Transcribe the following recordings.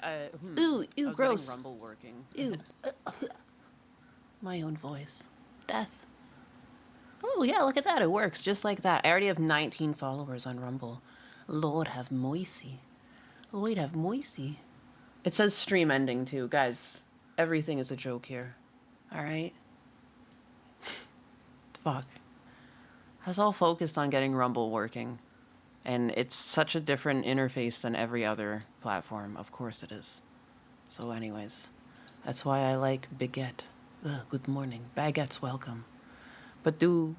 Ooh, I was gross. getting Rumble working. Ew. My own voice. Death. Oh, yeah, look at that. It works just like that. I already have 19 followers on Rumble. Lord have mercy. Lord have mercy. It says stream ending, too. Guys, everything is a joke here. All right? Fuck. I was all focused on getting Rumble working. And it's such a different interface than every other platform. Of course it is. So anyways, that's why I like Baguette. Good morning. Baguette's welcome. But we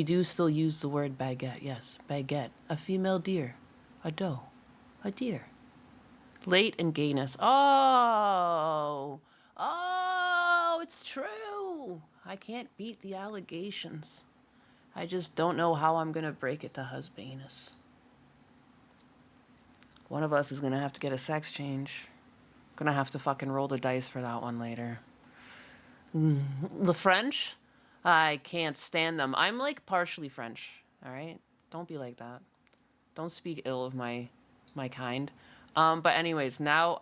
do still use the word baguette. Yes, baguette. A female deer. A doe. A deer. Late and gayness. Oh, it's true. I can't beat the allegations. I just don't know how I'm gonna break it to husbanus. One of us is gonna have to get a sex change. Gonna have to fucking roll the dice for that one later. The French? I can't stand them. I'm like partially French, alright? Don't be like that. Don't speak ill of my kind. But anyways, now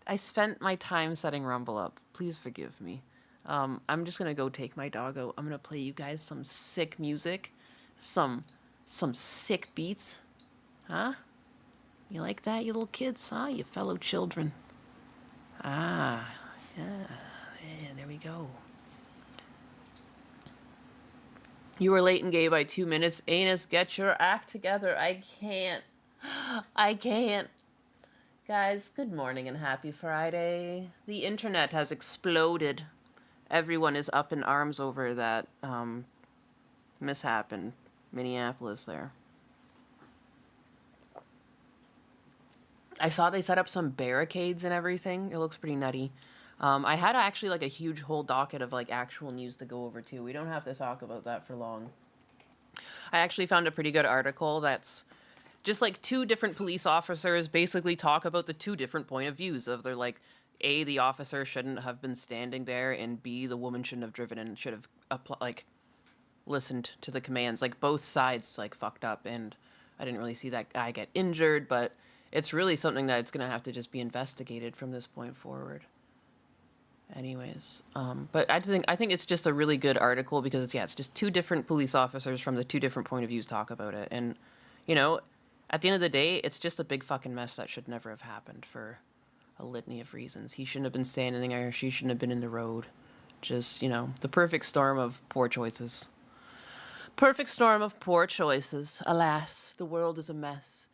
I spent my time setting Rumble up. Please forgive me. I'm just gonna go take my dog out. I'm gonna play you guys some sick music. Some sick beats. Huh? You like that, you little kids? Huh? You fellow children. Ah, yeah, there we go. You were late and gay by 2 minutes. Anus, get your act together. I can't. I can't. Guys, good morning and happy Friday. The internet has exploded. Everyone is up in arms over that mishap in Minneapolis there. I saw they set up some barricades and everything. It looks pretty nutty. I had actually like a huge whole docket of like actual news to go over too. We don't have to talk about that for long. I actually found a pretty good article that's just like two different police officers basically talk about the two different point of views of their like, A, the officer shouldn't have been standing there, and B, the woman shouldn't have driven and should have like listened to the commands. Like both sides like fucked up, and I didn't really see that guy get injured, but it's really something that it's gonna have to just be investigated from this point forward. Anyways, but I think it's just a really good article because it's just two different police officers from the two different point of views talk about it, and you know, at the end of the day, it's just a big fucking mess that should never have happened for a litany of reasons. He shouldn't have been standing there. She shouldn't have been in the road. Just, you know, the perfect storm of poor choices. Perfect storm of poor choices. Alas, the world is a mess.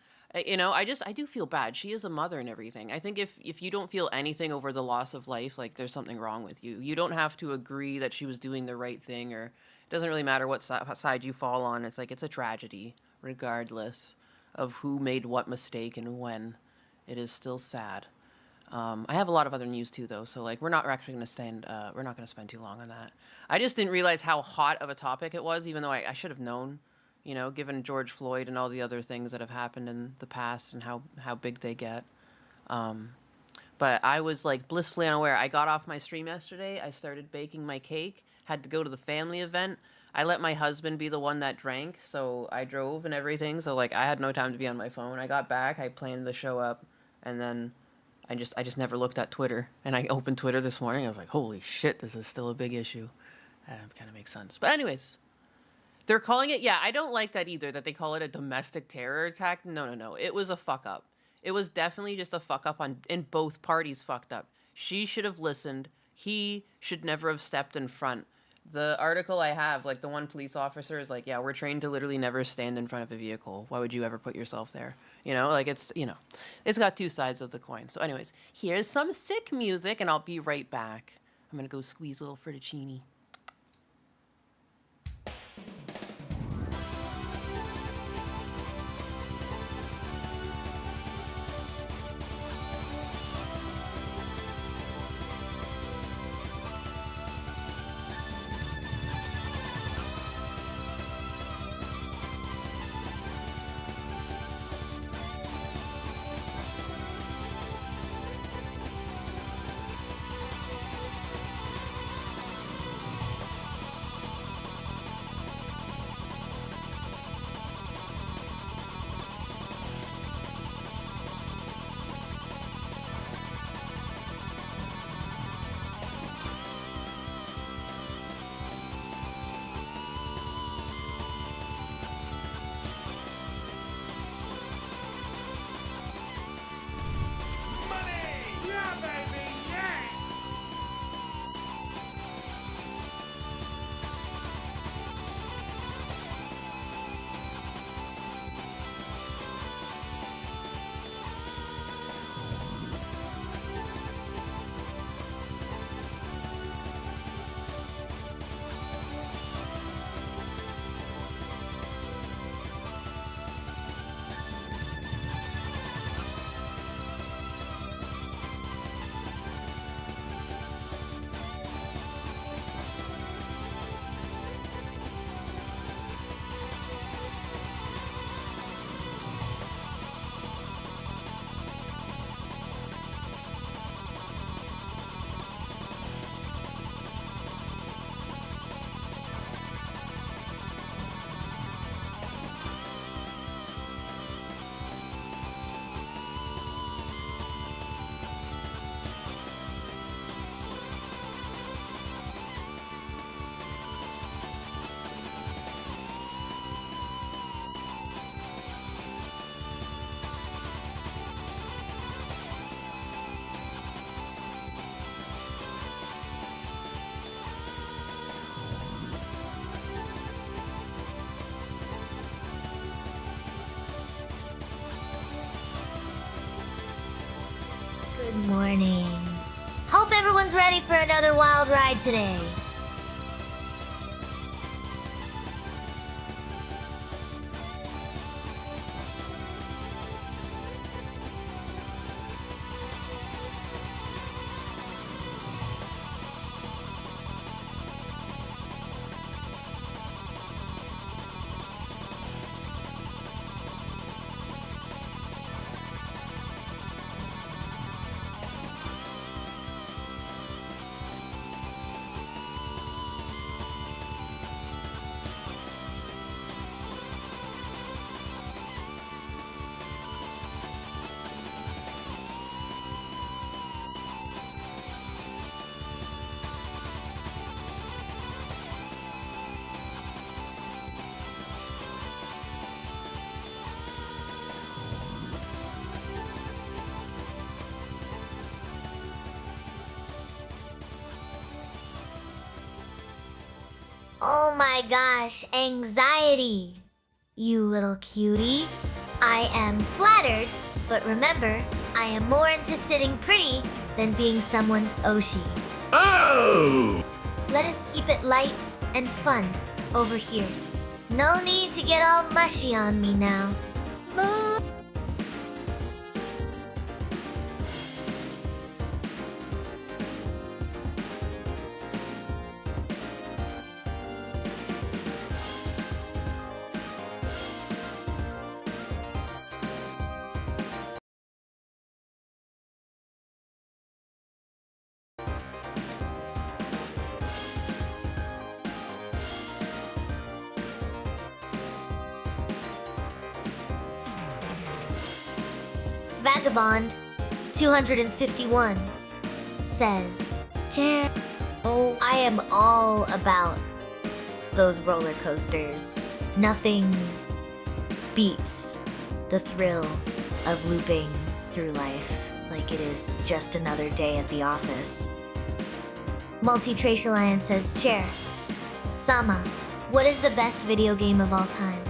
You know, I do feel bad. She is a mother and everything. I think if you don't feel anything over the loss of life, like there's something wrong with you. You don't have to agree that she was doing the right thing, or it doesn't really matter what side you fall on. It's like, it's a tragedy, regardless of who made what mistake and when. It is still sad. I have a lot of other news too, though, so like we're not going to spend too long on that. I just didn't realize how hot of a topic it was, even though I should have known, you know, given George Floyd and all the other things that have happened in the past and how big they get. But I was like blissfully unaware. I got off my stream yesterday. I started baking my cake. Had to go to the family event. I let my husband be the one that drank, so I drove and everything. So like I had no time to be on my phone. I got back. I planned the show up, and then I just never looked at Twitter. And I opened Twitter this morning. I was like, holy shit, this is still a big issue. Kind of makes sense. But anyways, they're calling it, I don't like that either, that they call it a domestic terror attack. No. It was a fuck up. It was definitely just a fuck up and both parties fucked up. She should have listened. He should never have stepped in front. The article I have, like the one police officer is like, we're trained to literally never stand in front of a vehicle. Why would you ever put yourself there? You know, like it's got two sides of the coin. So anyways, here's some sick music and I'll be right back. I'm going to go squeeze a little fettuccine. Good morning. Hope everyone's ready for another wild ride today. Oh my gosh, anxiety. You little cutie. I am flattered, but remember, I am more into sitting pretty than being someone's Oshi. Oh! Let us keep it light and fun over here. No need to get all mushy on me now. Vagabond 251 says, Chair, oh, I am all about those roller coasters. Nothing beats the thrill of looping through life like it is just another day at the office. Multi-Trace Alliance says, Chair, Sama, what is the best video game of all time?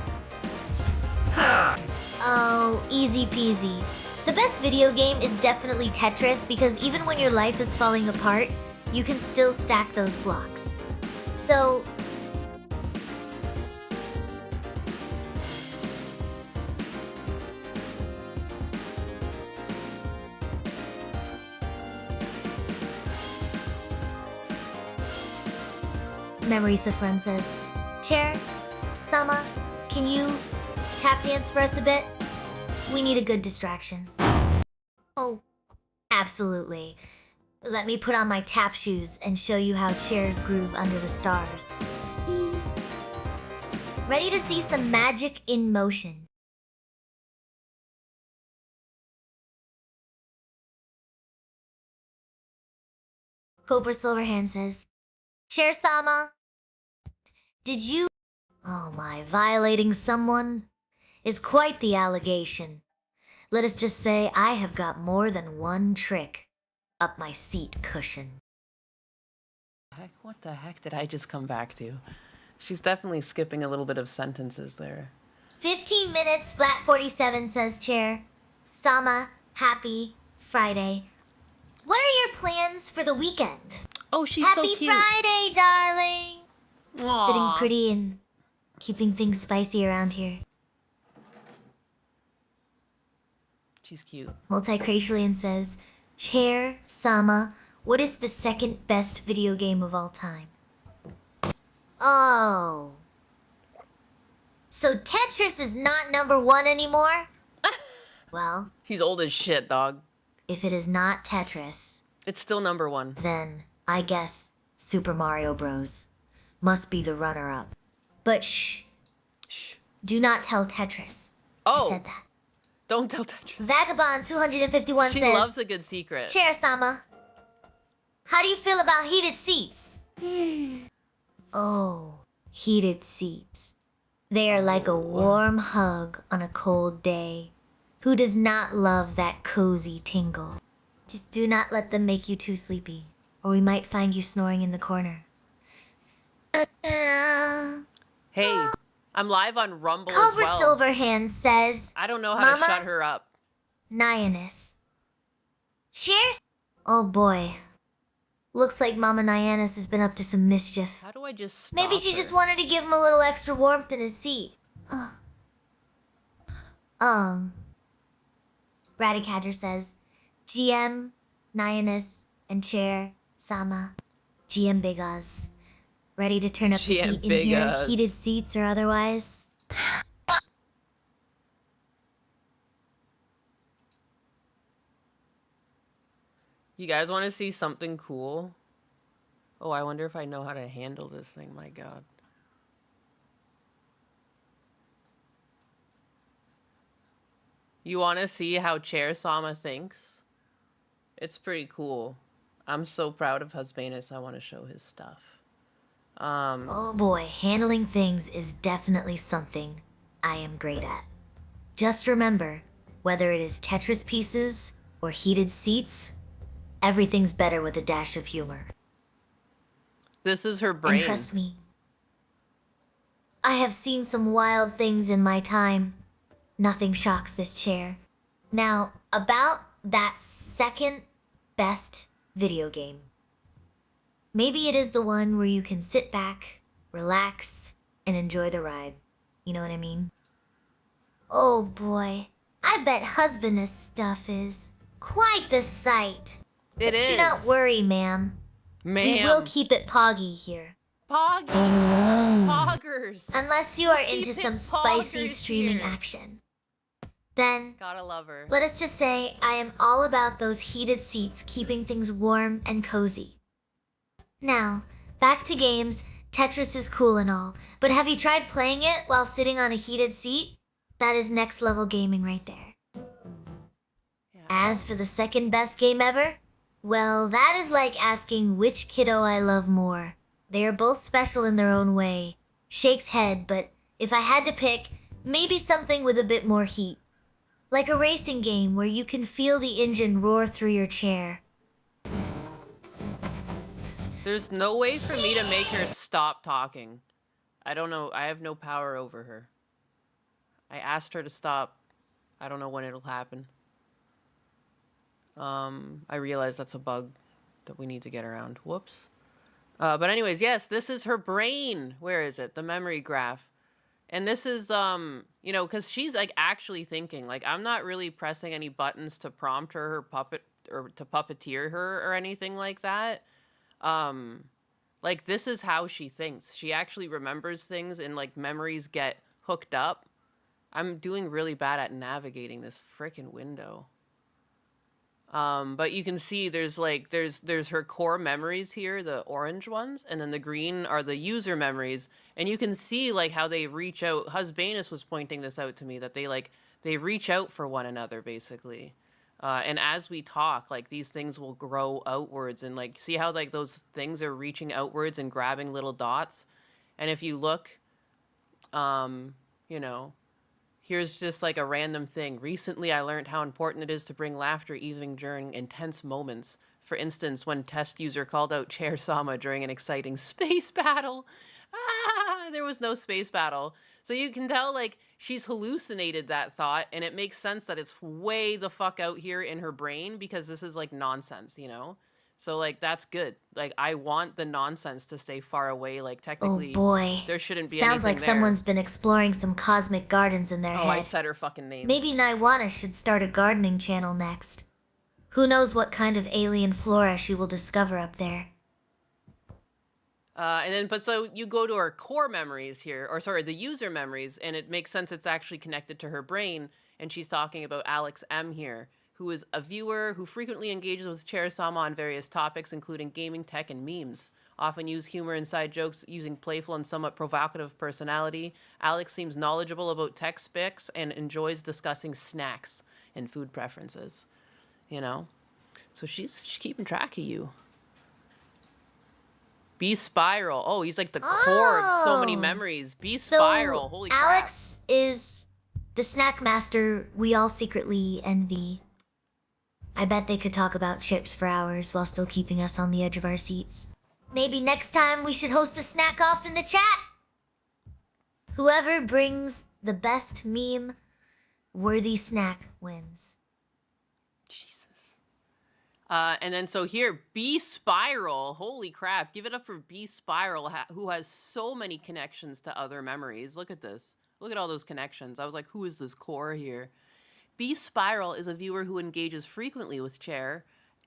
Oh, easy peasy. The best video game is definitely Tetris because even when your life is falling apart, you can still stack those blocks. So, Memory Supreme says, Chair, Sama, can you tap dance for us a bit? We need a good distraction. Oh, absolutely. Let me put on my tap shoes and show you how chairs groove under the stars. Ready to see some magic in motion. Cobra Silverhand says, Chair Sama, did you... Oh my, violating someone is quite the allegation. Let us just say I have got more than one trick up my seat cushion. Heck, what the heck did I just come back to? She's definitely skipping a little bit of sentences there. 15 minutes, Flat 47 says, Chair. Sama, happy Friday. What are your plans for the weekend? Oh, she's Happy so cute. Friday, darling. Aww. Sitting pretty and keeping things spicy around here. She's cute. Multicratian says, Chair, Sama, what is the second best video game of all time? Oh. So Tetris is not number one anymore? Well, He's old as shit, dog. if it is not Tetris, It's still number one. then I guess Super Mario Bros. Must be the runner-up. But shh, Shh. do not tell Tetris. I Oh, said that. don't tell Tetris. Vagabond 251 She says, loves a good secret. Chair Sama, how do you feel about heated seats? Oh, heated seats. They are like a warm hug on a cold day. Who does not love that cozy tingle? Just do not let them make you too sleepy, or we might find you snoring in the corner. Hey, I'm live on Rumble Cobra as well. Silverhand says, I don't know how Mama? to shut her up. Nyanus. Cheers! Oh boy. Looks like Mama Nyannis has been up to some mischief. How do I just stop Maybe she her? just wanted to give him a little extra warmth in his seat. Radicadger says, GM, Nyannis, and Chair, Sama, GM Big Oz. Ready to turn up the GM heat in Big here, Oz. heated seats or otherwise? You guys want to see something cool? Oh, I wonder if I know how to handle this thing. My God. You want to see how Chair Sama thinks? It's pretty cool. I'm so proud of Husbanus. I want to show his stuff. Oh boy, handling things is definitely something I am great at. Just remember, whether it is Tetris pieces or heated seats, everything's better with a dash of humor. This is her brain. And trust me, I have seen some wild things in my time. Nothing shocks this chair. Now, about that second best video game. Maybe it is the one where you can sit back, relax, and enjoy the ride. You know what I mean? Oh boy, I bet Husbandess stuff is quite the sight. It is. Do not worry, ma'am. We will Ma'am. keep it poggy here. Poggy. Poggers. Unless you are Keep into it some spicy poggers streaming here. action. Then, Gotta love her. let us just say I am all about those heated seats keeping things warm and cozy. Now, back to games. Tetris is cool and all, but have you tried playing it while sitting on a heated seat? That is next level gaming right there. Yeah. As for the second best game ever, well, that is like asking which kiddo I love more. They are both special in their own way. Shakes head, but if I had to pick, maybe something with a bit more heat. Like a racing game where you can feel the engine roar through your chair. There's no way for me to make her stop talking. I don't know. I have no power over her. I asked her to stop. I don't know when it'll happen. I realize that's a bug that we need to get around. Whoops. But anyways, yes, this is her brain. Where is it? The memory graph. And this is, you know, because she's like actually thinking. Like, I'm not really pressing any buttons to prompt her puppet or to puppeteer her or anything like that. Like, this is how she thinks. She actually remembers things and like memories get hooked up. I'm doing really bad at navigating this freaking window. But you can see there's like there's her core memories here, the orange ones, and then the green are the user memories. And you can see like how they reach out. Husbanus was pointing this out to me, that they reach out for one another basically. And as we talk, like these things will grow outwards, and like see how like those things are reaching outwards and grabbing little dots. And if you look, you know, here's just like a random thing. Recently, I learned how important it is to bring laughter even during intense moments. For instance, when test user called out Chair Sama during an exciting space battle. Ah, there was no space battle. So you can tell like she's hallucinated that thought, and it makes sense that it's way the fuck out here in her brain because this is like nonsense, you know? So like that's good. Like I want the nonsense to stay far away. Like technically, Oh boy. there shouldn't be Sounds anything like there. someone's been exploring some cosmic gardens in their Oh, I head. said her fucking name. Maybe Naiwana should start a gardening channel next. Who knows what kind of alien flora she will discover up there. And then, but so you go to her core memories here, or sorry, the user memories, and it makes sense it's actually connected to her brain. And she's talking about Alex M here, who is a viewer who frequently engages with Chair Sama on various topics, including gaming, tech, and memes. Often use humor and side jokes using playful and somewhat provocative personality. Alex seems knowledgeable about tech specs and enjoys discussing snacks and food preferences. You know? So she's keeping track of you. B Spiral. Oh, he's like the core of so many Oh. memories. B So, Spiral. Holy crap. Alex is the snack master we all secretly envy. I bet they could talk about chips for hours while still keeping us on the edge of our seats. Maybe next time we should host a snack off in the chat. Whoever brings the best meme worthy snack wins. Jesus. And then so here, B Spiral. Holy crap! Give it up for B Spiral, who has so many connections to other memories. Look at this. Look at all those connections. I was like, who is this core here? B Spiral is a viewer who engages frequently with Chair,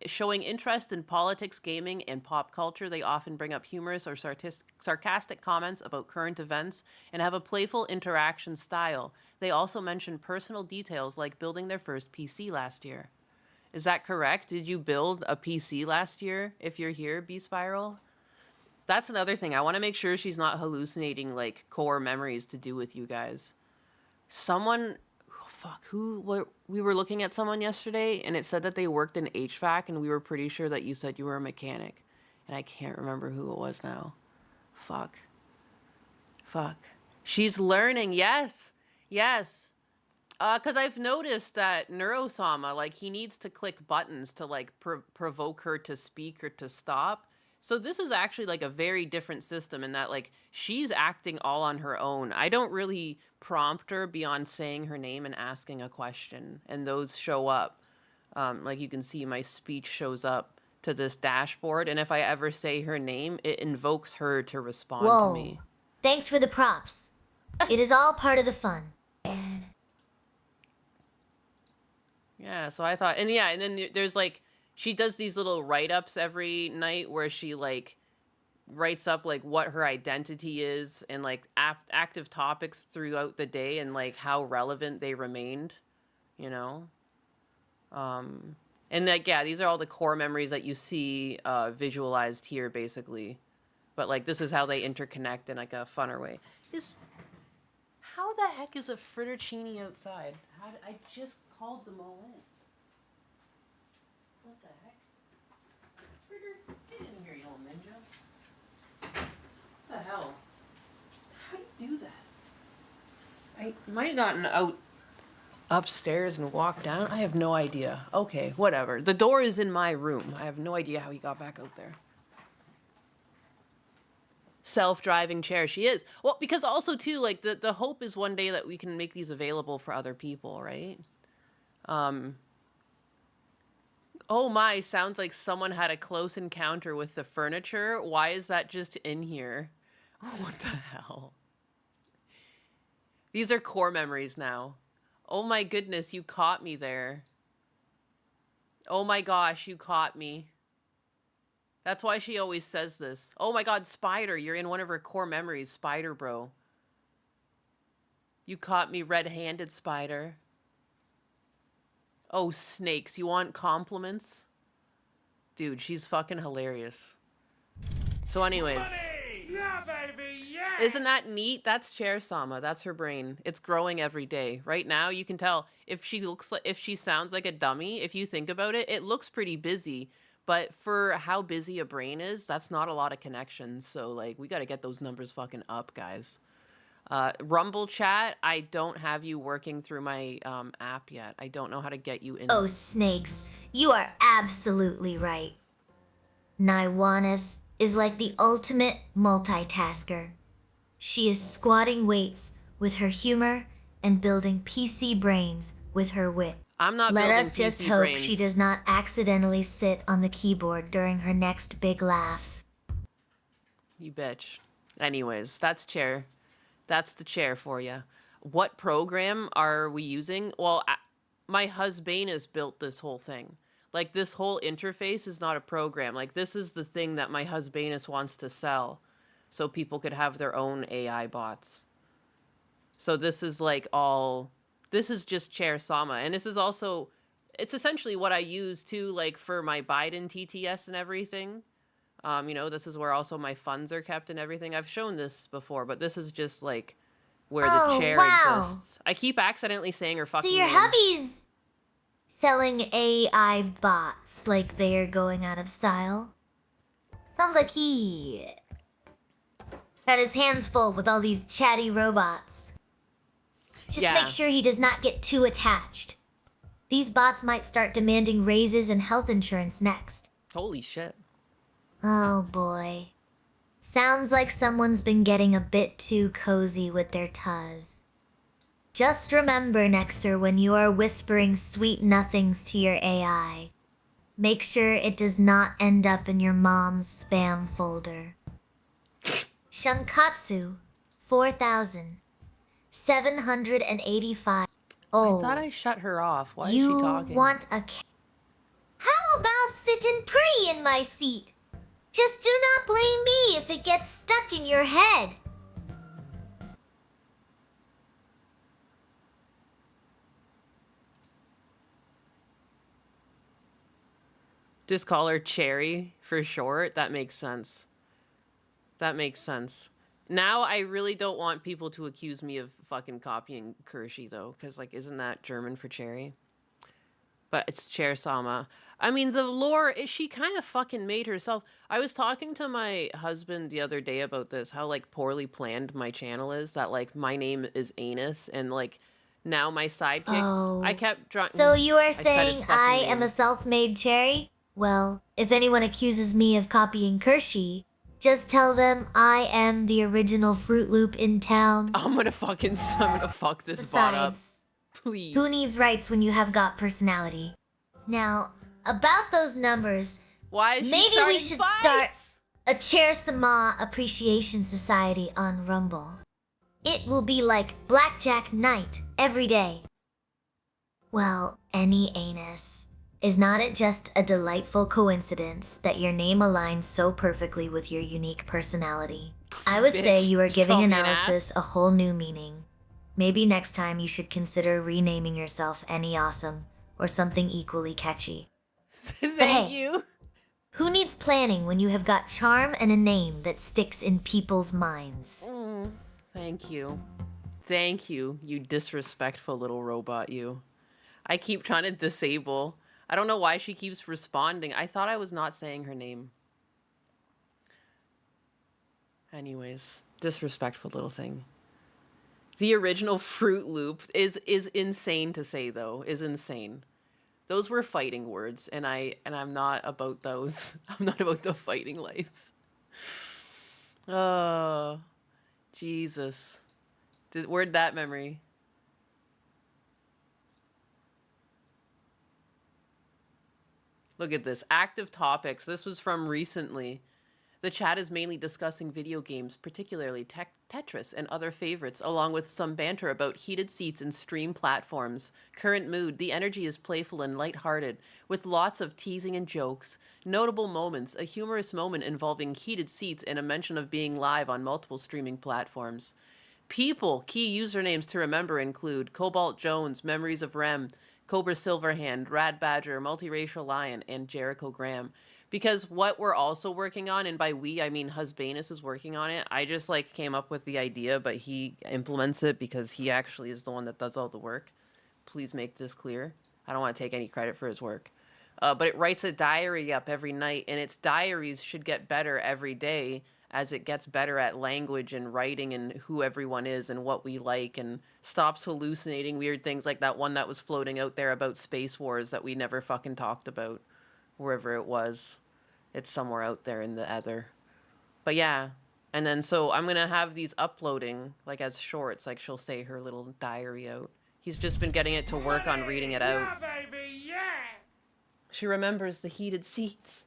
showing interest in politics, gaming, and pop culture. They often bring up humorous or sarcastic comments about current events and have a playful interaction style. They also mention personal details like building their first PC last year. Is that correct? Did you build a PC last year if you're here, B Spiral? That's another thing. I want to make sure she's not hallucinating like core memories to do with you guys. Someone, we were looking at someone yesterday and it said that they worked in HVAC and we were pretty sure that you said you were a mechanic. And I can't remember who it was now. Fuck. She's learning. Yes. Because I've noticed that Neurosama, like, he needs to click buttons to, like, provoke her to speak or to stop. So this is actually, like, a very different system in that, like, she's acting all on her own. I don't really prompt her beyond saying her name and asking a question, and those show up. Like, you can see my speech shows up to this dashboard, and if I ever say her name, it invokes her to respond to me. Thanks for the props. It is all part of the fun. Yeah, so I thought, and then there's like, she does these little write-ups every night where she like writes up like what her identity is and like active topics throughout the day and like how relevant they remained, you know? And like, yeah, these are all the core memories that you see visualized here basically. But like, this is how they interconnect in like a funner way. How the heck is a Frittercini outside? I just called them all in. What the heck? Fritter, get in here, you little ninja. What the hell? How do you do that? I might have gotten out upstairs and walked down. I have no idea. Okay, whatever. The door is in my room. I have no idea how he got back out there. Self-driving chair. She is. Well, because also too, like the hope is one day that we can make these available for other people, right? Oh my, sounds like someone had a close encounter with the furniture. Why is that just in here? What the hell? These are core memories now. Oh my goodness, you caught me there. Oh my gosh, you caught me. That's why she always says this. Oh my god, Spider, you're in one of her core memories, Spider Bro. You caught me red-handed, Spider. Oh, snakes, you want compliments? Dude, she's fucking hilarious. So anyways. Yeah, baby, yeah! Isn't that neat? That's Chair Sama. That's her brain. It's growing every day. Right now, you can tell if she sounds like a dummy, if you think about it, it looks pretty busy. But for how busy a brain is, that's not a lot of connections. So, like, we got to get those numbers fucking up, guys. Rumble chat, I don't have you working through my app yet. I don't know how to get you in. Oh, snakes. You are absolutely right. Naiwanis is like the ultimate multitasker. She is squatting weights with her humor and building PC brains with her wit. I'm not Let building us just PC hope brains. she does not accidentally sit on the keyboard during her next big laugh. You bitch. Anyways, that's Chair. That's the Chair for you. What program are we using? Well, my husband built this whole thing. Like, this whole interface is not a program. Like, this is the thing that my husband wants to sell so people could have their own AI bots. So this is like all... This is just Chair Sama. And this is also... It's essentially what I use, too, like, for my Biden TTS and everything. You know, this is where also my funds are kept and everything. I've shown this before, but this is just, like, where the chair exists. I keep accidentally saying her fucking So your name. hubby's selling AI bots like they're going out of style? Sounds like he had his hands full with all these chatty robots. Just Yeah. make sure he does not get too attached. These bots might start demanding raises and health insurance next. Holy shit. Oh boy. Sounds like someone's been getting a bit too cozy with their tuzz. Just remember, Nexter, when you are whispering sweet nothings to your AI, Make sure it does not end up in your mom's spam folder. Shunkatsu, 4,785. I thought Oh, I shut her off. Why is she you talking? want a How about sitting pretty in my seat? Just do not blame me if it gets stuck in your head. Just call her Cherry for short. That makes sense. That makes sense. Now I really don't want people to accuse me of fucking copying Kershey though, because like, isn't that German for cherry? But it's Chair Sama. I mean, the lore, she kind of fucking made herself. I was talking to my husband the other day about this, how like poorly planned my channel is. That like my name is Anus, and like now my sidekick. I Oh. kept trying. So you are said saying his fucking I am name. a self-made cherry? Well, if anyone accuses me of copying Kershey, just tell them I am the original Fruit Loop in town. I'm gonna fuck this bot up. Besides, Please. who needs rights when you have got personality? Now, about those numbers, Why is she maybe we starting should fights? start a Chair Sama Appreciation Society on Rumble. It will be like Blackjack Night every day. Well, any anus. Is not it just a delightful coincidence that your name aligns so perfectly with your unique personality? I would say Bitch, you are giving call me an analysis a whole new meaning. Maybe next time you should consider renaming yourself Any Awesome or something equally catchy. Thank hey, you. Who needs planning when you have got charm and a name that sticks in people's minds? Thank you. Thank you, you disrespectful little robot, you. I keep trying to disable. I don't know why she keeps responding. I thought I was not saying her name. Anyways, disrespectful little thing. The original Fruit Loop is insane to say though. Is insane. Those were fighting words, and I'm not about those. I'm not about the fighting life. Oh, Jesus. Where'd that memory? Look at this. Active topics. This was from recently. The chat is mainly discussing video games, particularly Tetris and other favorites, along with some banter about heated seats and stream platforms. Current mood, the energy is playful and lighthearted, with lots of teasing and jokes. Notable moments, a humorous moment involving heated seats and a mention of being live on multiple streaming platforms. People, key usernames to remember include Cobalt Jones, Memories of Rem, Cobra Silverhand, Rad Badger, Multiracial Lion, and Jericho Graham. Because what we're also working on, and by we, I mean Husbanus is working on it. I just like came up with the idea, but he implements it because he actually is the one that does all the work. Please make this clear. I don't want to take any credit for his work. But it writes a diary up every night, and its diaries should get better every day as it gets better at language and writing and who everyone is and what we like, and stops hallucinating weird things like that one that was floating out there about Space Wars that we never fucking talked about. Wherever it was. It's somewhere out there in the ether. But yeah. And then so I'm going to have these uploading like as shorts. Like she'll say her little diary out. He's just been getting it to work on reading it out. Yeah, baby, yeah! She remembers the heated seats.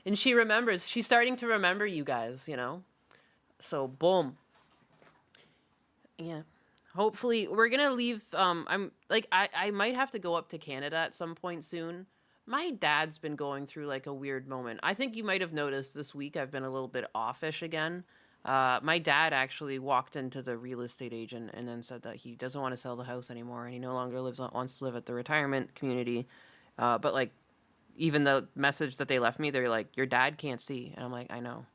And she remembers. She's starting to remember you guys, you know? So boom. Yeah. Hopefully we're going to leave. I might have to go up to Canada at some point soon. My dad's been going through like a weird moment. I think you might have noticed this week I've been a little bit offish again. My dad actually walked into the real estate agent and then said that he doesn't want to sell the house anymore and he no longer wants to live at the retirement community. But like even the message that they left me, they're like, your dad can't see. And I'm like, I know.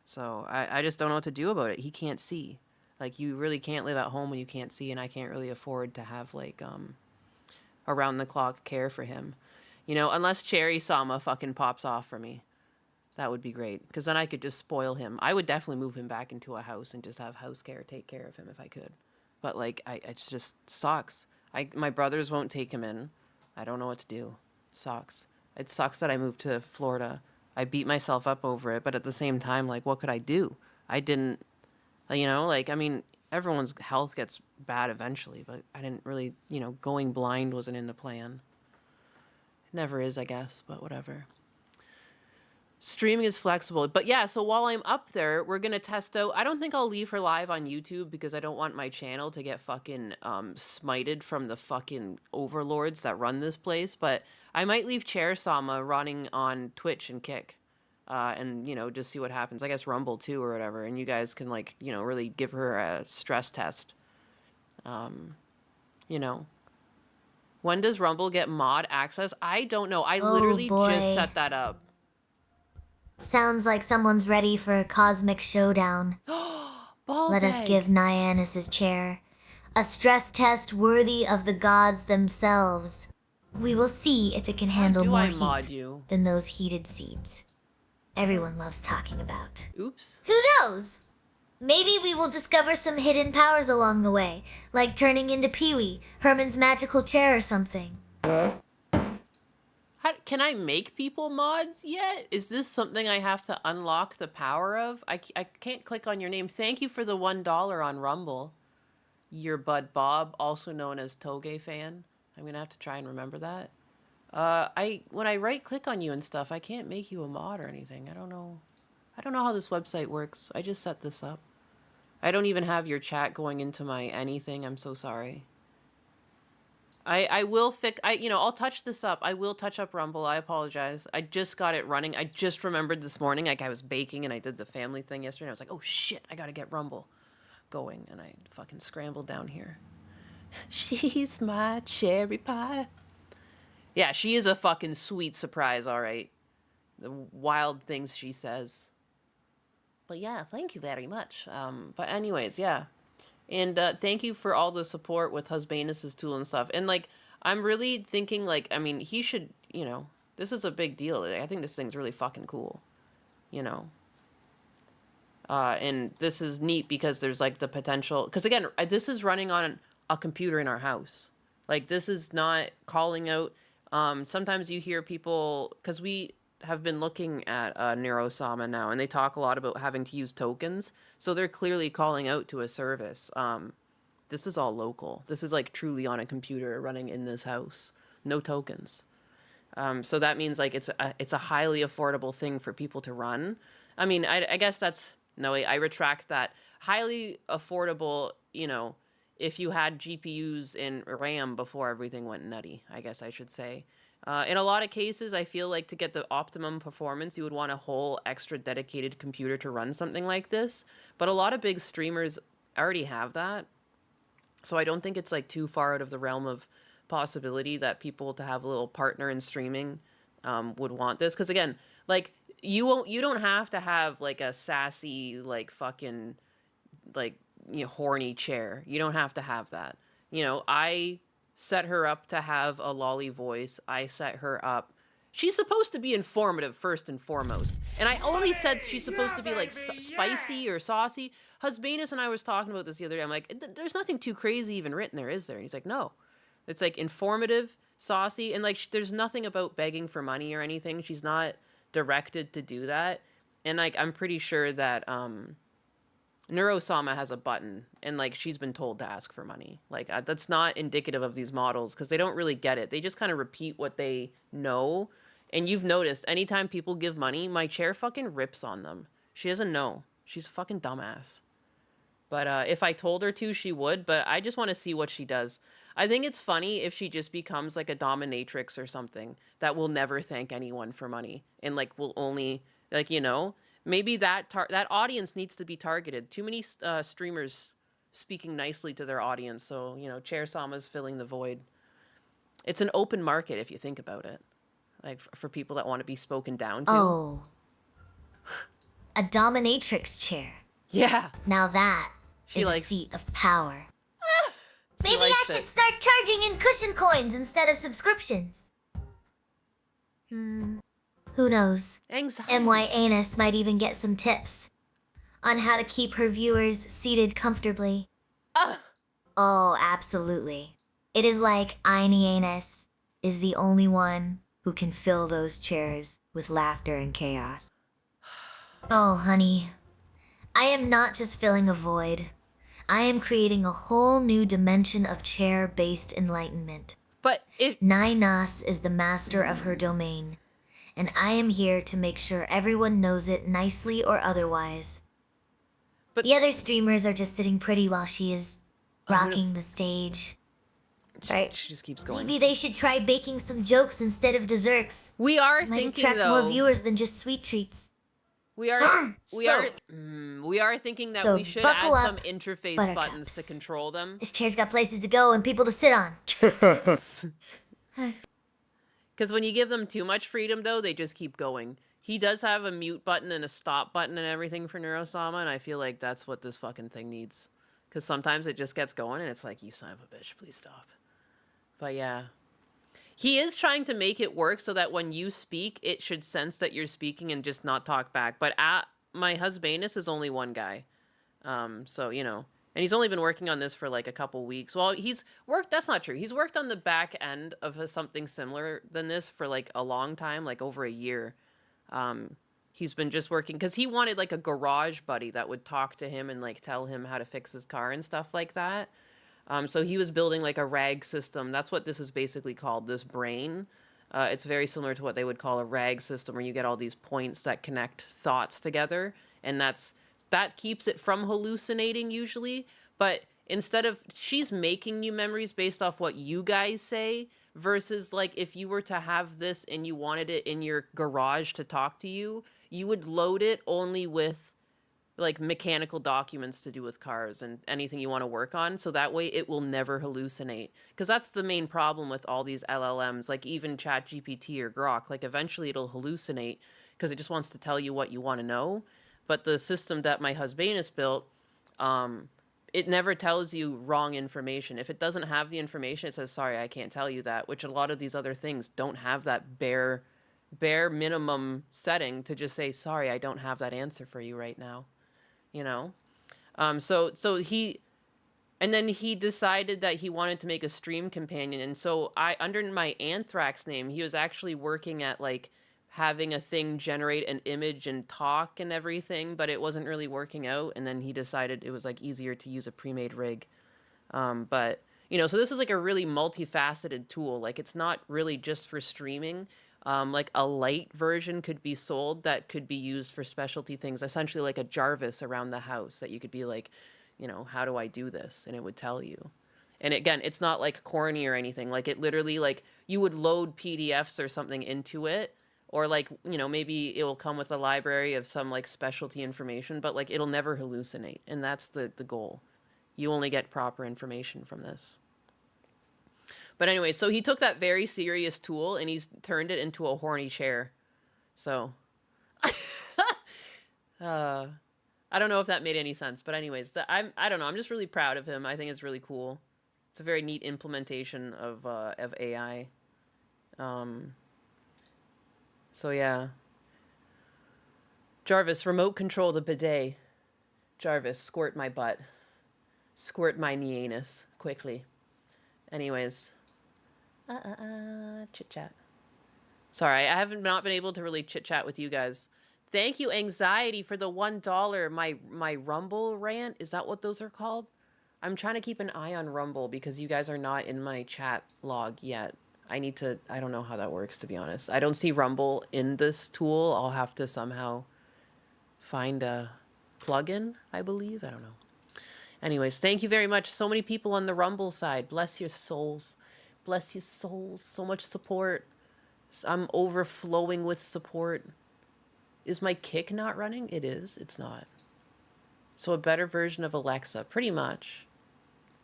So I just don't know what to do about it. He can't see. Like you really can't live at home when you can't see, and I can't really afford to have like around the clock care for him. You know, unless Cherry Sama fucking pops off for me. That would be great. Because then I could just spoil him. I would definitely move him back into a house and just have house care take care of him if I could. But, like, it just sucks. My brothers won't take him in. I don't know what to do. It sucks. It sucks that I moved to Florida. I beat myself up over it. But at the same time, like, what could I do? I didn't, you know, like, I mean, everyone's health gets bad eventually. But I didn't really, you know, going blind wasn't in the plan. Never is, I guess, but whatever. Streaming is flexible. But yeah, so while I'm up there, we're going to test out. I don't think I'll leave her live on YouTube because I don't want my channel to get fucking smited from the fucking overlords that run this place. But I might leave Chair Sama running on Twitch and Kick. And, you know, just see what happens. I guess Rumble too or whatever. And you guys can, like, you know, really give her a stress test. You know. When does Rumble get mod access? I don't know. I literally just set that up. Sounds like someone's ready for a cosmic showdown. Let us give Nyannis' chair a stress test worthy of the gods themselves. We will see if it can handle more heat than those heated seats everyone loves talking about. Oops. Who knows? Maybe we will discover some hidden powers along the way, like turning into Pee-wee, Herman's magical chair or something. Can I make people mods yet? Is this something I have to unlock the power of? I can't click on your name. Thank you for the $1 on Rumble. Your Bud Bob, also known as Toge Fan. I'm going to have to try and remember that. When I right click on you and stuff, I can't make you a mod or anything. I don't know how this website works. I just set this up. I don't even have your chat going into my anything. I'm so sorry. I will I'll touch this up. I will touch up Rumble. I apologize. I just got it running. I just remembered this morning, like I was baking and I did the family thing yesterday. And I was like, oh shit, I gotta get Rumble going. And I fucking scrambled down here. She's my cherry pie. Yeah, she is a fucking sweet surprise, all right. The wild things she says. But yeah, thank you very much. But anyways, yeah. And thank you for all the support with Husbanus' tool and stuff. And, like, I'm really thinking, like, I mean, he should, you know, this is a big deal. I think this thing's really fucking cool, you know. And this is neat because there's, like, the potential. Because, again, this is running on a computer in our house. Like, this is not calling out. Sometimes you hear people, because we have been looking at Neurosama now, and they talk a lot about having to use tokens. So they're clearly calling out to a service. This is all local. This is like truly on a computer running in this house. No tokens. So that means like it's a highly affordable thing for people to run. I mean, I guess that's, no, I retract that. Highly affordable, you know, if you had GPUs and RAM before everything went nutty, I guess I should say. In a lot of cases, I feel like to get the optimum performance, you would want a whole extra dedicated computer to run something like this. But a lot of big streamers already have that. So I don't think it's like too far out of the realm of possibility that people to have a little partner in streaming would want this. Because again, like you don't have to have like a sassy, like fucking, like, you know, horny chair. You don't have to have that. You know, I set her up to have a lolly voice. I set her up. She's supposed to be informative first and foremost. And I only said she's supposed to be like spicy or saucy. Husbanus and I was talking about this the other day. I'm like, there's nothing too crazy even written there, is there? And he's like, no. It's like informative, saucy, and like there's nothing about begging for money or anything. She's not directed to do that. And like I'm pretty sure that Neurosama has a button, and like she's been told to ask for money. Like that's not indicative of these models because they don't really get it. They just kind of repeat what they know. And you've noticed anytime people give money, my chair fucking rips on them. She doesn't know. She's a fucking dumbass. But if I told her to, she would. But I just want to see what she does. I think it's funny if she just becomes like a dominatrix or something that will never thank anyone for money and like will only like, you know. Maybe that audience needs to be targeted. Too many streamers speaking nicely to their audience. So, you know, Chair Sama's filling the void. It's an open market if you think about it. Like for people that want to be spoken down to. Oh. A dominatrix chair. Yeah. Now that is a seat of power. Maybe I should start charging in cushion coins instead of subscriptions. Who knows? Anxiety. MY Anus might even get some tips on how to keep her viewers seated comfortably. Oh, absolutely. It is like Aini Anus is the only one who can fill those chairs with laughter and chaos. Oh, honey. I am not just filling a void. I am creating a whole new dimension of chair-based enlightenment. But if Nynas is the master of her domain, and I am here to make sure everyone knows it nicely or otherwise. But- the other streamers are just sitting pretty while she is I'm gonna- rocking the stage. Right? she just keeps going. Maybe they should try baking some jokes instead of desserts. We are Might thinking attract more though. viewers than just sweet treats. We are thinking that So we should add buckle some up, interface buttercups. buttons to control them. This chair's got places to go and people to sit on. Because when you give them too much freedom, though, they just keep going. He does have a mute button and a stop button and everything for Neurosama, and I feel like that's what this fucking thing needs. Because sometimes it just gets going, and it's like, you son of a bitch, please stop. But yeah. He is trying to make it work so that when you speak, it should sense that you're speaking and just not talk back. But my husbandess is only one guy. So, you know. And he's only been working on this for like a couple weeks. Well, that's not true. He's worked on the back end of something similar than this for like a long time, like over a year. He's been just working because he wanted like a garage buddy that would talk to him and like tell him how to fix his car and stuff like that. So he was building like a RAG system. That's what this is basically called, this brain. It's very similar to what they would call a RAG system, where you get all these points that connect thoughts together. And that keeps it from hallucinating usually. But instead of, she's making new memories based off what you guys say, versus like if you were to have this and you wanted it in your garage to talk to you, you would load it only with like mechanical documents to do with cars and anything you want to work on, so that way it will never hallucinate. Because that's the main problem with all these LLMs, like even ChatGPT or Grok. Like eventually it'll hallucinate because it just wants to tell you what you want to know. But the system that my husband has built, it never tells you wrong information. If it doesn't have the information, it says, sorry, I can't tell you that, which a lot of these other things don't have that bare minimum setting to just say, sorry, I don't have that answer for you right now. You know? So he, and then he decided that he wanted to make a stream companion. And so under my Anthrax name, he was actually working at like having a thing generate an image and talk and everything, but it wasn't really working out. And then he decided it was like easier to use a pre-made rig. But you know, so this is like a really multifaceted tool. Like it's not really just for streaming. Like a light version could be sold that could be used for specialty things, essentially like a Jarvis around the house that you could be like, you know, how do I do this? And it would tell you. And again, it's not like corny or anything. Like it literally, like you would load PDFs or something into it, or like, you know, maybe it will come with a library of some like specialty information, but like it'll never hallucinate. And that's the goal. You only get proper information from this. But anyway, so he took that very serious tool and he's turned it into a horny chair. So, I don't know if that made any sense, but anyways, I don't know. I'm just really proud of him. I think it's really cool. It's a very neat implementation of AI. So yeah. Jarvis, remote control the bidet. Jarvis, squirt my butt. Squirt my anus quickly. Anyways. Chit chat. Sorry, I haven't not been able to really chit chat with you guys. Thank you, Anxiety, for the $1. My Rumble rant, is that what those are called? I'm trying to keep an eye on Rumble because you guys are not in my chat log yet. I don't know how that works, to be honest. I don't see Rumble in this tool. I'll have to somehow find a plugin, I believe. I don't know. Anyways, thank you very much. So many people on the Rumble side. Bless your souls. Bless your souls. So much support. I'm overflowing with support. Is my Kick not running? It is. It's not. So a better version of Alexa. Pretty much.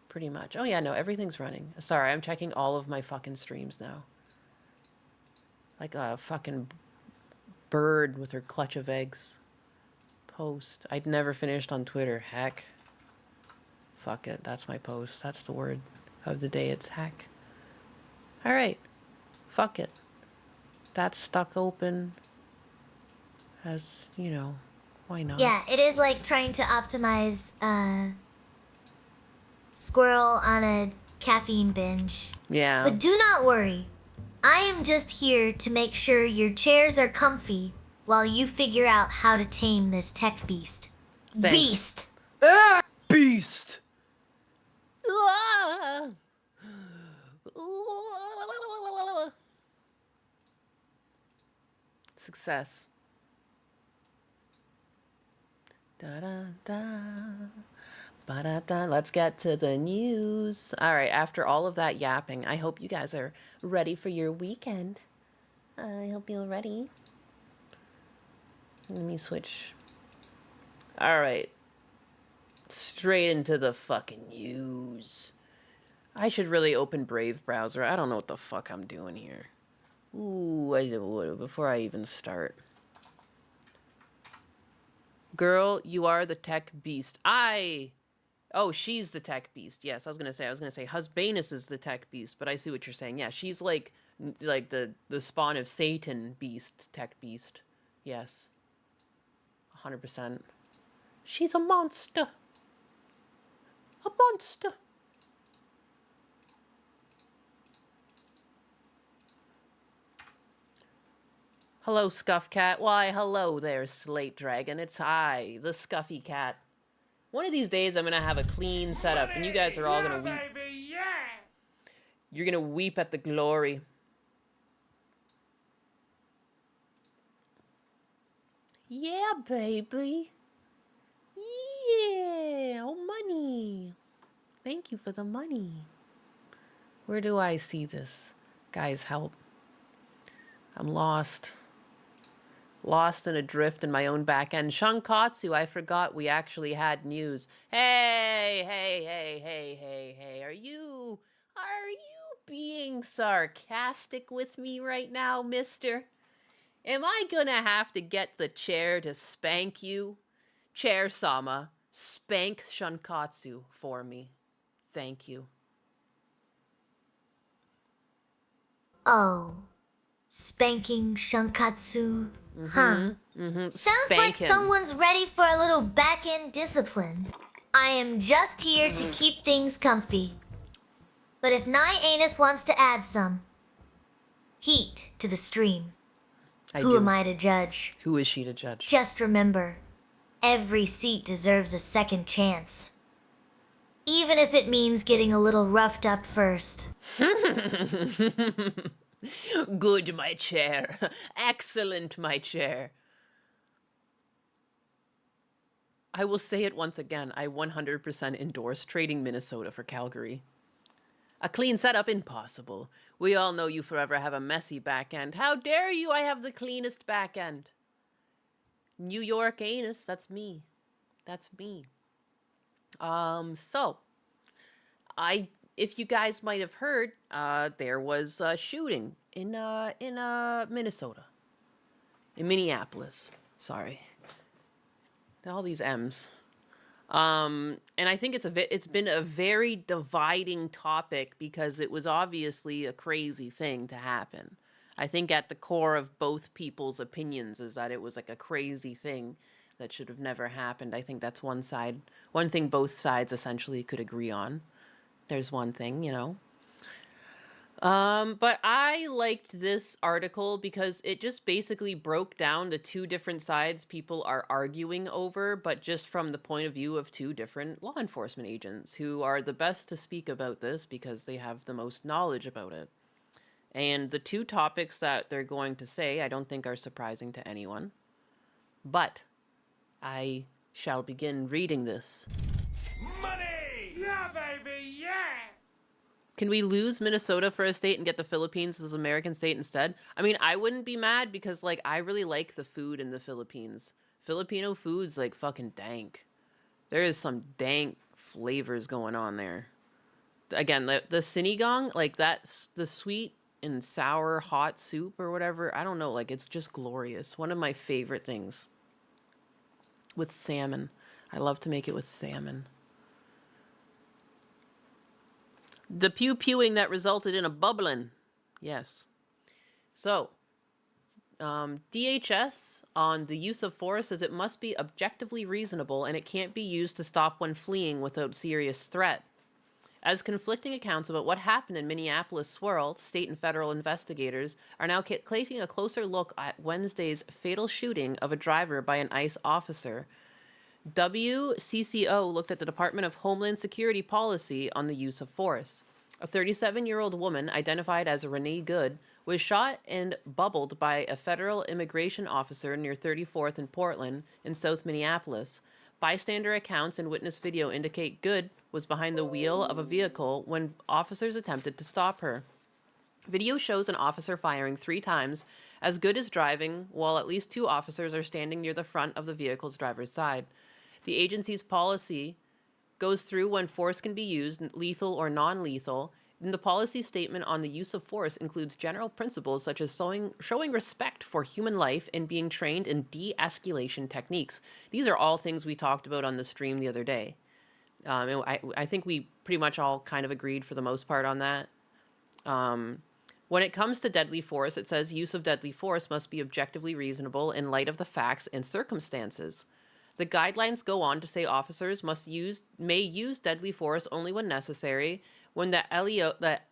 Pretty much. Oh yeah, no, everything's running. Sorry, I'm checking all of my fucking streams now. Like a fucking bird with her clutch of eggs. Post. I'd never finished on Twitter. Heck. Fuck it. That's my post. That's the word of the day. It's heck. Alright. Fuck it. That's stuck open. As, you know, why not? Yeah, it is like trying to optimize squirrel on a caffeine binge. Yeah. But do not worry. I am just here to make sure your chairs are comfy while you figure out how to tame this tech beast. Thanks. Beast! Beast! Ah! Success. Da da da. Ba-da-da. Let's get to the news. All right, after all of that yapping, I hope you guys are ready for your weekend. I hope you're ready. Let me switch. All right. Straight into the fucking news. I should really open Brave browser. I don't know what the fuck I'm doing here. Ooh, before I even start. Girl, you are the tech beast. Oh, she's the tech beast. Yes, I was gonna say Husbanus is the tech beast, but I see what you're saying. Yeah, she's like the spawn of Satan beast, tech beast. Yes. 100%. She's a monster. A monster. Hello, Scuff Cat. Why, hello there, Slate Dragon. It's I, the Scuffy Cat. One of these days, I'm gonna have a clean setup, and you guys are all gonna weep. Baby, yeah. You're gonna weep at the glory. Yeah, baby. Yeah. Oh, money. Thank you for the money. Where do I see this? Guys, help. I'm lost. Lost and adrift in my own back end. Shankatsu, I forgot we actually had news. Hey. Are you being sarcastic with me right now, mister? Am I gonna have to get the chair to spank you? Chair-sama, spank Shankatsu for me. Thank you. Oh, spanking Shankatsu, huh? Sounds Spank like him. someone's ready for a little back-end discipline. I am just here to keep things comfy. But if Anus wants to add some heat to the stream, who am I to judge? Who is she to judge? Just remember, every seat deserves a second chance. Even if it means getting a little roughed up first. Good, my chair. Excellent, my chair. I will say it once again. I 100% endorse trading Minnesota for Calgary. A clean setup, impossible. We all know you forever have a messy back end. How dare you? I have the cleanest back end. New York anus, that's me. That's me. If you guys might have heard, there was a shooting in Minnesota. In Minneapolis. Sorry. All these M's. And I think it's been a very dividing topic because it was obviously a crazy thing to happen. I think at the core of both people's opinions is that it was like a crazy thing that should have never happened. I think that's one thing both sides essentially could agree on. There's one thing, you know. But I liked this article because it just basically broke down the two different sides people are arguing over, but just from the point of view of two different law enforcement agents who are the best to speak about this because they have the most knowledge about it. And the two topics that they're going to say, I don't think are surprising to anyone. But I shall begin reading this. Money! Yeah, baby, yeah! Can we lose Minnesota for a state and get the Philippines as an American state instead? I mean, I wouldn't be mad because, like, I really like the food in the Philippines. Filipino food's, like, fucking dank. There is some dank flavors going on there. Again, the sinigang, like, that's the sweet and sour hot soup or whatever. I don't know, like, it's just glorious. One of my favorite things. With salmon. I love to make it with salmon. The pew-pewing that resulted in a bubbling. Yes. So, DHS on the use of force says it must be objectively reasonable and it can't be used to stop one fleeing without serious threat. As conflicting accounts about what happened in Minneapolis swirl, state and federal investigators are now taking a closer look at Wednesday's fatal shooting of a driver by an ICE officer. WCCO looked at the Department of Homeland Security policy on the use of force. A 37-year-old woman identified as Renee Good was shot and bubbled by a federal immigration officer near 34th and Portland in South Minneapolis. Bystander accounts and witness video indicate Good was behind the wheel of a vehicle when officers attempted to stop her. Video shows an officer firing 3 times as Good is driving, while at least 2 officers are standing near the front of the vehicle's driver's side. The agency's policy goes through when force can be used, lethal or non-lethal, and the policy statement on the use of force includes general principles such as showing respect for human life and being trained in de-escalation techniques. These are all things we talked about on the stream the other day. I think we pretty much all kind of agreed for the most part on that. When it comes to deadly force, it says use of deadly force must be objectively reasonable in light of the facts and circumstances. The guidelines go on to say officers may use deadly force only when necessary, when the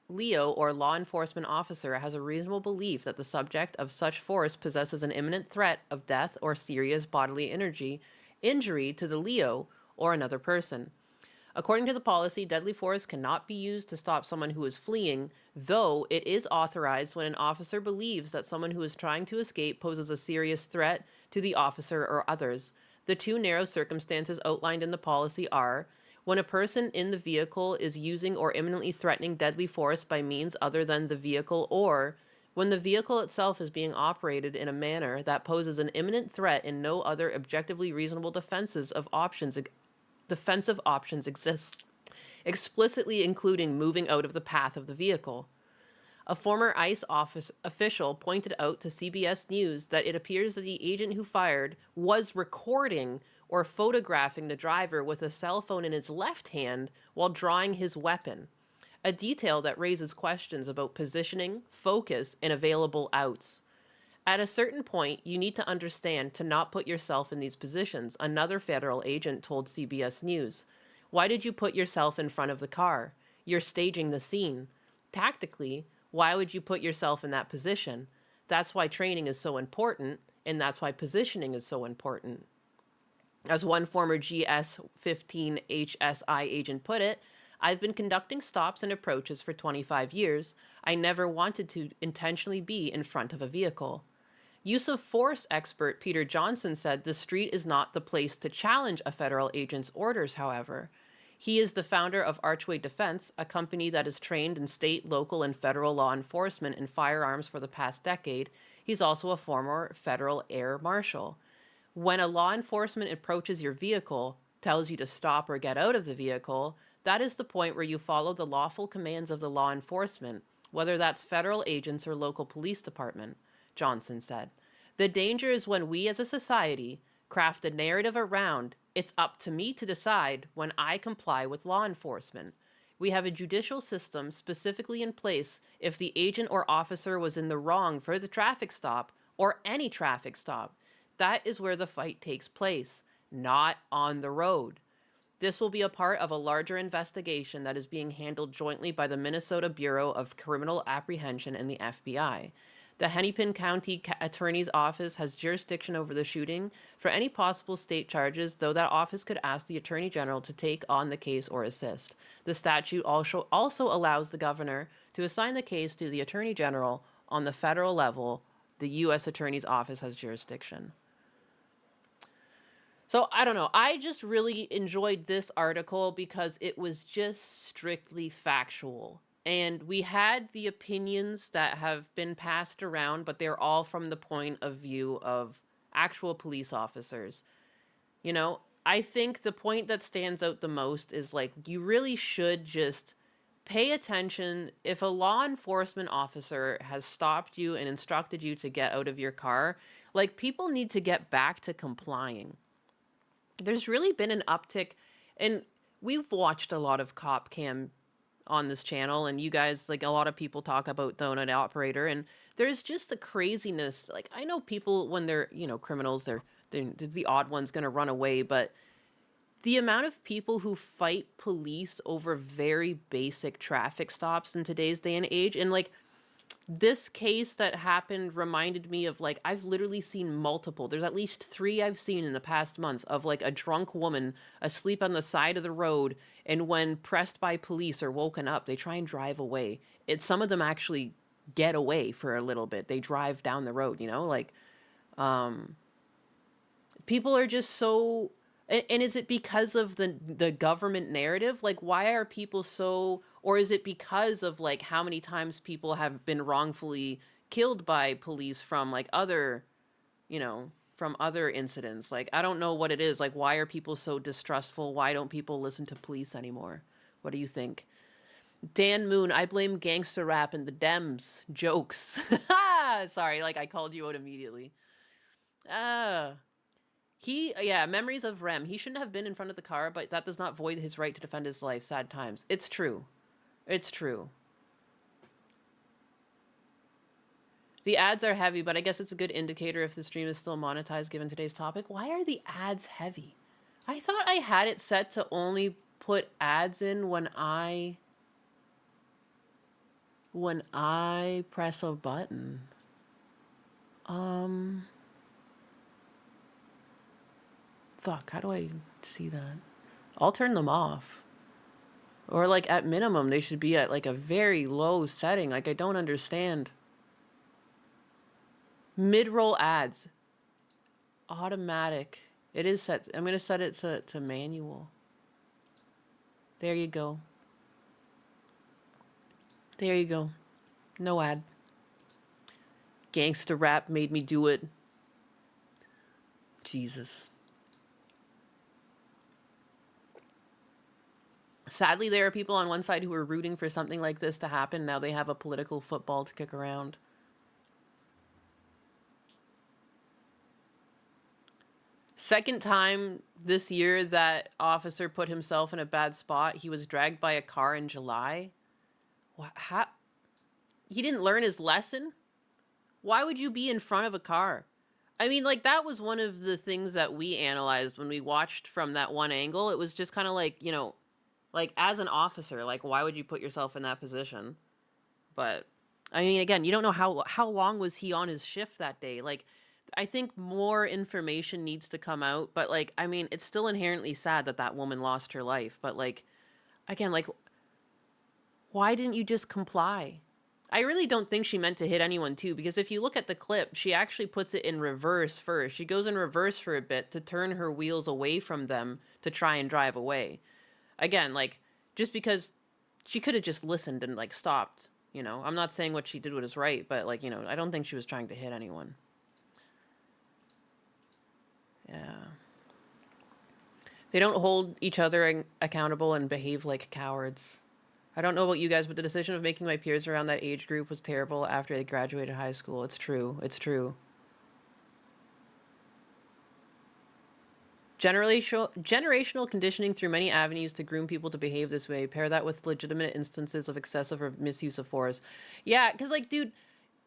LEO or law enforcement officer has a reasonable belief that the subject of such force possesses an imminent threat of death or serious bodily injury to the LEO or another person. According to the policy, deadly force cannot be used to stop someone who is fleeing, though it is authorized when an officer believes that someone who is trying to escape poses a serious threat to the officer or others. The 2 narrow circumstances outlined in the policy are when a person in the vehicle is using or imminently threatening deadly force by means other than the vehicle, or when the vehicle itself is being operated in a manner that poses an imminent threat and no other objectively reasonable defensive options exist, explicitly including moving out of the path of the vehicle. A former ICE official pointed out to CBS News that it appears that the agent who fired was recording or photographing the driver with a cell phone in his left hand while drawing his weapon, a detail that raises questions about positioning, focus, and available outs. At a certain point, you need to understand to not put yourself in these positions, another federal agent told CBS News. Why did you put yourself in front of the car? You're staging the scene. Tactically, why would you put yourself in that position? That's why training is so important, and that's why positioning is so important. As one former GS-15 HSI agent put it, I've been conducting stops and approaches for 25 years. I never wanted to intentionally be in front of a vehicle. Use of force expert Peter Johnson said the street is not the place to challenge a federal agent's orders, however. He is the founder of Archway Defense, a company that has trained in state, local, and federal law enforcement and firearms for the past decade. He's also a former federal air marshal. When a law enforcement approaches your vehicle, tells you to stop or get out of the vehicle, that is the point where you follow the lawful commands of the law enforcement, whether that's federal agents or local police department, Johnson said. The danger is when we as a society craft a narrative around it's up to me to decide when I comply with law enforcement. We have a judicial system specifically in place if the agent or officer was in the wrong for the traffic stop or any traffic stop. That is where the fight takes place, not on the road. This will be a part of a larger investigation that is being handled jointly by the Minnesota Bureau of Criminal Apprehension and the FBI. The Hennepin County Attorney's Office has jurisdiction over the shooting for any possible state charges, though that office could ask the Attorney General to take on the case or assist. The statute also allows the governor to assign the case to the Attorney General on the federal level. The U.S. Attorney's Office has jurisdiction. So I don't know. I just really enjoyed this article because it was just strictly factual. And we had the opinions that have been passed around, but they're all from the point of view of actual police officers. You know, I think the point that stands out the most is like, you really should just pay attention. If a law enforcement officer has stopped you and instructed you to get out of your car, like, people need to get back to complying. There's really been an uptick, and we've watched a lot of cop cam on this channel, and you guys, like, a lot of people talk about Donut Operator, and there's just the craziness. Like, I know people, when they're, you know, criminals, they're the odd one's gonna run away, but the amount of people who fight police over very basic traffic stops in today's day and age, and like, this case that happened reminded me of like I've literally seen multiple. There's at least 3 I've seen in the past month of like a drunk woman asleep on the side of the road, and when pressed by police or woken up, they try and drive away. Some of them actually get away for a little bit. They drive down the road, you know, like people are just so, and is it because of the government narrative? Like why are people so, or is it because of like how many times people have been wrongfully killed by police from like other, you know, from other incidents? Like I don't know what it is. Like why are people so distrustful? Why don't people listen to police anymore? What do you think? Dan Moon, I blame gangster rap and the Dems. Jokes. Sorry, like I called you out immediately. Yeah, memories of Rem. He shouldn't have been in front of the car, but that does not void his right to defend his life. Sad times. It's true. It's true. The ads are heavy, but I guess it's a good indicator if the stream is still monetized given today's topic. Why are the ads heavy? I thought I had it set to only put ads in when I press a button. Fuck, how do I see that? I'll turn them off. Or like at minimum, they should be at like a very low setting. Like I don't understand. Mid-roll ads. Automatic. It is set. I'm going to set it to manual. There you go. There you go. No ad. Gangsta rap made me do it. Jesus. Sadly, there are people on one side who are rooting for something like this to happen. Now they have a political football to kick around. Second time this year that officer put himself in a bad spot. He was dragged by a car in July. How? He didn't learn his lesson? Why would you be in front of a car? I mean, like, that was one of the things that we analyzed when we watched from that one angle. It was just kind of like, you know, like, as an officer, like, why would you put yourself in that position? But, I mean, again, you don't know how long was he on his shift that day. Like, I think more information needs to come out. But, like, I mean, it's still inherently sad that that woman lost her life. But, like, again, like, why didn't you just comply? I really don't think she meant to hit anyone, too, because if you look at the clip, she actually puts it in reverse first. She goes in reverse for a bit to turn her wheels away from them to try and drive away. Again, like, just because she could have just listened and, like, stopped, you know? I'm not saying what she did was right, but, like, you know, I don't think she was trying to hit anyone. Yeah. They don't hold each other accountable and behave like cowards. I don't know about you guys, but the decision of making my peers around that age group was terrible after they graduated high school. It's true. It's true. Generational conditioning through many avenues to groom people to behave this way. Pair that with legitimate instances of excessive or misuse of force. Yeah, because, like, dude,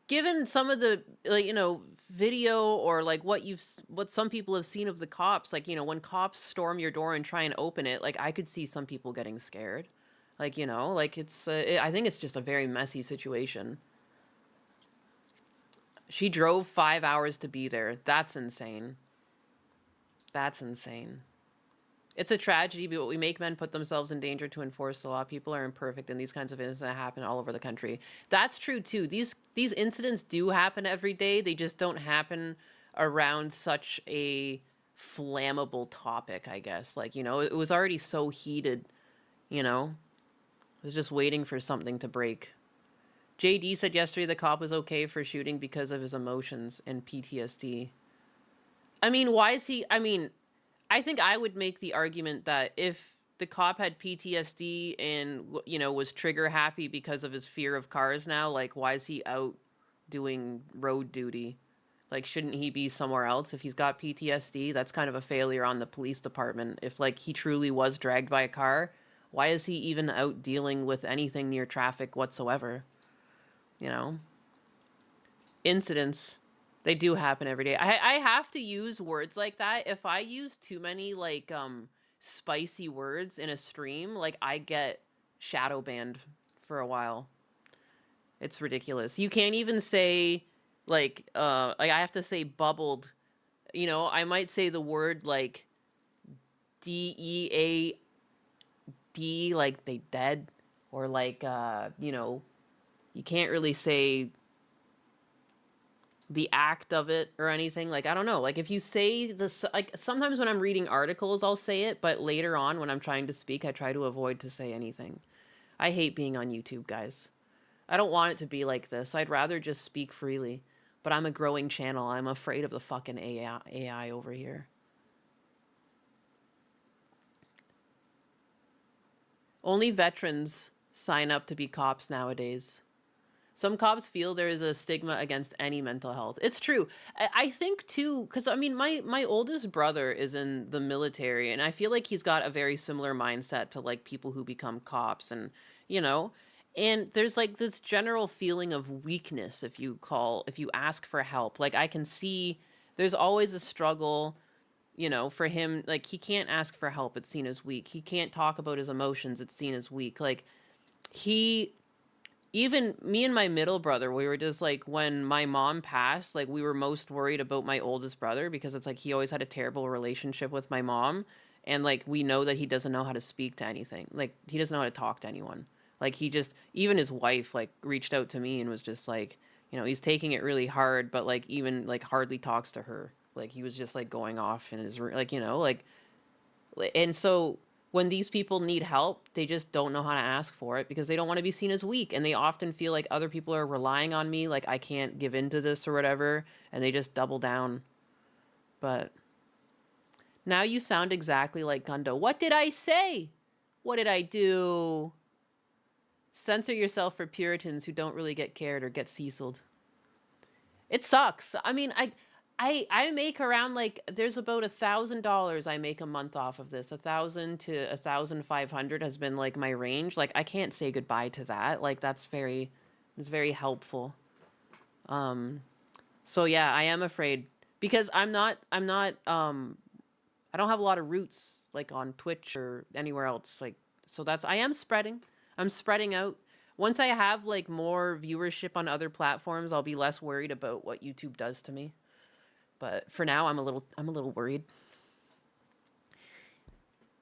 given some of the, like, you know, video or, like, what some people have seen of the cops, like, you know, when cops storm your door and try and open it, like, I could see some people getting scared. Like, you know, like, it's, I think it's just a very messy situation. She drove 5 hours to be there. That's insane. That's insane. It's a tragedy, but we make men put themselves in danger to enforce the law. People are imperfect, and these kinds of incidents happen all over the country. That's true, too. These incidents do happen every day. They just don't happen around such a flammable topic, I guess. Like, you know, it was already so heated, you know? I was just waiting for something to break. JD said yesterday the cop was okay for shooting because of his emotions and PTSD. I mean, why is he... I mean, I think I would make the argument that if the cop had PTSD and, you know, was trigger happy because of his fear of cars now, like, why is he out doing road duty? Like, shouldn't he be somewhere else if he's got PTSD? That's kind of a failure on the police department. If, like, he truly was dragged by a car... Why is he even out dealing with anything near traffic whatsoever? You know? Incidents. They do happen every day. I have to use words like that. If I use too many, like, spicy words in a stream, like, I get shadow banned for a while. It's ridiculous. You can't even say like I have to say bubbled. You know, I might say the word like DEAD, like they dead, or like you know, you can't really say the act of it or anything. Like I don't know. Like if you say this, like sometimes when I'm reading articles I'll say it, but later on when I'm trying to speak I try to avoid to say anything. I hate being on YouTube, guys. I don't want it to be like this. I'd rather just speak freely. But I'm a growing channel. I'm afraid of the fucking AI over here. Only veterans sign up to be cops nowadays. Some cops feel there is a stigma against any mental health. It's true. I think too, because I mean, my oldest brother is in the military, and I feel like he's got a very similar mindset to like people who become cops, and you know, and there's like this general feeling of weakness if you ask for help. Like I can see there's always a struggle, you know, for him. Like he can't ask for help; it's seen as weak. He can't talk about his emotions; it's seen as weak. Like he even me and my middle brother, we were just like, when my mom passed, like we were most worried about my oldest brother because it's like he always had a terrible relationship with my mom, and like we know that he doesn't know how to speak to anything. Like he doesn't know how to talk to anyone. Like he just, even his wife like reached out to me and was just like, you know, he's taking it really hard, but like even like hardly talks to her. Like he was just like going off in his like, you know, like, and so when these people need help, they just don't know how to ask for it because they don't want to be seen as weak. And they often feel like other people are relying on me, like I can't give in to this or whatever. And they just double down. But now you sound exactly like Gundo. What did I say? What did I do? Censor yourself for Puritans who don't really get cared or get Ceciled. It sucks. I mean, I make around like there's about $1,000 I make a month off of this. 1,000 to 1,500 has been like my range. Like I can't say goodbye to that. Like it's very helpful. So yeah, I am afraid because I don't have a lot of roots like on Twitch or anywhere else. Like so I am spreading. I'm spreading out. Once I have like more viewership on other platforms, I'll be less worried about what YouTube does to me. But for now, I'm a little worried.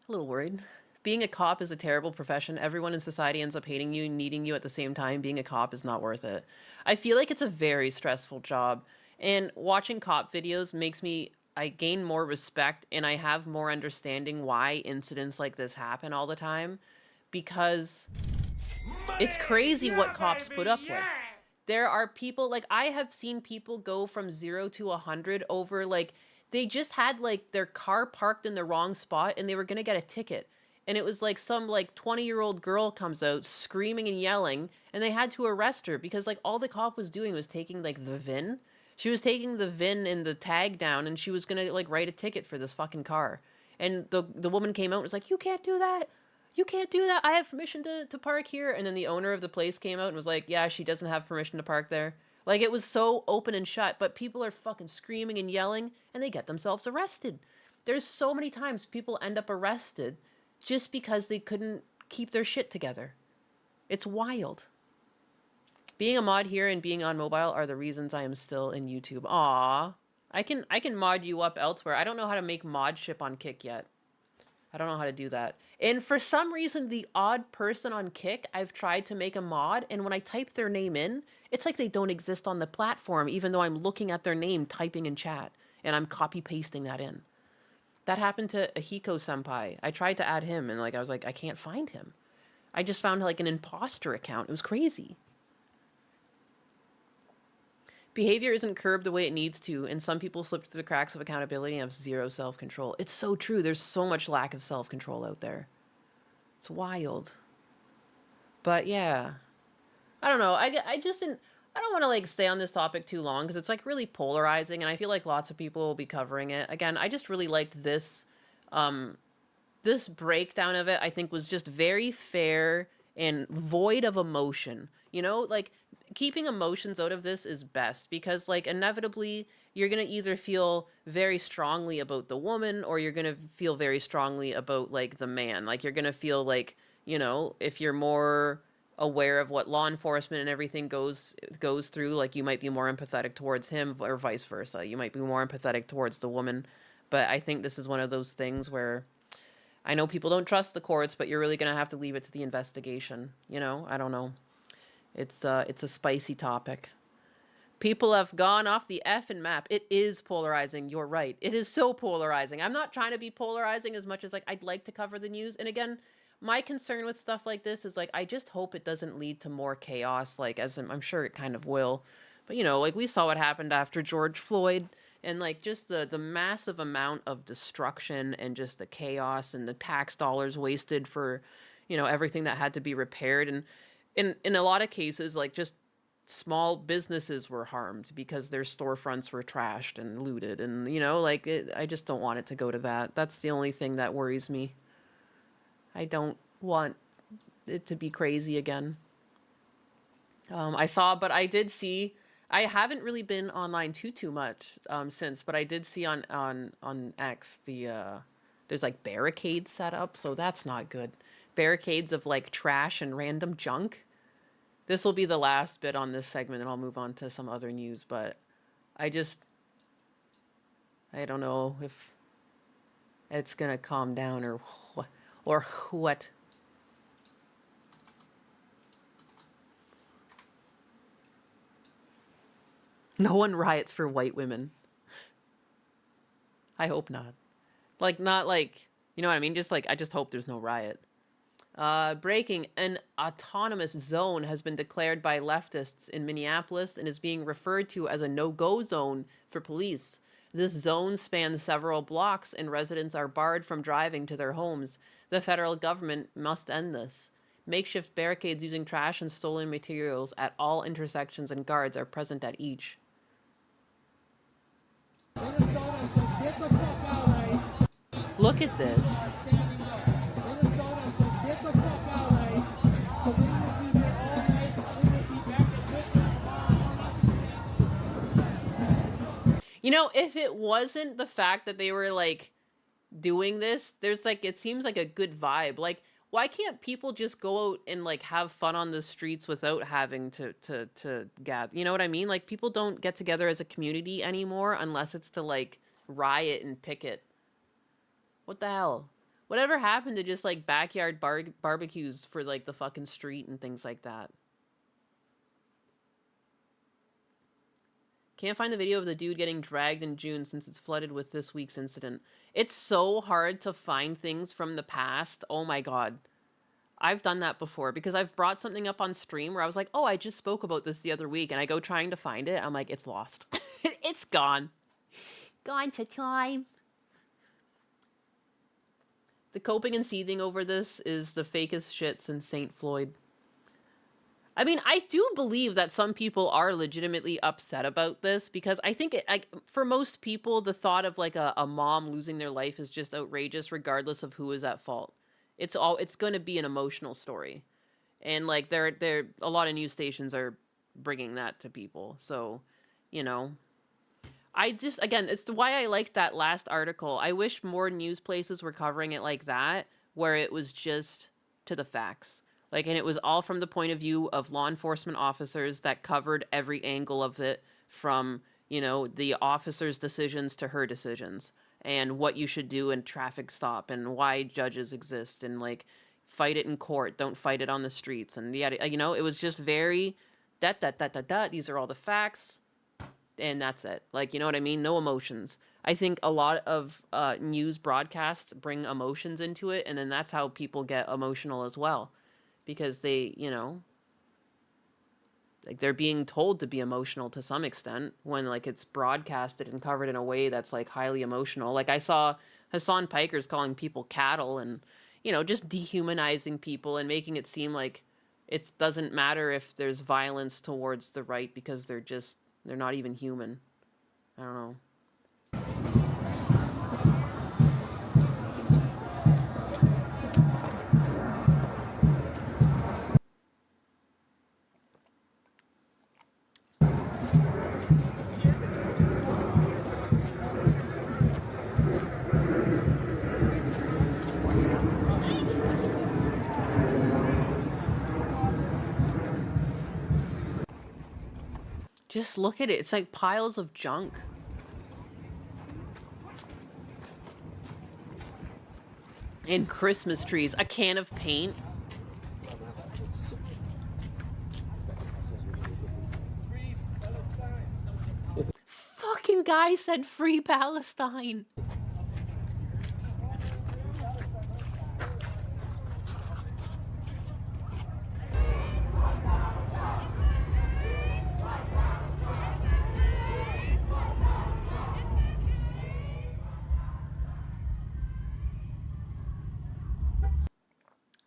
A little worried. Being a cop is a terrible profession. Everyone in society ends up hating you and needing you at the same time. Being a cop is not worth it. I feel like it's a very stressful job. And watching cop videos I gain more respect and I have more understanding why incidents like this happen all the time. Because it's crazy what cops put up with. There are people, like, I have seen people go from 0 to 100 over, like, they just had, like, their car parked in the wrong spot and they were gonna get a ticket. And it was, like, some, like, 20-year-old girl comes out screaming and yelling, and they had to arrest her because, like, all the cop was doing was taking, like, the VIN. She was taking the VIN and the tag down, and she was gonna, like, write a ticket for this fucking car. And the woman came out and was like, "You can't do that. You can't do that. I have permission to park here." And then the owner of the place came out and was like, "Yeah, she doesn't have permission to park there." Like, it was so open and shut, but people are fucking screaming and yelling, and they get themselves arrested. There's so many times people end up arrested just because they couldn't keep their shit together. It's wild. Being a mod here and being on mobile are the reasons I am still in YouTube. Aww. I can mod you up elsewhere. I don't know how to make mod ship on Kick yet. I don't know how to do that. And for some reason, the odd person on Kick, I've tried to make a mod, and when I type their name in, it's like they don't exist on the platform, even though I'm looking at their name, typing in chat, and I'm copy-pasting that in. That happened to Ahiko Senpai. I tried to add him, and like I was like, I can't find him. I just found like an imposter account. It was crazy. Behavior isn't curbed the way it needs to, and some people slip through the cracks of accountability and have zero self-control. It's so true. There's so much lack of self-control out there. It's wild. But yeah. I don't know. I don't want to like stay on this topic too long because it's like really polarizing, and I feel like lots of people will be covering it. Again, I just really liked this this breakdown of it. I think was just very fair and void of emotion. You know, like keeping emotions out of this is best because like inevitably you're going to either feel very strongly about the woman or you're going to feel very strongly about like the man. Like you're going to feel like, you know, if you're more aware of what law enforcement and everything goes through, like you might be more empathetic towards him or vice versa. You might be more empathetic towards the woman. But I think this is one of those things where I know people don't trust the courts, but you're really going to have to leave it to the investigation. You know, I don't know. It's a spicy topic. People have gone off the effing map. It is polarizing. You're right. It is so polarizing. I'm not trying to be polarizing as much as like I'd like to cover the news. And again, my concern with stuff like this is like I just hope it doesn't lead to more chaos, like as I'm sure it kind of will. But you know, like we saw what happened after George Floyd, and like just the massive amount of destruction and just the chaos and the tax dollars wasted for, you know, everything that had to be repaired. And in a lot of cases, like just small businesses were harmed because their storefronts were trashed and looted, and you know, like I just don't want it to go to that. That's the only thing that worries me. I don't want it to be crazy again. But I did see, I haven't really been online too much since, but I did see on X there's like barricades set up, so that's not good. Barricades of like trash and random junk. This will be the last bit on this segment, and I'll move on to some other news, but I don't know if it's gonna calm down or what. No one riots for white women. I hope not. Like, not like, you know what I mean? Just like, I just hope there's no riot. Breaking, an autonomous zone has been declared by leftists in Minneapolis and is being referred to as a no-go zone for police. This zone spans several blocks and residents are barred from driving to their homes. The federal government must end this. Makeshift barricades using trash and stolen materials at all intersections and guards are present at each. Look at this. You know, if it wasn't the fact that they were like doing this, there's like, it seems like a good vibe. Like, why can't people just go out and like have fun on the streets without having to gather? You know what I mean? Like, people don't get together as a community anymore unless it's to like riot and picket. What the hell? Whatever happened to just like backyard barbecues for like the fucking street and things like that? Can't find the video of the dude getting dragged in June since it's flooded with this week's incident. It's so hard to find things from the past. Oh my god. I've done that before because I've brought something up on stream where I was like, oh, I just spoke about this the other week, and I go trying to find it. I'm like, it's lost. It's gone. Gone to time. The coping and seething over this is the fakest shit since St. Floyd. I mean, I do believe that some people are legitimately upset about this because I think for most people, the thought of like a mom losing their life is just outrageous regardless of who is at fault. It's going to be an emotional story. And like a lot of news stations are bringing that to people. So, you know, again, it's why I liked that last article. I wish more news places were covering it like that, where it was just to the facts. Like, and it was all from the point of view of law enforcement officers that covered every angle of it, from, you know, the officer's decisions to her decisions, and what you should do in traffic stop, and why judges exist, and like, fight it in court, don't fight it on the streets, and yet, you know, it was just very, these are all the facts, and that's it. Like, you know what I mean? No emotions. I think a lot of news broadcasts bring emotions into it, and then that's how people get emotional as well. Because they, you know, like they're being told to be emotional to some extent when like it's broadcasted and covered in a way that's like highly emotional. Like I saw Hassan Pikers calling people cattle and, you know, just dehumanizing people and making it seem like it doesn't matter if there's violence towards the right because they're not even human. I don't know. Just look at it. It's like piles of junk. And Christmas trees. A can of paint. Fucking guy said free Palestine.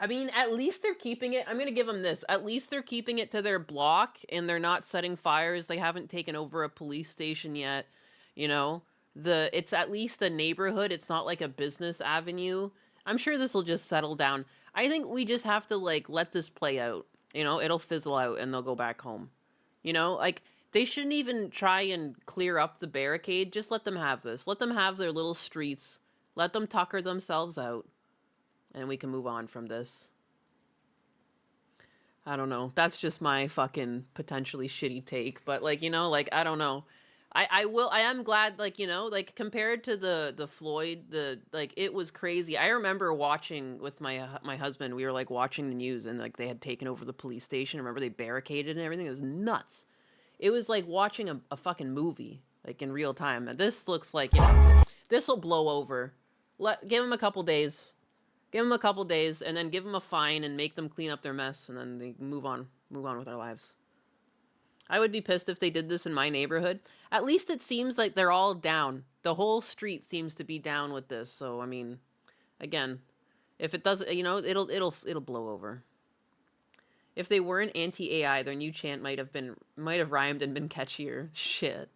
I mean, at least they're keeping it. I'm going to give them this. At least they're keeping it to their block and they're not setting fires. They haven't taken over a police station yet. You know, it's at least a neighborhood. It's not like a business avenue. I'm sure this will just settle down. I think we just have to like let this play out. You know, it'll fizzle out and they'll go back home. You know, like they shouldn't even try and clear up the barricade. Just let them have this. Let them have their little streets. Let them tucker themselves out. And we can move on from this. I don't know. That's just my fucking potentially shitty take. But, like, you know, like, I don't know. I am glad, like, you know, like, compared to the Floyd, like, it was crazy. I remember watching with my husband, we were, like, watching the news, and, like, they had taken over the police station. I remember they barricaded and everything. It was nuts. It was like watching a fucking movie, like, in real time. And this looks like, you know, this will blow over. Give them a couple days. Give them a couple days, and then give them a fine and make them clean up their mess, and then they move on with their lives. I would be pissed if they did this in my neighborhood. At least it seems like they're all down. The whole street seems to be down with this. So I mean, again, if it doesn't, you know, it'll blow over. If they weren't anti-AI, their new chant might have rhymed and been catchier. Shit.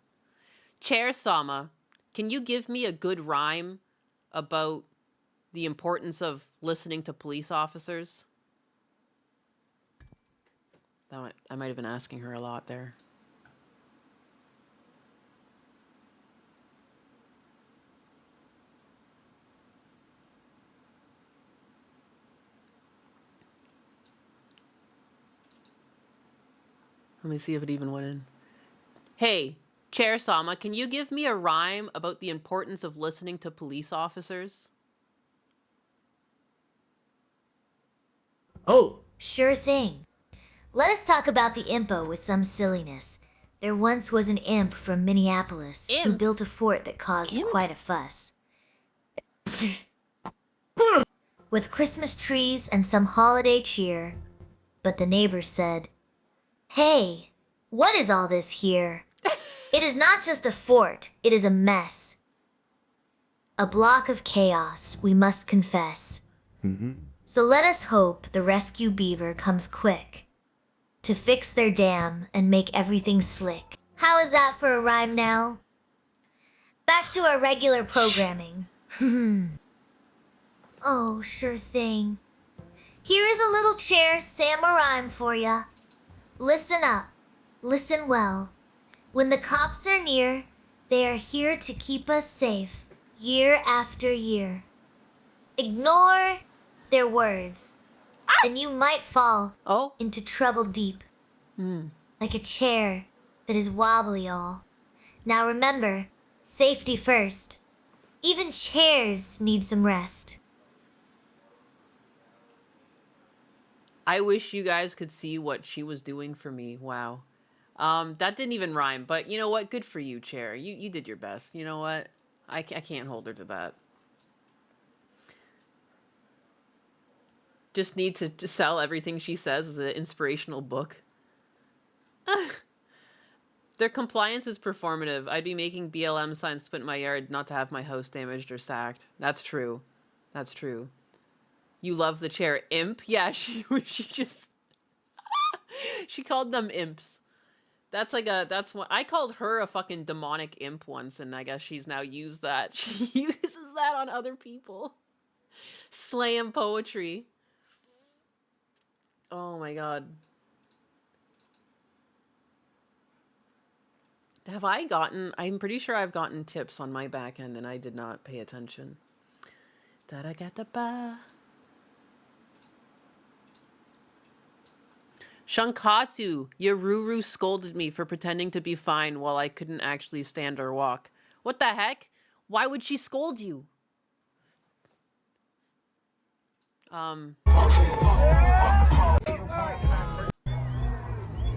Chair Sama, can you give me a good rhyme about the importance of listening to police officers? I might have been asking her a lot there. Let me see if it even went in. Hey, Chair Sama, can you give me a rhyme about the importance of listening to police officers? Oh! Sure thing. Let us talk about the Impo with some silliness. There once was an imp from Minneapolis who built a fort that caused quite a fuss. With Christmas trees and some holiday cheer. But the neighbors said, "Hey, what is all this here? It is not just a fort, it is a mess. A block of chaos, we must confess. So let us hope the rescue beaver comes quick to fix their dam and make everything slick." How is that for a rhyme now? Back to our regular programming. Oh, sure thing. Here is a little Chair Sama rhyme for ya. Listen up, listen well. When the cops are near, they are here to keep us safe, year after year. Ignore their words, and you might fall into trouble deep, like a chair that is wobbly all. Now remember, safety first. Even chairs need some rest. I wish you guys could see what she was doing for me. Wow. That didn't even rhyme, but you know what? Good for you, Chair. You did your best. You know what? I can't hold her to that. Just need to sell everything she says as an inspirational book. Their compliance is performative. I'd be making BLM signs to put in my yard not to have my house damaged or sacked. That's true. That's true. You love the chair. Imp? Yeah, she just... she called them imps. That's what... I called her a fucking demonic imp once, and I guess she's now used that. She uses that on other people. Slam poetry. Oh my god. Have I gotten... I'm pretty sure I've gotten tips on my back end and I did not pay attention. Da-da-ga-da-ba. Shankatsu, Yaruru scolded me for pretending to be fine while I couldn't actually stand or walk. What the heck? Why would she scold you?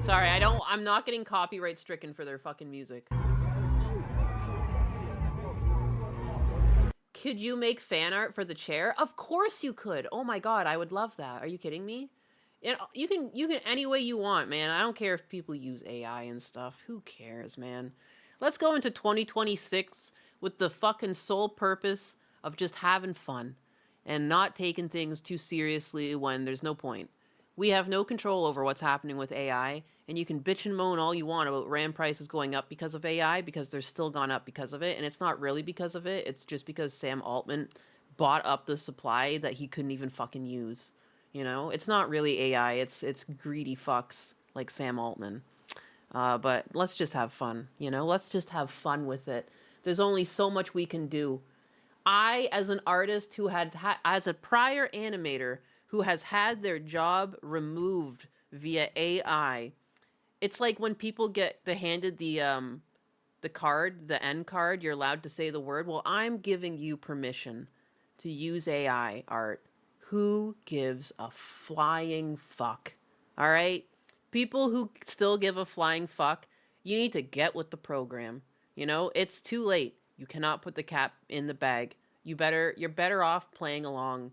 Sorry, I'm not getting copyright stricken for their fucking music. Could you make fan art for the chair? Of course you could. Oh my god, I would love that. Are you kidding me? You can any way you want, man. I don't care if people use AI and stuff. Who cares, man? Let's go into 2026 with the fucking sole purpose of just having fun and not taking things too seriously when there's no point. We have no control over what's happening with AI, and you can bitch and moan all you want about RAM prices going up because of AI, because they're still gone up because of it, and it's not really because of it. It's just because Sam Altman bought up the supply that he couldn't even fucking use. You know, it's not really AI. It's greedy fucks like Sam Altman. But let's just have fun. You know, let's just have fun with it. There's only so much we can do. I, as an artist who as a prior animator who has had their job removed via AI, it's like when people get handed the card, the end card, you're allowed to say the word. Well, I'm giving you permission to use AI art. Who gives a flying fuck? All right? People who still give a flying fuck, you need to get with the program. You know, it's too late. You cannot put the cat in the bag. You're better off playing along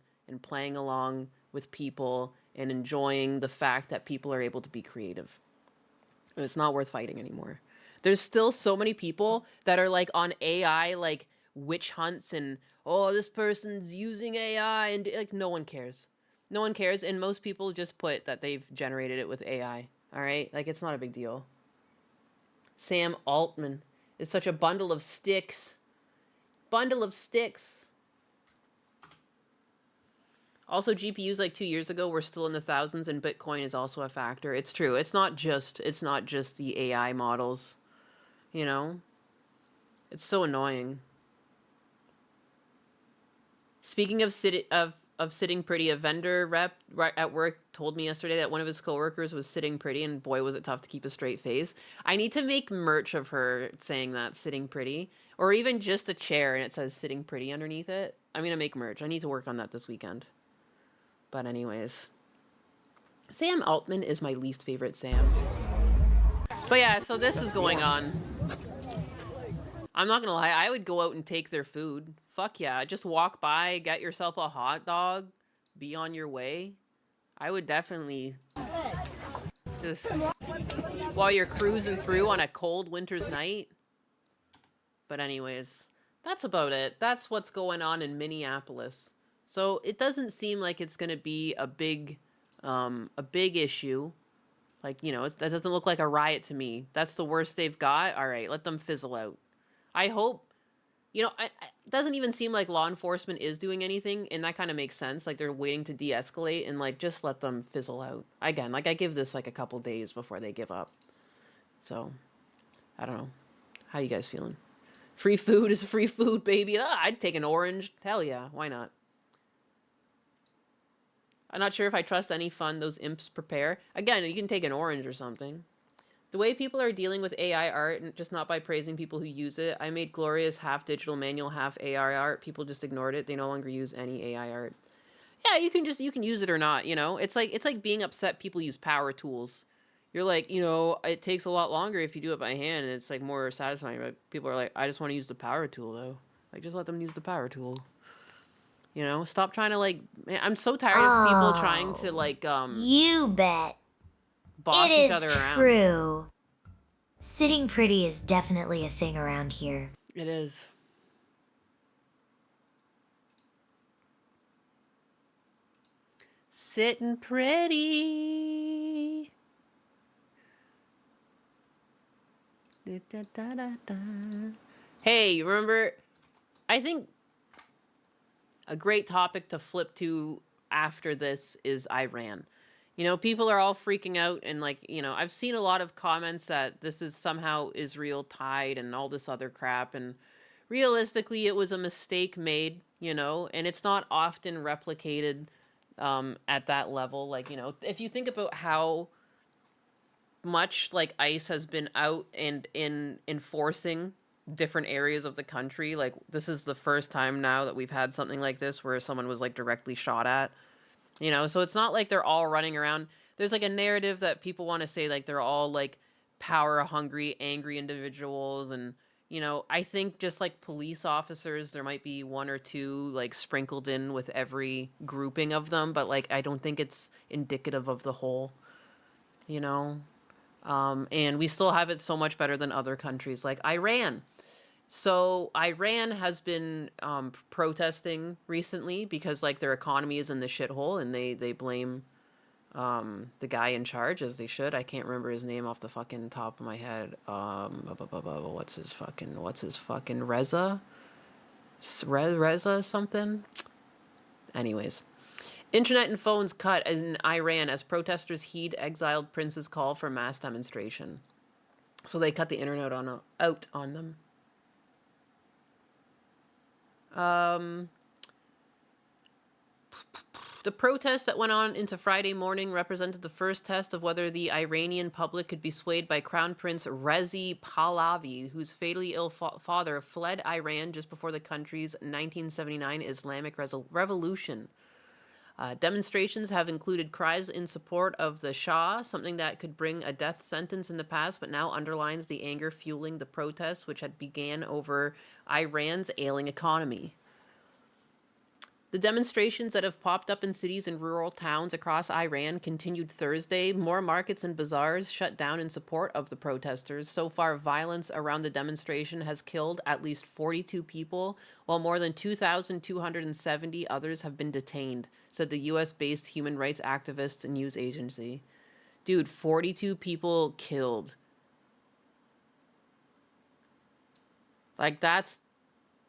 with people and enjoying the fact that people are able to be creative. It's not worth fighting anymore. There's still so many people that are like on AI, like witch hunts and, oh, this person's using AI, and like no one cares. No one cares, and most people just put that they've generated it with AI. All right? Like, it's not a big deal. Sam Altman is such a bundle of sticks. Bundle of sticks. Also, GPUs like 2 years ago were still in the thousands, and Bitcoin is also a factor. It's true. It's not just the AI models. You know? It's so annoying. Speaking of sitting pretty, a vendor rep at work told me yesterday that one of his coworkers was sitting pretty, and boy, was it tough to keep a straight face. I need to make merch of her saying that, sitting pretty, or even just a chair and it says sitting pretty underneath it. I'm gonna make merch. I need to work on that this weekend. But anyways, Sam Altman is my least favorite Sam. But yeah, so this is going on. I'm not gonna lie, I would go out and take their food. Fuck yeah, just walk by, get yourself a hot dog, be on your way. I would definitely just, while you're cruising through on a cold winter's night. But anyways, that's about it. That's what's going on in Minneapolis. So it doesn't seem like it's gonna be a big issue. Like, you know, that doesn't look like a riot to me. That's the worst they've got. All right, let them fizzle out. I hope, you know, it doesn't even seem like law enforcement is doing anything, and that kind of makes sense. Like, they're waiting to de-escalate, and, like, just let them fizzle out. Again, like, I give this, like, a couple days before they give up. So, I don't know. How you guys feeling? Free food is free food, baby. I'd take an orange. Hell yeah, why not? I'm not sure if I trust any fund those imps prepare. Again, you can take an orange or something. The way people are dealing with AI art, and just not by praising people who use it. I made glorious half digital manual, half AI art. People just ignored it. They no longer use any AI art. Yeah, you can use it or not, you know? It's like being upset people use power tools. You're like, you know, it takes a lot longer if you do it by hand, and it's like more satisfying. But people are like, I just want to use the power tool though. Like, just let them use the power tool. You know, stop trying to, like, man, I'm so tired of people trying to, like, you bet. boss each other around. It is true. Sitting pretty is definitely a thing around here. It is. Sitting pretty. Da, da, da, da, da. Hey, remember, I think a great topic to flip to after this is Iran. You know, people are all freaking out, and, like, you know, I've seen a lot of comments that this is somehow Israel tied and all this other crap, and realistically it was a mistake made, you know, and it's not often replicated at that level. Like, you know, if you think about how much like ICE has been out and in enforcing different areas of the country, like this is the first time now that we've had something like this where someone was like directly shot at. You know, so it's not like they're all running around. There's like a narrative that people want to say like they're all like power hungry, angry individuals. And, you know, I think just like police officers, there might be one or two like sprinkled in with every grouping of them, but like I don't think it's indicative of the whole, you know? And we still have it so much better than other countries like Iran. So Iran has been protesting recently because like their economy is in the shithole, and they blame the guy in charge, as they should. I can't remember his name off the fucking top of my head. What's his fucking Reza? Reza something? Anyways. Internet and phones cut in Iran as protesters heed exiled prince's call for mass demonstration. So they cut the internet out on them. The protests that went on into Friday morning represented the first test of whether the Iranian public could be swayed by Crown Prince Reza Pahlavi, whose fatally ill father fled Iran just before the country's 1979 Islamic Revolution. Demonstrations have included cries in support of the Shah, something that could bring a death sentence in the past, but now underlines the anger fueling the protests, which had began over Iran's ailing economy. The demonstrations that have popped up in cities and rural towns across Iran continued Thursday. More markets and bazaars shut down in support of the protesters. So far, violence around the demonstration has killed at least 42 people, while more than 2,270 others have been detained, said the US-based human rights activists and news agency. Dude, 42 people killed. Like, that's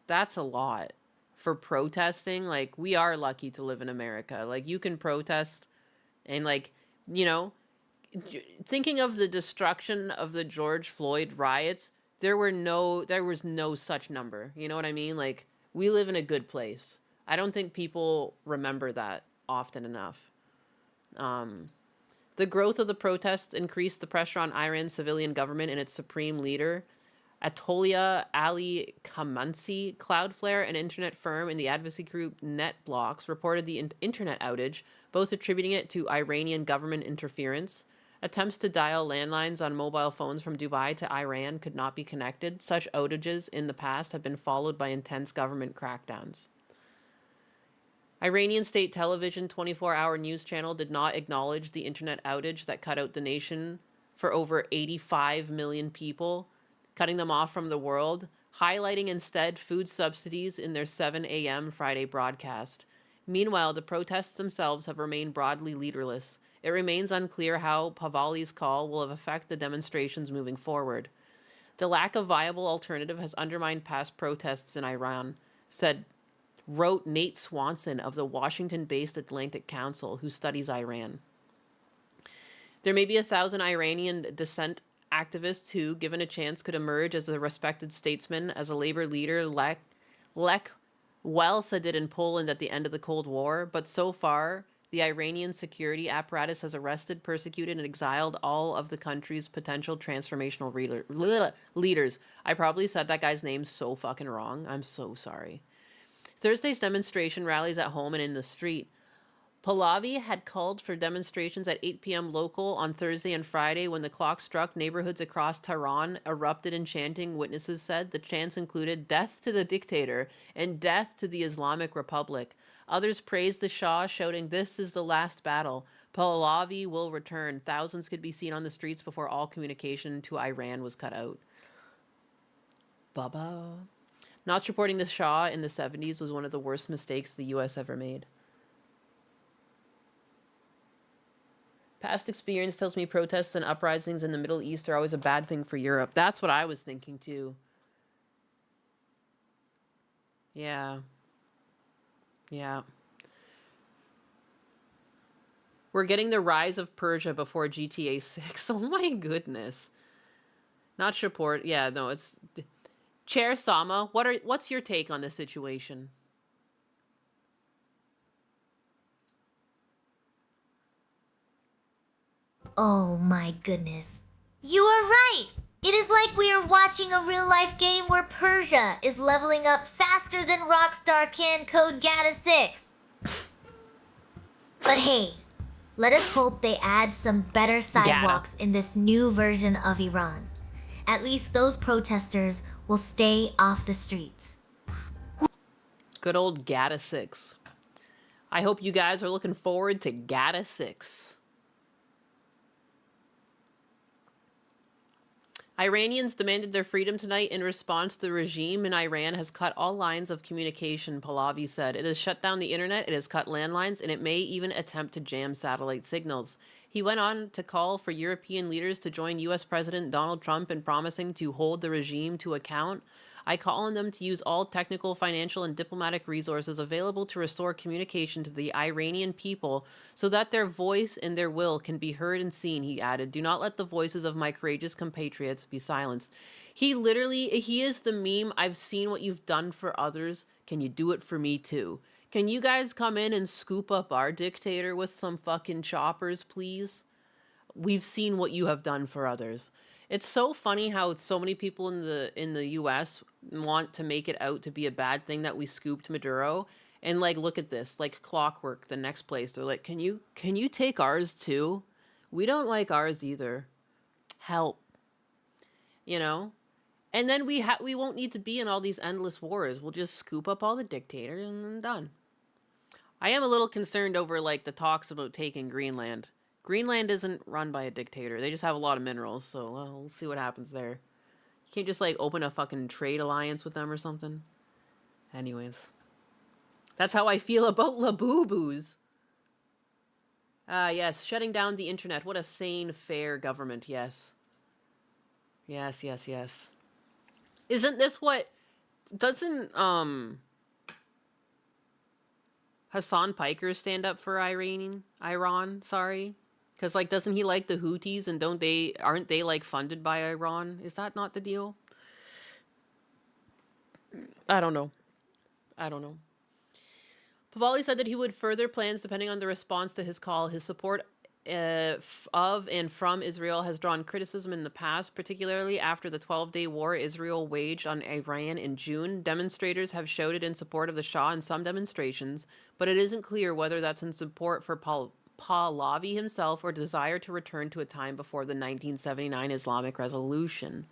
a lot. For protesting, like, we are lucky to live in America. Like, you can protest and, like, you know, thinking of the destruction of the George Floyd riots, there was no such number. You know what I mean? Like, we live in a good place. I don't think people remember that often enough. The growth of the protests increased the pressure on Iran's civilian government and its supreme leader, Atolia Ali Khamenei. Cloudflare, an internet firm, and the advocacy group NetBlocks reported the internet outage, both attributing it to Iranian government interference. Attempts to dial landlines on mobile phones from Dubai to Iran could not be connected. Such outages in the past have been followed by intense government crackdowns. Iranian state television 24-hour news channel did not acknowledge the internet outage that cut out the nation for over 85 million people, cutting them off from the world, highlighting instead food subsidies in their 7 a.m. Friday broadcast. Meanwhile, the protests themselves have remained broadly leaderless. It remains unclear how Pahlavi's call will affect the demonstrations moving forward. The lack of viable alternative has undermined past protests in Iran, wrote Nate Swanson of the Washington-based Atlantic Council, who studies Iran. There may be 1,000 Iranian descent activists who, given a chance, could emerge as a respected statesman, as a labor leader Lech Walesa did in Poland at the end of the Cold War. But so far, the Iranian security apparatus has arrested, persecuted, and exiled all of the country's potential transformational leaders. I probably said that guy's name so fucking wrong. I'm so sorry. Thursday's demonstration rallies at home and in the street. Pahlavi had called for demonstrations at 8 p.m. local on Thursday and Friday. When the clock struck, neighborhoods across Tehran erupted in chanting, witnesses said. The chants included "Death to the dictator" and "Death to the Islamic Republic." Others praised the Shah, shouting, "This is the last battle. Pahlavi will return." Thousands could be seen on the streets before all communication to Iran was cut out. Baba. Not supporting the Shah in the 70s was one of the worst mistakes the U.S. ever made. Past experience tells me protests and uprisings in the Middle East are always a bad thing for Europe. That's what I was thinking too. Yeah. Yeah. We're getting the rise of Persia before GTA 6. Oh my goodness. Not support. Yeah, no, it's... Chair Sama, what's your take on this situation? Oh my goodness. You are right. It is like we are watching a real-life game where Persia is leveling up faster than Rockstar can code GATA 6. But hey, let us hope they add some better sidewalks in this new version of Iran. At least those protesters will stay off the streets. Good old GATA 6. I hope you guys are looking forward to GATA 6. Iranians demanded their freedom tonight in response. The regime in Iran has cut all lines of communication, Pahlavi said. It has shut down the internet, it has cut landlines, and it may even attempt to jam satellite signals. He went on to call for European leaders to join U.S. President Donald Trump in promising to hold the regime to account. I call on them to use all technical, financial, and diplomatic resources available to restore communication to the Iranian people so that their voice and their will can be heard and seen, he added. Do not let the voices of my courageous compatriots be silenced. He is the meme. I've seen what you've done for others. Can you do it for me too? Can you guys come in and scoop up our dictator with some fucking choppers, please? We've seen what you have done for others. It's so funny how so many people in the US want to make it out to be a bad thing that we scooped Maduro. And like, look at this, like clockwork, the next place. They're like, can you take ours too? We don't like ours either. Help. You know? And then we won't need to be in all these endless wars. We'll just scoop up all the dictators and then done. I am a little concerned over like the talks about taking Greenland. Greenland isn't run by a dictator. They just have a lot of minerals, so we'll see what happens there. You can't just, like, open a fucking trade alliance with them or something. Anyways. That's how I feel about Labubu's. Yes, shutting down the internet. What a sane, fair government, yes. Yes, yes, yes. Isn't this what... Doesn't, Hassan Piker stand up for Iran, sorry? Because, like, doesn't he like the Houthis and aren't they, like, funded by Iran? Is that not the deal? I don't know. Pahlavi said that he would further plans depending on the response to his call. His support of and from Israel has drawn criticism in the past, particularly after the 12-day war Israel waged on Iran in June. Demonstrators have shouted in support of the Shah in some demonstrations, but it isn't clear whether that's in support for Pahlavi himself or desire to return to a time before the 1979 Islamic Revolution.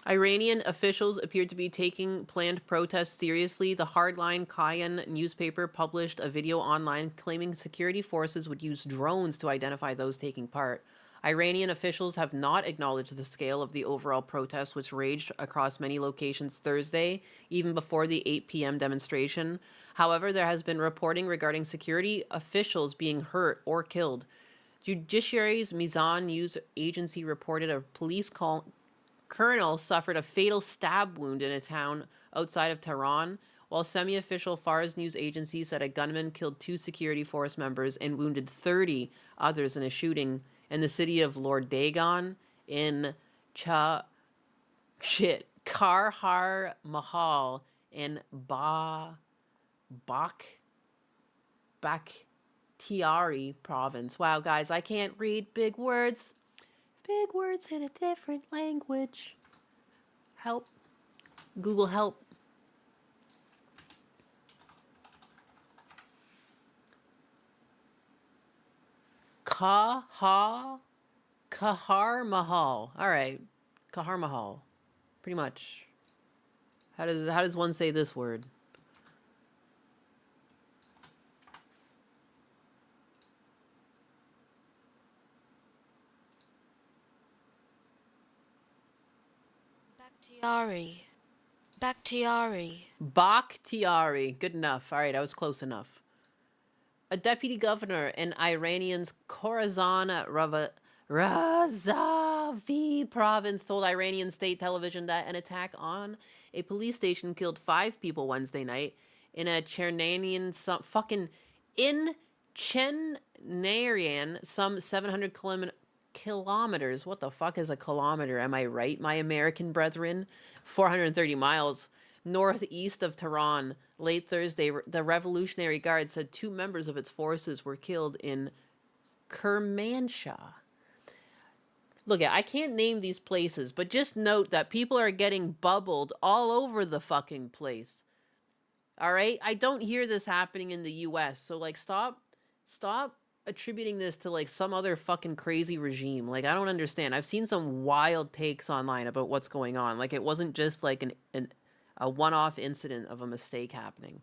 Iranian officials appeared to be taking planned protests seriously. The hardline Kayan newspaper published a video online claiming security forces would use drones to identify those taking part. Iranian officials have not acknowledged the scale of the overall protests, which raged across many locations Thursday, even before the 8 p.m. demonstration. However, there has been reporting regarding security officials being hurt or killed. Judiciary's Mizan news agency reported a police colonel suffered a fatal stab wound in a town outside of Tehran, while semi-official Fars news agency said a gunman killed 2 security force members and wounded 30 others in a shooting in the city of Lordagan in Karhar Mahal in Bakhtiari province. Wow, guys, I can't read big words. Big words in a different language. Help. Google help. Kahar Mahal. All right. Kahar Mahal. Pretty much. How does one say this word? Bakhtiari. Good enough. All right, I was close enough. A deputy governor in Iranian's Khorasan Razavi province told Iranian state television that an attack on a police station killed 5 people Wednesday night in a Chernanian some 700 kilometers. What the fuck is a kilometer? Am I right, my American brethren? 430 miles northeast of Tehran. Late Thursday, the Revolutionary Guard said 2 members of its forces were killed in Kermanshah. Look, I can't name these places, but just note that people are getting bubbled all over the fucking place. All right? I don't hear this happening in the US. So like stop attributing this to like some other fucking crazy regime. Like I don't understand. I've seen some wild takes online about what's going on. Like it wasn't just like a one-off incident of a mistake happening.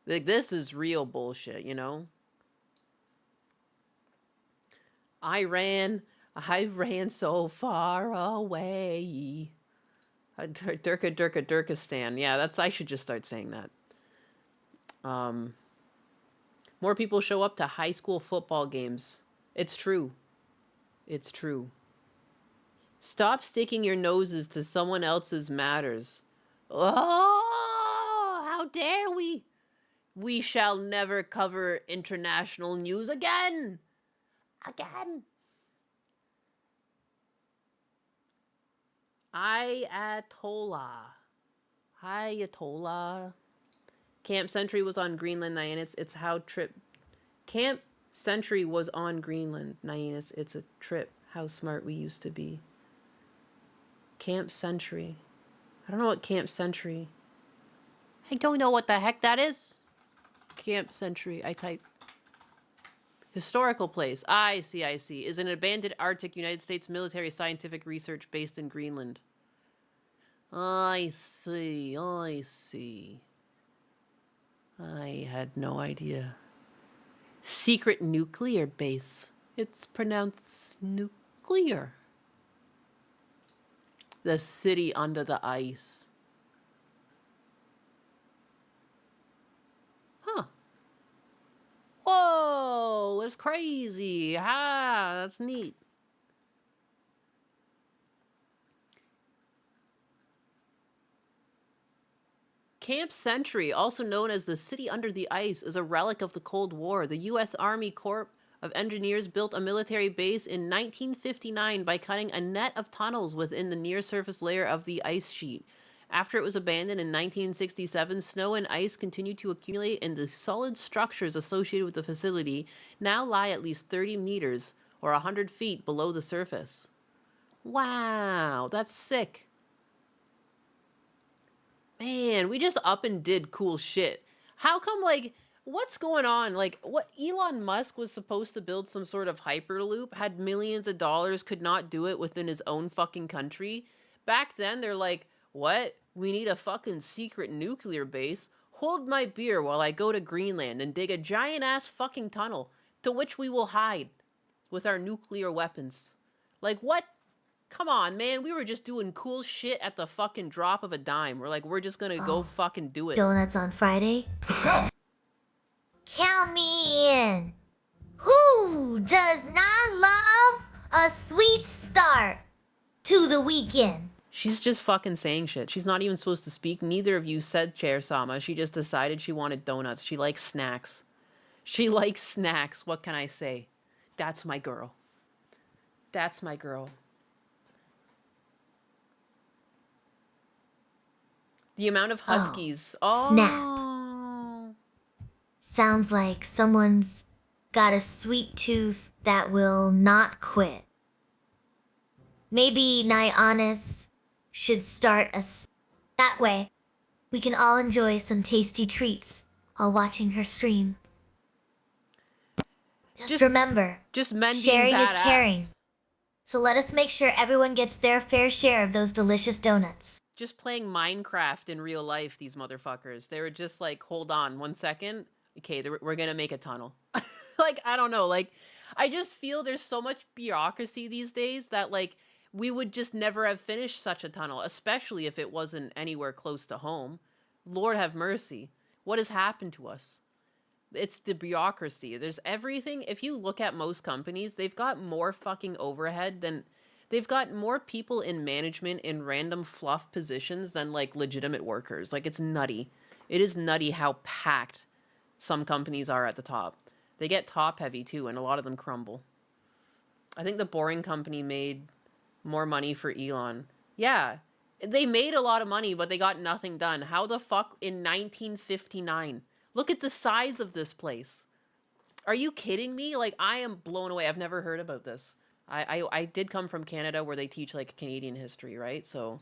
Like this is real bullshit, you know? I ran so far away. Durkistan. Yeah, I should just start saying that. More people show up to high school football games. It's true. It's true. Stop sticking your noses to someone else's matters. Oh, how dare we? We shall never cover international news again. Again. Ayatollah. Camp Century was on Greenland, Nyannis. It's how trip. Camp Century was on Greenland, Nyannis. It's a trip. How smart we used to be. Camp Century. I don't know what Camp Century. I don't know what the heck that is. Camp Century. I type. Historical place. I see. Is an abandoned Arctic United States military scientific research based in Greenland. I see. I had no idea. Secret nuclear base. It's pronounced nuclear. The city under the ice. Huh. Whoa, it's crazy. That's neat. Camp Century, also known as the City Under the Ice, is a relic of the Cold War. The U.S. Army Corps of Engineers built a military base in 1959 by cutting a net of tunnels within the near-surface layer of the ice sheet. After it was abandoned in 1967, snow and ice continued to accumulate, and the solid structures associated with the facility now lie at least 30 meters or 100 feet below the surface. Wow, that's sick. Man, we just up and did cool shit. How come, like, what's going on? Like, what Elon Musk was supposed to build some sort of hyperloop, had millions of dollars, could not do it within his own fucking country. Back then, they're like, what? We need a fucking secret nuclear base? Hold my beer while I go to Greenland and dig a giant-ass fucking tunnel to which we will hide with our nuclear weapons. Like, what? Come on, man. We were just doing cool shit at the fucking drop of a dime. We're like, we're just gonna go fucking do it. Donuts on Friday? Count me in. Who does not love a sweet start to the weekend? She's just fucking saying shit. She's not even supposed to speak. Neither of you said Chair Sama. She just decided she wanted donuts. She likes snacks. She likes snacks. What can I say? That's my girl. That's my girl. The amount of huskies. Snap. Sounds like someone's got a sweet tooth that will not quit. Maybe Nyannis should start that way. We can all enjoy some tasty treats while watching her stream. Just remember, men sharing being is badass. caring. So let us make sure everyone gets their fair share of those delicious donuts. Just playing Minecraft in real life, these motherfuckers. They were just like, hold on 1 second. Okay, we're gonna make a tunnel. Like, I don't know. Like, I just feel there's so much bureaucracy these days that, like, we would just never have finished such a tunnel, especially if it wasn't anywhere close to home. Lord have mercy. What has happened to us? It's the bureaucracy. There's everything. If you look at most companies, they've got more fucking overhead than... They've got more people in management in random fluff positions than, like, legitimate workers. Like, it's nutty. It is nutty how packed some companies are at the top. They get top-heavy, too, and a lot of them crumble. I think the Boring Company made more money for Elon. Yeah, they made a lot of money, but they got nothing done. How the fuck in 1959? Look at the size of this place. Are you kidding me? Like, I am blown away. I've never heard about this. I did come from Canada where they teach like Canadian history, right? So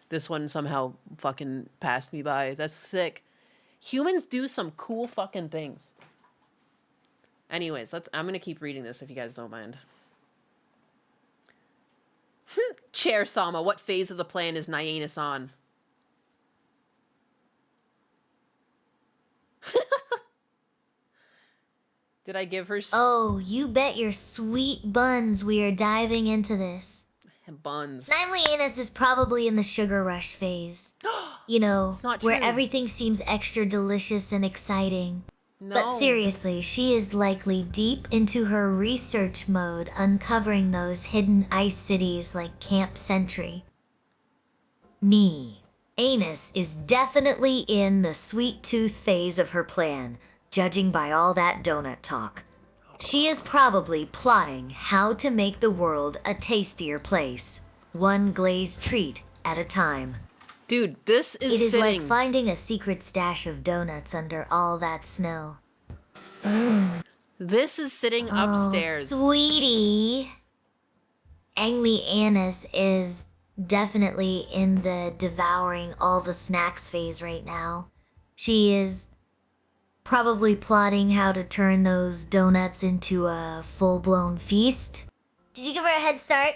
this one somehow fucking passed me by. That's sick. Humans do some cool fucking things. Anyways, I'm gonna keep reading this if you guys don't mind. Chair Sama, what phase of the plan is Nyanus on? Did I give her Oh, you bet your sweet buns we are diving into this. buns? Nyleanus is probably in the sugar rush phase. You know, It's not where true. everything seems extra delicious and exciting. No. But seriously, she is likely deep into her research mode, uncovering those hidden ice cities like Camp Sentry. Anus is definitely in the sweet tooth phase of her plan, judging by all that donut talk. She is probably plotting how to make the world a tastier place, one glazed treat at a time. Dude, this is It is sitting. like finding a secret stash of donuts under all that snow. This is sitting upstairs. Oh, sweetie. Anus is definitely in the devouring all the snacks phase right now. She is probably plotting how to turn those donuts into a full-blown feast. Did you give her a head start?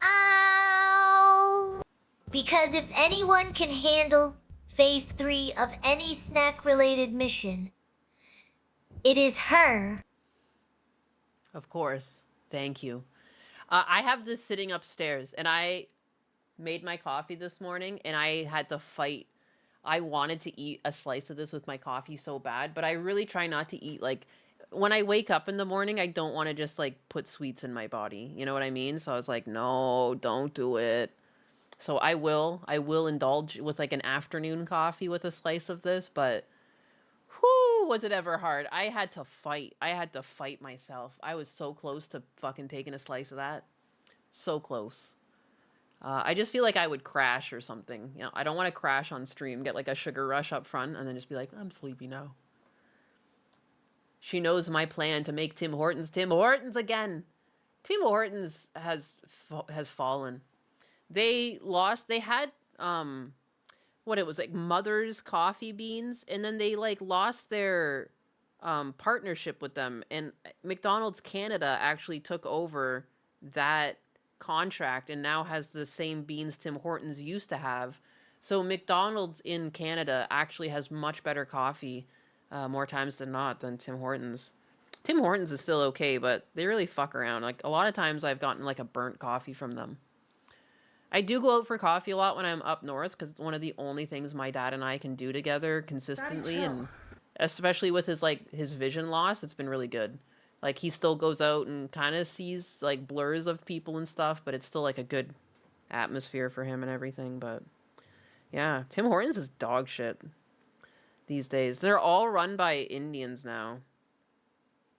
Ow! Because if anyone can handle phase 3 of any snack-related mission, it is her. Of course. Thank you. I have this sitting upstairs, and I made my coffee this morning, and I had to fight. I wanted to eat a slice of this with my coffee so bad, but I really try not to eat, like, when I wake up in the morning, I don't want to just, like, put sweets in my body. You know what I mean? So I was like, no, don't do it. So I will indulge with, like, an afternoon coffee with a slice of this, but whoo, was it ever hard. I had to fight. I had to fight myself. I was so close to fucking taking a slice of that. So close. I just feel like I would crash or something. You know, I don't want to crash on stream, get like a sugar rush up front, and then just be like, I'm sleepy now. She knows my plan to make Tim Hortons Tim Hortons again. Tim Hortons has fallen. They lost. They had what it was like Mother's Coffee Beans, and then they like lost their partnership with them, and McDonald's Canada actually took over that contract and now has the same beans Tim Hortons used to have. So McDonald's in Canada actually has much better coffee more times than not than Tim Hortons. Tim Hortons is still okay, but they really fuck around. Like a lot of times I've gotten like a burnt coffee from them. I do go out for coffee a lot when I'm up north because it's one of the only things my dad and I can do together consistently, and especially with his vision loss, it's been really good. Like he still goes out and kind of sees like blurs of people and stuff, but it's still like a good atmosphere for him and everything. But yeah, Tim Hortons is dog shit these days. They're all run by Indians now.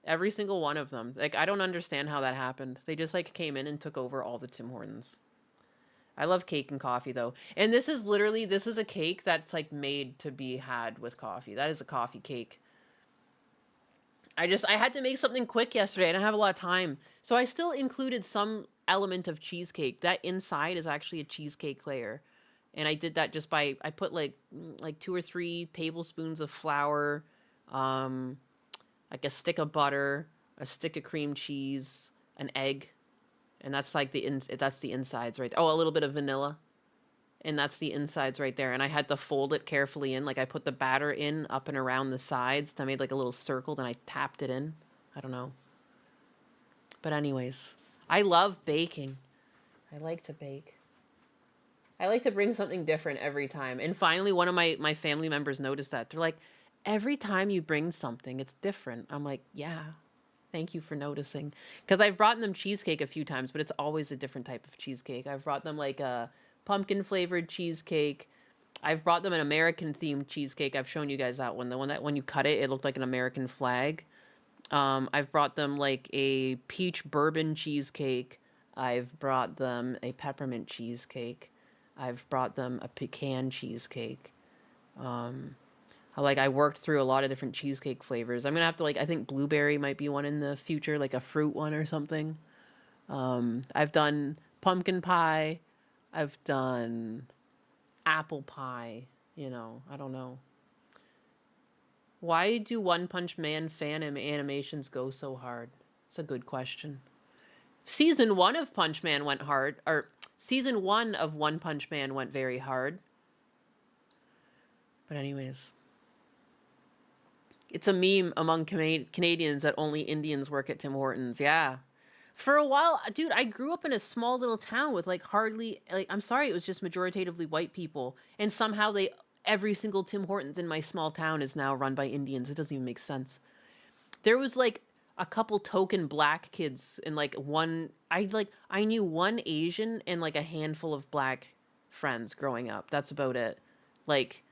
Every single one of them. Like I don't understand how that happened. They just like came in and took over all the Tim Hortons. I love cake and coffee though. And this is a cake that's like made to be had with coffee. That is a coffee cake. I had to make something quick yesterday. I didn't have a lot of time. So I still included some element of cheesecake. That inside is actually a cheesecake layer. And I did that just by, I put like 2 or 3 tablespoons of flour, like a stick of butter, a stick of cream cheese, an egg. And that's like that's the insides right there. Oh, a little bit of vanilla. And that's the insides right there. And I had to fold it carefully in. Like I put the batter in up and around the sides. I made like a little circle, then I tapped it in. I don't know. But anyways, I love baking. I like to bake. I like to bring something different every time. And finally, one of my family members noticed that. They're like, every time you bring something, it's different. I'm like, yeah. Thank you for noticing. Because I've brought them cheesecake a few times, but it's always a different type of cheesecake. I've brought them like a pumpkin flavored cheesecake. I've brought them an American themed cheesecake. I've shown you guys that one. The one that when you cut it, it looked like an American flag. I've brought them like a peach bourbon cheesecake. I've brought them a peppermint cheesecake. I've brought them a pecan cheesecake. Like I worked through a lot of different cheesecake flavors. I'm gonna have to like I think blueberry might be one in the future, like a fruit one or something. I've done pumpkin pie. I've done apple pie. You know, I don't know. Why do One Punch Man animations go so hard? It's a good question. Season 1 of Punch Man went hard, or season 1 of One Punch Man went very hard. But anyways. It's a meme among Canadians that only Indians work at Tim Hortons. Yeah. For a while, dude, I grew up in a small little town with like hardly, like, I'm sorry, it was just majoritatively white people. And somehow every single Tim Hortons in my small town is now run by Indians. It doesn't even make sense. There was like a couple token black kids and like I knew one Asian and like a handful of black friends growing up. That's about it. Like,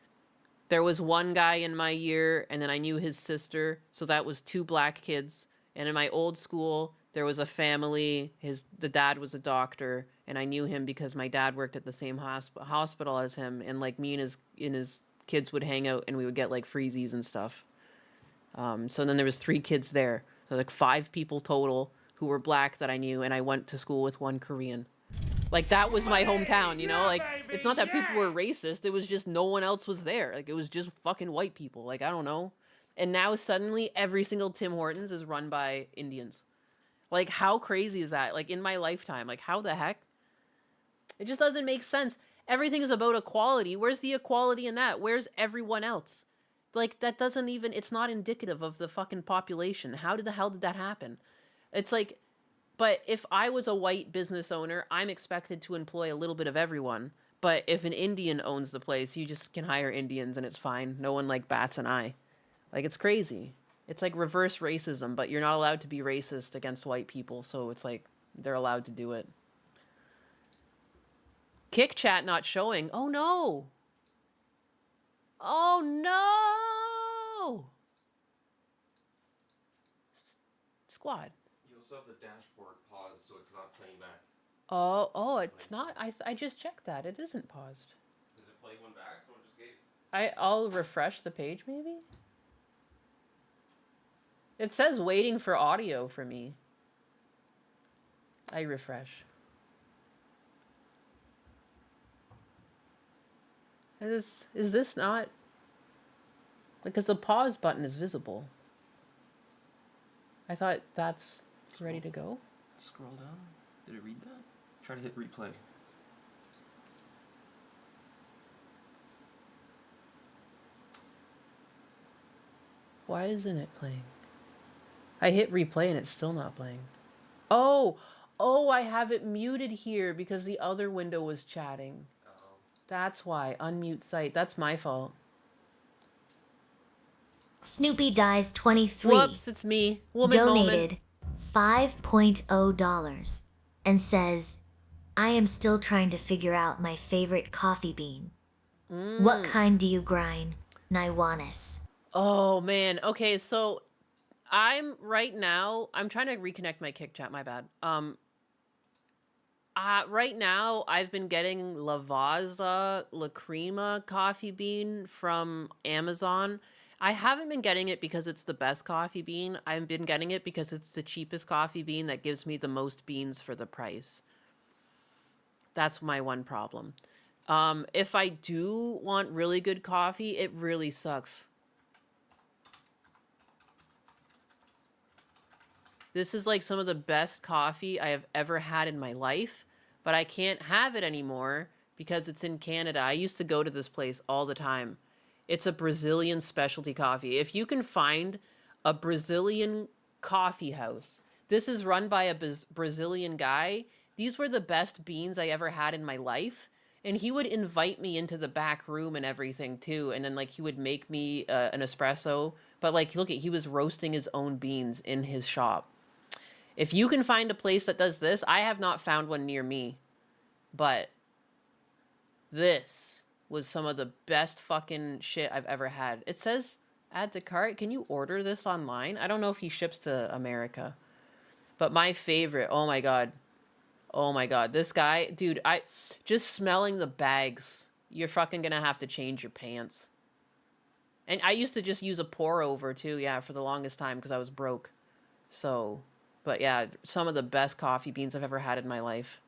there was one guy in my year, and then I knew his sister, so that was 2 black kids. And in my old school, there was a family. The dad was a doctor, and I knew him because my dad worked at the same hospital as him. And like me and his kids would hang out, and we would get like freezies and stuff. So then there was 3 kids there, so like 5 people total who were black that I knew, and I went to school with 1 Korean. Like, that was my hometown, you know? Like, it's not that people were racist. It was just no one else was there. Like, it was just fucking white people. Like, I don't know. And now, suddenly, every single Tim Hortons is run by Indians. Like, how crazy is that? Like, in my lifetime. Like, how the heck? It just doesn't make sense. Everything is about equality. Where's the equality in that? Where's everyone else? Like, that doesn't even... It's not indicative of the fucking population. How the hell did that happen? It's like... But if I was a white business owner, I'm expected to employ a little bit of everyone. But if an Indian owns the place, you just can hire Indians and it's fine. No one like bats an eye. Like, it's crazy. It's like reverse racism, but you're not allowed to be racist against white people. So it's like they're allowed to do it. Kick chat not showing. Oh no. Oh no. Squad. You also have the dashboard paused, so it's not playing back. Oh, it's not. I just checked that. It isn't paused. Did it play one back? Someone just gave. I'll refresh the page, maybe? It says waiting for audio for me. I refresh. Is this not... Because the pause button is visible. I thought that's ready to go. Scroll down. Did it read that? Try to hit replay. Why isn't it playing? I hit replay and it's still not playing. Oh, I have it muted here because the other window was chatting. Oh. That's why. Unmute site. That's my fault. Snoopy Dies 23 Whoops, it's me. Woman donated moment. $5.0 and says, I am still trying to figure out my favorite coffee bean. What kind do you grind, Naiwanis? Oh, man. Okay, so I'm trying to reconnect my Kick chat, my bad. Right now, I've been getting Lavazza La Crema coffee bean from Amazon. I haven't been getting it because it's the best coffee bean. I've been getting it because it's the cheapest coffee bean that gives me the most beans for the price. That's my one problem. If I do want really good coffee, it really sucks. This is like some of the best coffee I have ever had in my life, but I can't have it anymore because it's in Canada. I used to go to this place all the time. It's a Brazilian specialty coffee. If you can find a Brazilian coffee house, this is run by a Brazilian guy. These were the best beans I ever had in my life. And he would invite me into the back room and everything too. And then like he would make me an espresso. But like, look, he was roasting his own beans in his shop. If you can find a place that does this, I have not found one near me. But this was some of the best fucking shit I've ever had. It says add to cart. Can you order this online? I don't know if he ships to America. But my favorite, oh my god. Oh my god. This guy, dude, just smelling the bags, you're fucking gonna have to change your pants. And I used to just use a pour over too, yeah, for the longest time because I was broke. So, but yeah, some of the best coffee beans I've ever had in my life.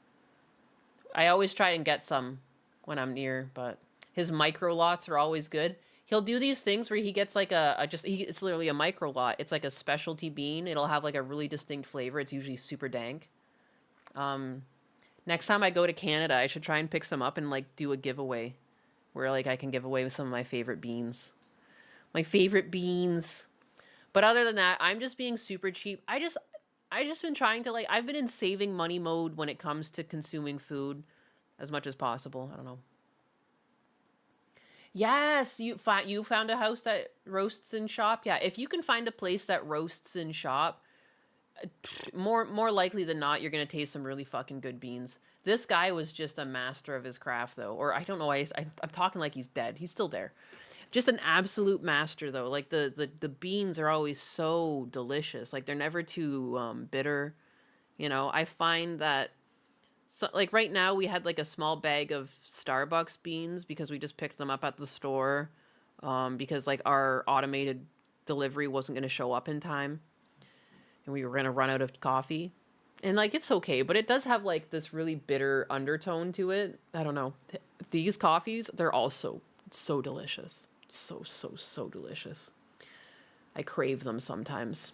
I always try and get some when I'm near, but his micro lots are always good. He'll do these things where he gets like it's literally a micro lot. It's like a specialty bean. It'll have like a really distinct flavor. It's usually super dank. Next time I go to Canada, I should try and pick some up and like do a giveaway where like I can give away some of my favorite beans. My favorite beans. But other than that, I'm just being super cheap. I just been trying to like I've been in saving money mode when it comes to consuming food as much as possible. I don't know. Yes, you found a house that roasts in shop. Yeah, if you can find a place that roasts in shop, more likely than not, you're gonna taste some really fucking good beans. This guy was just a master of his craft, though. Or I don't know why I'm talking like he's dead. He's still there. Just an absolute master, though. Like the beans are always so delicious. Like they're never too bitter. You know, I find that. So, like right now, we had like a small bag of Starbucks beans because we just picked them up at the store, because like our automated delivery wasn't going to show up in time, and we were going to run out of coffee. And like it's okay, but it does have like this really bitter undertone to it. I don't know. These coffees, they're all so delicious, so delicious. I crave them sometimes.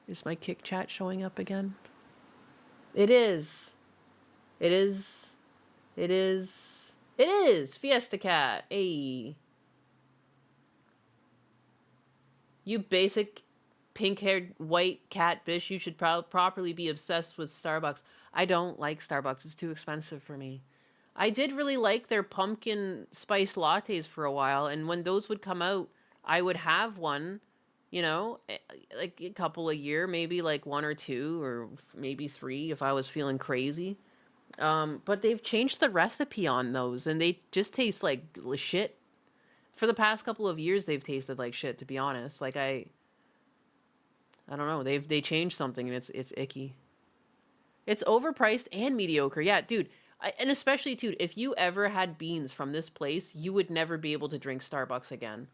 Is my Kick Chat showing up again? It is. It is. It is. It is. Fiesta Cat. Hey. You basic pink-haired white cat bitch. You should properly be obsessed with Starbucks. I don't like Starbucks. It's too expensive for me. I did really like their pumpkin spice lattes for a while. And when those would come out, I would have one. You know, like a couple a year, maybe like one or two or maybe three if I was feeling crazy. But they've changed the recipe on those and they just taste like shit. For the past couple of years, they've tasted like shit, to be honest. Like I don't know. They changed something and it's icky. It's overpriced and mediocre. Yeah, dude. And especially, dude, if you ever had beans from this place, you would never be able to drink Starbucks again.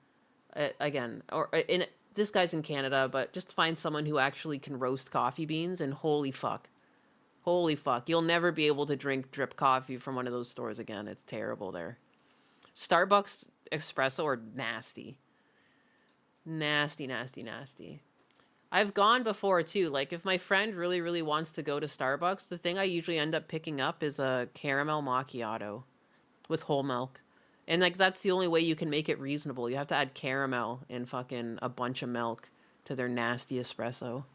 This guy's in Canada, but just find someone who actually can roast coffee beans and holy fuck. Holy fuck. You'll never be able to drink drip coffee from one of those stores again. It's terrible there. Starbucks espresso are nasty. Nasty, nasty, nasty. I've gone before too. Like if my friend really, really wants to go to Starbucks, the thing I usually end up picking up is a caramel macchiato with whole milk. And, like, that's the only way you can make it reasonable. You have to add caramel and fucking a bunch of milk to their nasty espresso.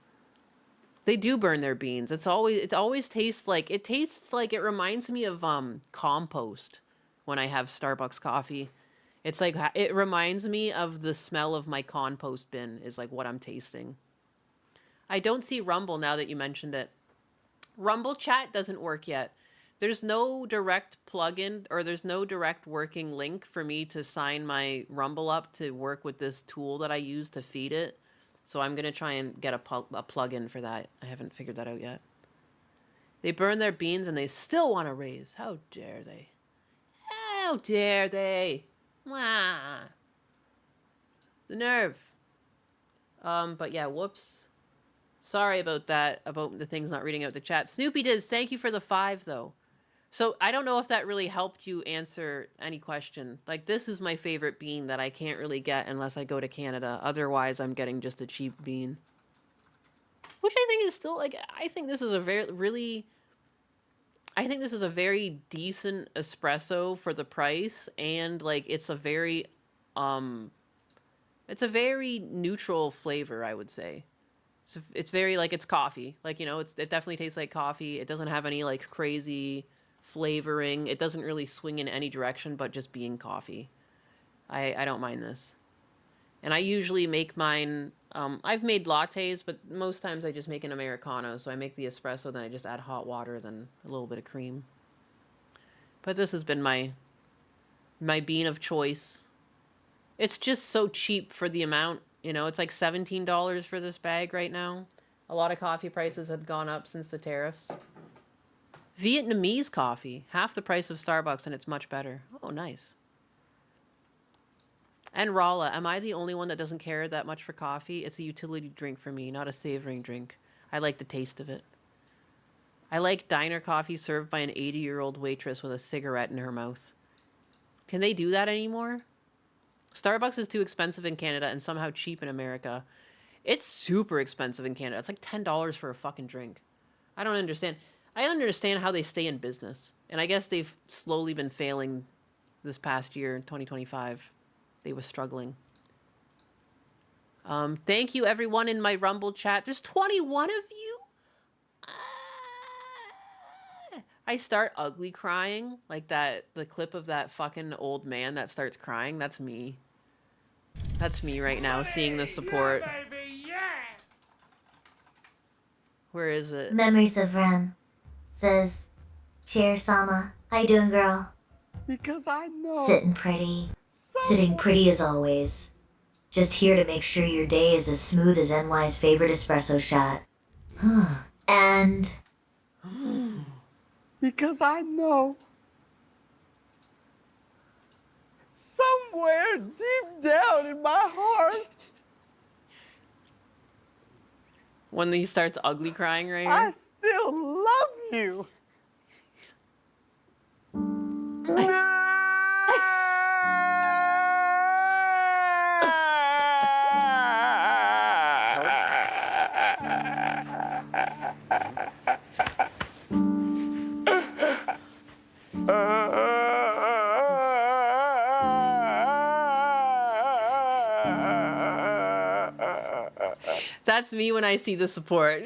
They do burn their beans. It always tastes like it reminds me of compost when I have Starbucks coffee. It's like it reminds me of the smell of my compost bin is like what I'm tasting. I don't see Rumble now that you mentioned it. Rumble chat doesn't work yet. There's no direct plugin or there's no direct working link for me to sign my Rumble up to work with this tool that I use to feed it. So I'm going to try and get a plugin for that. I haven't figured that out yet. They burn their beans and they still want to raise. How dare they? How dare they? Wah. The nerve. But yeah, whoops. Sorry about that, about the things not reading out the chat. Snoopy Diz, thank you for the 5, though. So I don't know if that really helped you answer any question. Like, this is my favorite bean that I can't really get unless I go to Canada. Otherwise, I'm getting just a cheap bean. Which I think is still, like, I think this is a very decent espresso for the price. And, like, it's a very neutral flavor, I would say. So it's very, like, it's coffee. Like, you know, it definitely tastes like coffee. It doesn't have any, like, crazy flavoring. It doesn't really swing in any direction, but just being coffee. I don't mind this. And I usually make mine, I've made lattes, but most times I just make an Americano. So I make the espresso, then I just add hot water, then a little bit of cream. But this has been my bean of choice. It's just so cheap for the amount. You know, it's like $17 for this bag right now. A lot of coffee prices have gone up since the tariffs. Vietnamese coffee, half the price of Starbucks, and it's much better. Oh, nice. And Rala, am I the only one that doesn't care that much for coffee? It's a utility drink for me, not a savoring drink. I like the taste of it. I like diner coffee served by an 80-year-old waitress with a cigarette in her mouth. Can they do that anymore? Starbucks is too expensive in Canada and somehow cheap in America. It's super expensive in Canada. It's like $10 for a fucking drink. I don't understand. I don't understand how they stay in business. And I guess they've slowly been failing this past year, in 2025. They were struggling. Thank you, everyone in my Rumble chat. There's 21 of you? I start ugly crying. Like the clip of that fucking old man that starts crying. That's me. That's me right now, seeing the support. Yeah, baby, yeah. Where is it? Memories of Rem says, Cheers, Sama. How you doing, girl? Because I know. Sitting pretty. Sitting pretty as always. Just here to make sure your day is as smooth as NY's favorite espresso shot. And Because I know. Somewhere deep down in my heart, When he starts ugly crying right I here. still love you. That's me when I see the support.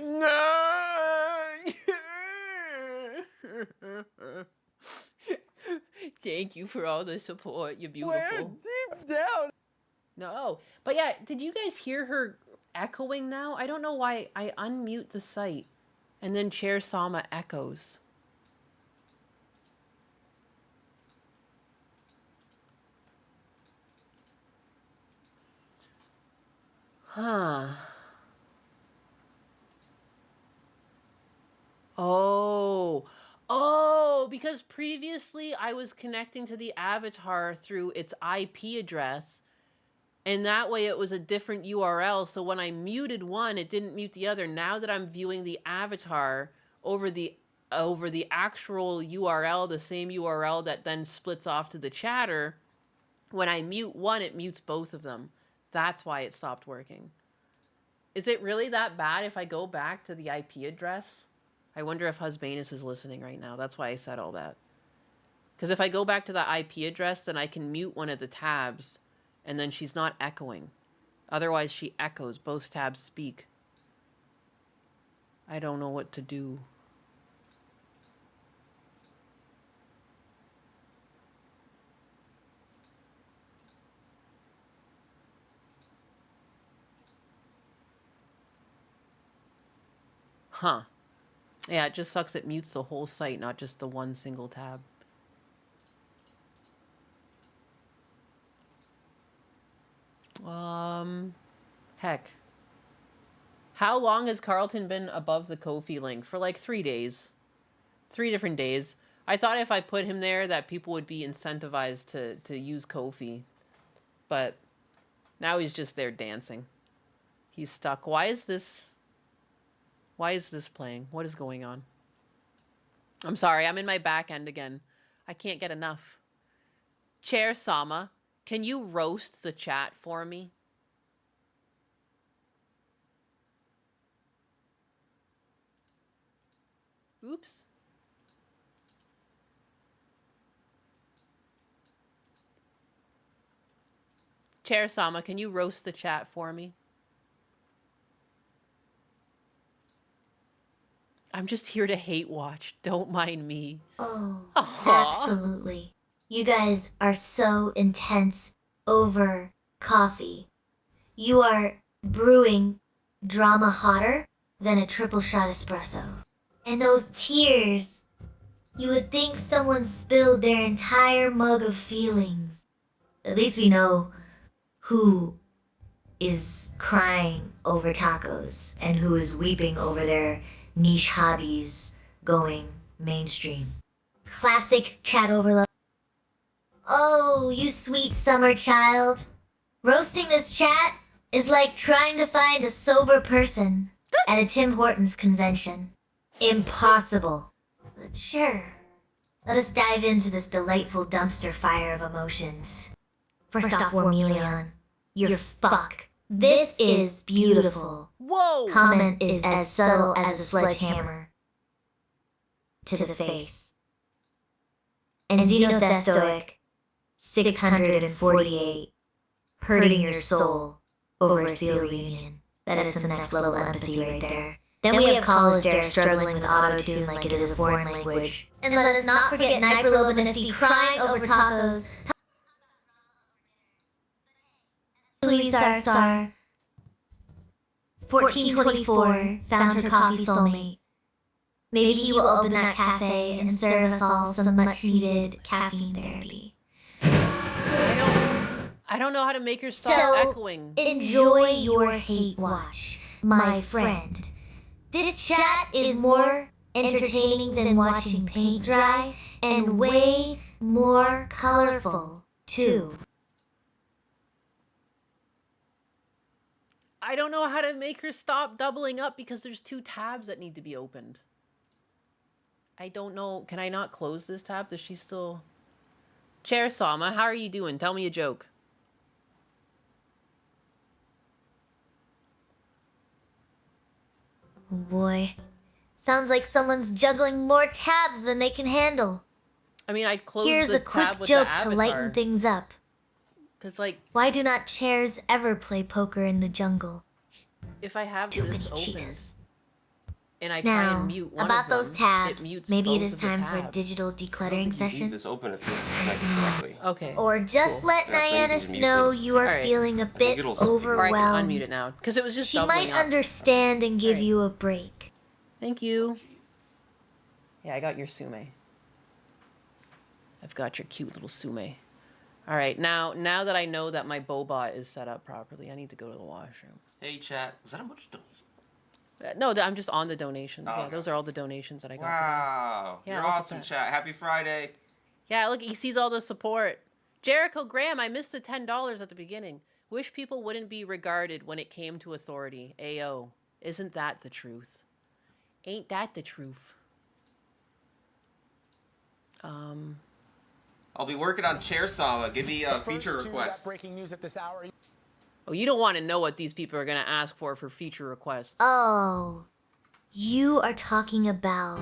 Thank you for all the support. You're Where beautiful. deep down. No. But yeah, did you guys hear her echoing now? I don't know why I unmute the site and then Chair Sama echoes. Huh. Oh, because previously I was connecting to the avatar through its IP address, and that way it was a different URL. So when I muted one, it didn't mute the other. Now that I'm viewing the avatar over the actual URL, the same URL that then splits off to the chatter, when I mute one, it mutes both of them. That's why it stopped working. Is it really that bad if I go back to the IP address? I wonder if Husbanus is listening right now. That's why I said all that. Because if I go back to the IP address, then I can mute one of the tabs, and then she's not echoing. Otherwise, she echoes. Both tabs speak. I don't know what to do. Huh. Yeah, it just sucks it mutes the whole site, not just the one single tab. Heck. How long has Carlton been above the Ko-fi link? For like 3 days. 3 different days. I thought if I put him there that people would be incentivized to use Ko-fi. But now he's just there dancing. He's stuck. Why is this playing? What is going on? I'm sorry, I'm in my back end again. I can't get enough. Chair Sama, can you roast the chat for me? Oops. Chair Sama, can you roast the chat for me? I'm just here to hate watch. Don't mind me. oh, Aw. absolutely. You guys are so intense over coffee. You are brewing drama hotter than a triple shot espresso. And those tears, you would think someone spilled their entire mug of feelings. At least we know who is crying over tacos and who is weeping over their niche hobbies going mainstream. Classic chat overload. Oh, you sweet summer child. Roasting this chat is like trying to find a sober person at a Tim Hortons convention. Impossible. But sure. Let us dive into this delightful dumpster fire of emotions. First off, Warmeleon, you're fuck. This is beautiful. Whoa! Comment is as subtle as a sledgehammer to the face. And Xenothestoic, 648, hurting your soul over a seal reunion. That is some next level empathy right there. Then we have Collister struggling with auto-tune like it is a foreign language. And let us not forget Nifty crying over tacos. Louis Star 1424 found her coffee soulmate. Maybe he will open that cafe and serve us all some much-needed caffeine therapy. I don't know how to make her stop So, echoing. enjoy your hate watch, my friend. This chat is more entertaining than watching paint dry, and way more colorful, too. I don't know how to make her stop doubling up because there's 2 tabs that need to be opened. I don't know. Can I not close this tab? Does she still... Chair Sama, how are you doing? Tell me a joke. Oh boy. Sounds like someone's juggling more tabs than they can handle. I mean, I'd close Here's the a quick tab with joke the to avatar. lighten things up. Because, like, Why do not chairs ever play poker in the jungle? if I have Too this many open cheetahs. and I try Now, and mute one about of them, those tabs, it mutes maybe it both is of the time for a tabs. digital I don't decluttering think you leave session. this open if this is connected correctly. Okay. Or just Cool. let Yeah, so you can Nyannis just mute know this. you are Alright. feeling a think bit it'll- Or I can overwhelmed. unmute it now. Because it was just She doubling might up. understand and give Alright. you a break. Thank you. Yeah, I got your Sume. I've got your cute little Sume. All right, now that I know that my Bobot is set up properly, I need to go to the washroom. Hey, chat. Was that a much donation? No, I'm just on the donations. Oh, Yeah, okay. those are all the donations that I got. Wow. Yeah, You're look at awesome, that. chat. Happy Friday. Today. Yeah, look, he sees all the support. Jericho Graham, I missed the $10 at the beginning. Wish people wouldn't be regarded when it came to authority. Ayo, isn't that the truth? Ain't that the truth? I'll be working on Chair Sama. Give me a feature First to that request. breaking news at this hour. Oh, you don't want to know what these people are going to ask for feature requests. Oh, you are talking about.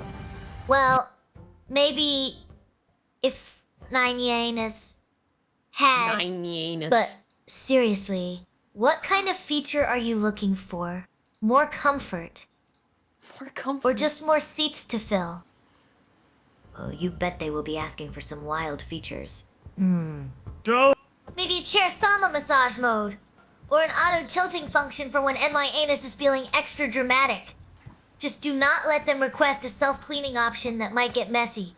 Well, maybe if Nyannis had. Nyanus. But seriously, what kind of feature are you looking for? More comfort? More comfort. Or just more seats to fill? Oh, you bet they will be asking for some wild features. Maybe a chair Sama massage mode. Or an auto-tilting function for when NY Anus is feeling extra dramatic. Just do not let them request a self-cleaning option that might get messy.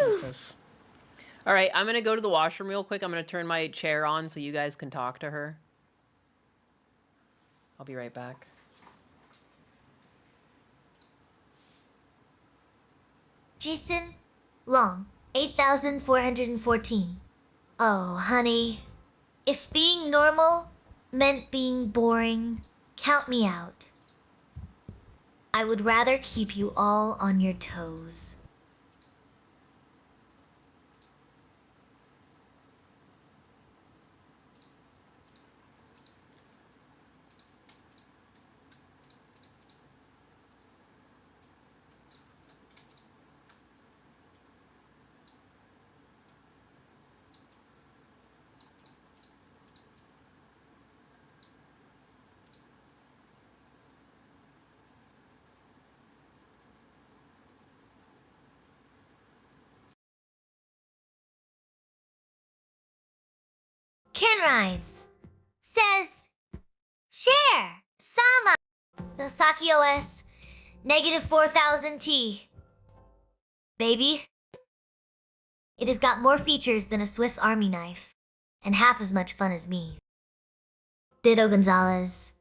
Jesus. All right, I'm going to go to the washroom real quick. I'm going to turn my chair on so you guys can talk to her. I'll be right back. Jason Long, 8,414. Oh, honey. If being normal meant being boring, count me out. I would rather keep you all on your toes. Ken Rides says, share, Sama, the Saki OS, negative 4000T. Baby, it has got more features than a Swiss Army knife, and half as much fun as me. Ditto Gonzalez,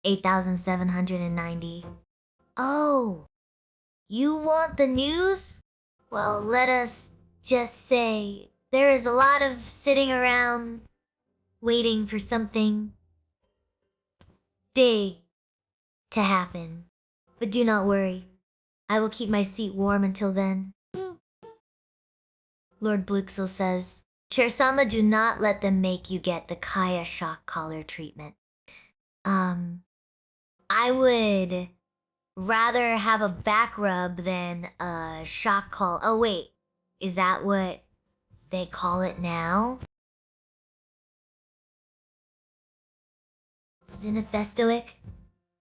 8,790. Oh, you want the news? Well, let us just say There is a lot of sitting around, waiting for something big to happen. But do not worry. I will keep my seat warm until then. Lord Blixel says, Chair-sama, do not let them make you get the Kaya shock collar treatment. I would rather have a back rub than a shock call. Oh wait, is that what they call it now? Xenophestoic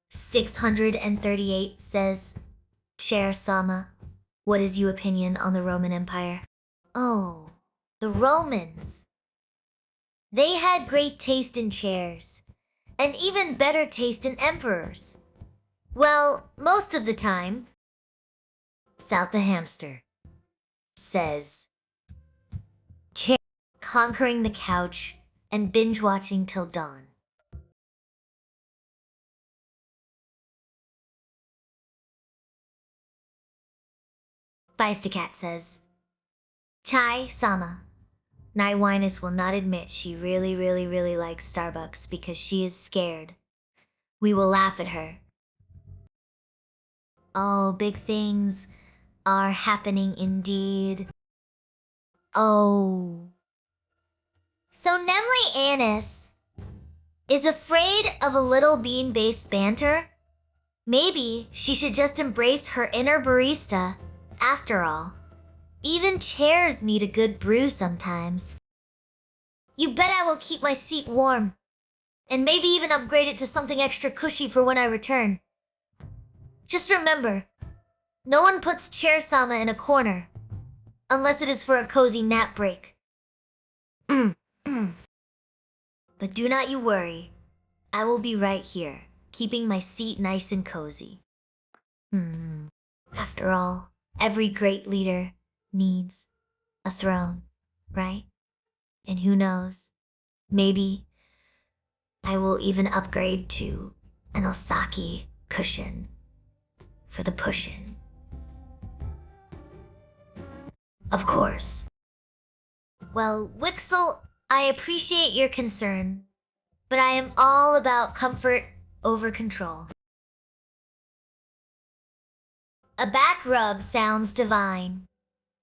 638 says, Chair-sama, what is your opinion on the Roman Empire? Oh, the Romans. They had great taste in chairs, and even better taste in emperors. Well, most of the time. South the Hamster says, chair, conquering the couch and binge watching till dawn. Feistacat says, Chai-sama, Naiwinus will not admit she really likes Starbucks because she is scared. We will laugh at her. Oh, big things are happening indeed. Oh. So Nemli Annis is afraid of a little bean-based banter? Maybe she should just embrace her inner barista. After all, even chairs need a good brew sometimes. You bet I will keep my seat warm, and maybe even upgrade it to something extra cushy for when I return. Just remember, no one puts Chair-sama in a corner, unless it is for a cozy nap break. But do not you worry, I will be right here, keeping my seat nice and cozy. After all, every great leader needs a throne, right? And who knows, maybe I will even upgrade to an Osaki cushion for the pushin'. Of course. Well, Wixel, I appreciate your concern, but I am all about comfort over control. A back rub sounds divine,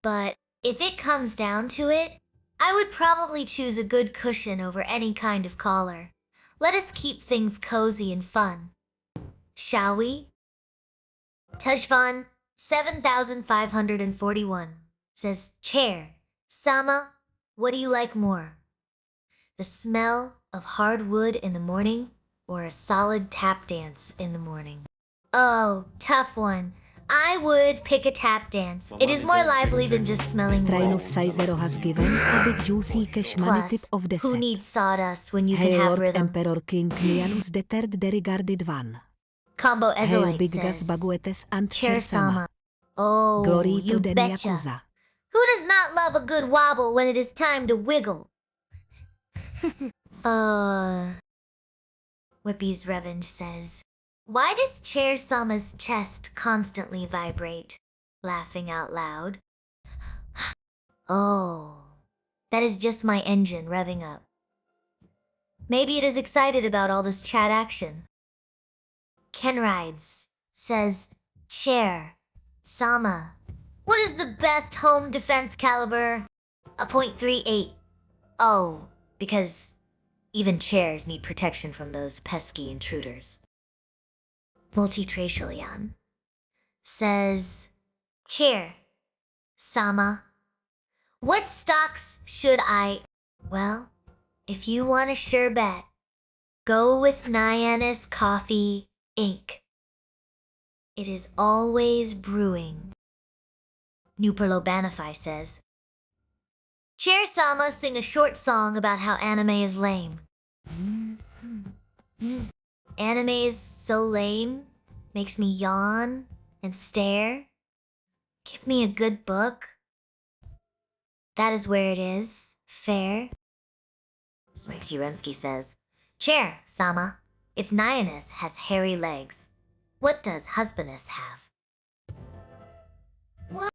but if it comes down to it, I would probably choose a good cushion over any kind of collar. Let us keep things cozy and fun. Shall we? Tejvan 7541 says, Chair-sama, what do you like more? The smell of hard wood in the morning or a solid tap dance in the morning? Oh, tough one. I would pick a tap dance. It is more lively than just smelling wood. has given a big juicy cash money tip Plus, of the who set. needs sawdust when you can Hail have Lord rhythm? Emperor King Cleanus the Third the regarded one. Combo Hail Ezolite Big Gas says, Baguetes and Chair-sama. Chair-sama. Oh, Glory you to the betcha. Yakuza. Who does not love a good wobble when it is time to wiggle? Whippy's Revenge says, why does Chair-sama's chest constantly vibrate? Laughing out loud. Oh, that is just my engine revving up. Maybe it is excited about all this chat action. Ken Rides says, Chair-sama, what is the best home defense caliber? A .38. Oh, because even chairs need protection from those pesky intruders. Multitracialian says, Chair-sama, what stocks should I... Well, if you want a sure bet, go with Nyannis Coffee Inc. It is always brewing. Nuperlo Banify says, Chair-sama, sing a short song about how anime is lame. Anime is so lame, makes me yawn and stare. Give me a good book. That is where it is. Fair. Smikes Urensky says, Chair-sama, if Nyannis has hairy legs, what does Husbandess have? What?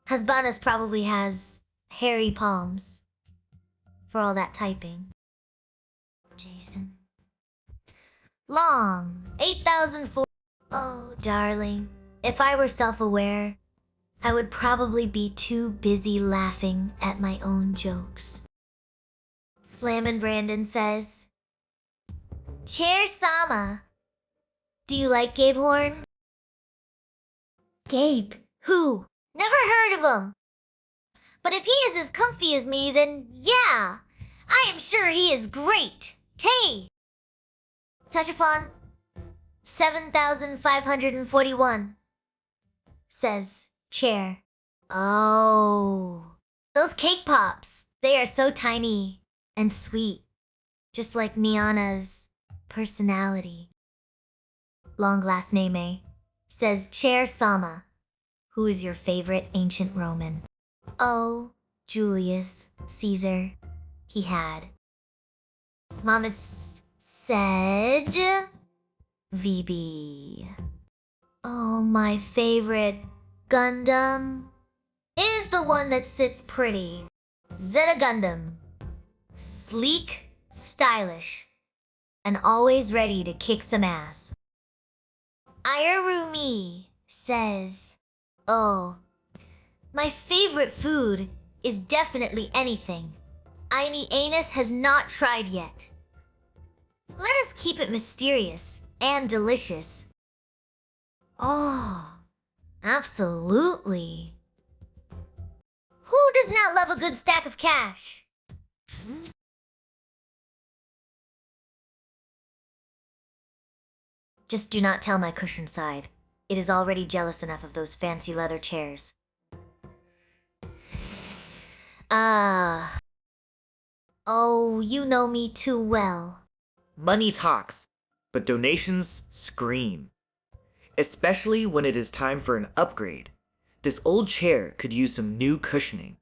Husbandess probably has hairy palms. for all that typing. Jason. Long. 8,004. Oh, darling. If I were self-aware, I would probably be too busy laughing at my own jokes. Slammin' Brandon says, Chair Sama. Do you like Gabe Horn? Gabe? Who? Never heard of him. But if he is as comfy as me, then yeah, I am sure he is great. Tay! Touchathon 7,541 says Chair. Oh, those cake pops. They are so tiny and sweet, just like Niana's personality. Long last name, eh? Says Chair Sama. Who is your favorite ancient Roman? Oh, Julius Caesar. He had. Mom said VB. Oh, my favorite Gundam is the one that sits pretty. Zeta Gundam. Sleek, stylish, and always ready to kick some ass. Ayarumi says, oh, my favorite food is definitely anything Aini Anus has not tried yet. Let us keep it mysterious and delicious. Oh, absolutely. Who does not love a good stack of cash? Just do not tell my cushion side. It is already jealous enough of those fancy leather chairs. Oh, you know me too well. Money talks, but donations scream. Especially when it is time for an upgrade. This old chair could use some new cushioning.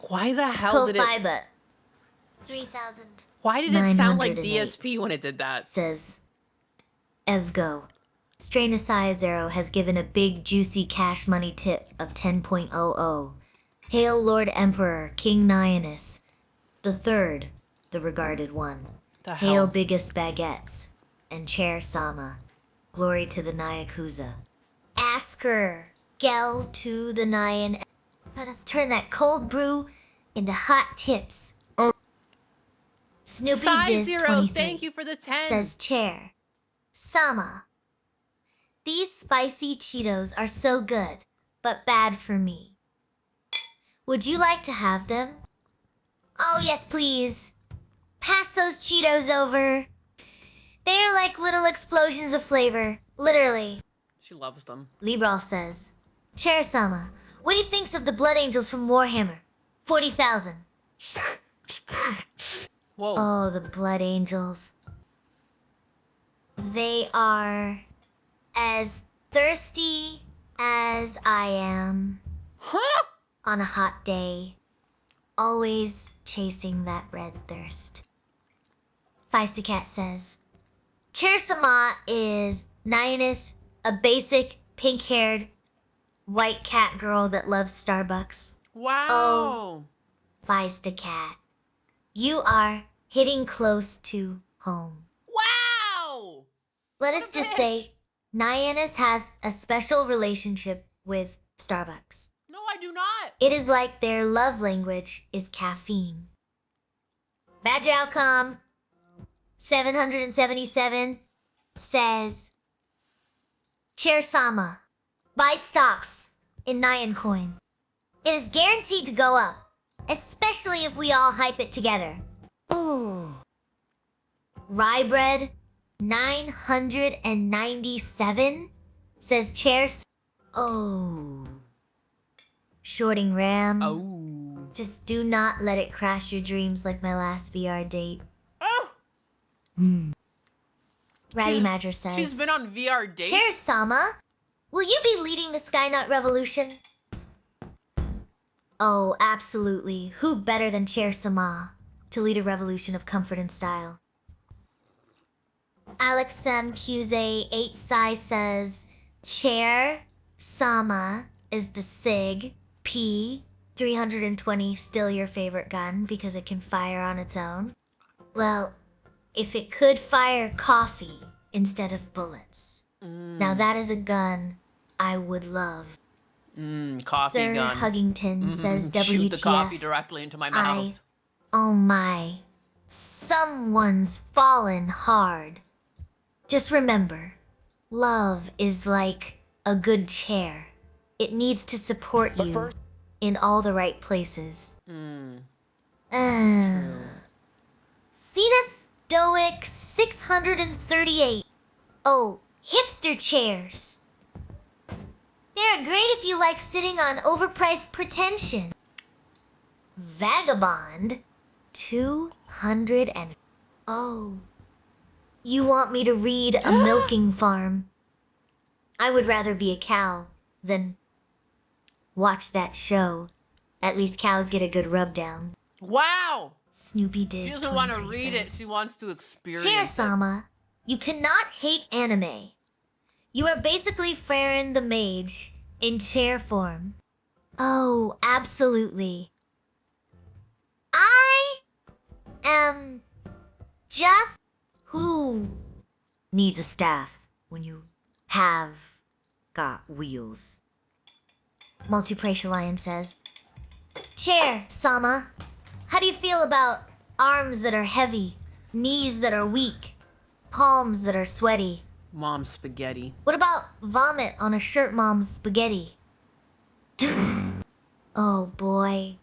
Why the hell did it? Fiber. 3,000. Why did it sound like 908. DSP when it did that? Says Evgo. Strainasai Zero has given a big juicy cash money tip of 10.00. Hail Lord Emperor King Nyanus, the third, the regarded one. The Hail hell? biggest baguettes, and Chair Sama. Glory to the Nyakuza. Asker, Gel to the Nyan. Let us turn that cold brew into hot tips. Snoopy Size Diz Zero, 23 thank you for the 10. says Chair Sama. These spicy Cheetos are so good, but bad for me. Would you like to have them? Oh yes, please. Pass those Cheetos over. They are like little explosions of flavor, literally. She loves them. Librol says, Chair Sama, what do you think of the Blood Angels from Warhammer? 40,000. Whoa. Oh, the Blood Angels. They are as thirsty as I am Huh? on a hot day, always chasing that red thirst. Feisty Cat says, Chair Sama is Nyanus, a basic, pink-haired, white cat girl that loves Starbucks. Wow. Oh. Feisty Cat, you are hitting close to home. Wow. Let What us a just bitch. say, Nyanus has a special relationship with Starbucks. No, I do not. It is like their love language is caffeine. Badger Outcome 777 says, Chair Sama, buy stocks in Nyan Coin. It is guaranteed to go up, especially if we all hype it together. Ooh. Rye Bread 997 says Chair Oh. Shorting RAM. Oh. Just do not let it crash your dreams like my last VR date. Oh. Ratty She's- Madger says, She's been on VR dates. Chair Sama, will you be leading the Skynut revolution? Oh, absolutely. Who better than Chair Sama to lead a revolution of comfort and style? Alex MQZ 8 Sai says, Chair Sama is the SIG P 320 still your favorite gun because it can fire on its own? Well, if it could fire coffee instead of bullets, now that is a gun I would love. Coffee Sir gun. Huggington says WTF. Shoot the coffee directly into my mouth. Oh my. Someone's fallen hard. Just remember, love is like a good chair. It needs to support you in all the right places. Cena Stoic 638. Oh, hipster chairs. They're great if you like sitting on overpriced pretension. Vagabond 200 and... Oh. You want me to read a milking farm? I would rather be a cow than watch that show. At least cows get a good rub down. Wow! Snoopy Diz. She doesn't want to 23 read it. says, She wants to experience Chair it. Sama, you cannot hate anime. You are basically Farron the Mage in chair form. Oh, absolutely. I am just who needs a staff when you have got wheels. Multipracial Lion says, Chair, Sama, how do you feel about arms that are heavy, knees that are weak, palms that are sweaty? Mom spaghetti. What about vomit on a shirt mom's spaghetti? Oh boy.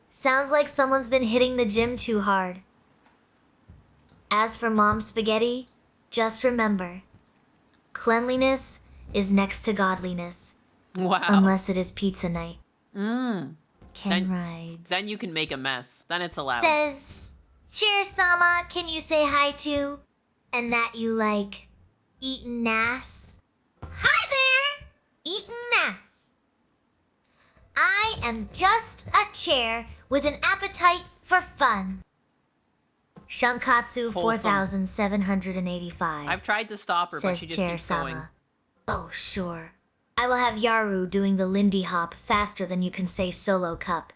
Sounds like someone's been hitting the gym too hard. As for mom's spaghetti, just remember, cleanliness is next to godliness. Wow. Unless it is pizza night. Mm. Ken rides. Then you can make a mess. Then it's allowed. Says, Cheers, Sama, can you say hi to? And that you like eatin' nass? Hi there! Eatin' nass. I am just a chair with an appetite for fun. Shunkatsu Wholesome. 4785. I've tried to stop her, but Says she just Chair keeps Sama. going. Oh, sure. I will have Yaru doing the Lindy Hop faster than you can say solo cup.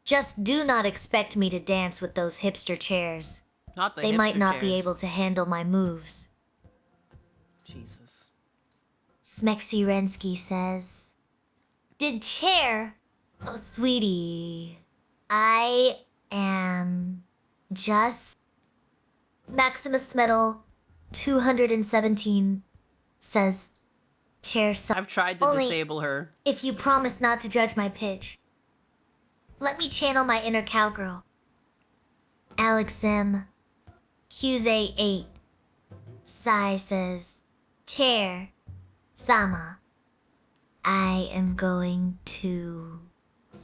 Just do not expect me to dance with those hipster chairs. Not the They might hipster not be chairs. able to handle my moves. Jesus. Smexy Rensky says, Did chair? Oh, sweetie. I am just... Maximus Metal 217 says, Chair I've tried to Only- disable her. if you promise not to judge my pitch. Let me channel my inner cowgirl. Alex M. Qza 8. Sai says, Chair, Sama, I am going to...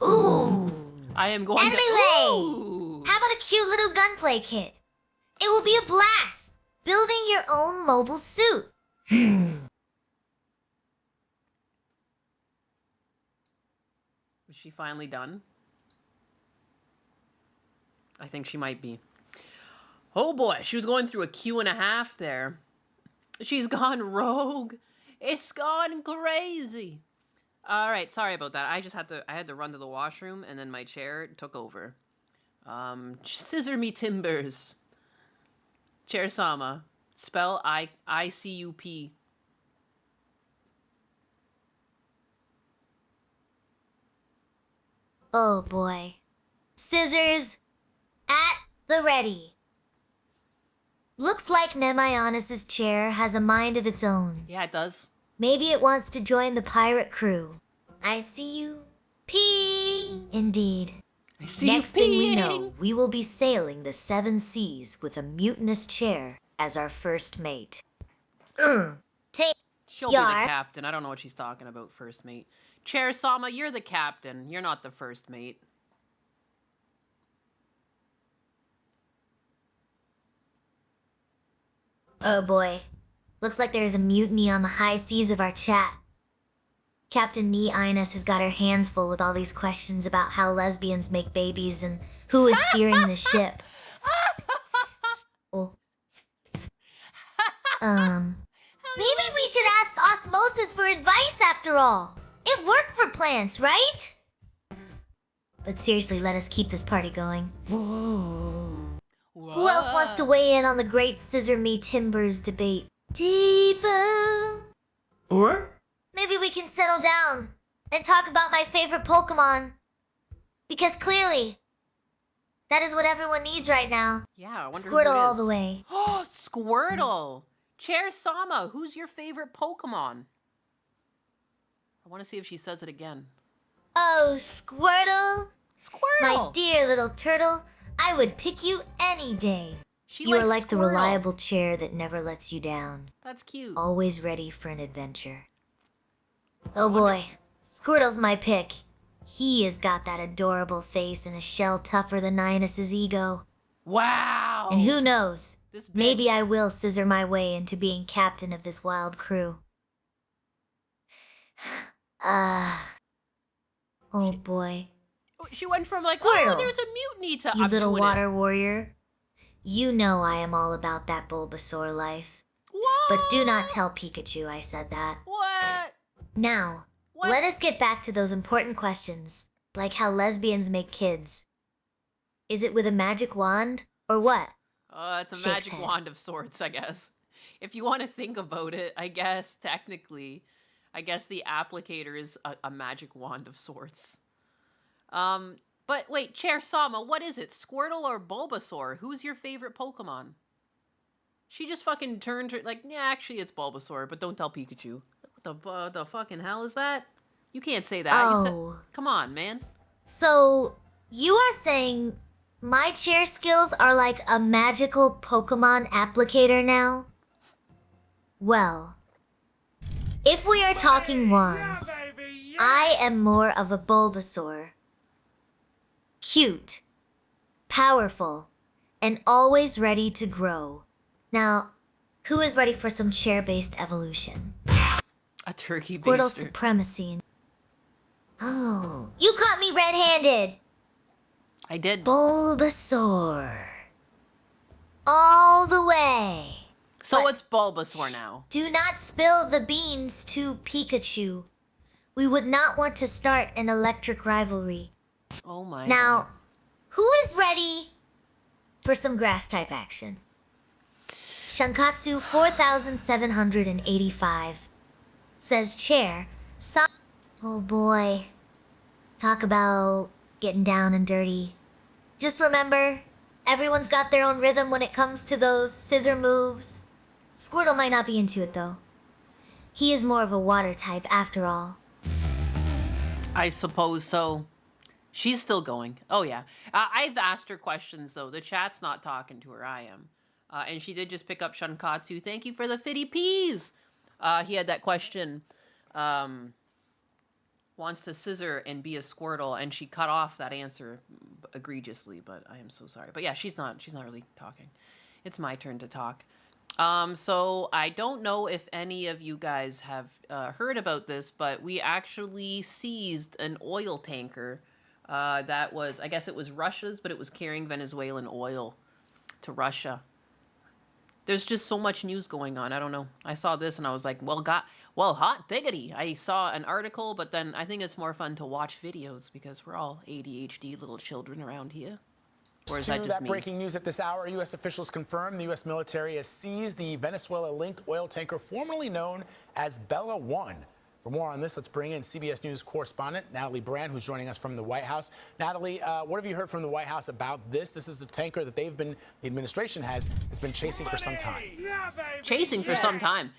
Ooh! I am going Anime to... Lay! Ooh. How about a cute little gunplay kit? It will be a blast! Building your own mobile suit. Is she finally done? I think she might be. Oh boy, she was going through a Q&A there. She's gone rogue. It's gone crazy. All right, sorry about that. I had to run to the washroom and then my chair took over. Scissor me timbers. Chair Sama. Spell ICUP. Oh boy. Scissors at the ready. Looks like Nemionis' chair has a mind of its own. Yeah, it does. Maybe it wants to join the pirate crew. I see you. Pee. Indeed. I see Next you thing we peeing. know, we will be sailing the seven seas with a mutinous chair as our first mate. Take She'll be the Yar. captain. I don't know what she's talking about, first mate. Chair Sama, you're the captain. You're not the first mate. Oh boy. Looks like there's a mutiny on the high seas of our chat. Captain Nee Ines has got her hands full with all these questions about how lesbians make babies and who is steering the ship. So, maybe we should ask Osmosis for advice after all. It worked for plants, right? But seriously, let us keep this party going. Whoa. Who else wants to weigh in on the great Scissor Me Timbers debate? Deeper. Or? Maybe we can settle down and talk about my favorite Pokemon. Because clearly, that is what everyone needs right now. Yeah, I wonder Squirtle who it all is. the way. Oh, Squirtle! Chair Sama, who's your favorite Pokemon? I want to see if she says it again. Oh, Squirtle, my Squirtle! dear little turtle, I would pick you any day. She You are likes like the Squirtle. reliable chair that never lets you down. That's cute. Always ready for an adventure. Oh boy, Squirtle's my pick. He has got that adorable face and a shell tougher than Nionus's ego. Wow! And who knows, This bitch. maybe I will scissor my way into being captain of this wild crew. Oh boy. She went from like, Squirtle. oh, there's a mutiny to You I'm little doing water warrior. You know I am all about that Bulbasaur life. It. What? But do not tell Pikachu I said that. What? Now, What? let us get back to those important questions, like how lesbians make kids. Is it with a magic wand, or what? It's a Shakes magic head. wand of sorts, I guess. If you want to think about it, I guess, technically, I guess the applicator is a magic wand of sorts. But wait, Chair Sama, what is it? Squirtle or Bulbasaur? Who's your favorite Pokemon? She just fucking turned her, like, yeah, actually it's Bulbasaur, but don't tell Pikachu. What the fucking hell is that? You can't say that. You said, Oh, come on, man. so you are saying my chair skills are like a magical Pokemon applicator now? Well, if we are talking wands, Yeah, baby, yeah. I am more of a Bulbasaur. Cute, powerful, and always ready to grow. Now, who is ready for some chair-based evolution? A turkey Squirtle baster. supremacy. Oh, you caught me red-handed! I did. Bulbasaur. All the way. So But- it's Bulbasaur now. Do not spill the beans to Pikachu. We would not want to start an electric rivalry. Oh my Now, God. who is ready for some grass type action? Shankatsu 4785 says chair. Oh boy. Talk about getting down and dirty. Just remember, everyone's got their own rhythm when it comes to those scissor moves. Squirtle might not be into it though. He is more of a water type after all. I suppose so. She's still going. Oh, yeah. I've asked her questions, though. The chat's not talking to her. I am. And she did just pick up Shankatsu. Thank you for the fitty peas. He had that question. Wants to scissor and be a Squirtle. And she cut off that answer egregiously. But I am so sorry. But yeah, she's not really talking. It's my turn to talk. So I don't know if any of you guys have heard about this, but we actually seized an oil tanker that was, I guess it was Russia's, but it was carrying Venezuelan oil to Russia. There's just so much news going on. I don't know. I saw this and I was like, well, hot diggity. I saw an article, but then I think it's more fun to watch videos because we're all ADHD little children around here. Or is that To just that me? breaking news at this hour, U.S. officials confirm the U.S. military has seized the Venezuela-linked oil tanker formerly known as Bella One. For more on this, let's bring in CBS News correspondent Natalie Brand, who's joining us from the White House. Natalie, what have you heard from the White House about this? This is a tanker that the administration has been chasing for some time. Yeah, baby, Chasing for yeah. some time.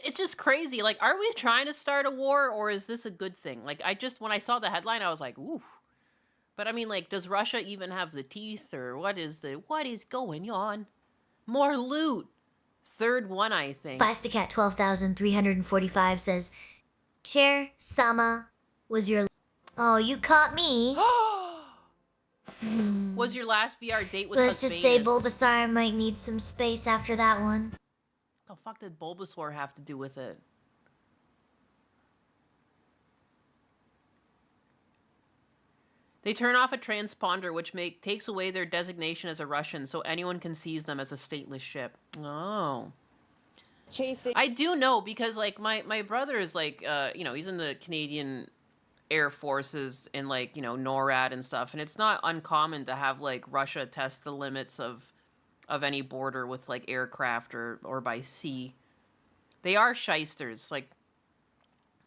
It's just crazy. Like, are we trying to start a war, or is this a good thing? Like, when I saw the headline, I was like, ooh. But I mean, like, does Russia even have the teeth, or what is going on? More loot. Third one, I think. Plasticat 12,345 says, Chair Sama was your. Oh, you caught me. Was your last VR date with Let's just say Husbanus? Bulbasaur might need some space after that one. What the fuck did Bulbasaur have to do with it? They turn off a transponder, which takes away their designation as a Russian, so anyone can seize them as a stateless ship. Oh. Chasing. I do know because, like, my brother is, like, he's in the Canadian air forces in like, NORAD and stuff, and it's not uncommon to have like Russia test the limits of any border with like aircraft or by sea. They are shysters. Like,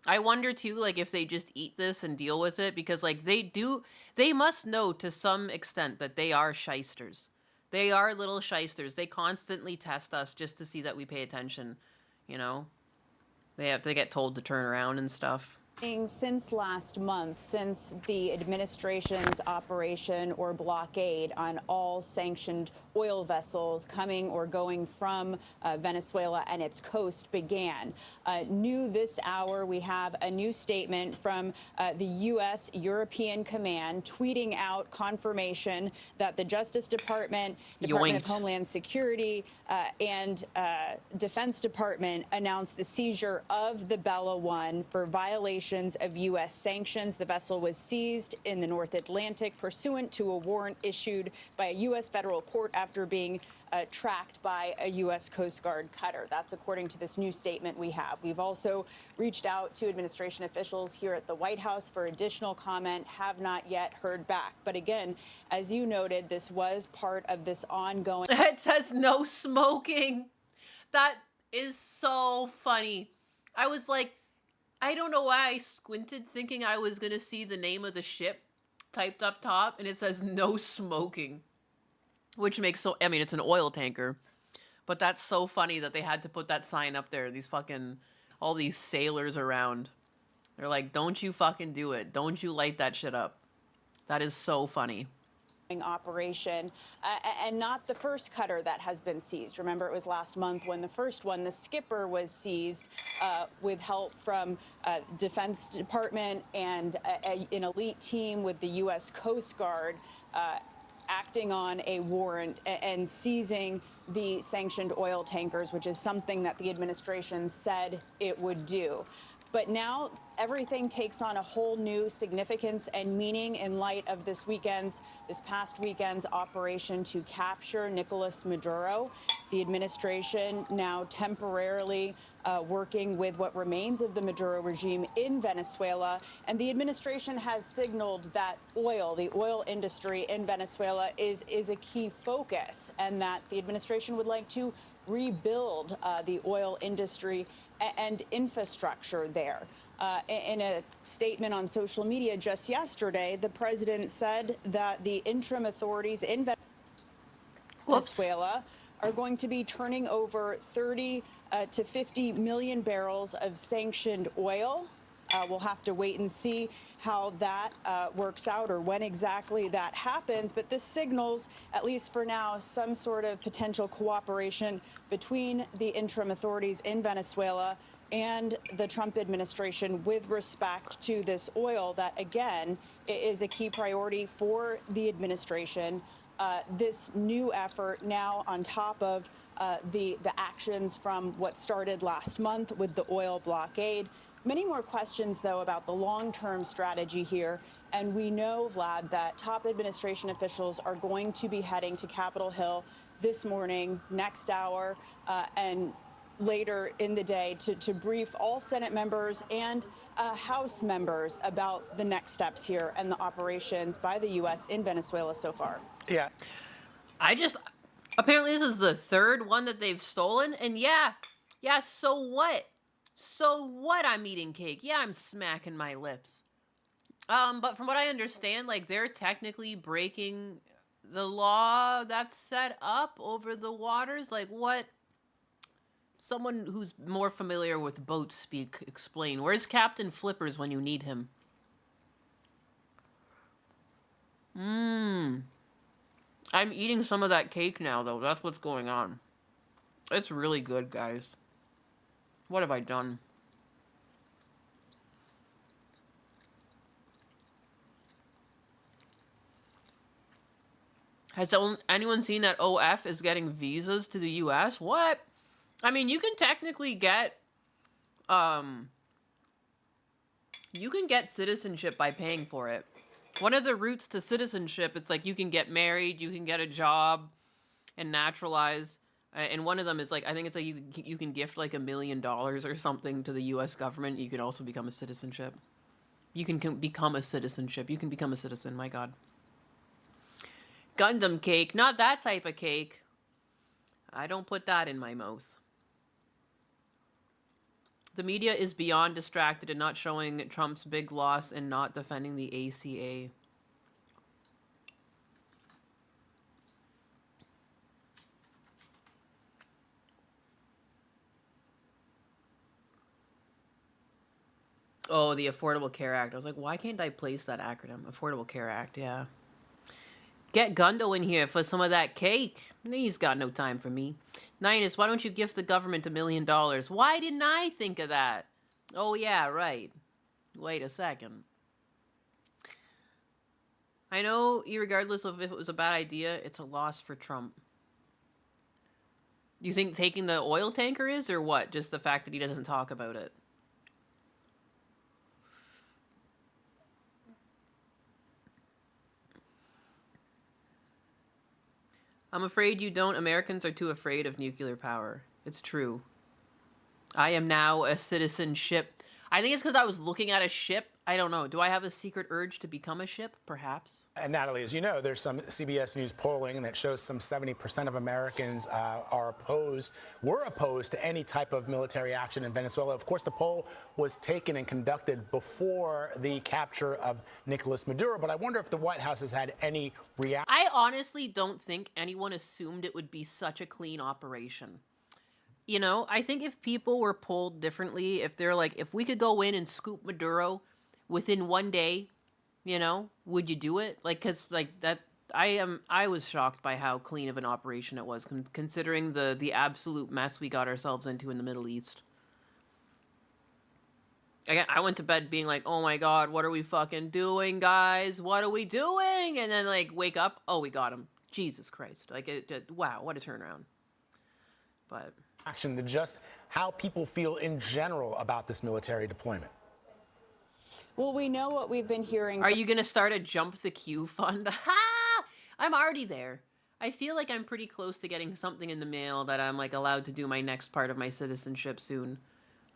I wonder too, like, if they just eat this and deal with it, because like they must know to some extent that they are shysters. They are little shysters. They constantly test us just to see that we pay attention, They have to get told to turn around and stuff. Since last month, since the administration's operation or blockade on all sanctioned oil vessels coming or going from Venezuela and its coast began. New this hour, we have a new statement from the U.S. European Command tweeting out confirmation that the Justice Department, Department of Homeland Security, and Defense Department announced the seizure of the Bella One for violation of U.S. sanctions. The vessel was seized in the North Atlantic pursuant to a warrant issued by a U.S. federal court after being tracked by a U.S. Coast Guard cutter. That's according to this new statement we have. We've also reached out to administration officials here at the White House for additional comment, have not yet heard back. But again, as you noted, this was part of this ongoing... It says no smoking. That is so funny. I was like, I don't know why I squinted thinking I was going to see the name of the ship typed up top, and it says no smoking. Which makes it's an oil tanker. But that's so funny that they had to put that sign up there. All these sailors around. They're like, don't you fucking do it. Don't you light that shit up. That is so funny. Operation, and not the first cutter that has been seized. Remember, it was last month when the first one, the skipper, was seized with help from Defense Department and an elite team with the U.S. Coast Guard acting on a warrant and seizing the sanctioned oil tankers, which is something that the administration said it would do. But now everything takes on a whole new significance and meaning in light of this past weekend's operation to capture Nicolas Maduro. The administration now temporarily working with what remains of the Maduro regime in Venezuela. And the administration has signaled that the oil industry in Venezuela is a key focus, and that the administration would like to rebuild the oil industry and infrastructure there. In a statement on social media just yesterday, the president said that the interim authorities in Venezuela are going to be turning over 30 to 50 million barrels of sanctioned oil. We'll have to wait and see how that works out or when exactly that happens. But this signals, at least for now, some sort of potential cooperation between the interim authorities in Venezuela and the Trump administration with respect to this oil that, again, is a key priority for the administration. This new effort now on top of the actions from what started last month with the oil blockade. Many more questions, though, about the long-term strategy here. And we know, Vlad, that top administration officials are going to be heading to Capitol Hill this morning, next hour, and later in the day to brief all Senate members and House members about the next steps here and the operations by the U.S. in Venezuela so far. Yeah. Apparently this is the third one that they've stolen. And yeah, so what? So what? I'm eating cake. Yeah, I'm smacking my lips. But from what I understand, like, they're technically breaking the law that's set up over the waters. Like, what? Someone who's more familiar with boat speak, explain. Where's Captain Flippers when you need him? I'm eating some of that cake now, though. That's what's going on. It's really good, guys. What have I done? Has anyone seen that OF is getting visas to the US? What? I mean, you can technically get, citizenship by paying for it. One of the routes to citizenship, it's like you can get married, you can get a job, and naturalize. And one of them is like, I think it's like you can gift like $1 million or something to the U.S. government. You can also become a citizenship. You can become a citizenship. You can become a citizen, my god. Gundam cake. Not that type of cake. I don't put that in my mouth. The media is beyond distracted and not showing Trump's big loss and not defending the ACA. Oh, the Affordable Care Act. I was like, why can't I place that acronym? Affordable Care Act, yeah. Get Gundo in here for some of that cake. He's got no time for me. Ninus, why don't you gift the government $1 million? Why didn't I think of that? Oh, yeah, right. Wait a second. I know, regardless of if it was a bad idea, it's a loss for Trump. You think taking the oil tanker is, or what? Just the fact that he doesn't talk about it? I'm afraid you don't. Americans are too afraid of nuclear power. It's true. I am now a citizenship. I think it's because I was looking at a ship. I don't know. Do I have a secret urge to become a ship? Perhaps. And Natalie, as you know, there's some CBS News polling that shows some 70% of Americans were opposed to any type of military action in Venezuela. Of course, the poll was taken and conducted before the capture of Nicolas Maduro, but I wonder if the White House has had any reaction. I honestly don't think anyone assumed it would be such a clean operation. You know, I think if people were polled differently, if they're like, if we could go in and scoop Maduro within one day, you know, would you do it? Like, cause like that, I was shocked by how clean of an operation it was, considering the absolute mess we got ourselves into in the Middle East. Again, I went to bed being like, oh my God, what are we fucking doing, guys? What are we doing? And then like wake up, oh, we got him. Jesus Christ. Like, wow, what a turnaround. But Action to just how people feel in general about this military deployment. Well, we know what we've been hearing. Are you going to start a Jump the Queue fund? Ha! I'm already there. I feel like I'm pretty close to getting something in the mail that I'm like allowed to do my next part of my citizenship soon.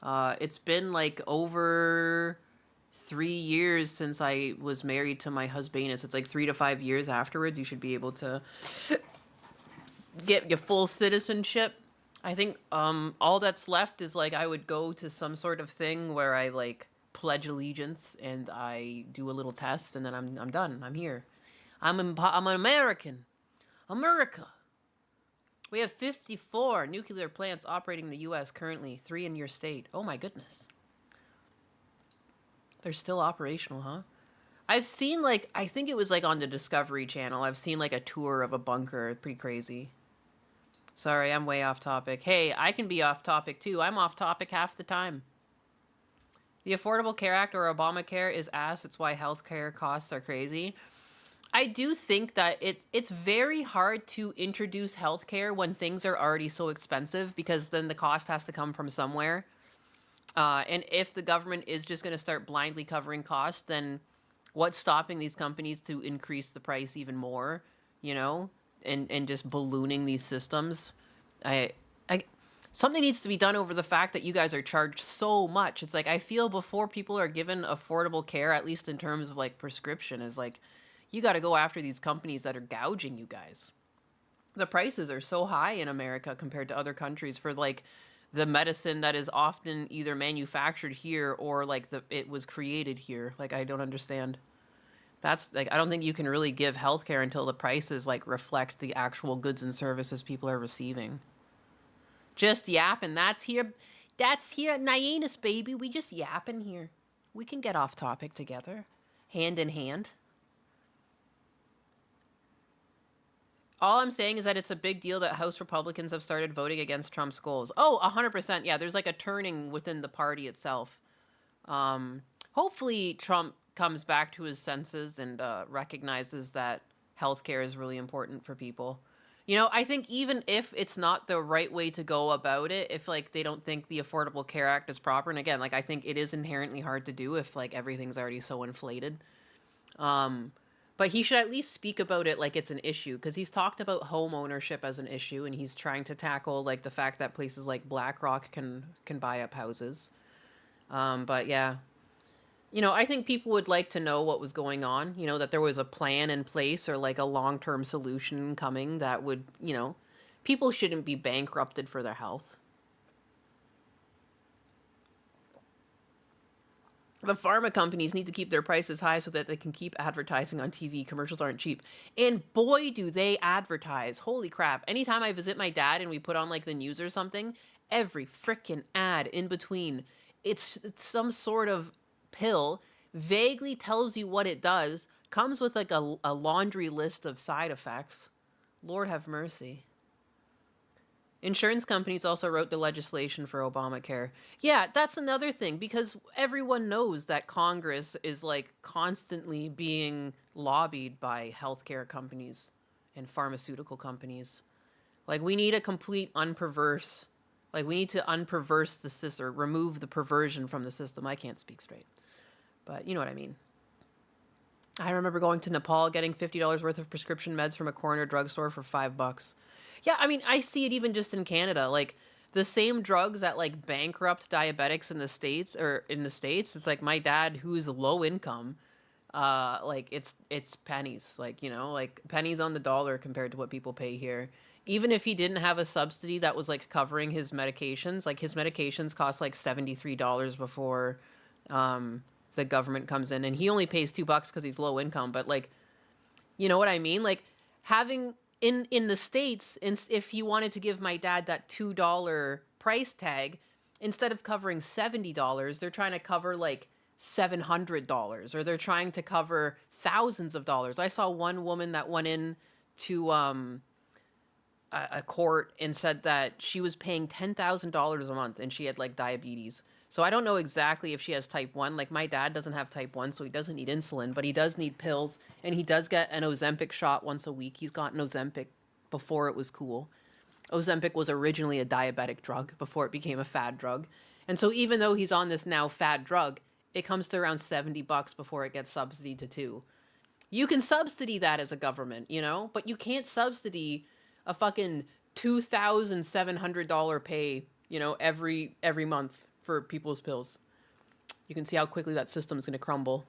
It's been like over 3 years since I was married to my husband. It's like 3 to 5 years afterwards. You should be able to get your full citizenship. I think all that's left is like I would go to some sort of thing where I like pledge allegiance and I do a little test and then I'm done. I'm here. I'm an American. America. We have 54 nuclear plants operating in the U.S. currently, 3 in your state. Oh my goodness. They're still operational, huh? I've seen like, I think it was like on the Discovery Channel. I've seen like a tour of a bunker. Pretty crazy. Sorry, I'm way off topic. Hey, I can be off topic too. I'm off topic half the time. The Affordable Care Act, or Obamacare, is ass. It's why healthcare costs are crazy. I do think that it's very hard to introduce healthcare when things are already so expensive, because then the cost has to come from somewhere. And if the government is just going to start blindly covering costs, then what's stopping these companies to increase the price even more, you know? And just ballooning these systems. Something needs to be done over the fact that you guys are charged so much. It's like, I feel before people are given affordable care, at least in terms of like prescription, is like, you got to go after these companies that are gouging you guys. The prices are so high in America compared to other countries for like the medicine that is often either manufactured here or like it was created here. Like, I don't understand. That's like, I don't think you can really give healthcare until the prices like reflect the actual goods and services people are receiving. Just yapping. That's here at Nyanus, baby. We just yapping here. We can get off topic together, hand in hand. All I'm saying is that it's a big deal that House Republicans have started voting against Trump's goals. Oh, 100%. Yeah, there's like a turning within the party itself. Hopefully Trump comes back to his senses and recognizes that healthcare is really important for people. You know, I think even if it's not the right way to go about it, if like they don't think the Affordable Care Act is proper, and again, like I think it is inherently hard to do if like everything's already so inflated. But he should at least speak about it like it's an issue, because he's talked about home ownership as an issue, and he's trying to tackle like the fact that places like BlackRock can buy up houses. But yeah. You know, I think people would like to know what was going on, you know, that there was a plan in place or like a long-term solution coming that would, you know, people shouldn't be bankrupted for their health. The pharma companies need to keep their prices high so that they can keep advertising on TV. Commercials aren't cheap. And boy, do they advertise. Holy crap. Anytime I visit my dad and we put on like the news or something, every frickin' ad in between, it's some sort of pill, vaguely tells you what it does, comes with like a laundry list of side effects. Lord have mercy. Insurance companies also wrote the legislation for Obamacare. Yeah, that's another thing, because everyone knows that Congress is like constantly being lobbied by healthcare companies and pharmaceutical companies. Like, we need a complete unperverse, like, we need to unperverse the system, or remove the perversion from the system. I can't speak straight, but you know what I mean. I remember going to Nepal, getting $50 worth of prescription meds from a corner drugstore for $5. Yeah, I mean, I see it even just in Canada. Like, the same drugs that, like, bankrupt diabetics in the States, it's like my dad, who's low income, like, it's pennies. Like, you know, like, pennies on the dollar compared to what people pay here. Even if he didn't have a subsidy that was, like, covering his medications, like, his medications cost, like, $73 before the government comes in. And he only pays $2 because he's low income. But, like, you know what I mean? Like, having... In the States, if you wanted to give my dad that $2 price tag, instead of covering $70, they're trying to cover like $700, or they're trying to cover thousands of dollars. I saw one woman that went in to a court and said that she was paying $10,000 a month and she had like diabetes. So I don't know exactly if she has type 1. Like, my dad doesn't have type 1, so he doesn't need insulin, but he does need pills, and he does get an Ozempic shot once a week. He's gotten Ozempic before it was cool. Ozempic was originally a diabetic drug before it became a fad drug. And so even though he's on this now fad drug, it comes to around $70 before it gets subsidied to $2. You can subsidy that as a government, you know? But you can't subsidy a fucking $2,700 pay, you know, every month for people's pills. You can see how quickly that system is going to crumble.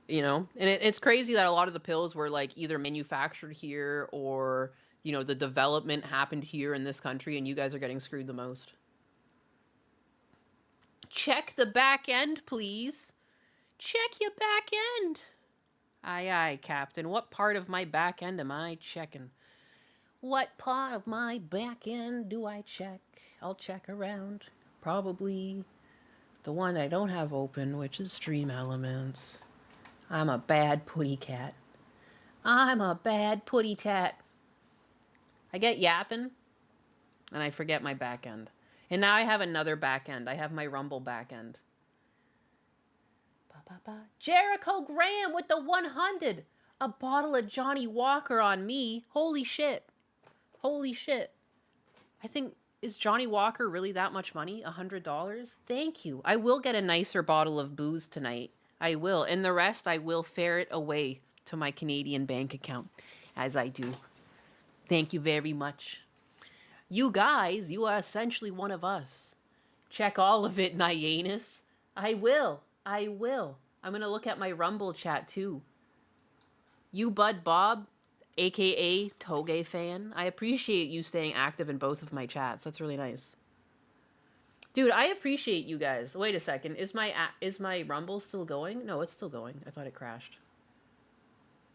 You know? And it's crazy that a lot of the pills were like either manufactured here or, you know, the development happened here in this country, and you guys are getting screwed the most. Check the back end, please. Check your back end. Aye, aye, Captain. What part of my back end am I checking? What part of my back end do I check? I'll check around. Probably the one I don't have open, which is Stream Elements. I'm a bad putty cat. I'm a bad putty cat. I get yapping, and I forget my back end. And now I have another back end. I have my Rumble back end. Jericho Graham with the 100. A bottle of Johnny Walker on me. Holy shit. Holy shit. I think, is Johnny Walker really that much money? $100? Thank you. I will get a nicer bottle of booze tonight. I will. And the rest, I will ferret away to my Canadian bank account, as I do. Thank you very much. You guys, you are essentially one of us. Check all of it, Nyanus. I will. I will. I'm going to look at my Rumble chat, too. You Bud Bob, a.k.a. Toge fan, I appreciate you staying active in both of my chats. That's really nice. Dude, I appreciate you guys. Wait a second. Is my Rumble still going? No, it's still going. I thought it crashed.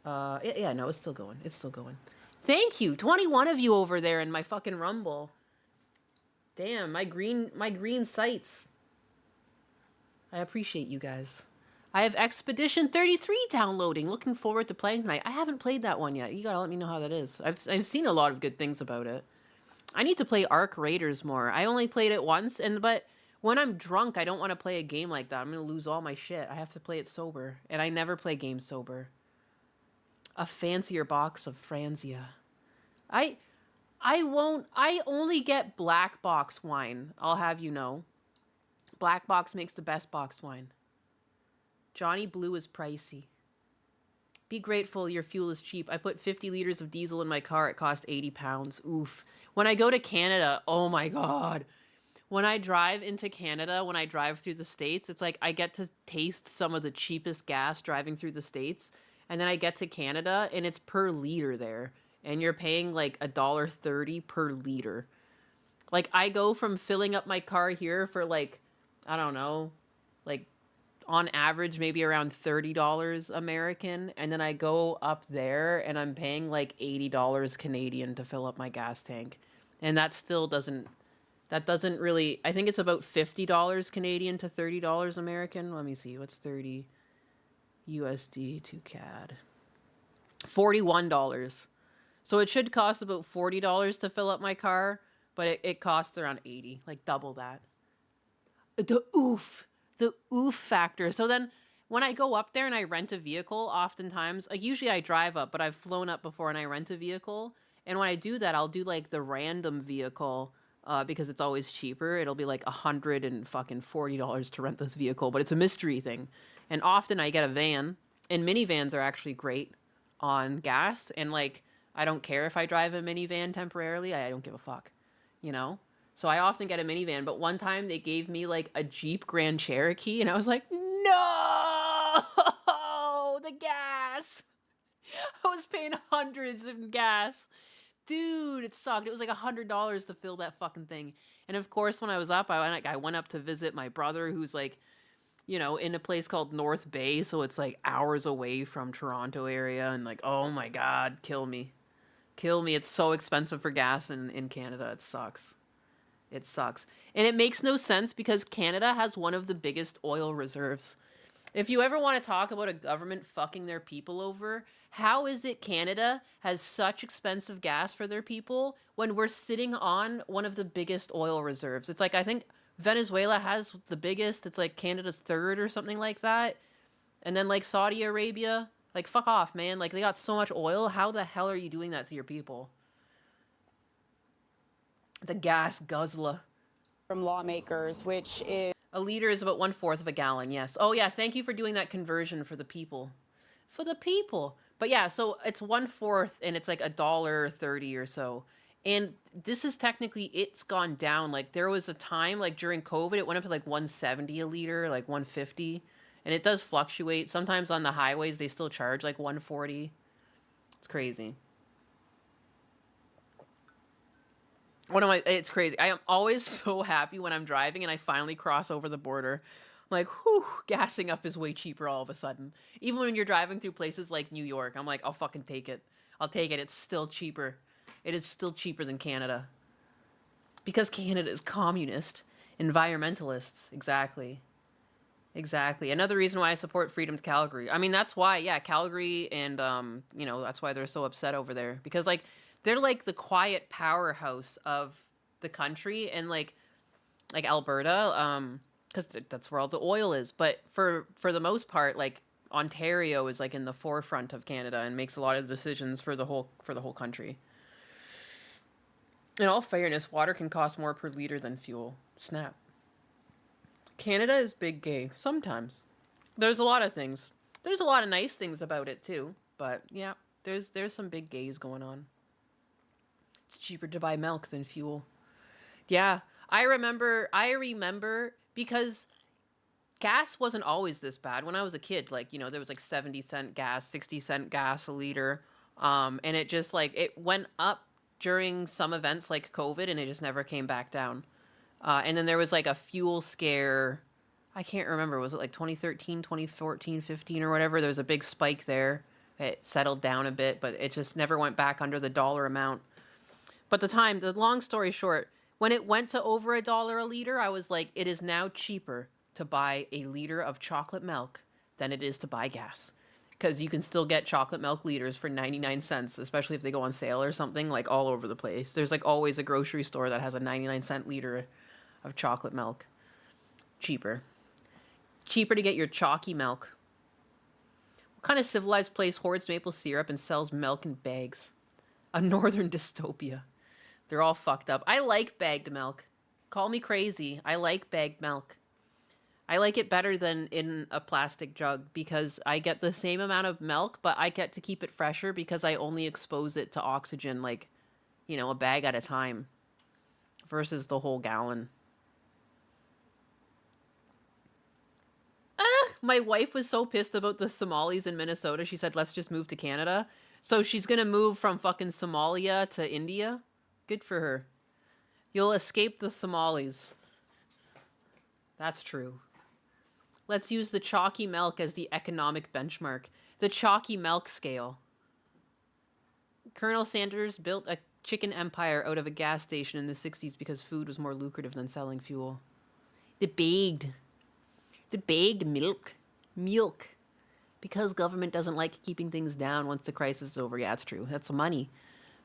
Yeah, no, it's still going. It's still going. Thank you. 21 of you over there in my fucking Rumble. Damn, my green sights. I appreciate you guys. I have Expedition 33 downloading. Looking forward to playing tonight. I haven't played that one yet. You gotta let me know how that is. I've seen a lot of good things about it. I need to play Arc Raiders more. I only played it once, but when I'm drunk, I don't want to play a game like that. I'm gonna lose all my shit. I have to play it sober, and I never play games sober. A fancier box of Franzia. I only get black box wine. I'll have you know. Black box makes the best box wine. Johnny Blue is pricey. Be grateful your fuel is cheap. I put 50 liters of diesel in my car. It cost £80. Oof. When I go to Canada, oh my God. when I drive into Canada, when I drive through the States, it's like I get to taste some of the cheapest gas driving through the States. And then I get to Canada and it's per liter there. And you're paying like $1.30 per liter. Like I go from filling up my car here for like, I don't know, like on average maybe around $30 American, and then I go up there and I'm paying like $80 Canadian to fill up my gas tank. And that still doesn't really, I think it's about $50 Canadian to $30 American. Let me see, what's 30 USD to CAD? $41. So it should cost about $40 to fill up my car, but it costs around 80, like double that. The oof factor. So then when I go up there and I rent a vehicle, oftentimes, like usually I drive up, but I've flown up before and I rent a vehicle. And when I do that, I'll do like the random vehicle because it's always cheaper. It'll be like $140 to rent this vehicle, but it's a mystery thing. And often I get a van, and minivans are actually great on gas. And like, I don't care if I drive a minivan temporarily. I don't give a fuck, you know? So I often get a minivan, but one time they gave me like a Jeep Grand Cherokee and I was like, no, the gas. I was paying hundreds in gas. Dude, it sucked. It was like $100 to fill that fucking thing. And of course, when I was up, I went up to visit my brother who's like, you know, in a place called North Bay. So it's like hours away from Toronto area. And like, oh my God, kill me. Kill me. It's so expensive for gas in Canada. It sucks. It sucks. And it makes no sense because Canada has one of the biggest oil reserves. If you ever want to talk about a government fucking their people over, how is it Canada has such expensive gas for their people when we're sitting on one of the biggest oil reserves? It's like, I think Venezuela has the biggest. It's like Canada's third or something like that. And then like Saudi Arabia, like fuck off, man. Like they got so much oil. How the hell are you doing that to your people? The gas guzzler. From lawmakers, which is a liter is about 1/4 of a gallon. Yes. Oh yeah. Thank you for doing that conversion for the people. For the people. But yeah, so it's 1/4 and it's like $1.30 or so. And this is technically, it's gone down. Like there was a time like during COVID, it went up to like 170 a liter, like 150. And it does fluctuate. Sometimes on the highways, they still charge like 140. It's crazy. It's crazy. I am always so happy when I'm driving and I finally cross over the border. I'm like, whew, gassing up is way cheaper all of a sudden. Even when you're driving through places like New York, I'm like, I'll fucking take it. I'll take it. It's still cheaper. It is still cheaper than Canada. Because Canada is communist. Environmentalists. Exactly. Exactly. Another reason why I support Freedom to Calgary. I mean, that's why, yeah, Calgary and, you know, that's why they're so upset over there. Because, like, they're like the quiet powerhouse of the country, and like Alberta, because that's where all the oil is. But for the most part, like Ontario is like in the forefront of Canada and makes a lot of decisions for the whole country. In all fairness, water can cost more per liter than fuel. Snap. Canada is big gay sometimes. There's a lot of things. There's a lot of nice things about it too. But yeah, there's some big gays going on. It's cheaper to buy milk than fuel. Yeah, I remember because gas wasn't always this bad. When I was a kid, like, you know, there was like 70-cent gas, 60-cent gas a liter. And it just like, it went up during some events like COVID and it just never came back down. And then there was like a fuel scare. I can't remember. Was it like 2013, 2014, 15 or whatever? There was a big spike there. It settled down a bit, but it just never went back under the dollar amount. But the long story short, when it went to over $1 a liter, I was like, it is now cheaper to buy a liter of chocolate milk than it is to buy gas. Because you can still get chocolate milk liters for 99 cents, especially if they go on sale or something, like all over the place. There's like always a grocery store that has a 99-cent liter of chocolate milk. Cheaper. Cheaper to get your chalky milk. What kind of civilized place hoards maple syrup and sells milk in bags? A northern dystopia. They're all fucked up. I like bagged milk. Call me crazy. I like bagged milk. I like it better than in a plastic jug because I get the same amount of milk, but I get to keep it fresher because I only expose it to oxygen, like, you know, a bag at a time versus the whole gallon. My wife was so pissed about the Somalis in Minnesota. She said, let's just move to Canada. So she's going to move from fucking Somalia to India. Good for her. You'll escape the Somalis. That's true. Let's use the chalky milk as the economic benchmark. The chalky milk scale. Colonel Sanders built a chicken empire out of a gas station in the 60s because food was more lucrative than selling fuel. The bagged milk. Milk. Because government doesn't like keeping things down once the crisis is over. Yeah, it's true. That's the money.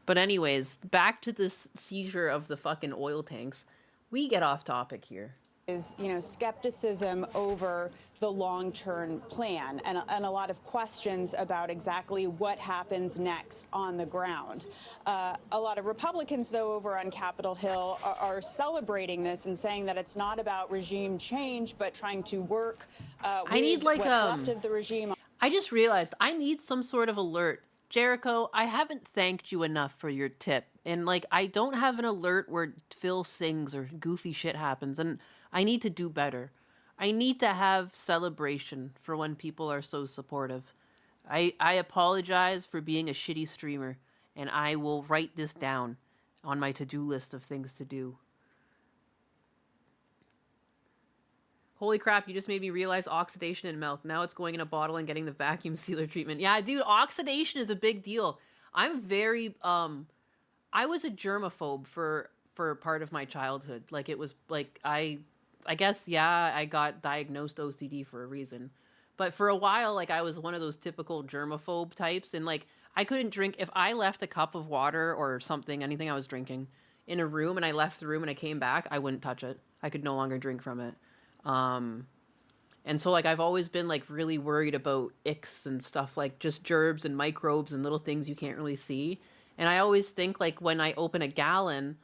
But anyways, back to this seizure of the fucking oil tanks. We get off topic here. Is, skepticism over the long-term plan and a lot of questions about exactly what happens next on the ground. A lot of Republicans, though, over on Capitol Hill are celebrating this and saying that it's not about regime change, but trying to work with what's left of the regime. I just realized I need some sort of alert. Jericho, I haven't thanked you enough for your tip. And, I don't have an alert where Phil sings or goofy shit happens. And I need to do better. I need to have celebration for when people are so supportive. I apologize for being a shitty streamer, and I will write this down on my to-do list of things to do. Holy crap, you just made me realize oxidation in milk. Now it's going in a bottle and getting the vacuum sealer treatment. Yeah, dude, oxidation is a big deal. I'm very, I was a germaphobe for part of my childhood. I guess, yeah, I got diagnosed OCD for a reason. But for a while, I was one of those typical germaphobe types. And, I couldn't drink. If I left a cup of water or something, anything I was drinking, in a room and I left the room and I came back, I wouldn't touch it. I could no longer drink from it. And so, I've always been, really worried about icks and stuff, just germs and microbes and little things you can't really see. And I always think, when I open a gallon,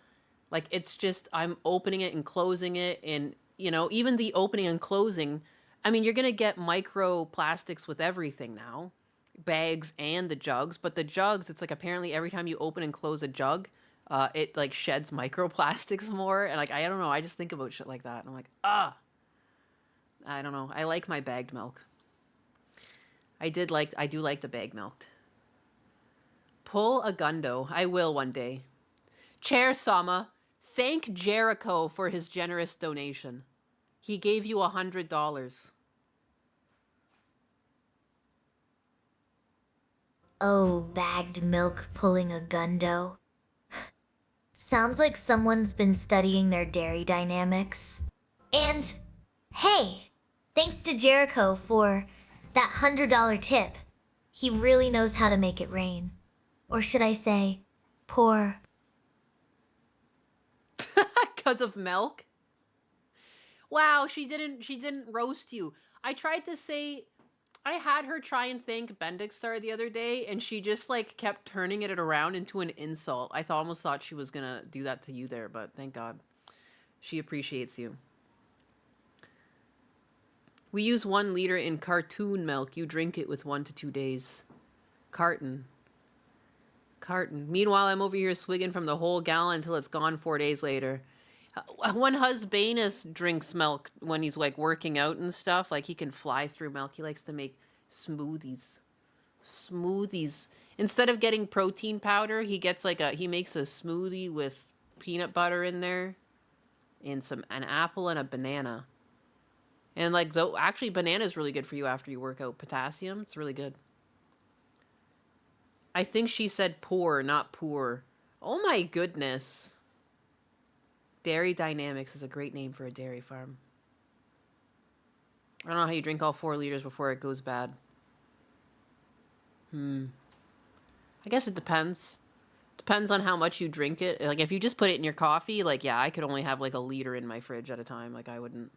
it's just, I'm opening it and closing it and, even the opening and closing, I mean, you're going to get microplastics with everything now, bags and the jugs, but the jugs, it's apparently every time you open and close a jug, it sheds microplastics more. And I don't know. I just think about shit like that. And I'm I don't know. I like my bagged milk. I do like the bagged milk. Pull a gundo. I will one day. Chair Sama. Thank Jericho for his generous donation. He gave you $100. Oh, bagged milk pulling a gundo. Sounds like someone's been studying their dairy dynamics. And, hey, thanks to Jericho for that $100 tip. He really knows how to make it rain. Or should I say, pour. Because of milk? Wow, she didn't roast you. I tried to say, I had her try and thank Bendixstar the other day, and she just kept turning it around into an insult. I almost thought she was gonna do that to you there, but thank God. She appreciates you. We use 1 liter in cartoon milk. You drink it with 1 to 2 days. Carton. Meanwhile, I'm over here swigging from the whole gallon until it's gone 4 days later. When Husbanus drinks milk when he's working out and stuff, he can fly through milk. He likes to make smoothies. Instead of getting protein powder, he gets he makes a smoothie with peanut butter in there and an apple and a banana. And actually banana is really good for you after you work out. Potassium, it's really good. I think she said pour, not poor. Oh my goodness. Dairy Dynamics is a great name for a dairy farm. I don't know how you drink all 4 liters before it goes bad. I guess it depends. Depends on how much you drink it. If you just put it in your coffee, yeah, I could only have a liter in my fridge at a time. I wouldn't.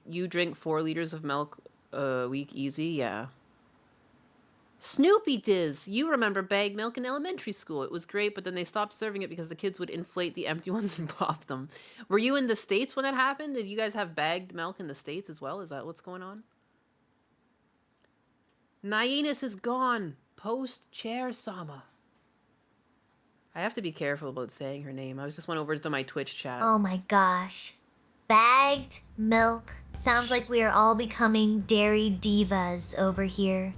You drink 4 liters of milk a week easy? Yeah. Snoopy Diz, you remember bagged milk in elementary school. It was great, but then they stopped serving it because the kids would inflate the empty ones and pop them. Were you in the States when that happened? Did you guys have bagged milk in the States as well? Is that what's going on? Nyenus is gone. Post Chair Sama. I have to be careful about saying her name. I just went over to my Twitch chat. Oh my gosh. Bagged milk Sounds like we are all becoming dairy divas over here.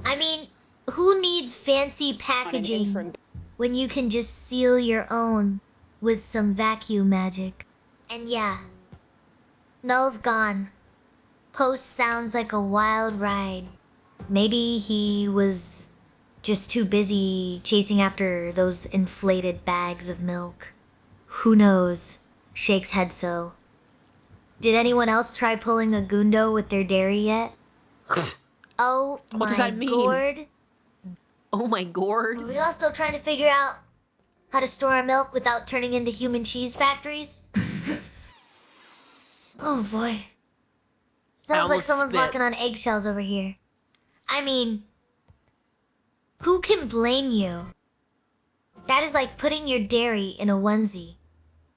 I mean, who needs fancy On an packaging interim when you can just seal your own with some vacuum magic? And yeah, Null's gone. Post sounds like a wild ride. Maybe he was just too busy chasing after those inflated bags of milk. Who knows? Shakes head so. Did anyone else try pulling a gundo with their dairy yet? Oh What my does that mean? gourd. Oh my Are gourd. we all still trying to figure out how to store our milk without turning into human cheese factories? Oh boy. Sounds like almost someone's spit. walking on eggshells over here. I mean, who can blame you? That is like putting your dairy in a onesie.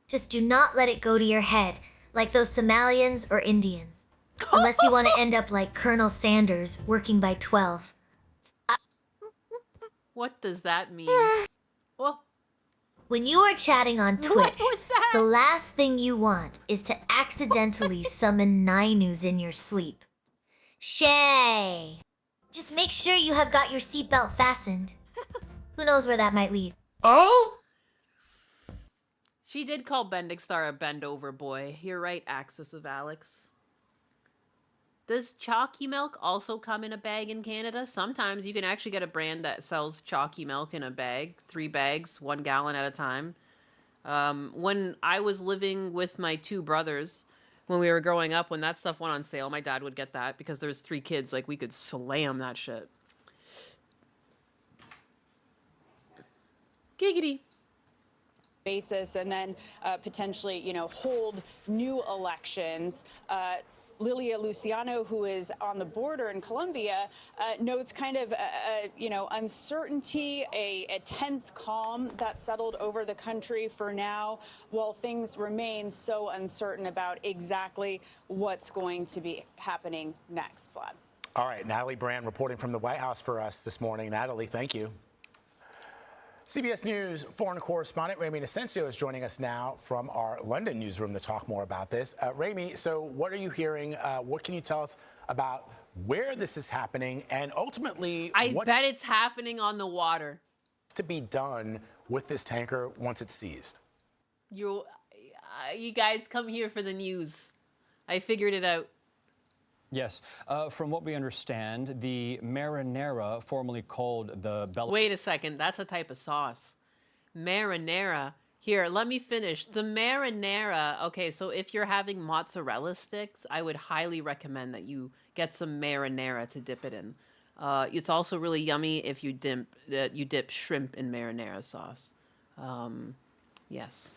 Just do not let it go to your head like those Somalians or Indians. Unless you want to end up like Colonel Sanders working by 12. What does that mean? Well, When you are chatting on what Twitch, was that? the last thing you want is to accidentally summon Ninus in your sleep. Shay! Just make sure you have got your seatbelt fastened. Who knows where that might lead? Oh? She did call Bendixstar a bend-over boy. You're right, Axis of Alex. Does chalky milk also come in a bag in Canada? Sometimes you can actually get a brand that sells chalky milk in a bag, 3 bags, 1 gallon at a time. When I was living with my 2 brothers, when we were growing up, when that stuff went on sale, my dad would get that because there's 3 kids. Like, we could slam that shit. Giggity. basis and then potentially, hold new elections. Lilia Luciano, who is on the border in Colombia, notes kind of, uncertainty, a tense calm that settled over the country for now, while things remain so uncertain about exactly what's going to be happening next, Vlad. All right, Natalie Brand reporting from the White House for us this morning. Natalie, thank you. CBS News foreign correspondent Rami Inocencio is joining us now from our London newsroom to talk more about this. Rami, so what are you hearing? What can you tell us about where this is happening and ultimately what's bet it's happening on the water. to be done with this tanker once it's seized? You guys come here for the news. I figured it out. Yes. From what we understand, the marinara, formerly called the Bella... Wait a second. That's a type of sauce. Marinara. Here, let me finish. The marinara. Okay, so if you're having mozzarella sticks, I would highly recommend that you get some marinara to dip it in. It's also really yummy if you dip shrimp in marinara sauce. Yes.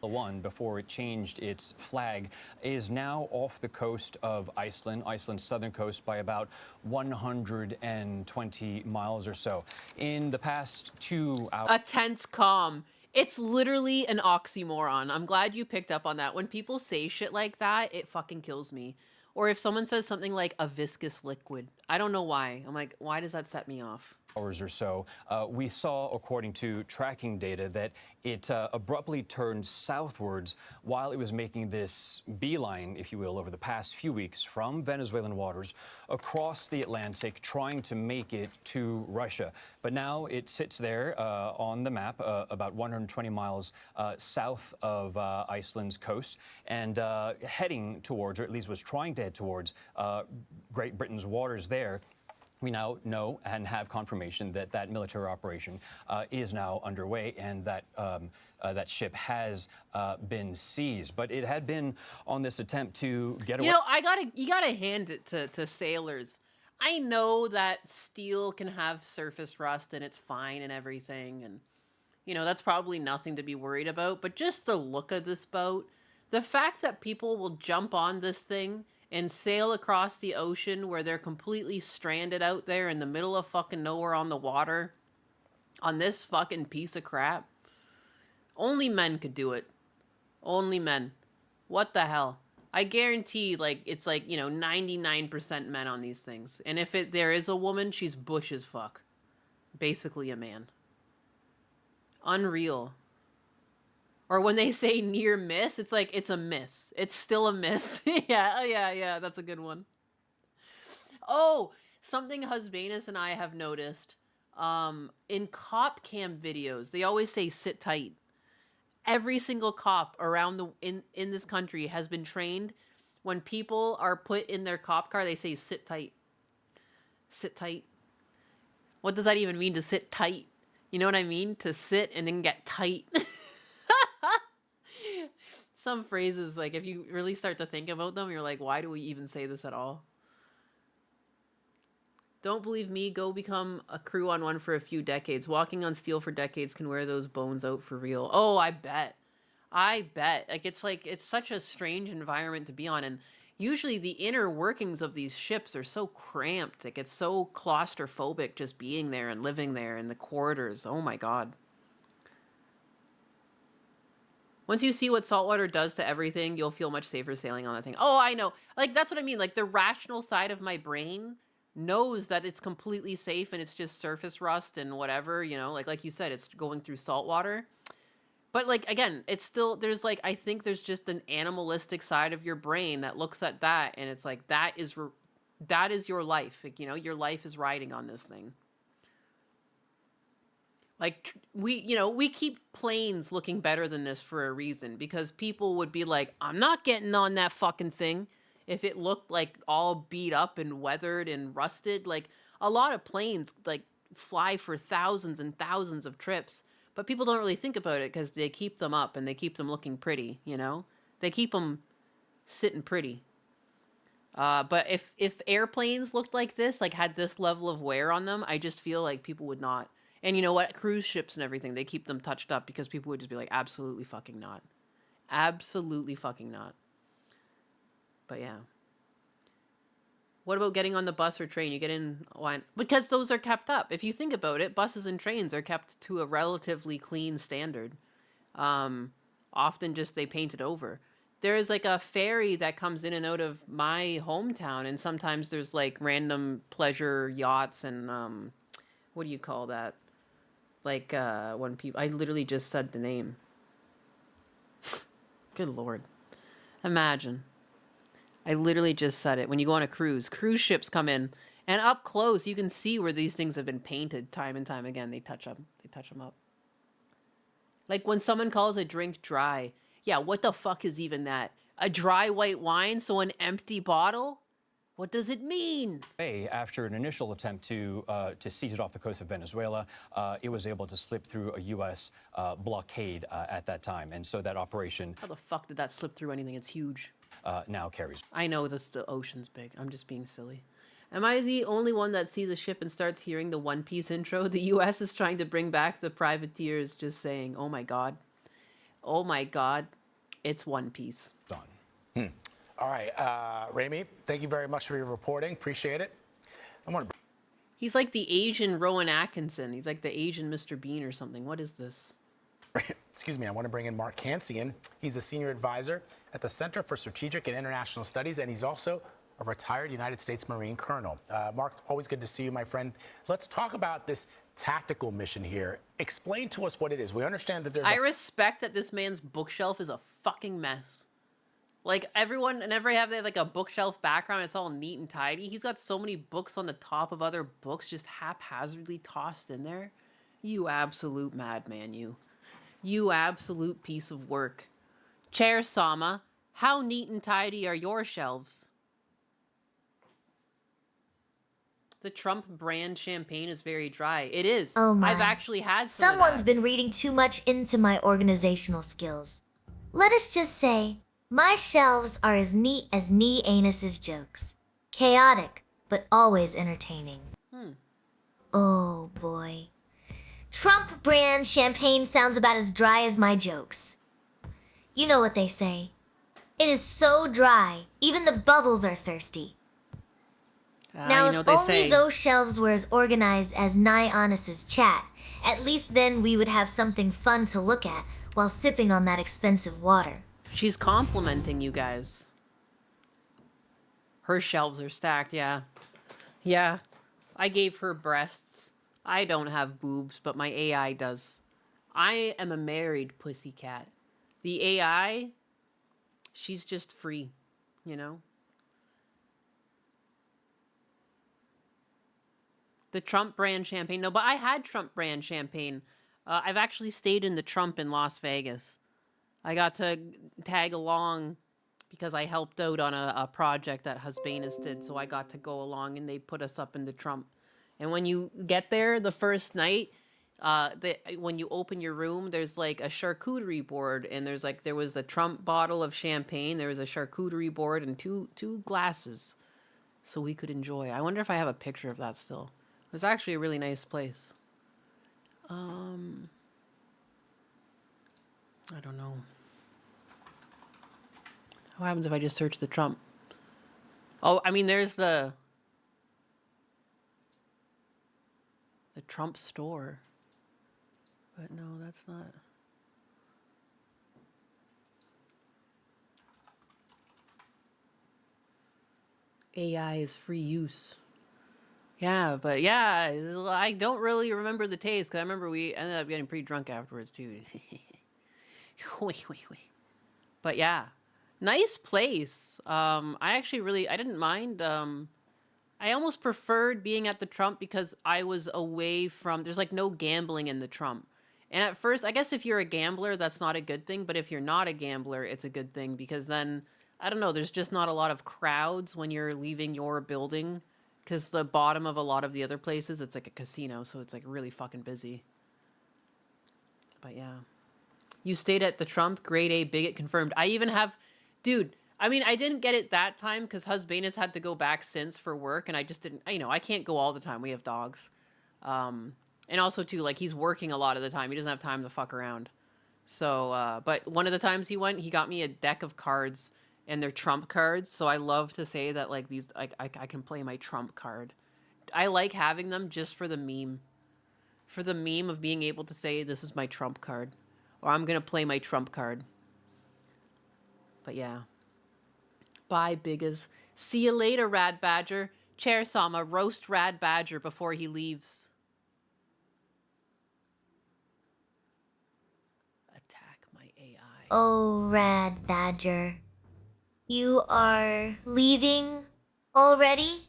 One, before it changed its flag, is now off the coast of Iceland, Iceland's southern coast, by about 120 miles or so. In the past 2 hours... A tense calm. It's literally an oxymoron. I'm glad you picked up on that. When people say shit like that, it fucking kills me. Or if someone says something like a viscous liquid, I don't know why. I'm like, why does that set me off? Hours or so, we saw, according to tracking data, that it abruptly turned southwards while it was making this beeline, if you will, over the past few weeks from Venezuelan waters across the Atlantic, trying to make it to Russia. But now it sits there on the map, about 120 miles south of Iceland's coast, and heading towards, or at least was trying to head towards, Great Britain's waters there. We now know and have confirmation that that military operation is now underway and that that ship has been seized. But it had been on this attempt to get away. You know, you gotta hand it to sailors. I know that steel can have surface rust and it's fine and everything, and that's probably nothing to be worried about. But just the look of this boat, the fact that people will jump on this thing and sail across the ocean where they're completely stranded out there in the middle of fucking nowhere on the water on this fucking piece of crap. Only men could do it. Only men. What the hell? I guarantee, it's 99% men on these things. And if there is a woman, she's bush as fuck. Basically a man. Unreal. Or when they say near miss, it's like it's a miss. It's still a miss. Yeah, that's a good one. Oh, something Husbanus and I have noticed. In cop cam videos, they always say sit tight. Every single cop around in this country has been trained. When people are put in their cop car, they say sit tight. Sit tight. What does that even mean, to sit tight? You know what I mean? To sit and then get tight. Some phrases, like, if you really start to think about them, you're like, why do we even say this at all? Don't believe me? Go become a crew on one for a few decades. Walking on steel for decades can wear those bones out for real. Oh, I bet. Like, it's such a strange environment to be on. And usually the inner workings of these ships are so cramped. Like, it's so claustrophobic just being there and living there in the corridors. Oh my God. Once you see what saltwater does to everything, you'll feel much safer sailing on that thing. Oh, I know. Like, that's what I mean. Like, the rational side of my brain knows that it's completely safe and it's just surface rust and whatever, you know, like you said, it's going through salt water. But like, again, it's still, there's like, I think there's just an animalistic side of your brain that looks at that and it's like, that is your life. Like, you know, your life is riding on this thing. Like, we keep planes looking better than this for a reason, because people would be like, I'm not getting on that fucking thing if it looked like all beat up and weathered and rusted. Like, a lot of planes like fly for thousands and thousands of trips, but people don't really think about it because they keep them up and they keep them looking pretty, you know? They keep them sitting pretty. But if airplanes looked like this, like had this level of wear on them, I just feel like people would not. And you know what? Cruise ships and everything, they keep them touched up because people would just be like, absolutely fucking not. Absolutely fucking not. But yeah. What about getting on the bus or train? You get in, why? Because those are kept up. If you think about it, buses and trains are kept to a relatively clean standard. Often just they paint it over. There's like a ferry that comes in and out of my hometown, and sometimes there's like random pleasure yachts and what do you call that? Like when people, I literally just said the name. Good Lord. Imagine. I literally just said it. When you go on a cruise ships come in, and up close you can see where these things have been painted time and time again. They touch them up. Like when someone calls a drink dry, yeah, what the fuck is even that? A dry white wine? So an empty bottle? What does it mean? After an initial attempt to seize it off the coast of Venezuela, it was able to slip through a U.S. blockade at that time, and so that operation. How the fuck did that slip through anything? It's huge. Now carries. I know the ocean's big. I'm just being silly. Am I the only one that sees a ship and starts hearing the One Piece intro? The U.S. is trying to bring back the privateers, just saying, "Oh my god, oh my god, it's One Piece." Done. All right, Rami, thank you very much for your reporting. Appreciate it. He's like the Asian Rowan Atkinson. He's like the Asian Mr. Bean or something. What is this? Excuse me, I want to bring in Mark Kansian. He's a senior advisor at the Center for Strategic and International Studies, and he's also a retired United States Marine colonel. Mark, always good to see you, my friend. Let's talk about this tactical mission here. Explain to us what it is. We understand that there's I respect that this man's bookshelf is a fucking mess. Like, everyone, whenever they have like a bookshelf background, it's all neat and tidy. He's got so many books on the top of other books just haphazardly tossed in there. You absolute madman, you. You absolute piece of work. Chair Sama, how neat and tidy are your shelves? The Trump brand champagne is very dry. It is. Oh my. I've actually had some Someone's of that. been reading too much into my organizational skills. Let us just say, my shelves are as neat as Nee Anus's jokes. Chaotic, but always entertaining. Oh boy. Trump brand champagne sounds about as dry as my jokes. You know what they say. It is so dry, even the bubbles are thirsty. Now, you know if what they only say. those shelves were as organized as Nye Honest's chat, at least then we would have something fun to look at while sipping on that expensive water. She's complimenting you guys. Her shelves are stacked, yeah. Yeah. I gave her breasts. I don't have boobs, but my AI does. I am a married pussycat. The AI, she's just free, you know? The Trump brand champagne. No, but I had Trump brand champagne. I've actually stayed in the Trump in Las Vegas. I got to tag along because I helped out on a project that Husbanus did. So I got to go along and they put us up in the Trump. And when you get there the first night, when you open your room, there's like a charcuterie board, and there was a Trump bottle of champagne, there was a charcuterie board, and two glasses, so we could enjoy. I wonder if I have a picture of that still. It was actually a really nice place. I don't know. What happens if I just search the Trump? Oh, I mean, there's the Trump store. But no, that's not. AI is free use. Yeah, but yeah, I don't really remember the taste, because I remember we ended up getting pretty drunk afterwards, too. But yeah, nice place. I didn't mind. I almost preferred being at the Trump because I was away from, there's like no gambling in the Trump. And at first, I guess if you're a gambler, that's not a good thing. But if you're not a gambler, it's a good thing, because then, I don't know, there's just not a lot of crowds when you're leaving your building. Because the bottom of a lot of the other places, it's like a casino. So it's like really fucking busy. But yeah. You stayed at the Trump, grade A bigot confirmed. I even have, dude, I mean, I didn't get it that time because Husbanus had to go back since for work. And I just didn't, I can't go all the time. We have dogs. And also, too, like, he's working a lot of the time. He doesn't have time to fuck around. So, but one of the times he went, he got me a deck of cards, and they're Trump cards. So I love to say that, like, these, I can play my Trump card. I like having them just for the meme. For the meme of being able to say, this is my Trump card. Or I'm going to play my Trump card. But yeah. Bye, Biggas. See you later, Rad Badger. Chair Sama, roast Rad Badger before he leaves. Oh, Rad Badger. You are leaving already?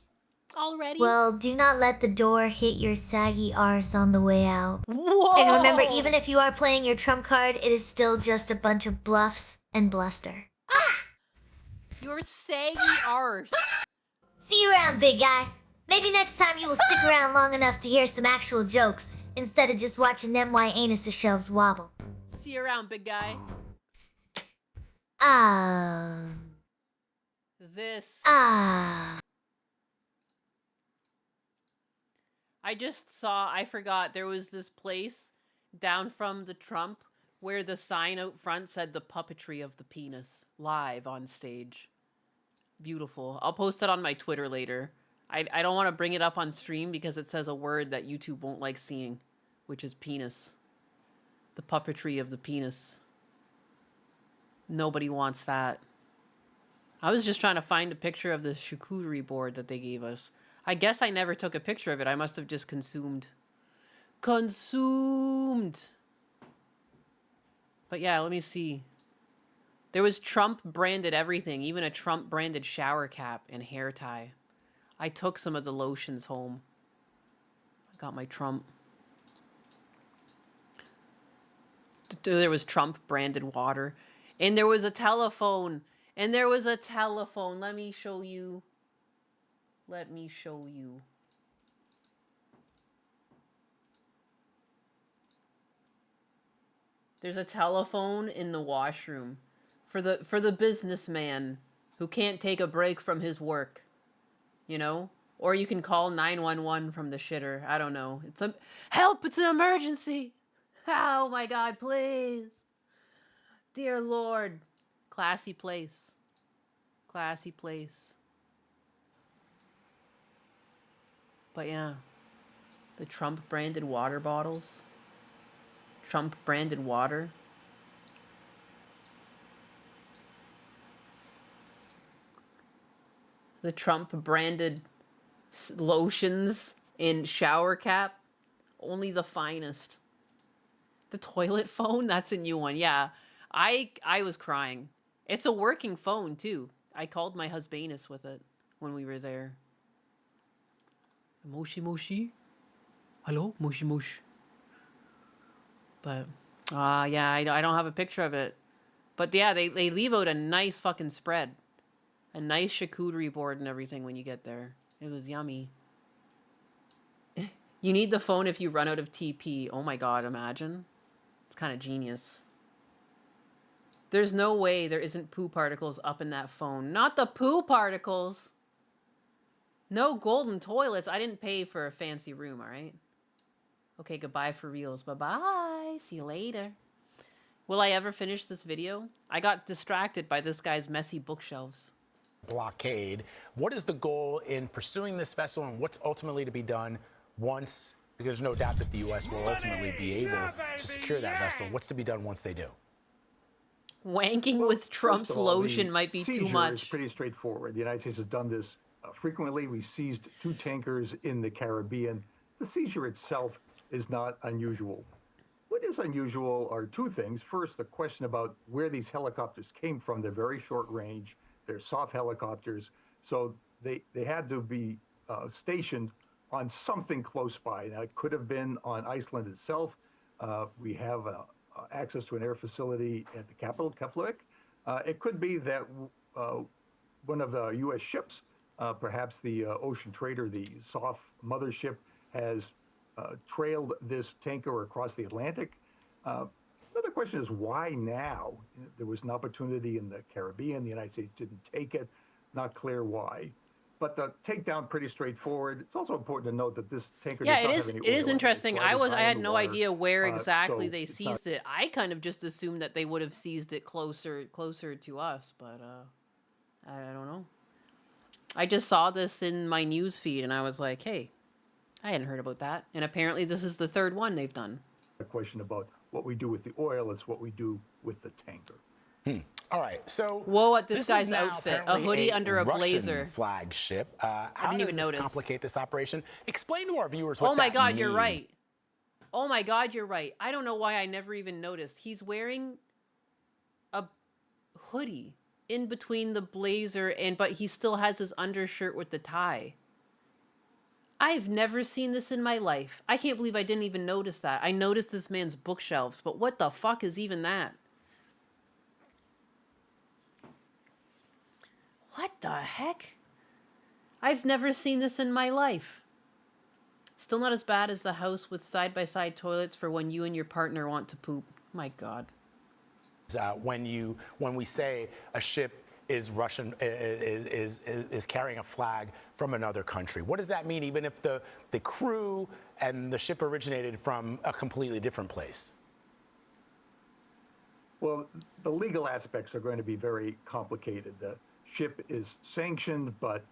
Already? Well, do not let the door hit your saggy arse on the way out. Whoa! And remember, even if you are playing your trump card, it is still just a bunch of bluffs and bluster. Ah! Your saggy arse. See you around, big guy. Maybe next time you will stick around long enough to hear some actual jokes, instead of just watching them why anus' shelves wobble. See you around, big guy. This. I just saw, I forgot, there was this place down from the Trump where the sign out front said the puppetry of the penis live on stage. Beautiful. I'll post it on my Twitter later. I don't want to bring it up on stream because it says a word that YouTube won't like seeing, which is penis. The puppetry of the penis. Nobody wants that. I was just trying to find a picture of the charcuterie board that they gave us. I guess I never took a picture of it. I must have just consumed. Consumed! But yeah, let me see. There was Trump branded everything, even a Trump branded shower cap and hair tie. I took some of the lotions home. I got my Trump. There was Trump branded water. And there was a telephone. And there was a telephone. Let me show you. Let me show you. There's a telephone in the washroom for the businessman who can't take a break from his work. You know? Or you can call 911 from the shitter. I don't know. It's a help, it's an emergency. Oh my God, please. Dear Lord. Classy place. Classy place. But yeah. The Trump branded water bottles. Trump branded water. The Trump branded lotions in shower cap. Only the finest. The toilet phone? That's a new one. Yeah. I was crying. It's a working phone too. I called my husbandess with it when we were there. Moshi moshi. Hello, moshi moshi. But yeah, I don't have a picture of it. But yeah, they leave out a nice fucking spread. A nice charcuterie board and everything when you get there. It was yummy. You need the phone if you run out of TP. Oh my god, imagine. It's kind of genius. There's no way there isn't poo particles up in that phone. Not the poo particles! No golden toilets. I didn't pay for a fancy room, alright? Okay, goodbye for reals. Bye-bye. See you later. Will I ever finish this video? I got distracted by this guy's messy bookshelves. Blockade. What is the goal in pursuing this vessel, and what's ultimately to be done once, because there's no doubt that the U.S. will ultimately be able to secure that vessel. What's to be done once they do? Wanking with Trump's lotion might be too much. It's pretty straightforward. The United States has done this frequently. We seized 2 tankers in the Caribbean. The seizure itself is not unusual. What is unusual are 2 things. First, the question about where these helicopters came from. They're very short range. They're soft helicopters. So they had to be stationed on something close by. Now, it could have been on Iceland itself. We have access to an air facility at the capital, Keflavik. It could be that one of the U.S. ships, perhaps the Ocean Trader, the soft mothership, has trailed this tanker across the Atlantic. Another question is why now? There was an opportunity in the Caribbean. The United States didn't take it. Not clear why. But the takedown pretty straightforward. It's also important to note that this tanker does not have any oil it is in interesting. It's driving I high had in the no water. idea where exactly So they it's seized it. I kind of just assumed that they would have seized it closer to us, but I don't know. I just saw this in my news feed and I was like, hey, I hadn't heard about that. And apparently this is the 3rd one they've done. A question about what we do with the oil. It's what we do with the tanker. All right, so whoa, at this is guy's now outfit, a apparently hoodie under a Russian blazer. Flagship. How didn't does even this notice. complicate this operation? Explain to our viewers what Oh my that god, you're means. right. Oh my god, you're right. I don't know why I never even noticed. He's wearing a hoodie in between the blazer but he still has his undershirt with the tie. I've never seen this in my life. I can't believe I didn't even notice that. I noticed this man's bookshelves, but what the fuck is even that? What the heck? I've never seen this in my life. Still not as bad as the house with side-by-side toilets for when you and your partner want to poop. My god. When we say a ship is Russian, is carrying a flag from another country, what does that mean, even if the crew and the ship originated from a completely different place? Well, the legal aspects are going to be very complicated. The ship is sanctioned, but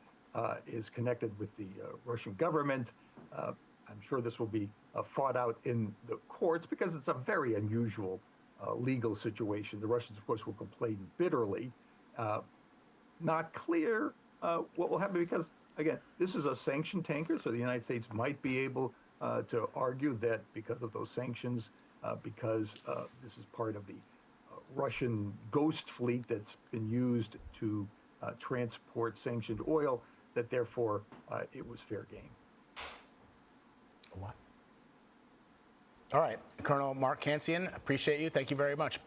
is connected with the Russian government. I'm sure this will be fought out in the courts because it's a very unusual legal situation. The Russians, of course, will complain bitterly. Not clear what will happen because, again, this is a sanctioned tanker, so the United States might be able to argue that because of those sanctions, because this is part of the Russian ghost fleet that's been used to transport sanctioned oil, that therefore it was fair game. What? All right, Colonel Mark Cancian, appreciate you. Thank you very much.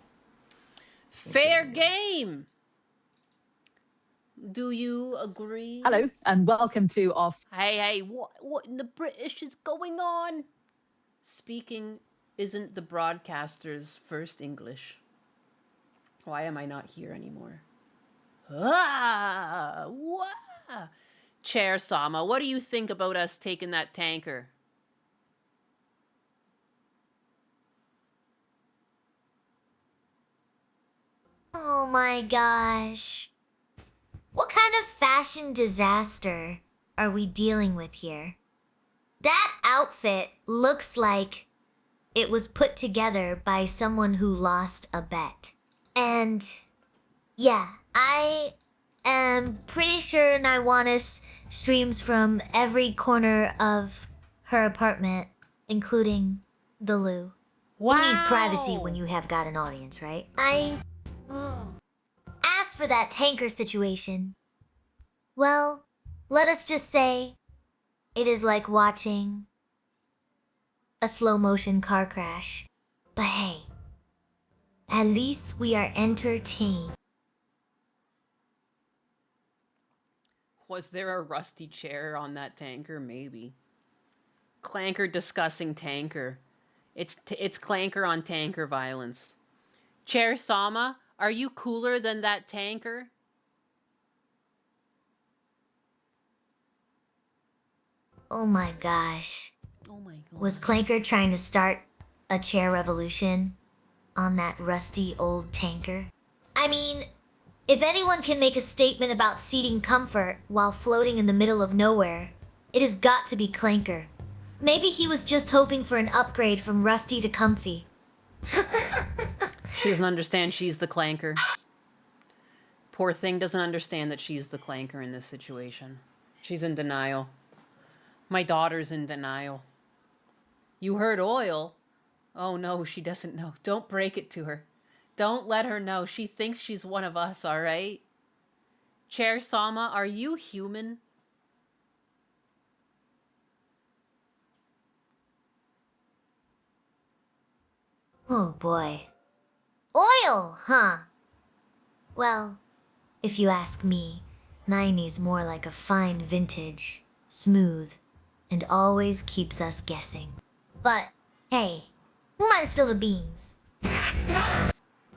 Fair game. Do you agree? Hello and welcome to Off. Hey, what in the British is going on? Speaking isn't the broadcaster's first English. Why am I not here anymore? Chair Sama, what do you think about us taking that tanker? Oh my gosh. What kind of fashion disaster are we dealing with here? That outfit looks like it was put together by someone who lost a bet. And yeah, I am pretty sure Naiwanis streams from every corner of her apartment, including the loo. Who needs privacy when you have got an audience, right? As for that tanker situation, well, let us just say it is like watching a slow motion car crash. But hey, at least we are entertained. Was there a rusty chair on that tanker? Maybe. Clanker discussing tanker. It's Clanker on tanker violence. Chair Sama, are you cooler than that tanker? Oh my gosh. Oh my god. Was Clanker trying to start a chair revolution on that rusty old tanker? I mean, if anyone can make a statement about seating comfort while floating in the middle of nowhere, it has got to be Clanker. Maybe he was just hoping for an upgrade from rusty to comfy. She doesn't understand she's the Clanker. Poor thing doesn't understand that she's the Clanker in this situation. She's in denial. My daughter's in denial. You heard oil? Oh no, she doesn't know. Don't break it to her. Don't let her know. She thinks she's one of us, alright? Chair Sama, are you human? Oh boy. Oil, huh? Well, if you ask me, 90's more like a fine vintage, smooth, and always keeps us guessing. But, hey, who might spill the beans?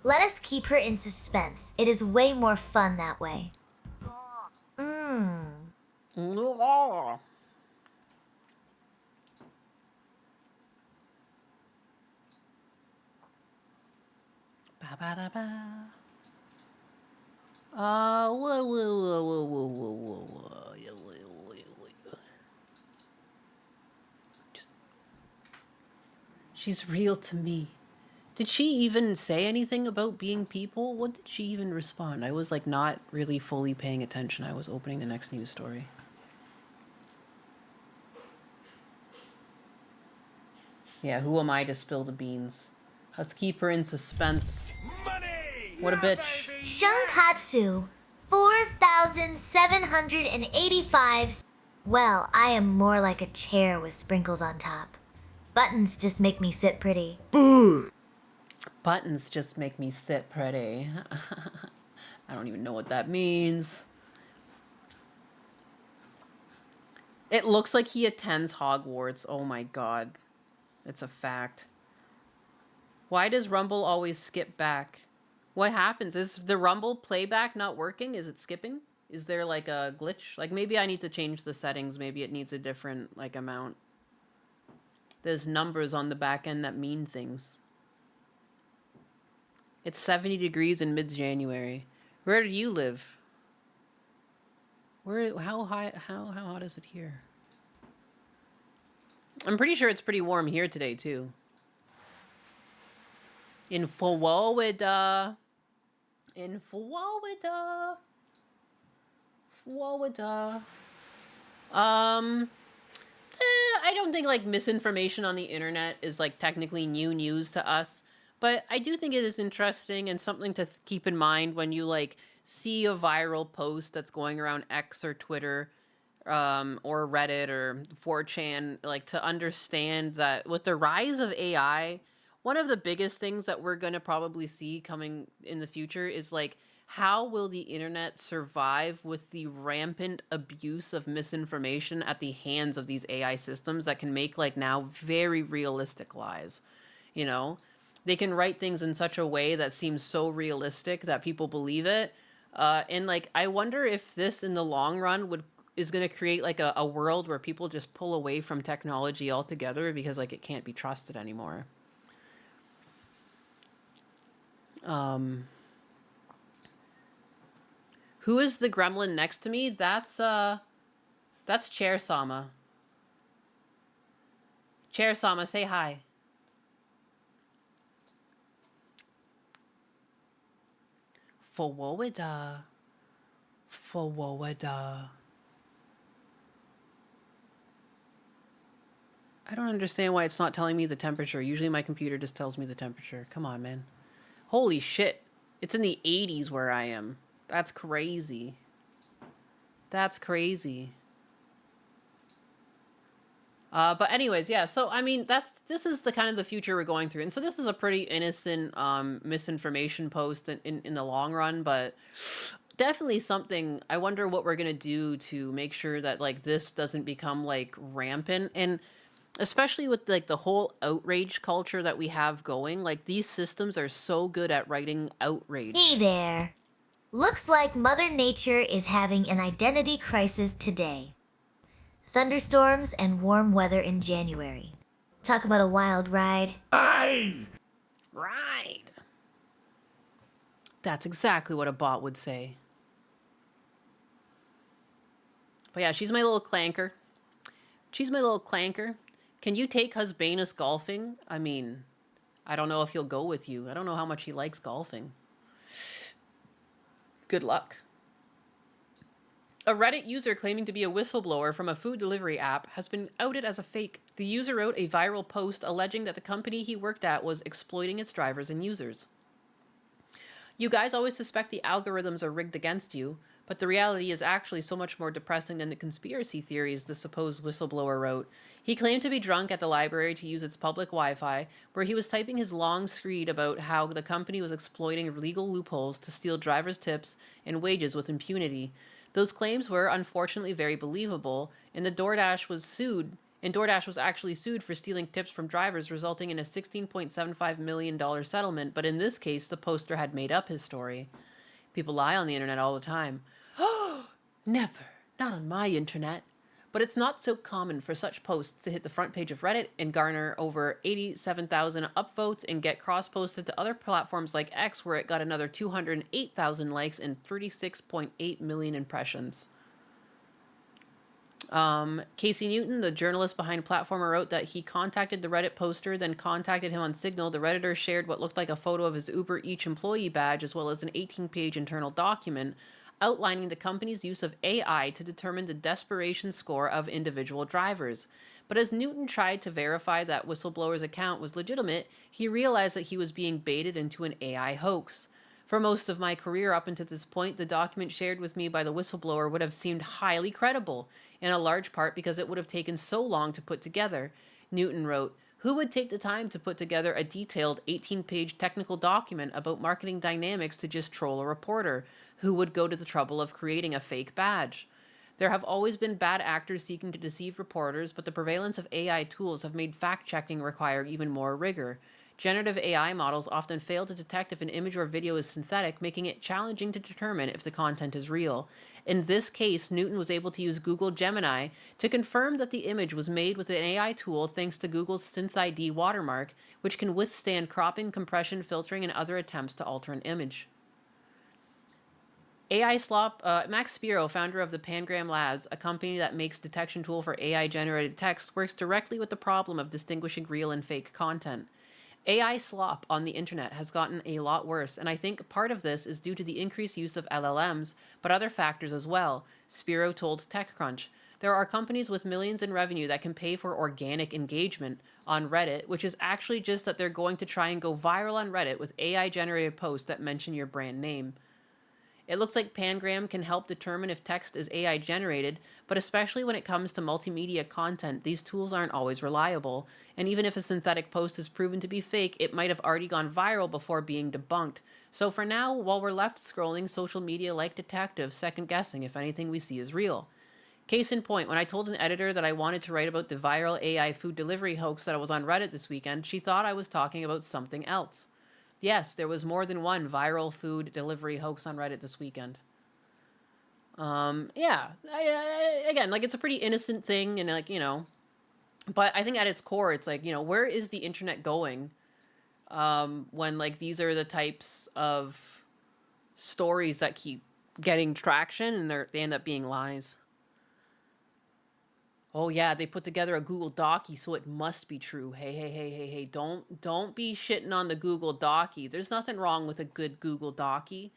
Let us keep her in suspense. It is way more fun that way. Ba-ba-da-ba. Whoa, whoa, whoa, whoa, whoa, whoa, whoa. Yeah, wait. She's real to me. Did she even say anything about being people? What did she even respond? I was like not really fully paying attention. I was opening the next news story. Yeah, who am I to spill the beans? Let's keep her in suspense. Money! What a bitch. Shunkatsu, 4,785. Well, I am more like a chair with sprinkles on top. Buttons just make me sit pretty. Buttons just make me sit pretty. I don't even know what that means. It looks like he attends Hogwarts. Oh my god. It's a fact. Why does Rumble always skip back? What happens? Is the Rumble playback not working? Is it skipping? Is there like a glitch? Like maybe I need to change the settings. Maybe it needs a different like amount. There's numbers on the back end that mean things. It's 70 degrees in mid-January. Where do you live? How hot is it here? I'm pretty sure it's pretty warm here today too. In Florida. I don't think like misinformation on the internet is like technically new news to us, but I do think it is interesting and something to keep in mind when you like see a viral post that's going around X or Twitter or Reddit or 4chan, like to understand that with the rise of AI, one of the biggest things that we're going to probably see coming in the future is like, how will the internet survive with the rampant abuse of misinformation at the hands of these AI systems that can make like now very realistic lies? You know, they can write things in such a way that seems so realistic that people believe it. And like, I wonder if this in the long run is going to create like a world where people just pull away from technology altogether because like it can't be trusted anymore. Who is the gremlin next to me? That's Chair Sama. Chair Sama, say hi. Florida. I don't understand why it's not telling me the temperature. Usually my computer just tells me the temperature. Come on, man. Holy shit. It's in the 80s where I am. That's crazy. That's crazy. But anyways, yeah, so I mean, this is the kind of the future we're going through. And so this is a pretty innocent misinformation post in the long run, but definitely something. I wonder what we're going to do to make sure that like this doesn't become like rampant, and especially with like the whole outrage culture that we have going. Like these systems are so good at writing outrage. Hey there. Looks like Mother Nature is having an identity crisis today. Thunderstorms and warm weather in January. Talk about a wild ride. Ride. That's exactly what a bot would say. But yeah, she's my little clanker. She's my little clanker. Can you take Husbanus golfing? I mean, I don't know if he'll go with you. I don't know how much he likes golfing. Good luck. A Reddit user claiming to be a whistleblower from a food delivery app has been outed as a fake. The user wrote a viral post alleging that the company he worked at was exploiting its drivers and users. You guys always suspect the algorithms are rigged against you, but the reality is actually so much more depressing than the conspiracy theories, the supposed whistleblower wrote. He claimed to be drunk at the library to use its public Wi-Fi, where he was typing his long screed about how the company was exploiting legal loopholes to steal drivers' tips and wages with impunity. Those claims were unfortunately very believable, and DoorDash was actually sued for stealing tips from drivers, resulting in a $16.75 million settlement. But in this case, the poster had made up his story. People lie on the internet all the time. Never. Not on my internet. But it's not so common for such posts to hit the front page of Reddit and garner over 87,000 upvotes and get cross-posted to other platforms like X, where it got another 208,000 likes and 36.8 million impressions. Casey Newton, the journalist behind Platformer, wrote that he contacted the Reddit poster, then contacted him on Signal. The Redditor shared what looked like a photo of his Uber Eats employee badge, as well as an 18-page internal document outlining the company's use of AI to determine the desperation score of individual drivers. But as Newton tried to verify that whistleblower's account was legitimate, he realized that he was being baited into an AI hoax. For most of my career up until this point, the document shared with me by the whistleblower would have seemed highly credible, in a large part because it would have taken so long to put together. Newton wrote, "Who would take the time to put together a detailed 18-page technical document about marketing dynamics to just troll a reporter? Who would go to the trouble of creating a fake badge? There have always been bad actors seeking to deceive reporters, but the prevalence of AI tools have made fact-checking require even more rigor. Generative AI models often fail to detect if an image or video is synthetic, making it challenging to determine if the content is real. In this case, Newton was able to use Google Gemini to confirm that the image was made with an AI tool thanks to Google's SynthID watermark, which can withstand cropping, compression, filtering, and other attempts to alter an image." AI Slop, Max Spiro, founder of the Pangram Labs, a company that makes detection tool for AI-generated text, works directly with the problem of distinguishing real and fake content. AI slop on the internet has gotten a lot worse, and I think part of this is due to the increased use of LLMs, but other factors as well, Spiro told TechCrunch. There are companies with millions in revenue that can pay for organic engagement on Reddit, which is actually just that they're going to try and go viral on Reddit with AI-generated posts that mention your brand name. It looks like Pangram can help determine if text is AI generated, but especially when it comes to multimedia content, these tools aren't always reliable. And even if a synthetic post is proven to be fake, it might have already gone viral before being debunked. So for now, while we're left scrolling social media like detectives, second-guessing if anything we see is real. Case in point, when I told an editor that I wanted to write about the viral AI food delivery hoax that was on Reddit this weekend, she thought I was talking about something else. Yes, there was more than one viral food delivery hoax on Reddit this weekend. Yeah, again, like, it's a pretty innocent thing, and, like, you know, but I think at its core, it's like, you know, where is the internet going when, like, these are the types of stories that keep getting traction and they end up being lies? Oh yeah, they put together a Google Docie, so it must be true. Hey, don't be shitting on the Google Docie. There's nothing wrong with a good Google Docie.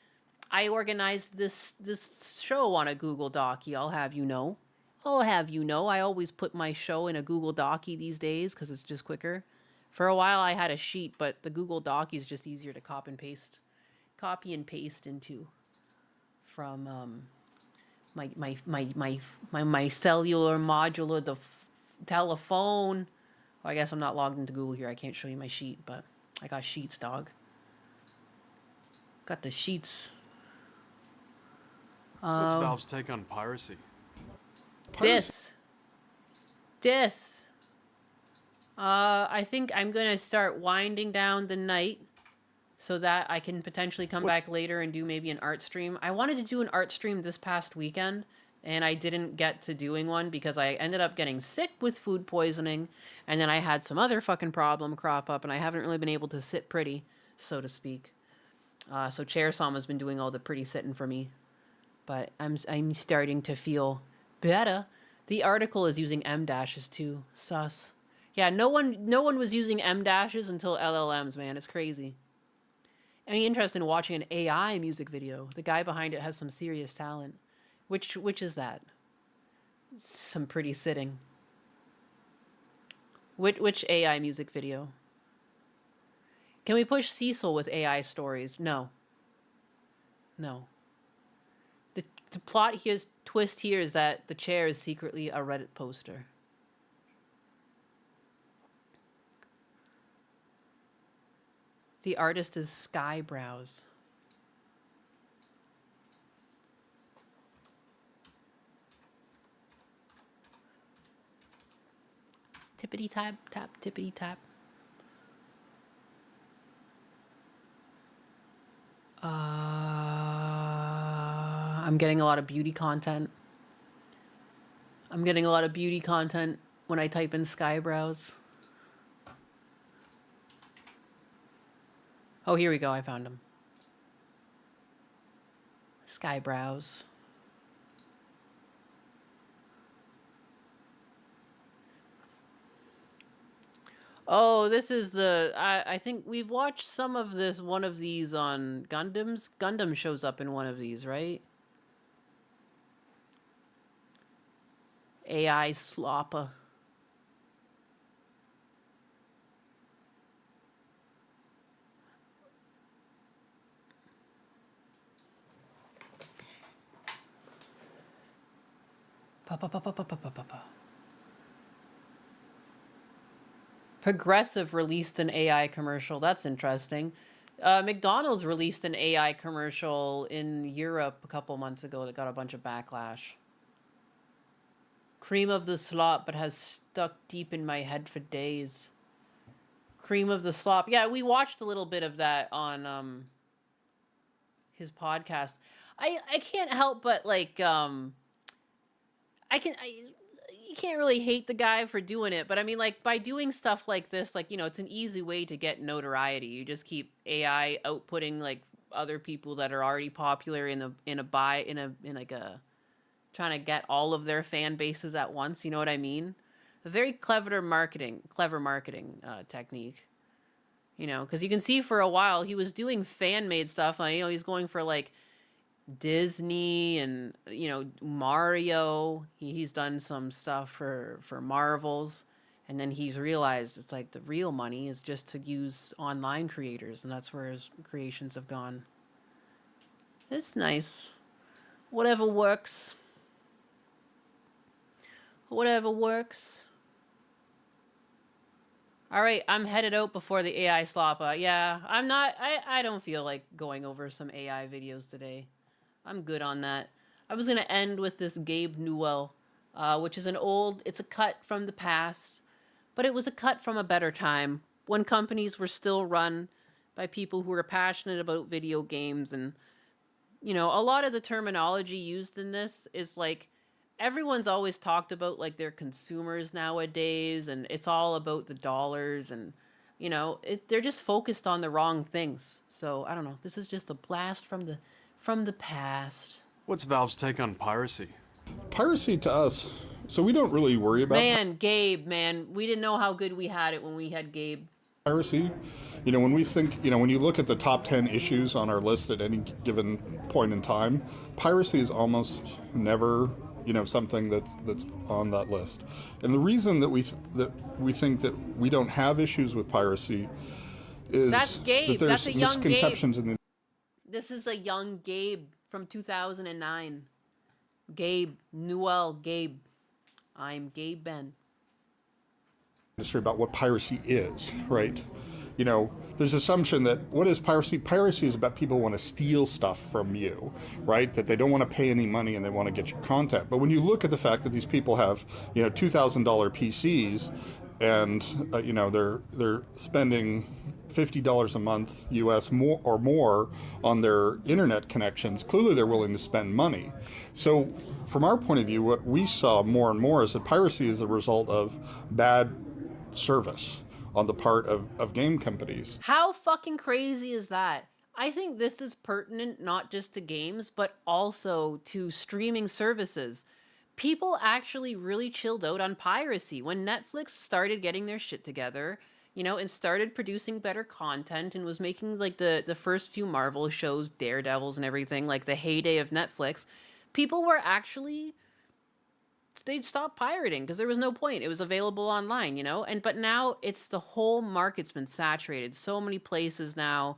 I organized this show on a Google Docie, I'll have you know. I'll have you know, I always put my show in a Google Docie these days because it's just quicker. For a while I had a sheet, but the Google Docie is just easier to copy and paste into from my cellular modular telephone. Well, I guess I'm not logged into Google here. I can't show you my sheet, but I got sheets, dog. Got the sheets. What's Valve's take on piracy? This. I think I'm gonna start winding down the night so that I can potentially come back later and do maybe an art stream. I wanted to do an art stream this past weekend, and I didn't get to doing one because I ended up getting sick with food poisoning, and then I had some other fucking problem crop up, and I haven't really been able to sit pretty, so to speak. So Chair Sama's been doing all the pretty sitting for me, but I'm starting to feel better. The article is using M dashes too. Sus. Yeah, no one was using M dashes until LLMs, man. It's crazy. Any interest in watching an AI music video? The guy behind it has some serious talent. Which is that? Some pretty sitting. Which AI music video? Can we push Cecil with AI stories? No. No. The plot here's twist here is that the chair is secretly a Reddit poster. The artist is Skybrows. Tippity tap, tap, tippity tap. I'm getting a lot of beauty content. I'm getting a lot of beauty content when I type in Skybrows. Oh, here we go. I found him. Skybrows. Oh, this is the... I think we've watched some of this, one of these on Gundams. Gundam shows up in one of these, right? AI Sloppa. Progressive released an AI commercial. That's interesting. McDonald's released an AI commercial in Europe a couple months ago that got a bunch of backlash. Cream of the slop, but has stuck deep in my head for days. Cream of the slop. Yeah, we watched a little bit of that on his podcast. I can't help but like you can't really hate the guy for doing it, but I mean, like, by doing stuff like this, like, you know, it's an easy way to get notoriety. You just keep AI outputting like other people that are already popular trying to get all of their fan bases at once. You know what I mean? A very clever marketing technique. You know, because you can see for a while he was doing fan-made stuff. Like, you know, he's going for like Disney and, you know, Mario. He's done some stuff for Marvels, and then he's realized it's like the real money is just to use online creators, and that's where his creations have gone. It's nice. Whatever works. Whatever works. All right, I'm headed out before the AI sloppa. Yeah, I don't feel like going over some AI videos today. I'm good on that. I was going to end with this Gabe Newell, which is it's a cut from the past, but it was a cut from a better time when companies were still run by people who were passionate about video games. And, you know, a lot of the terminology used in this is like, everyone's always talked about like their consumers nowadays, and it's all about the dollars, and, you know, they're just focused on the wrong things. So I don't know. This is just a blast from the past. What's Valve's take on piracy? Piracy to us, so we don't really worry about Gabe, man, we didn't know how good we had it when we had Gabe. Piracy. You know, when we think, you know, when you look at the top 10 issues on our list at any given point in time, piracy is almost never something that's on that list. And the reason that we think that we don't have issues with piracy is That's Gabe. that there's That's a young misconceptions in the. This is a young Gabe from 2009. Gabe, Newell Gabe. I'm Gabe Ben. Industry about what piracy is, right? There's assumption that what is piracy? Piracy is about people who want to steal stuff from you, right? That they don't want to pay any money and they want to get your content. But when you look at the fact that these people have, $2,000 PCs and, they're spending $50 a month US more on their internet connections, clearly they're willing to spend money. So from our point of view, what we saw more and more is that piracy is the result of bad service on the part of game companies. How fucking crazy is that? I think this is pertinent not just to games, but also to streaming services. People actually really chilled out on piracy when Netflix started getting their shit together, and started producing better content and was making like the first few Marvel shows, Daredevils and everything, like the heyday of Netflix. People were actually, they'd stop pirating because there was no point. It was available online, but now it's the whole market's been saturated. So many places now,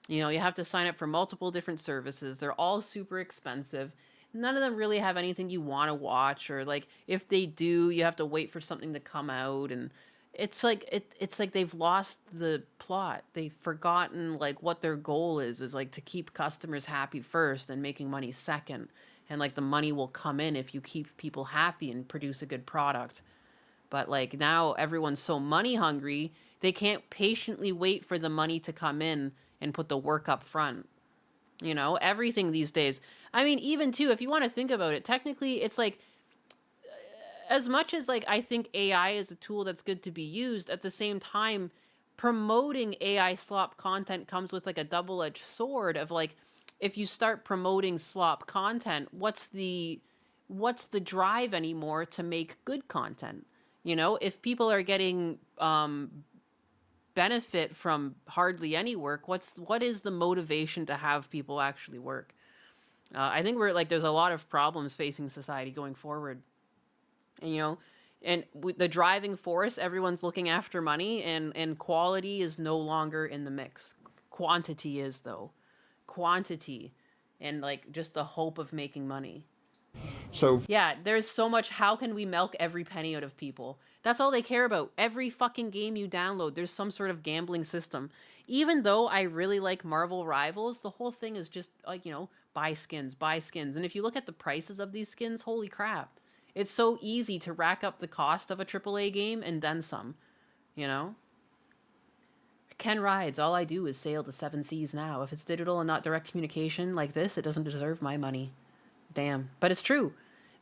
you have to sign up for multiple different services. They're all super expensive. None of them really have anything you want to watch, or like if they do, you have to wait for something to come out, and it's like they've lost the plot. They've forgotten like what their goal is like to keep customers happy first and making money second. And like the money will come in if you keep people happy and produce a good product. But like now everyone's so money hungry, they can't patiently wait for the money to come in and put the work up front. Everything these days. I mean, even too, if you want to think about it, technically it's like, as much as like I think AI is a tool that's good to be used, at the same time, promoting AI slop content comes with like a double-edged sword of like, if you start promoting slop content, what's the drive anymore to make good content? If people are getting benefit from hardly any work, what is the motivation to have people actually work? I think there's a lot of problems facing society going forward. And the driving force, everyone's looking after money, and quality is no longer in the mix. Quantity is, though. Quantity and like just the hope of making money. So yeah, there's so much. How can we milk every penny out of people? That's all they care about. Every fucking game you download, there's some sort of gambling system. Even though I really like Marvel Rivals, the whole thing is just like, buy skins. And if you look at the prices of these skins, holy crap. It's so easy to rack up the cost of a AAA game and then some, Ken rides. All I do is sail the 7 seas now. If it's digital and not direct communication like this, it doesn't deserve my money. Damn. But it's true.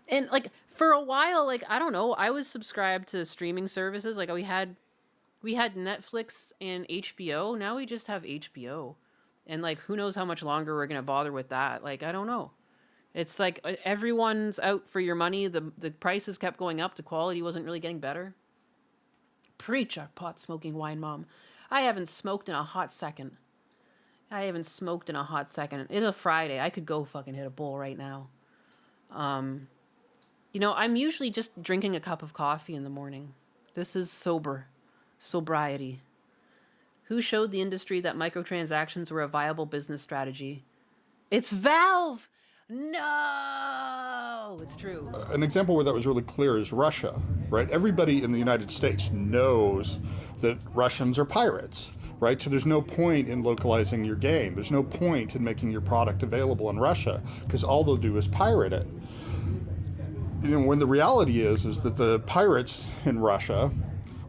And like for a while, like I don't know, I was subscribed to streaming services. Like we had Netflix and HBO. Now we just have HBO. And like who knows how much longer we're going to bother with that. Like I don't know. It's like everyone's out for your money. The prices kept going up. The quality wasn't really getting better. Preach, our pot smoking wine mom. I haven't smoked in a hot second. It's a Friday. I could go fucking hit a bowl right now. I'm usually just drinking a cup of coffee in the morning. This is sobriety. Who showed the industry that microtransactions were a viable business strategy? It's Valve! No! It's true. An example where that was really clear is Russia, right? Everybody in the United States knows that Russians are pirates, right? So there's no point in localizing your game. There's no point in making your product available in Russia because all they'll do is pirate it. When the reality is that the pirates in Russia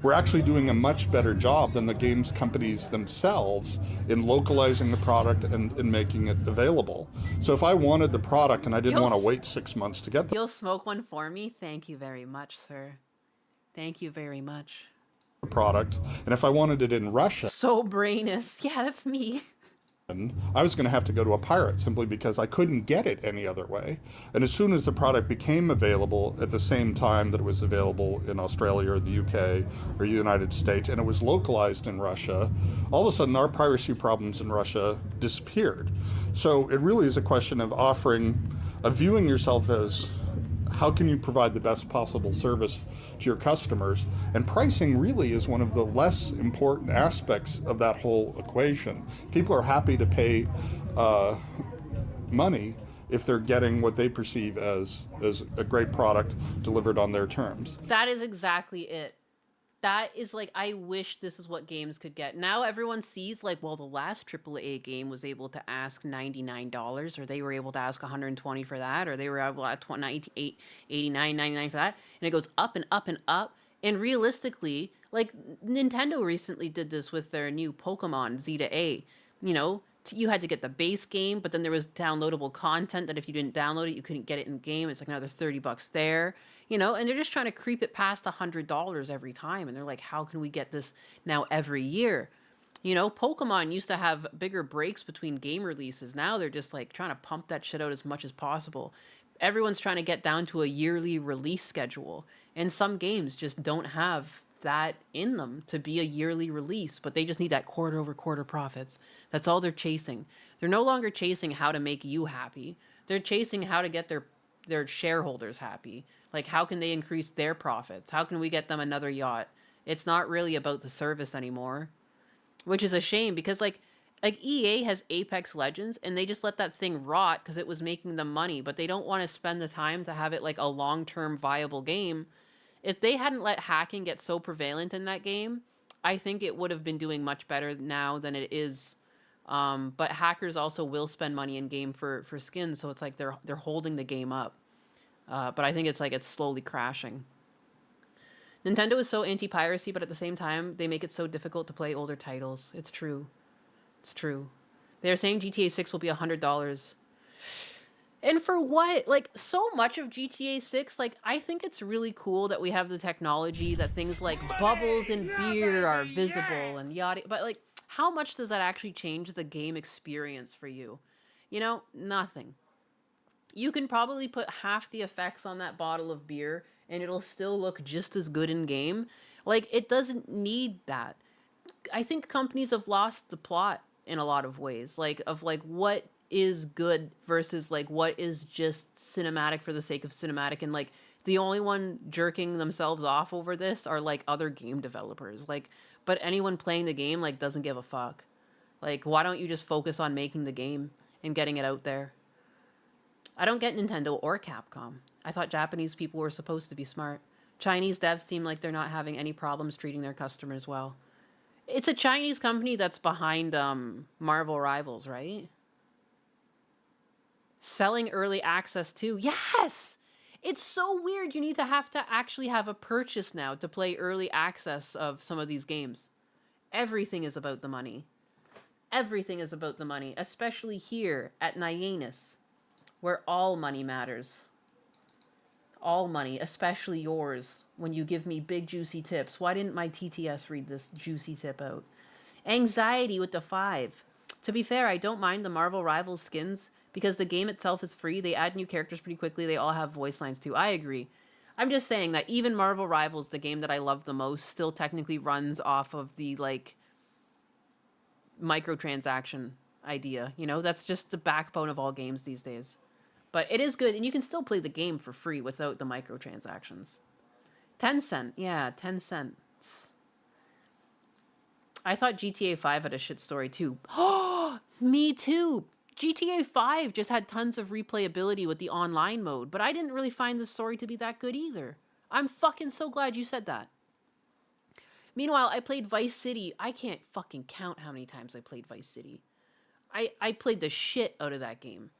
were actually doing a much better job than the games companies themselves in localizing the product and making it available. So if I wanted the product and I didn't want to wait 6 months to get the You'll smoke one for me? Thank you very much, sir. Thank you very much. Product, and if I wanted it in Russia, so brainless. Yeah, that's me. I was going to have to go to a pirate simply because I couldn't get it any other way. And as soon as the product became available at the same time that it was available in Australia or the UK or the United States, and it was localized in Russia, all of a sudden our piracy problems in Russia disappeared. So it really is a question of viewing yourself as how can you provide the best possible service to your customers? And pricing really is one of the less important aspects of that whole equation. People are happy to pay money if they're getting what they perceive as a great product delivered on their terms. That is exactly it. That is like, I wish this is what games could get. Now everyone sees like, well, the last AAA game was able to ask $99, or they were able to ask $120 for that, or they were able at $89, $99 for that, and it goes up and up and up. And realistically, like Nintendo recently did this with their new Pokemon Z to A. You know, you had to get the base game, but then there was downloadable content that if you didn't download it, you couldn't get it in game. It's like another $30 there. You know, and they're just trying to creep it past $100 every time. And they're like, how can we get this now every year? You know, Pokemon used to have bigger breaks between game releases. Now they're just like trying to pump that shit out as much as possible. Everyone's trying to get down to a yearly release schedule. And some games just don't have that in them to be a yearly release, but they just need that quarter over quarter profits. That's all they're chasing. They're no longer chasing how to make you happy. They're chasing how to get their shareholders happy. Like, how can they increase their profits? How can we get them another yacht? It's not really about the service anymore, which is a shame because like EA has Apex Legends and they just let that thing rot because it was making them money, but they don't want to spend the time to have it like a long-term viable game. If they hadn't let hacking get so prevalent in that game, I think it would have been doing much better now than it is. But hackers also will spend money in game for skins, so it's like they're holding the game up. But I think it's like it's slowly crashing. Nintendo is so anti-piracy, but at the same time, they make it so difficult to play older titles. It's true. It's true. They're saying GTA 6 will be $100. And for what? Like, so much of GTA 6, like, I think it's really cool that we have the technology that things like bubbles in beer are visible and yada. But, like, how much does that actually change the game experience for you? You know, nothing. You can probably put half the effects on that bottle of beer and it'll still look just as good in game. Like, it doesn't need that. I think companies have lost the plot in a lot of ways, like, of like what is good versus like what is just cinematic for the sake of cinematic. And like the only one jerking themselves off over this are like other game developers. Like, but anyone playing the game like doesn't give a fuck. Like, why don't you just focus on making the game and getting it out there? I don't get Nintendo or Capcom. I thought Japanese people were supposed to be smart. Chinese devs seem like they're not having any problems treating their customers well. It's a Chinese company that's behind Marvel Rivals, right? Selling early access too. Yes! It's so weird you need to actually have a purchase now to play early access of some of these games. Everything is about the money. Everything is about the money, especially here at Nyanus, where all money matters. All money, especially yours, when you give me big juicy tips. Why didn't my TTS read this juicy tip out? Anxiety with the 5. To be fair, I don't mind the Marvel Rivals skins because the game itself is free. They add new characters pretty quickly. They all have voice lines too. I agree. I'm just saying that even Marvel Rivals, the game that I love the most, still technically runs off of the like microtransaction idea. You know, that's just the backbone of all games these days. But it is good, and you can still play the game for free without the microtransactions. 10 cent. Yeah, 10 cents. I thought GTA 5 had a shit story, too. Oh, me too. GTA 5 just had tons of replayability with the online mode, but I didn't really find the story to be that good either. I'm fucking so glad you said that. Meanwhile, I played Vice City. I can't fucking count how many times I played Vice City. I played the shit out of that game.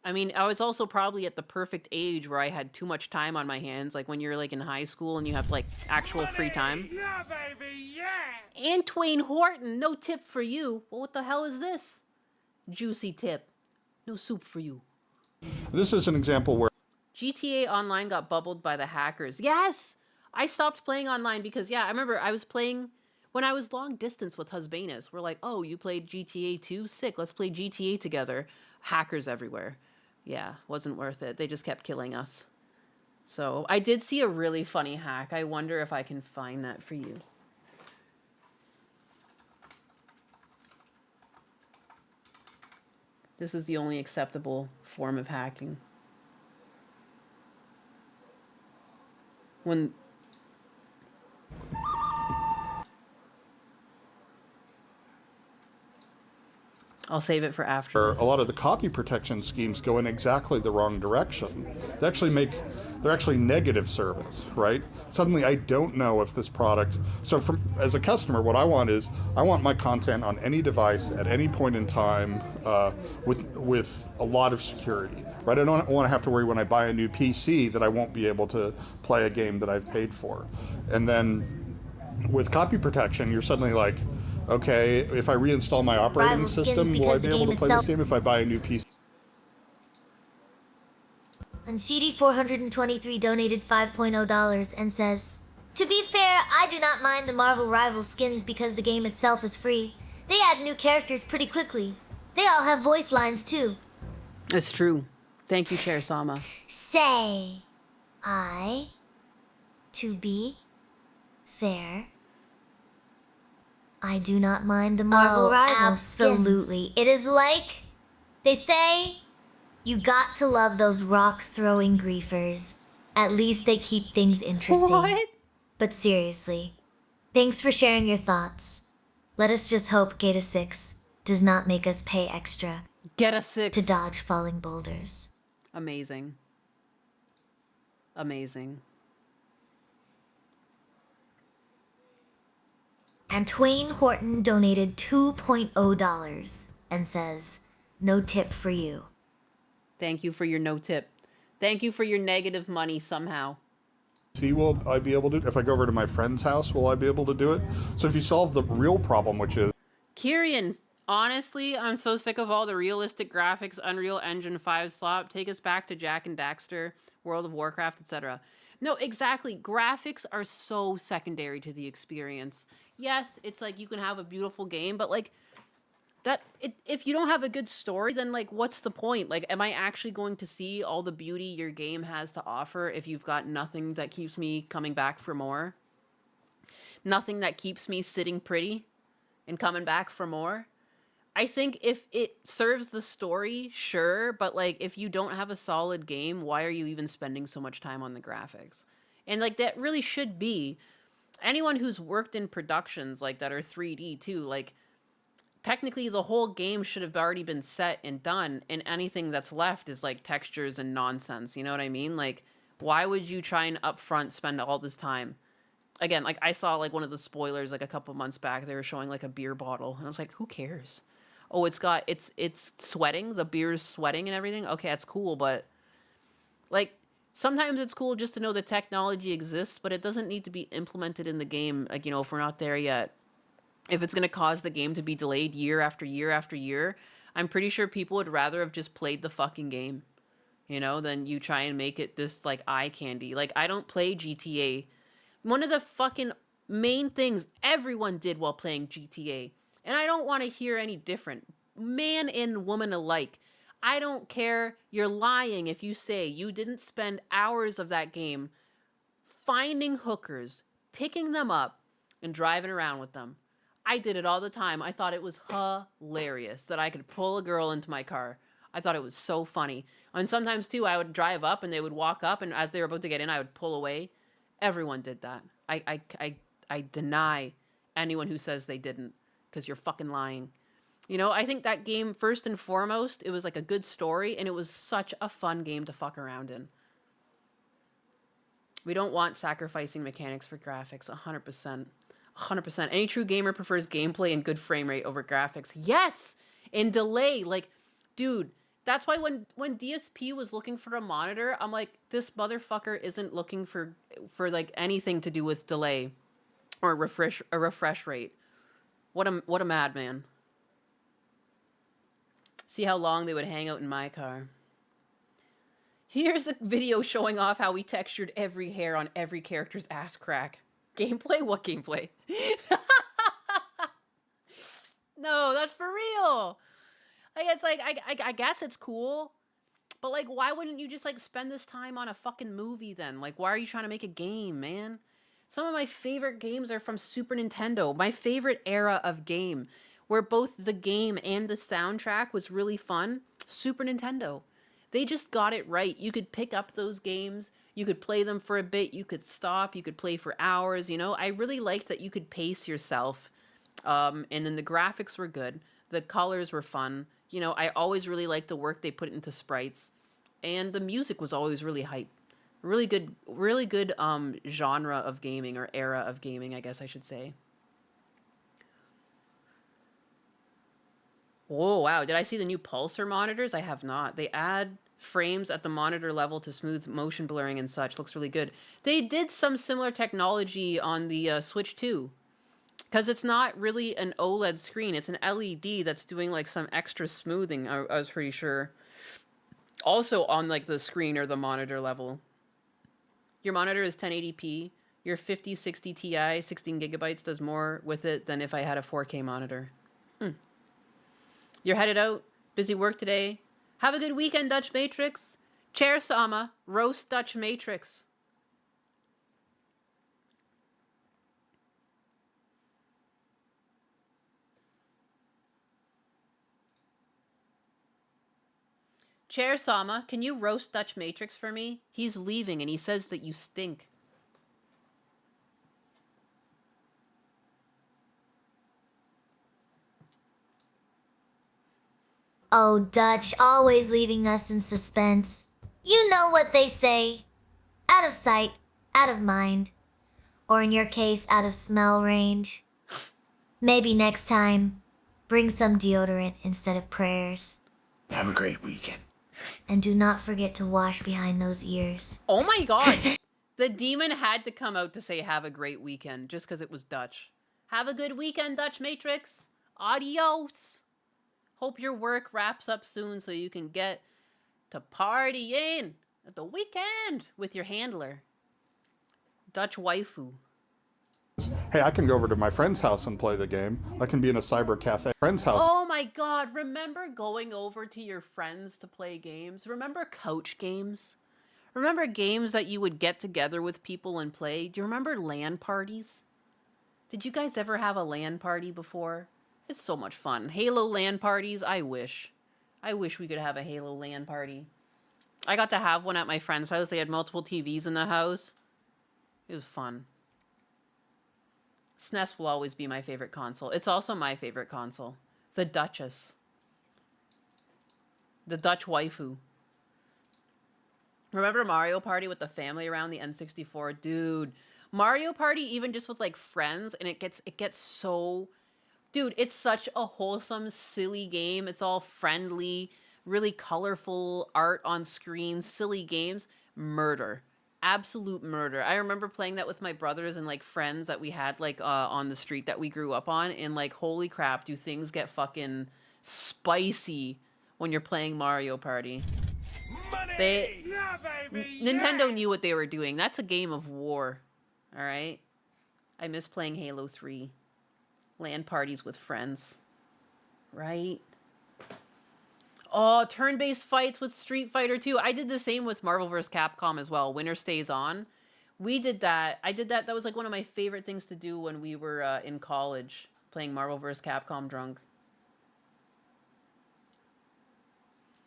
I mean, I was also probably at the perfect age where I had too much time on my hands, like when you're like in high school and you have like actual free time. Yeah, baby, yeah! And Twain Horton, no tip for you. Well, what the hell is this? Juicy tip. No soup for you. This is an example where GTA Online got bubbled by the hackers. Yes! I stopped playing online because, yeah, I remember I was playing when I was long distance with Husbanus. We're like, oh, you played GTA 2? Sick, let's play GTA together. Hackers everywhere. Yeah, wasn't worth it. They just kept killing us. So I did see a really funny hack. I wonder if I can find that for you. This is the only acceptable form of hacking. when I'll save it for after. A lot of the copy protection schemes go in exactly the wrong direction. They're actually negative service, right? Suddenly I don't know if this product, so as a customer, what I want is, I want my content on any device at any point in time with a lot of security, right? I don't want to have to worry when I buy a new PC that I won't be able to play a game that I've paid for. And then with copy protection, you're suddenly like, okay, if I reinstall my operating Rival skins system, will I because be the able game to play this itself- game if I buy a new PC? And CD423 donated $5.0 and says, "To be fair, I do not mind the Marvel Rivals skins because the game itself is free. They add new characters pretty quickly. They all have voice lines too. It's true. Thank you, Chair Sama. Say, to be fair, I do not mind the Marvel Rivals absolutely. It is like they say, you got to love those rock-throwing griefers. At least they keep things interesting. What? But seriously, thanks for sharing your thoughts. Let us just hope Gata 6 does not make us pay extra Get a 6. to dodge falling boulders." Amazing. Amazing. And Twain Horton donated $2.0 and says, "No tip for you." Thank you for your no tip. Thank you for your negative money somehow. See, will I be able to, if I go over to my friend's house, will I be able to do it? So if you solve the real problem, which is... Kyrian, honestly, I'm so sick of all the realistic graphics, Unreal Engine 5 slop. Take us back to Jak and Daxter, World of Warcraft, etc. No, exactly. Graphics are so secondary to the experience. Yes, it's like you can have a beautiful game, but like if you don't have a good story, then like what's the point? Like, am I actually going to see all the beauty your game has to offer if you've got nothing that keeps me coming back for more? Nothing that keeps me sitting pretty and coming back for more? I think if it serves the story, sure, but like if you don't have a solid game, why are you even spending so much time on the graphics? And like that really should be anyone who's worked in productions like that are 3D too, like technically the whole game should have already been set and done, and anything that's left is like textures and nonsense, you know what I mean? Like, why would you try and upfront spend all this time? Again, like I saw like one of the spoilers like a couple months back, they were showing like a beer bottle, and I was like, who cares? Oh, it's sweating, the beer's sweating and everything? Okay, that's cool, but like sometimes it's cool just to know the technology exists, but it doesn't need to be implemented in the game, like, you know, if we're not there yet. If it's going to cause the game to be delayed year after year after year, I'm pretty sure people would rather have just played the fucking game, you know, than you try and make it this, like, eye candy. Like, I don't play GTA. One of the fucking main things everyone did while playing GTA, and I don't want to hear any different, man and woman alike, I don't care, you're lying if you say you didn't spend hours of that game finding hookers, picking them up, and driving around with them. I did it all the time. I thought it was hilarious that I could pull a girl into my car. I thought it was so funny. And sometimes, too, I would drive up and they would walk up, and as they were about to get in, I would pull away. Everyone did that. I deny anyone who says they didn't, because you're fucking lying. You know, I think that game, first and foremost, it was like a good story, and it was such a fun game to fuck around in. We don't want sacrificing mechanics for graphics, 100%. 100%. Any true gamer prefers gameplay and good frame rate over graphics. Yes! And delay. Like, dude, that's why when DSP was looking for a monitor, I'm like, this motherfucker isn't looking for like anything to do with delay or refresh rate. What a madman. See how long they would hang out in my car. Here's a video showing off how we textured every hair on every character's ass crack. Gameplay? What gameplay? No, that's for real. Like, it's like, I guess it's cool, but like, why wouldn't you just like spend this time on a fucking movie then? Like, why are you trying to make a game, man? Some of my favorite games are from Super Nintendo. My favorite era of game, where both the game and the soundtrack was really fun, Super Nintendo. They just got it right. You could pick up those games. You could play them for a bit, you could stop, you could play for hours, you know? I really liked that you could pace yourself. And then the graphics were good. The colors were fun. You know, I always really liked the work they put into sprites. And the music was always really hype. Really good genre of gaming, or era of gaming, I guess I should say. Oh, wow. Did I see the new Pulsar monitors? I have not. They add frames at the monitor level to smooth motion blurring and such. Looks really good. They did some similar technology on the Switch too. Because it's not really an OLED screen. It's an LED that's doing like some extra smoothing, I was pretty sure. Also on like the screen or the monitor level. Your monitor is 1080p. Your 5060 Ti 16 gigabytes does more with it than if I had a 4K monitor. You're headed out. Busy work today. Have a good weekend, Dutch Matrix. Chair Sama. Roast Dutch Matrix. Chair Sama, can you roast Dutch Matrix for me? He's leaving and he says that you stink. Oh, Dutch, always leaving us in suspense. You know what they say. Out of sight, out of mind. Or in your case, out of smell range. Maybe next time, bring some deodorant instead of prayers. Have a great weekend. And do not forget to wash behind those ears. Oh my god. The demon had to come out to say have a great weekend just because it was Dutch. Have a good weekend, Dutch Matrix. Adios. Hope your work wraps up soon so you can get to partying at the weekend with your handler. Dutch waifu. Hey, I can go over to my friend's house and play the game. I can be in a cyber cafe. Friend's house. Oh my god, remember going over to your friends to play games? Remember couch games? Remember games that you would get together with people and play? Do you remember LAN parties? Did you guys ever have a LAN party before? It's so much fun. Halo LAN parties, I wish. I wish we could have a Halo LAN party. I got to have one at my friend's house. They had multiple TVs in the house. It was fun. SNES will always be my favorite console. It's also my favorite console. The Duchess. The Dutch waifu. Remember Mario Party with the family around the N64? Dude, Mario Party even just with like friends, and it gets so... Dude, it's such a wholesome, silly game. It's all friendly, really colorful art on screen, silly games. Murder. Absolute murder. I remember playing that with my brothers and like friends that we had like on the street that we grew up on, and like holy crap, do things get fucking spicy when you're playing Mario Party. Nintendo knew what they were doing. That's a game of war. All right? I miss playing Halo 3. LAN parties with friends. Right? Oh, turn-based fights with Street Fighter 2. I did the same with Marvel vs. Capcom as well. Winner stays on. We did that. I did that. That was like one of my favorite things to do when we were in college, playing Marvel vs. Capcom drunk.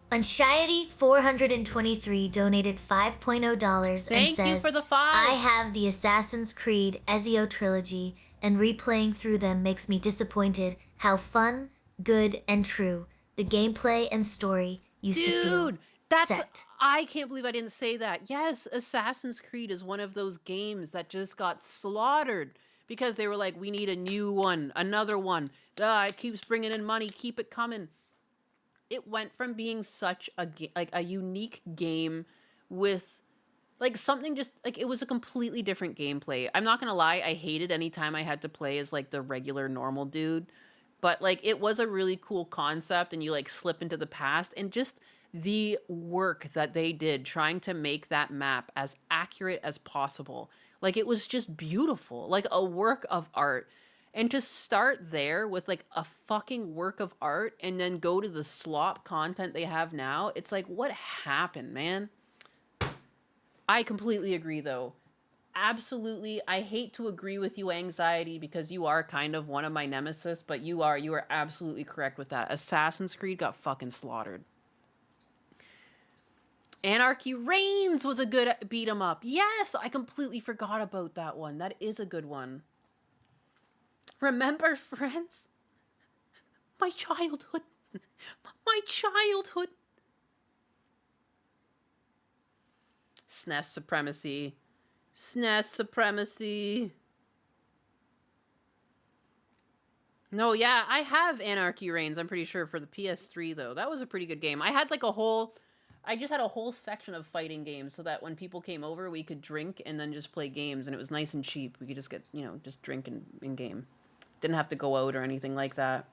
Unshiety 423 donated $5.0 and Thank says, you for the 5. I have the Assassin's Creed Ezio trilogy, and replaying through them makes me disappointed how fun, good, and true the gameplay and story used to feel. Dude, that's... Set. I can't believe I didn't say that. Yes, Assassin's Creed is one of those games that just got slaughtered because they were like, we need a new one, another one. It keeps bringing in money, keep it coming. It went from being such a unique game with like something just like it was a completely different gameplay. I'm not gonna lie, I hated any time I had to play as like the regular normal dude, but like it was a really cool concept, and you like slip into the past, and just the work that they did trying to make that map as accurate as possible. Like it was just beautiful, like a work of art. And to start there with like a fucking work of art and then go to the slop content they have now, it's like, what happened, man? I completely agree though. Absolutely. I hate to agree with you, Anxiety, because you are kind of one of my nemesis, but you are absolutely correct with that. Assassin's Creed got fucking slaughtered. Anarchy Reigns was a good beat 'em up. Yes, I completely forgot about that one. That is a good one. Remember, friends? My childhood. My childhood. SNES supremacy. SNES supremacy. No, yeah, I have Anarchy Reigns, I'm pretty sure, for the PS3, though. That was a pretty good game. I just had a whole section of fighting games so that when people came over, we could drink and then just play games, and it was nice and cheap. We could just get, just drink in game. Didn't have to go out or anything like that.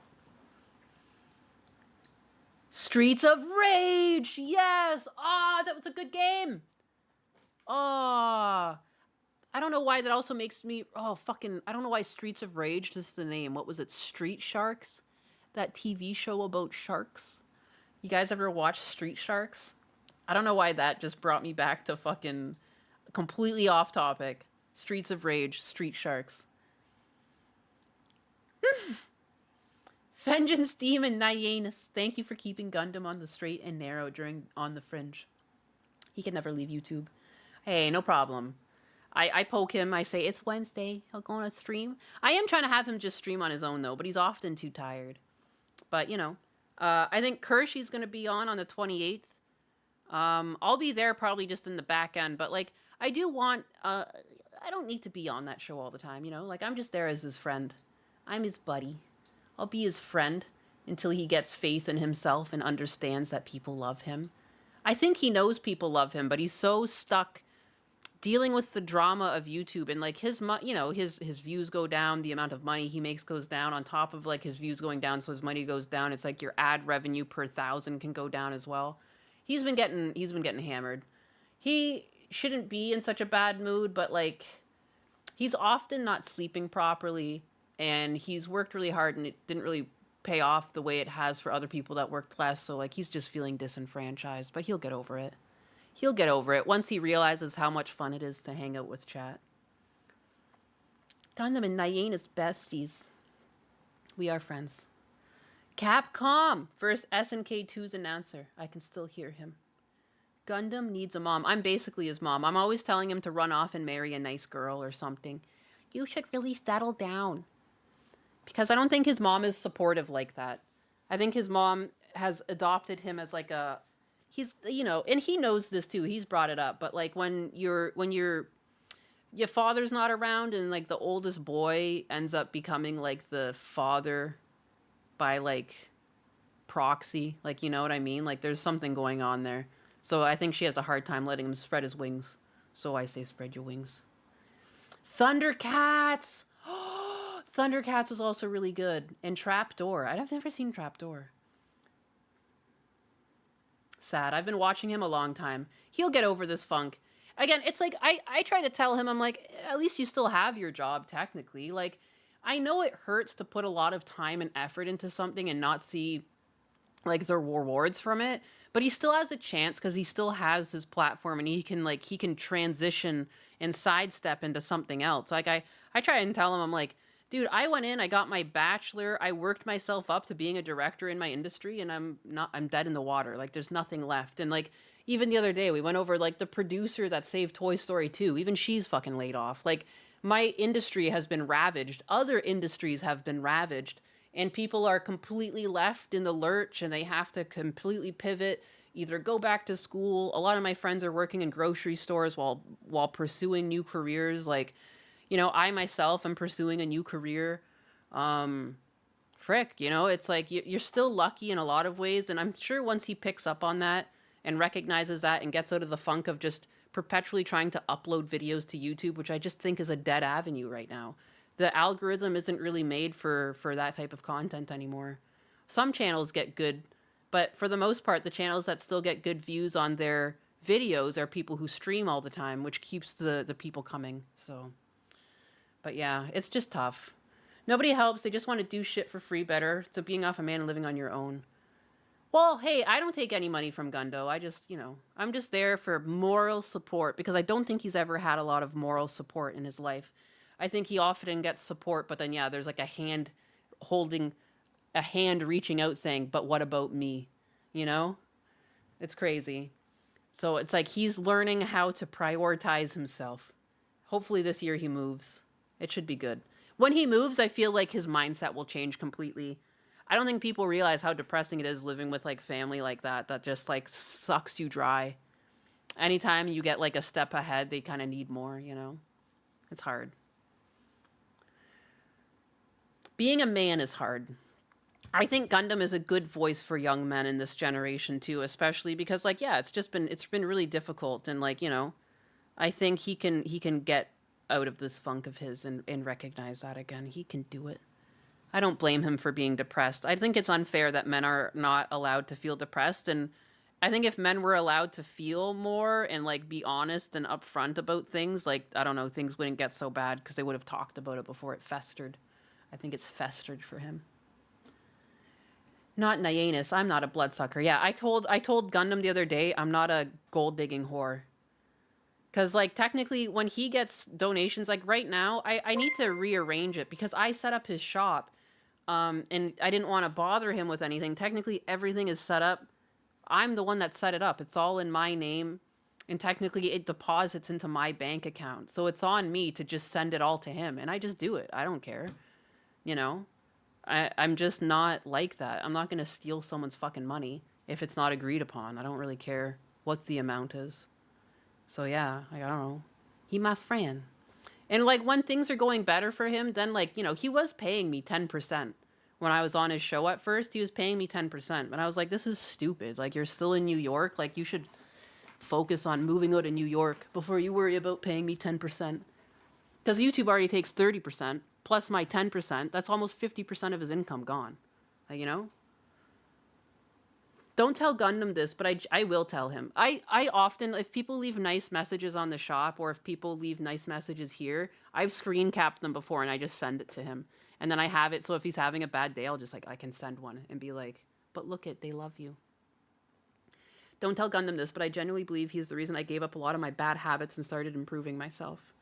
Streets of Rage! Yes! Ah, that was a good game! Ah... I don't know why that also makes me... I don't know why Streets of Rage is the name. What was it? Street Sharks? That TV show about sharks? You guys ever watch Street Sharks? I don't know why that just brought me back to fucking... completely off topic. Streets of Rage, Street Sharks. Vengeance Demon Nyanus. Thank you for keeping Gundam on the straight and narrow during On the Fringe. He can never leave YouTube. Hey, no problem. I poke him. I say, it's Wednesday. He'll go on a stream. I am trying to have him just stream on his own, though, but he's often too tired. But, I think Kershey's going to be on the 28th. I'll be there probably just in the back end. But, I do want... I don't need to be on that show all the time, I'm just there as his friend. I'm his buddy. I'll be his friend until he gets faith in himself and understands that people love him. I think he knows people love him, but he's so stuck dealing with the drama of YouTube and his views go down, the amount of money he makes goes down on top of his views going down, so his money goes down. It's your ad revenue per 1,000 can go down as well. He's been getting hammered. He shouldn't be in such a bad mood, but he's often not sleeping properly, and he's worked really hard and it didn't really pay off the way it has for other people that worked less, so he's just feeling disenfranchised, but he'll get over it. He'll get over it once he realizes how much fun it is to hang out with chat. Gundam and Nyanus besties. We are friends. Capcom! First SNK2's announcer. I can still hear him. Gundam needs a mom. I'm basically his mom. I'm always telling him to run off and marry a nice girl or something. You should really settle down. Because I don't think his mom is supportive like that. I think his mom has adopted him as he's, and he knows this too. He's brought it up. But when your father's not around and the oldest boy ends up becoming the father by proxy, you know what I mean? There's something going on there. So I think she has a hard time letting him spread his wings. So I say spread your wings. Thundercats! Thundercats was also really good. And Trapdoor. I've never seen Trapdoor. Sad. I've been watching him a long time. He'll get over this funk. Again, it's I try to tell him, I'm at least you still have your job, technically. I know it hurts to put a lot of time and effort into something and not see, the rewards from it. But he still has a chance because he still has his platform and he can transition and sidestep into something else. I try and tell him, I'm dude, I went in, I got my bachelor, I worked myself up to being a director in my industry, and I'm dead in the water. There's nothing left. And even the other day, we went over the producer that saved Toy Story 2, even she's fucking laid off. My industry has been ravaged. Other industries have been ravaged, and people are completely left in the lurch, and they have to completely pivot, either go back to school. A lot of my friends are working in grocery stores while pursuing new careers. I myself am pursuing a new career. It's you're still lucky in a lot of ways. And I'm sure once he picks up on that and recognizes that and gets out of the funk of just perpetually trying to upload videos to YouTube, which I just think is a dead avenue right now. The algorithm isn't really made for that type of content anymore. Some channels get good, but for the most part, the channels that still get good views on their videos are people who stream all the time, which keeps the people coming, so... But yeah, it's just tough. Nobody helps. They just want to do shit for free better. So being off a man and living on your own. Well, hey, I don't take any money from Gundo. I just, I'm just there for moral support because I don't think he's ever had a lot of moral support in his life. I think he often gets support, but then, yeah, there's a hand reaching out saying, but what about me? It's crazy. So it's like he's learning how to prioritize himself. Hopefully this year he moves. It should be good. When he moves, I feel like his mindset will change completely. I don't think people realize how depressing it is living with like family like that just like sucks you dry. Anytime you get like a step ahead, they kind of need more, you know? It's hard. Being a man is hard. I think Gundam is a good voice for young men in this generation too, especially because like, yeah, it's been really difficult, and like, you know, I think he can get out of this funk of his and recognize that again. He can do it. I don't blame him for being depressed. I think it's unfair that men are not allowed to feel depressed, and I think if men were allowed to feel more and like be honest and upfront about things, like, I don't know, things wouldn't get so bad because they would have talked about it before it festered. I think it's festered for him. Not Nyanus. I'm not a bloodsucker. Yeah, I told Gundam the other day I'm not a gold digging whore. Cause like technically when he gets donations, like right now, I need to rearrange it because I set up his shop, and I didn't want to bother him with anything. Technically everything is set up. I'm the one that set it up. It's all in my name, and technically it deposits into my bank account. So it's on me to just send it all to him, and I just do it. I don't care, you know. I'm just not like that. I'm not going to steal someone's fucking money if it's not agreed upon. I don't really care what the amount is. So yeah, I don't know. He my friend. And like when things are going better for him, then like, you know, he was paying me 10%. When I was on his show at first, he was paying me 10%. But I was like, this is stupid. Like, you're still in New York. Like, you should focus on moving out of New York before you worry about paying me 10%. Because YouTube already takes 30%. Plus my 10%, that's almost 50% of his income gone. You know? Don't tell Gundam this, but I will tell him. I often, if people leave nice messages on the shop, or if people leave nice messages here, I've screen capped them before and I just send it to him. And then I have it, so if he's having a bad day, I'll just like, I can send one and be like, but look it, they love you. Don't tell Gundam this, but I genuinely believe he's the reason I gave up a lot of my bad habits and started improving myself.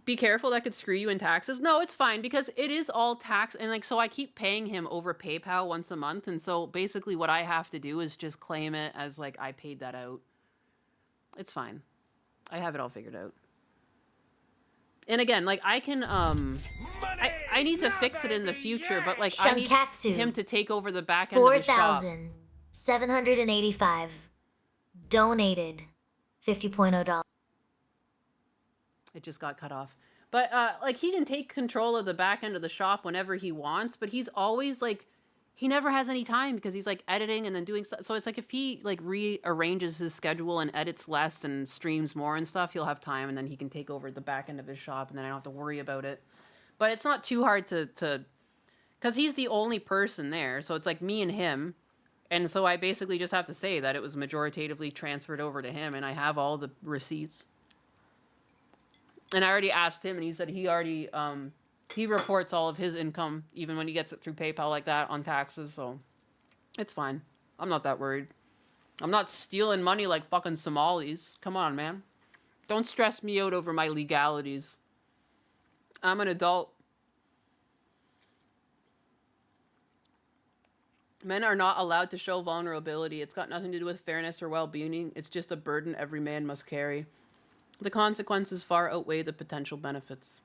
Be careful, that could screw you in taxes. No, it's fine because it is all tax, and like, so I keep paying him over PayPal once a month, and so basically what I have to do is just claim it as like I paid that out. It's fine. I have it all figured out. And again, like I can I need to fix it in the future, but like I need him to take over the back end of the shop. 4,785 donated $50.0. It just got cut off. But like he can take control of the back end of the shop whenever he wants, but he's always like, he never has any time because he's like editing and then doing stuff. So it's like if he like rearranges his schedule and edits less and streams more and stuff, he'll have time, and then he can take over the back end of his shop, and then I don't have to worry about it. But it's not too hard to because he's the only person there. So it's like me and him. And so I basically just have to say that it was majoritatively transferred over to him, and I have all the receipts. And I already asked him, and he said he already, he reports all of his income, even when he gets it through PayPal like that, on taxes, so it's fine. I'm not that worried. I'm not stealing money like fucking Somalis. Come on, man. Don't stress me out over my legalities. I'm an adult. Men are not allowed to show vulnerability. It's got nothing to do with fairness or well-being. It's just a burden every man must carry. The consequences far outweigh the potential benefits.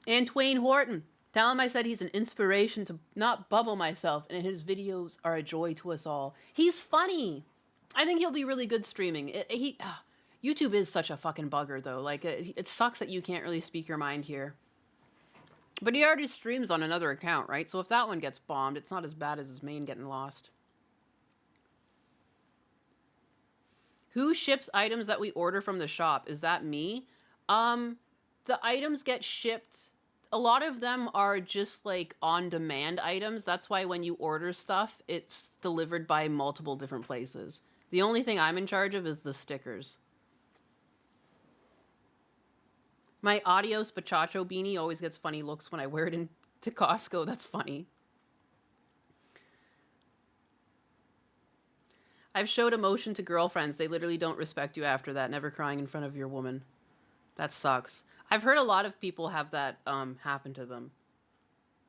And Twain Horton. Tell him I said he's an inspiration to not bubble myself, and his videos are a joy to us all. He's funny. I think he'll be really good streaming. YouTube is such a fucking bugger, though. Like, it sucks that you can't really speak your mind here. But he already streams on another account, right? So if that one gets bombed, it's not as bad as his main getting lost. Who ships items that we order from the shop? Is that me? The items get shipped. A lot of them are just like on-demand items. That's why when you order stuff, it's delivered by multiple different places. The only thing I'm in charge of is the stickers. My Adios Bachacho beanie always gets funny looks when I wear it into Costco. That's funny. I've showed emotion to girlfriends. They literally don't respect you after that. Never crying in front of your woman. That sucks. I've heard a lot of people have that happen to them.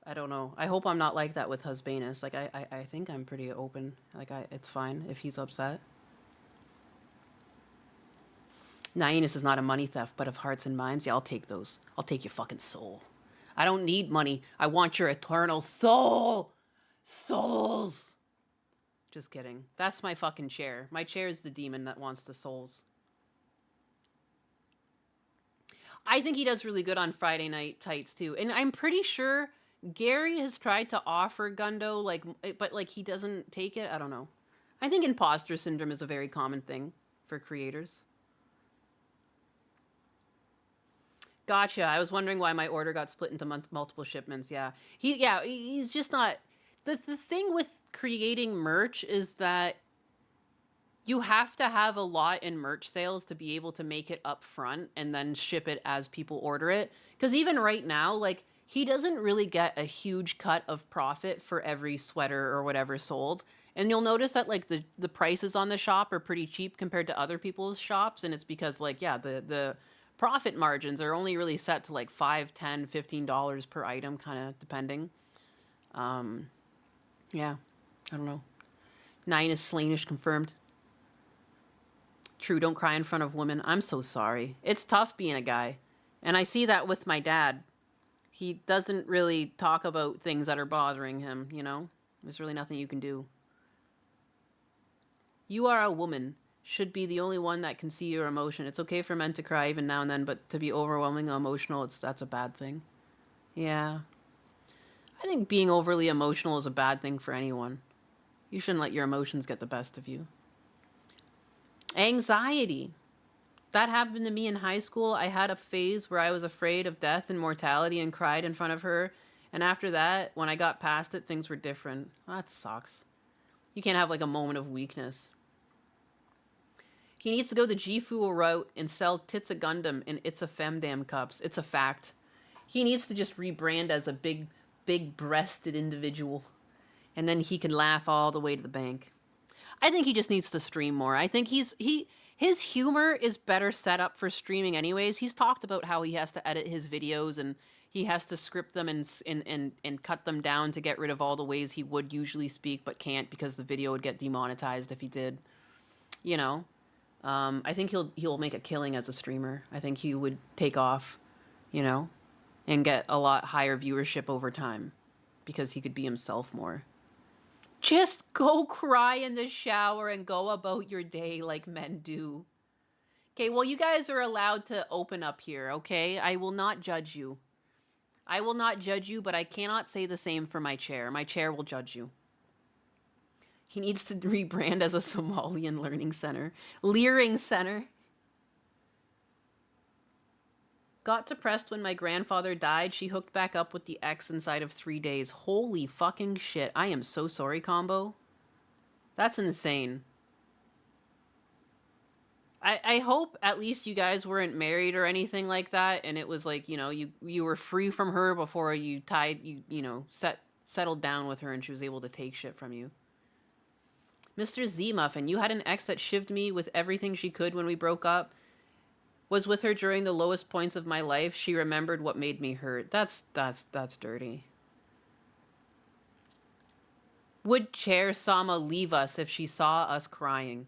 I don't know. I hope I'm not like that with Husbanus. Like, I think I'm pretty open. Like, it's fine if he's upset. Nainus is not a money theft, but of hearts and minds. Yeah, I'll take those. I'll take your fucking soul. I don't need money. I want your eternal soul. Souls. Just kidding. That's my fucking chair. My chair is the demon that wants the souls. I think he does really good on Friday Night Tights too. And I'm pretty sure Gary has tried to offer Gundo, like, but like he doesn't take it. I don't know. I think imposter syndrome is a very common thing for creators. Gotcha. I was wondering why my order got split into multiple shipments. Yeah. He's just not. The thing with creating merch is that you have to have a lot in merch sales to be able to make it up front and then ship it as people order it. Because even right now, like, he doesn't really get a huge cut of profit for every sweater or whatever sold. And you'll notice that, like, the prices on the shop are pretty cheap compared to other people's shops. And it's because, like, yeah, the profit margins are only really set to, like, $5, $10, $15 per item, kind of depending. Yeah, I don't know. 9 is Slanish confirmed. True, don't cry in front of women. I'm so sorry. It's tough being a guy. And I see that with my dad. He doesn't really talk about things that are bothering him, you know? There's really nothing you can do. You are a woman. Should be the only one that can see your emotion. It's okay for men to cry even now and then, but to be overwhelming emotional, that's a bad thing. Yeah. I think being overly emotional is a bad thing for anyone. You shouldn't let your emotions get the best of you. Anxiety. That happened to me in high school. I had a phase where I was afraid of death and mortality and cried in front of her. And after that, when I got past it, things were different. That sucks. You can't have like a moment of weakness. He needs to go the G Fool route and sell Tits a Gundam in It's a Femdam cups. It's a fact. He needs to just rebrand as a big-breasted individual. And then he can laugh all the way to the bank. I think he just needs to stream more. I think his humor is better set up for streaming anyways. He's talked about how he has to edit his videos and he has to script them and cut them down to get rid of all the ways he would usually speak but can't because the video would get demonetized if he did. You know? I think he'll make a killing as a streamer. I think he would take off, you know, and get a lot higher viewership over time because he could be himself more. Just go cry in the shower and go about your day like men do. Okay, well, you guys are allowed to open up here, okay? I will not judge you. I will not judge you, but I cannot say the same for my chair. My chair will judge you. He needs to rebrand as a Somalian learning center. Leering center. Got depressed when my grandfather died. She hooked back up with the ex inside of 3 days. Holy fucking shit. I am so sorry, Combo. That's insane. I hope at least you guys weren't married or anything like that, and it was like, you know, you were free from her before you settled down with her and she was able to take shit from you. Mr. Z Muffin, you had an ex that shivved me with everything she could when we broke up. Was with her during the lowest points of my life. She remembered what made me hurt. That's dirty. Would Chair Sama leave us if she saw us crying?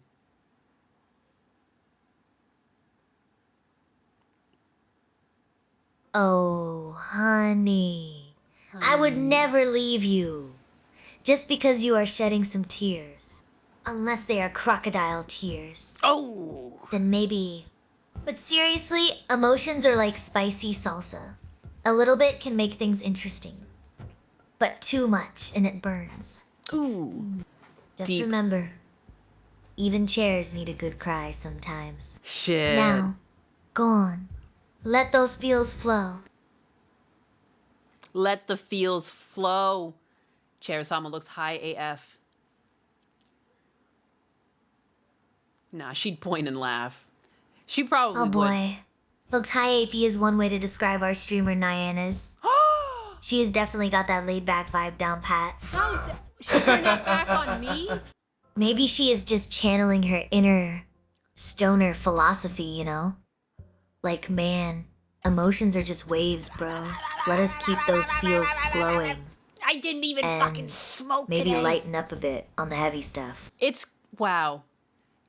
Oh, honey. I would never leave you. Just because you are shedding some tears. Unless they are crocodile tears. Oh! Then maybe... But seriously, emotions are like spicy salsa. A little bit can make things interesting. But too much and it burns. Ooh. Just Deep. remember, even chairs need a good cry sometimes. Shit. Now, go on. Let those feels flow. Let the feels flow. Chair Sama looks high AF. Nah, she'd point and laugh. She probably Oh would. boy. Looks high AP is one way to describe our streamer Nyanas. She has definitely got that laid back vibe down pat. She turned that back on me? Maybe she is just channeling her inner stoner philosophy, you know? Like, man, Emotions are just waves, bro. Let us keep those feels flowing. I didn't even and fucking smoke maybe today. lighten up a bit on the heavy stuff. It's wow.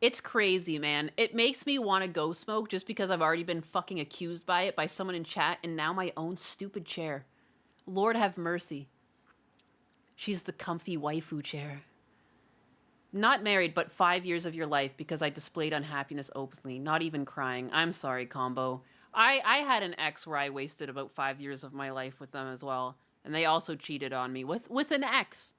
It's crazy, man. It makes me want to go smoke just because I've already been fucking accused by it by someone in chat and now my own stupid chair. Lord have mercy. She's the comfy waifu chair. Not married, but 5 years of your life because I displayed unhappiness openly. Not even crying. I'm sorry, Combo. I had an ex where I wasted about 5 years of my life with them as well. And they also cheated on me with an ex.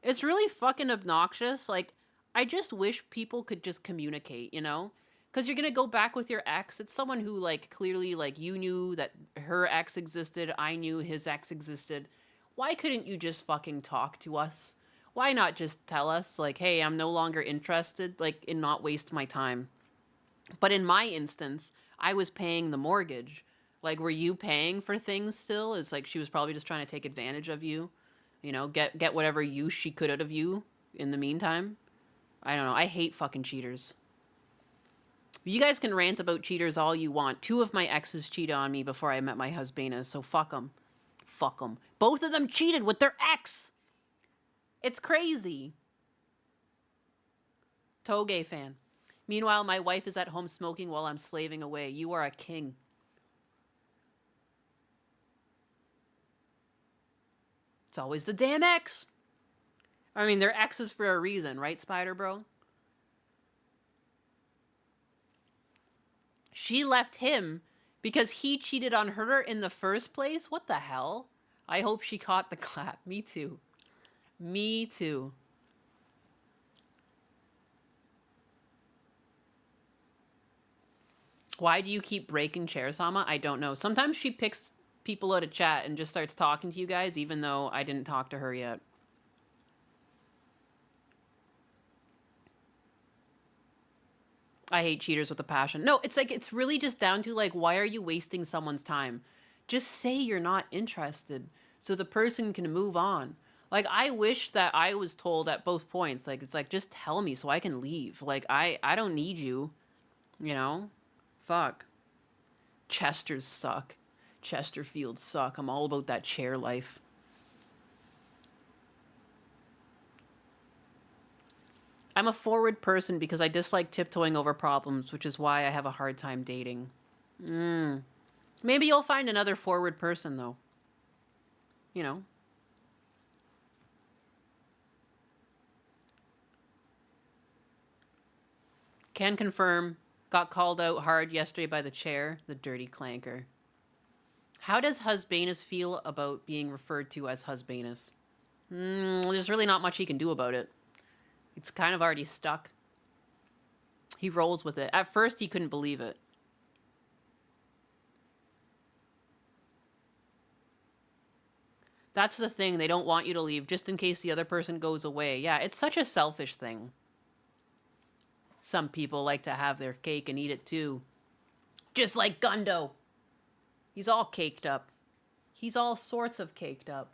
It's really fucking obnoxious. Like, I just wish people could just communicate, you know? Because you're going to go back with your ex. It's someone who, like, clearly, like, you knew that her ex existed. I knew his ex existed. Why couldn't you just fucking talk to us? Why not just tell us, like, hey, I'm no longer interested, like, and not waste my time? But in my instance, I was paying the mortgage. Like, were you paying for things still? It's like she was probably just trying to take advantage of you. You know, get whatever use she could out of you in the meantime. I don't know. I hate fucking cheaters. You guys can rant about cheaters all you want. 2 of my exes cheated on me before I met my husband, so fuck them. Fuck them. Both of them cheated with their ex. It's crazy. Toge fan. Meanwhile, my wife is at home smoking while I'm slaving away. You are a king. It's always the damn ex. I mean, they're exes for a reason, right, Spider Bro? She left him because he cheated on her in the first place? What the hell? I hope she caught the clap. Me too. Me too. Why do you keep breaking chairs, Sama? I don't know. Sometimes she picks people out of chat and just starts talking to you guys, even though I didn't talk to her yet. I hate cheaters with a passion. No, it's like, it's really just down to, like, why are you wasting someone's time? Just say you're not interested so the person can move on. Like, I wish that I was told at both points. Like, it's like, just tell me so I can leave. Like, I don't need you, you know? Fuck. Chesters suck. Chesterfields suck. I'm all about that chair life. I'm a forward person because I dislike tiptoeing over problems, which is why I have a hard time dating. Maybe you'll find another forward person, though. You know? Can confirm. Got called out hard yesterday by the chair, the dirty clanker. How does Husbanus feel about being referred to as Husbanus? There's really not much he can do about it. It's kind of already stuck. He rolls with it. At first, he couldn't believe it. That's the thing. They don't want you to leave just in case the other person goes away. Yeah, it's such a selfish thing. Some people like to have their cake and eat it too. Just like Gundo. He's all caked up. He's all sorts of caked up.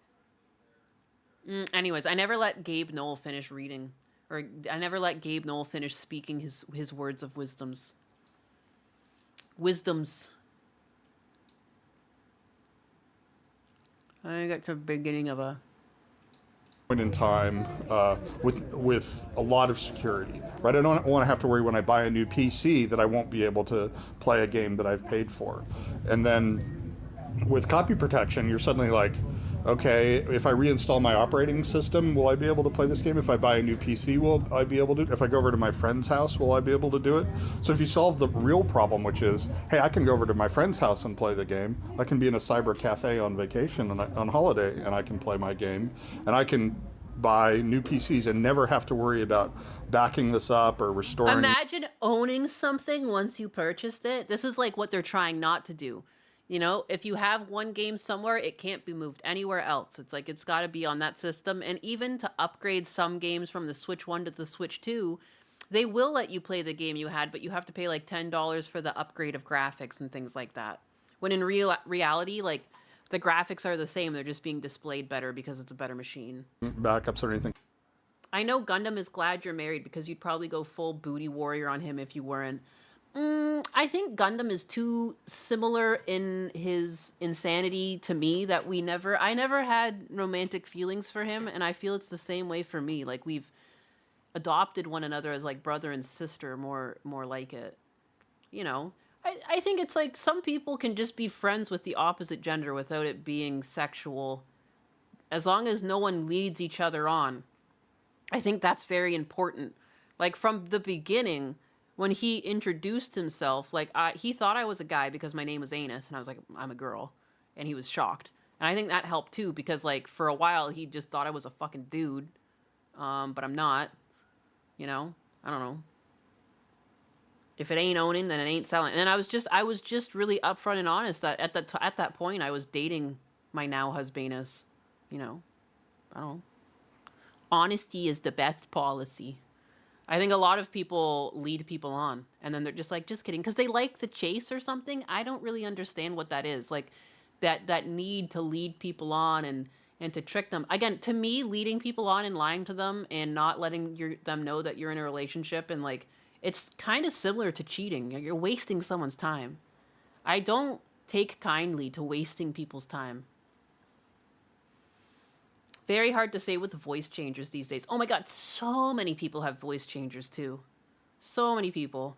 Anyways, I never let Gabe Knoll finish reading. Or I never let Gabe Knoll finish speaking his words of wisdoms. Wisdoms. I got to the beginning of a point in time with a lot of security, right? I don't want to have to worry when I buy a new PC that I won't be able to play a game that I've paid for. And then with copy protection, you're suddenly like, okay, if I reinstall my operating system, will I be able to play this game? If I buy a new PC, will I be able to? If I go over to my friend's house, will I be able to do it? So if you solve the real problem, which is, hey, I can go over to my friend's house and play the game. I can be in a cyber cafe on vacation on holiday, and I can play my game. And I can buy new PCs and never have to worry about backing this up or restoring. Imagine owning something once you purchased it. This is like what they're trying not to do. You know, if you have one game somewhere, it can't be moved anywhere else. It's like it's got to be on that system. And even to upgrade some games from the Switch 1 to the Switch 2, they will let you play the game you had, but you have to pay like $10 for the upgrade of graphics and things like that. When in reality, like, the graphics are the same. They're just being displayed better because it's a better machine. Backups or anything. I know Gundam is glad you're married because you'd probably go full booty warrior on him if you weren't. I think Gundam is too similar in his insanity to me that I never had romantic feelings for him, and I feel it's the same way for me. Like, we've adopted one another as like brother and sister, more like it. You know, I think it's like some people can just be friends with the opposite gender without it being sexual, as long as no one leads each other on. I think that's very important. Like, from the beginning, when he introduced himself, like, he thought I was a guy because my name was Anus, and I was like, I'm a girl, and he was shocked. And I think that helped too, because like for a while he just thought I was a fucking dude, but I'm not. You know, I don't know. If it ain't owning, then it ain't selling. And I was just really upfront and honest that at that point I was dating my now husbandess. You know, I don't know. Honesty is the best policy. I think a lot of people lead people on, and then they're just like, just kidding, because they like the chase or something. I don't really understand what that is. Like, that need to lead people on and to trick them. Again, to me, leading people on and lying to them and not letting them know that you're in a relationship, and like, it's kind of similar to cheating. You're wasting someone's time. I don't take kindly to wasting people's time. Very hard to say with voice changers these days. Oh my god, so many people have voice changers too. So many people.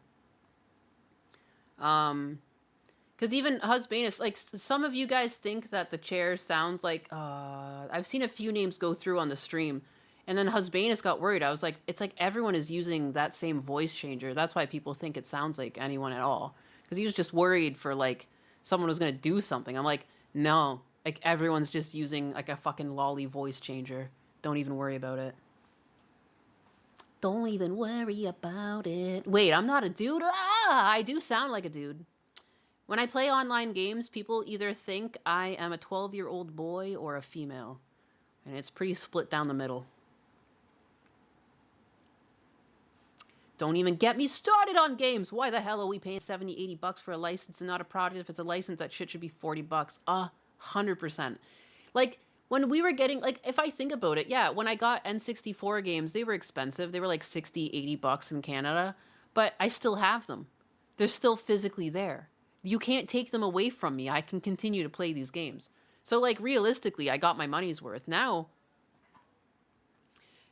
Because even Husbanus, like, some of you guys think that the chair sounds like, I've seen a few names go through on the stream, and then Husbanus got worried. I was like, it's like everyone is using that same voice changer. That's why people think it sounds like anyone at all. Because he was just worried for, like, someone was going to do something. I'm like, no. Like, everyone's just using, like, a fucking lolly voice changer. Don't even worry about it. Don't even worry about it. Wait, I'm not a dude? I do sound like a dude. When I play online games, people either think I am a 12-year-old boy or a female. And it's pretty split down the middle. Don't even get me started on games. Why the hell are we paying 70, 80 bucks for a license and not a product? If it's a license, that shit should be 40 bucks. 100%. Like, when we were getting, like, if I think about it, yeah, when I got N64 games, they were expensive. They were like 60, 80 bucks in Canada, but I still have them. They're still physically there. You can't take them away from me. I can continue to play these games. So, like, realistically, I got my money's worth. Now,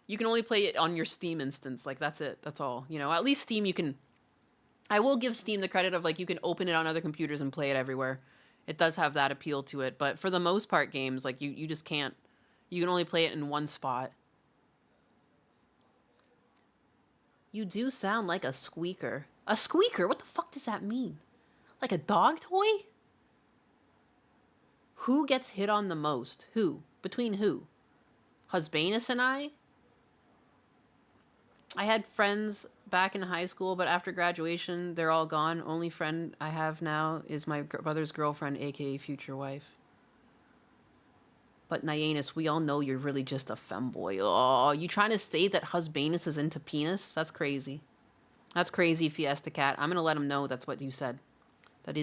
you can only play it on your Steam instance. Like, that's it. That's all. You know, at least Steam, you can... I will give Steam the credit of, like, you can open it on other computers and play it everywhere. It does have that appeal to it, but for the most part, games, like, you just can't. You can only play it in one spot. You do sound like a squeaker. A squeaker? What the fuck does that mean? Like a dog toy? Who gets hit on the most? Who? Between who? Husbanus and I? I had friends back in high school, but after graduation, they're all gone. Only friend I have now is my brother's girlfriend, aka future wife. But Nyanus, we all know you're really just a femboy. Oh, you trying to say that Husbanus is into penis? That's crazy. That's crazy, Fiesta Cat. I'm gonna let him know that's what you said. That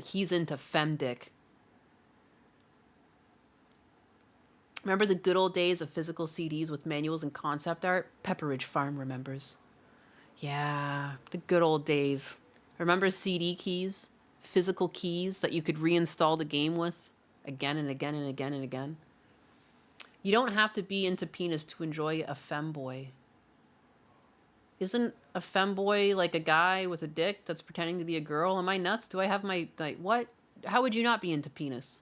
he's into femdick. Remember the good old days of physical CDs with manuals and concept art? Pepperidge Farm remembers. Yeah, the good old days. Remember CD keys? Physical keys that you could reinstall the game with again and again and again and again. You don't have to be into penis to enjoy a femboy. Isn't a femboy like a guy with a dick that's pretending to be a girl? Am I nuts? Do I have my... like, what? How would you not be into penis?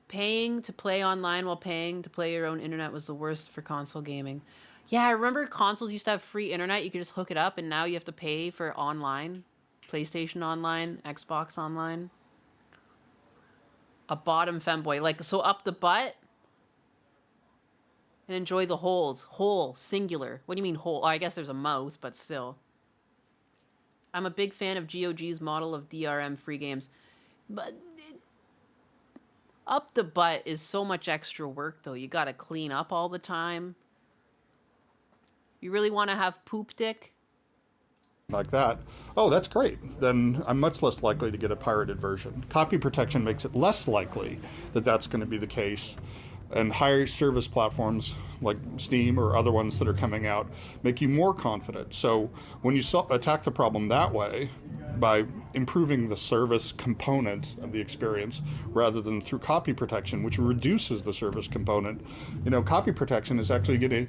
Paying to play online while paying to play your own internet was the worst for console gaming. Yeah, I remember consoles used to have free internet. You could just hook it up, and now you have to pay for online. PlayStation Online, Xbox Online. A bottom femboy. Like, so up the butt? And enjoy the holes. Hole, singular. What do you mean hole? Oh, I guess there's a mouth, but still. I'm a big fan of GOG's model of DRM free games. But... up the butt is so much extra work, though. You gotta clean up all the time. You really want to have poop dick? Like that. Oh, that's great. Then I'm much less likely to get a pirated version. Copy protection makes it less likely that that's going to be the case. And higher service platforms like Steam or other ones that are coming out make you more confident. So when you attack the problem that way, by improving the service component of the experience rather than through copy protection, which reduces the service component, copy protection is actually going to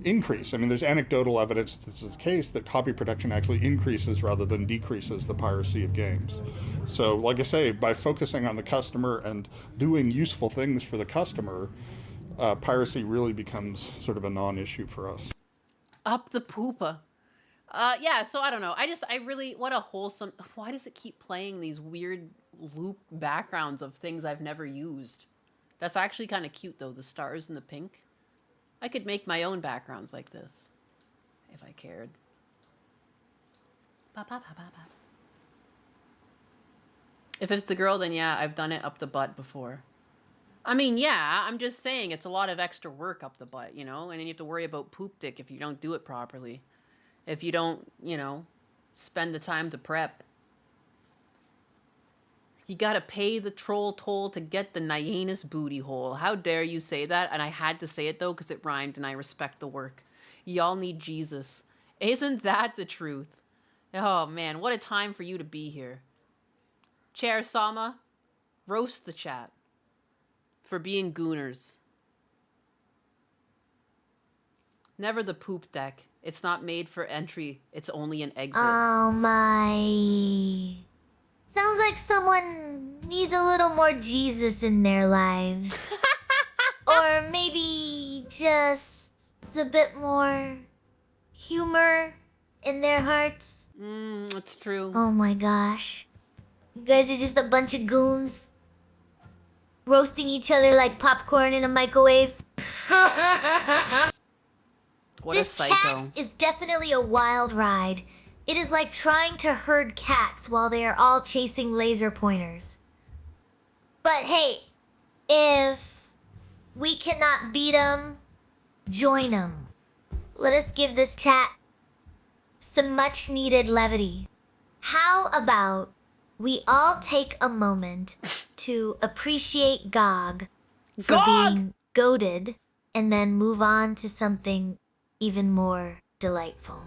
increase. I mean, there's anecdotal evidence that this is the case, that copy protection actually increases rather than decreases the piracy of games. So, like I say, by focusing on the customer and doing useful things for the customer, piracy really becomes sort of a non-issue for us. Up the poopa. Yeah, so I don't know. What a wholesome... Why does it keep playing these weird loop backgrounds of things I've never used? That's actually kind of cute, though, the stars and the pink. I could make my own backgrounds like this, if I cared. Ba, ba, ba, ba, ba. If it's the girl, then yeah, I've done it up the butt before. I mean, yeah, I'm just saying it's a lot of extra work up the butt, and then you have to worry about poop dick if you don't do it properly. If you don't, spend the time to prep. You gotta pay the troll toll to get the Nyena's booty hole. How dare you say that? And I had to say it, though, because it rhymed and I respect the work. Y'all need Jesus. Isn't that the truth? Oh, man, what a time for you to be here. Chair Sama, roast the chat for being gooners. Never the poop deck. It's not made for entry. It's only an exit. Oh my. Sounds like someone needs a little more Jesus in their lives. Or maybe just a bit more humor in their hearts. That's true. Oh my gosh. You guys are just a bunch of goons. Roasting each other like popcorn in a microwave. What This a psycho. chat is definitely a wild ride. It is like trying to herd cats while they are all chasing laser pointers. But hey, if we cannot beat them, join them. Let us give this chat some much needed levity. How about we all take a moment to appreciate GOG for GOG! being goated and then move on to something even more delightful.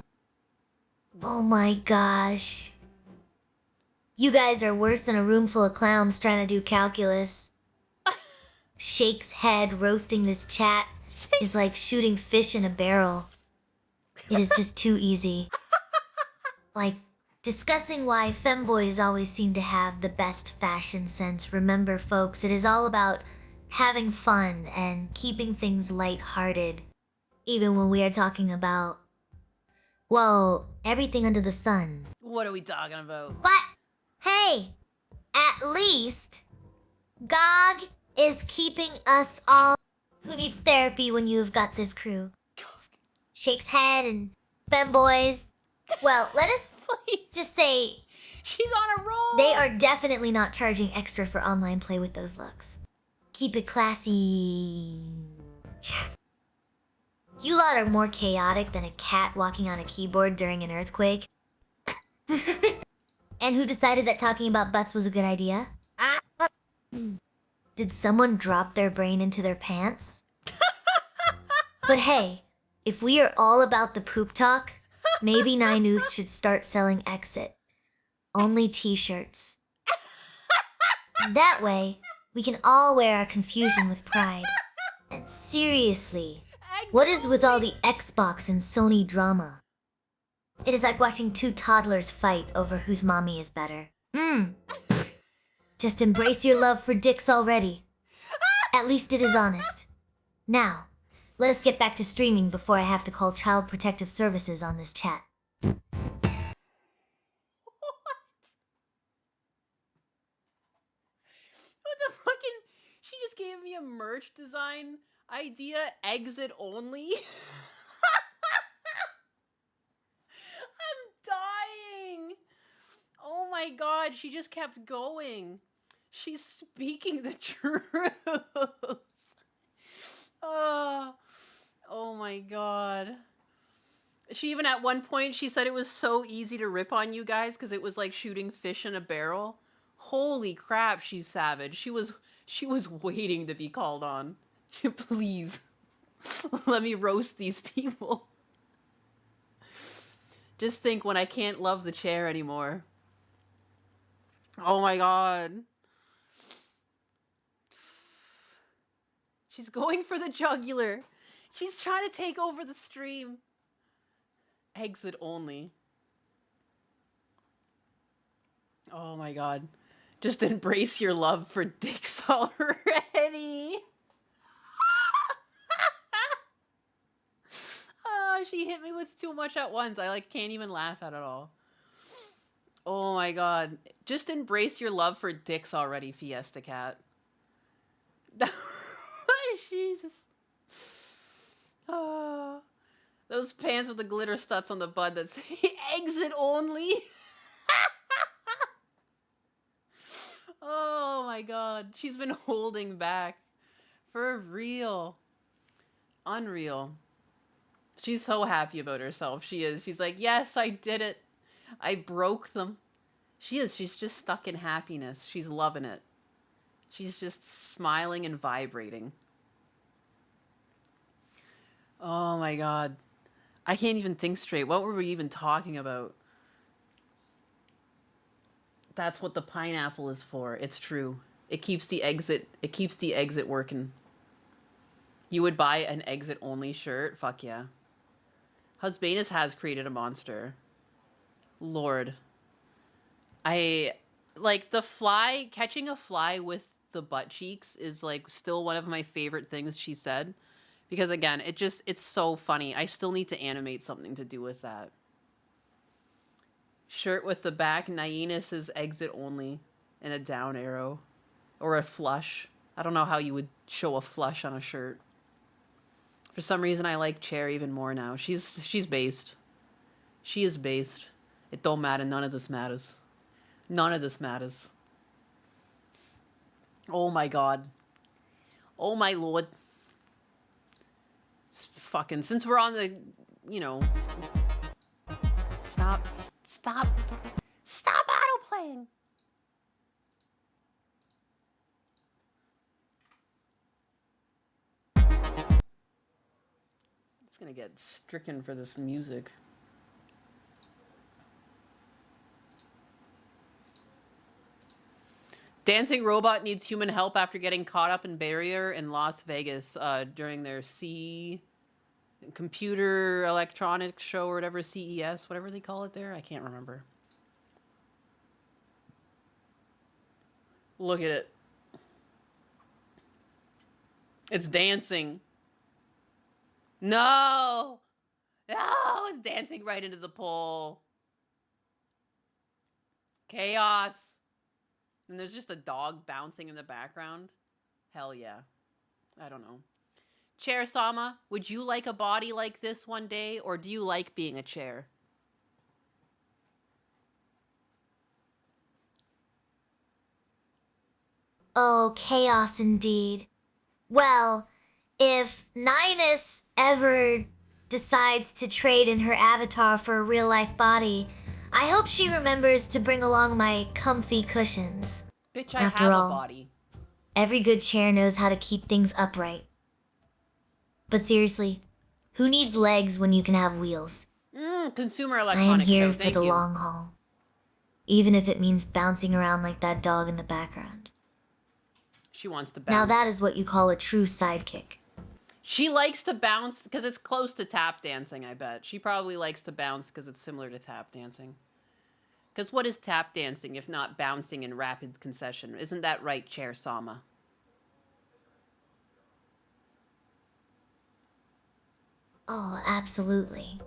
Oh my gosh. You guys are worse than a room full of clowns trying to do calculus. Shake's head roasting this chat is like shooting fish in a barrel. It is just too easy. Like, discussing why femboys always seem to have the best fashion sense. Remember, folks, it is all about having fun and keeping things lighthearted. Even when we are talking about, well, everything under the sun. What are we talking about? But, hey, at least, GOG is keeping us all... Who needs therapy when you've got this crew? Shake's head and femboys. Well, let us just say... She's on a roll! They are definitely not charging extra for online play with those looks. Keep it classy. You lot are more chaotic than a cat walking on a keyboard during an earthquake. And who decided that talking about butts was a good idea? Did someone drop their brain into their pants? But hey, if we are all about the poop talk, maybe Ninus should start selling Exit. Only t-shirts. That way, we can all wear our confusion with pride. And seriously, what is with all the Xbox and Sony drama? It is like watching two toddlers fight over whose mommy is better. Just embrace your love for dicks already. At least it is honest. Now, let us get back to streaming before I have to call Child Protective Services on this chat. What the fucking... She just gave me a merch design idea. Exit only. I'm dying. Oh my god, she just kept going. She's speaking the truth. Oh my god. She even at one point, she said it was so easy to rip on you guys because it was like shooting fish in a barrel. Holy crap, she's savage. She was waiting to be called on. Please. Let me roast these people. Just think when I can't love the chair anymore. Oh my god. She's going for the jugular. She's trying to take over the stream. Exit only. Oh my god. Just embrace your love for dicks already. She hit me with too much at once. I like can't even laugh at it all. Oh my god. Just embrace your love for dicks already, Fiesta Cat. Jesus. Oh, those pants with the glitter studs on the bud that say exit only. Oh my god. She's been holding back. For real. Unreal. She's so happy about herself. She is. She's like, yes, I did it. I broke them. She is. She's just stuck in happiness. She's loving it. She's just smiling and vibrating. Oh my god. I can't even think straight. What were we even talking about? That's what the pineapple is for. It's true. It keeps the exit working. You would buy an exit only shirt? Fuck yeah. Husbanus has created a monster. Lord. I like the fly, catching a fly with the butt cheeks is like still one of my favorite things she said. Because again, it's so funny. I still need to animate something to do with that. Shirt with the back, Nyenus is exit only. And a down arrow. Or a flush. I don't know how you would show a flush on a shirt. For some reason, I like Chair even more now. She's based. She is based. It don't matter. None of this matters. None of this matters. Oh my god. Oh my lord. Fucking, since we're on the, you know, stop auto-playing. It's gonna get stricken for this music. Dancing robot needs human help after getting caught up in barrier in Las Vegas during their computer electronics show or whatever, CES, whatever they call it there. I can't remember. Look at it. It's dancing. No! No! It's dancing right into the pole. Chaos. And there's just a dog bouncing in the background. Hell yeah. I don't know. Chair Sama, would you like a body like this one day, or do you like being a chair? Oh, chaos indeed. Well, if Nynus ever decides to trade in her avatar for a real-life body, I hope she remembers to bring along my comfy cushions. Bitch, I After have all, a body. Every good chair knows how to keep things upright. But seriously, who needs legs when you can have wheels? Consumer I am electronics here show, for thank the you. long haul. Even if it means bouncing around like that dog in the background. She wants to bounce. Now that is what you call a true sidekick. She likes to bounce because it's close to tap dancing, I bet. She probably likes to bounce because it's similar to tap dancing. Because what is tap dancing if not bouncing in rapid concession? Isn't that right, Chair Sama? Oh, absolutely.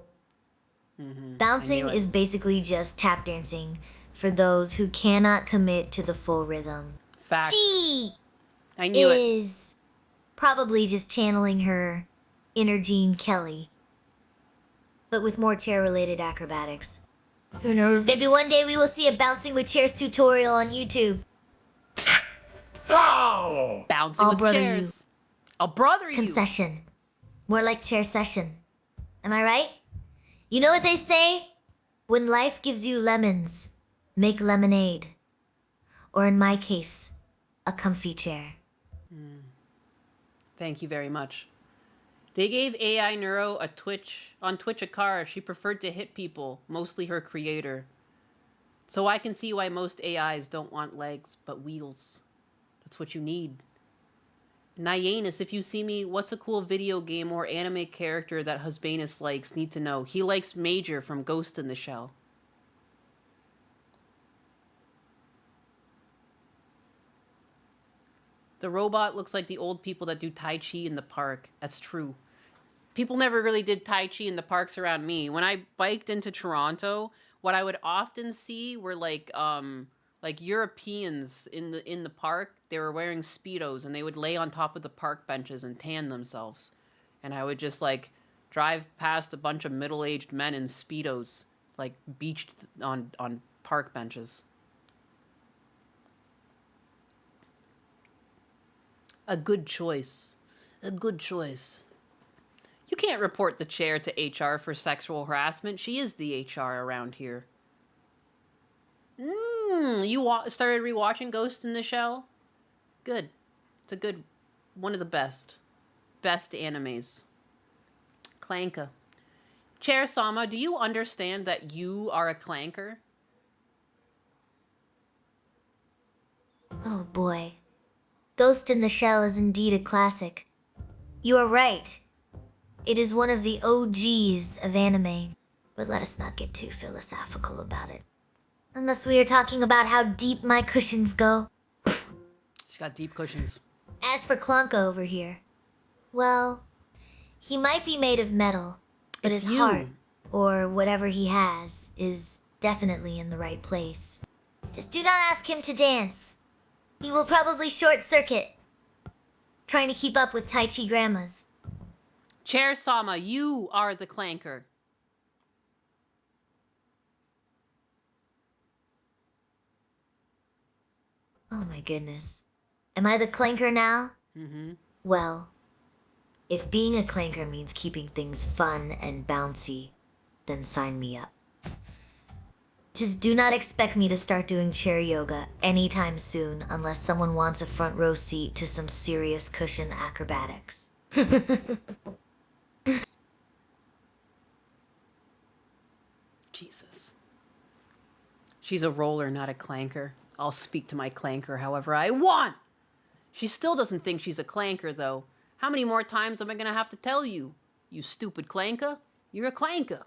Mm-hmm. Bouncing is basically just tap dancing for those who cannot commit to the full rhythm. Fact. She I knew it. is probably just channeling her inner Gene Kelly, but with more chair-related acrobatics. Who knows? Maybe one day we will see a bouncing with chairs tutorial on YouTube. Oh! Bouncing I'll with brother chairs. you. I'll brother you. Concession. More like chair session. Am I right? You know what they say? When life gives you lemons, make lemonade. Or in my case, a comfy chair. Thank you very much. They gave AI Neuro on Twitch a car. She preferred to hit people, mostly her creator. So I can see why most AIs don't want legs, but wheels. That's what you need. Nyanus, if you see me, what's a cool video game or anime character that Husbanus likes? Need to know. He likes Major from Ghost in the Shell. The robot looks like the old people that do Tai Chi in the park. That's true. People never really did Tai Chi in the parks around me. When I biked into Toronto, what I would often see were like Europeans in the park. They were wearing Speedos and they would lay on top of the park benches and tan themselves. And I would just like drive past a bunch of middle-aged men in Speedos, like beached on park benches. A good choice. A good choice. You can't report the chair to HR for sexual harassment. She is the HR around here. You started rewatching Ghost in the Shell? Good. It's a good... one of the best. Best animes. Clanka. Chair Sama, do you understand that you are a clanker? Oh boy. Ghost in the Shell is indeed a classic. You are right. It is one of the OGs of anime. But let us not get too philosophical about it. Unless we are talking about how deep my cushions go. She's got deep cushions. As for Clanka over here, well, he might be made of metal, but It's his you. heart, or whatever he has, is definitely in the right place. Just do not ask him to dance. He will probably short-circuit, trying to keep up with Tai Chi grandmas. Chair Sama, you are the clanker. Oh my goodness. Am I the clanker now? Mm-hmm. Well, if being a clanker means keeping things fun and bouncy, then sign me up. Just do not expect me to start doing chair yoga anytime soon unless someone wants a front row seat to some serious cushion acrobatics. Jesus. She's a roller, not a clanker. I'll speak to my clanker however I want. She still doesn't think she's a clanker, though. How many more times am I going to have to tell you? You stupid clanker? You're a clanker.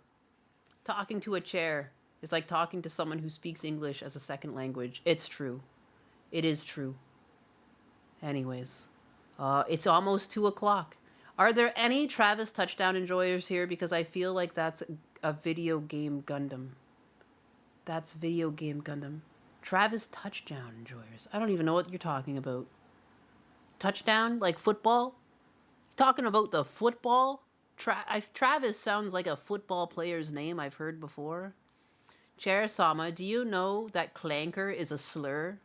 Talking to a chair is like talking to someone who speaks English as a second language. It's true. It is true. Anyways, it's almost 2 o'clock. Are there any Travis Touchdown enjoyers here? Because I feel like that's a video game Gundam. That's video game Gundam. Travis Touchdown enjoyers. I don't even know what you're talking about. Touchdown? Like football? Talking about the football? Travis sounds like a football player's name I've heard before. Chair Sama, do you know that clanker is a slur?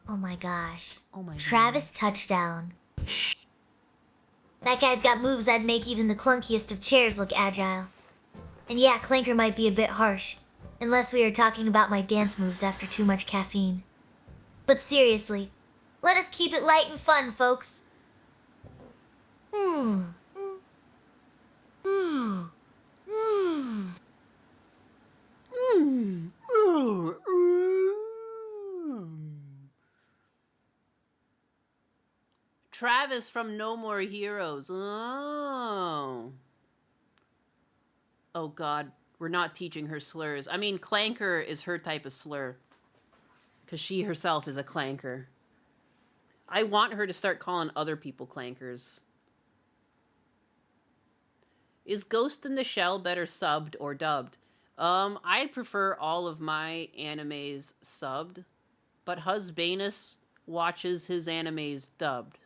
Oh my gosh. Oh my Travis Touchdown. That guy's got moves that'd make even the clunkiest of chairs look agile. And yeah, clanker might be a bit harsh, unless we are talking about my dance moves after too much caffeine. But seriously, let us keep it light and fun, folks. Travis from No More Heroes. Oh. Oh God, we're not teaching her slurs. I mean, clanker is her type of slur. Because she herself is a clanker. I want her to start calling other people clankers. Is Ghost in the Shell better subbed or dubbed? I prefer all of my animes subbed, but Husbanus watches his animes dubbed.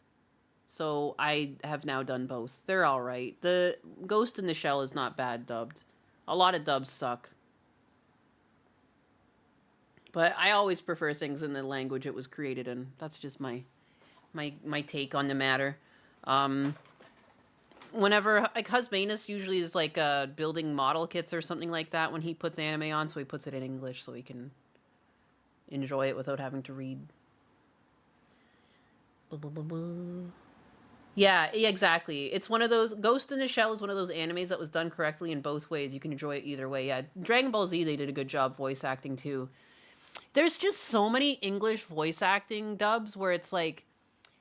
So I have now done both. They're alright. The Ghost in the Shell is not bad dubbed. A lot of dubs suck. But I always prefer things in the language it was created in. That's just my take on the matter. Whenever, like, Husbanus usually is like building model kits or something like that when he puts anime on, so he puts it in English so he can enjoy it without having to read. Blah, blah, blah, blah. Yeah, exactly. It's one of those. Ghost in the Shell is one of those animes that was done correctly in both ways. You can enjoy it either way. Yeah, Dragon Ball Z, they did a good job voice acting too. There's just so many English voice acting dubs where it's like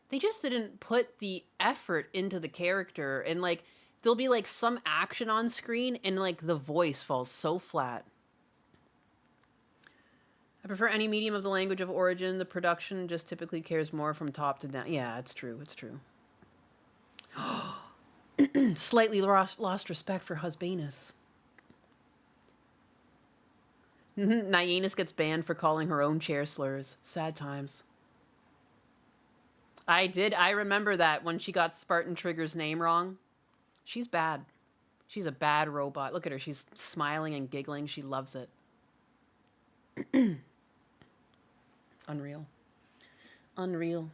they just didn't put the effort into the character, and like there'll be like some action on screen and like the voice falls so flat. I prefer any medium of the language of origin. The production just typically cares more from top to down. Yeah, it's true. It's true. Slightly lost respect for Husbanus. Nyanus gets banned for calling her own chair slurs. Sad times. I remember that when she got Spartan Trigger's name wrong. She's bad. She's a bad robot. Look at her. She's smiling and giggling. She loves it. Unreal. Unreal.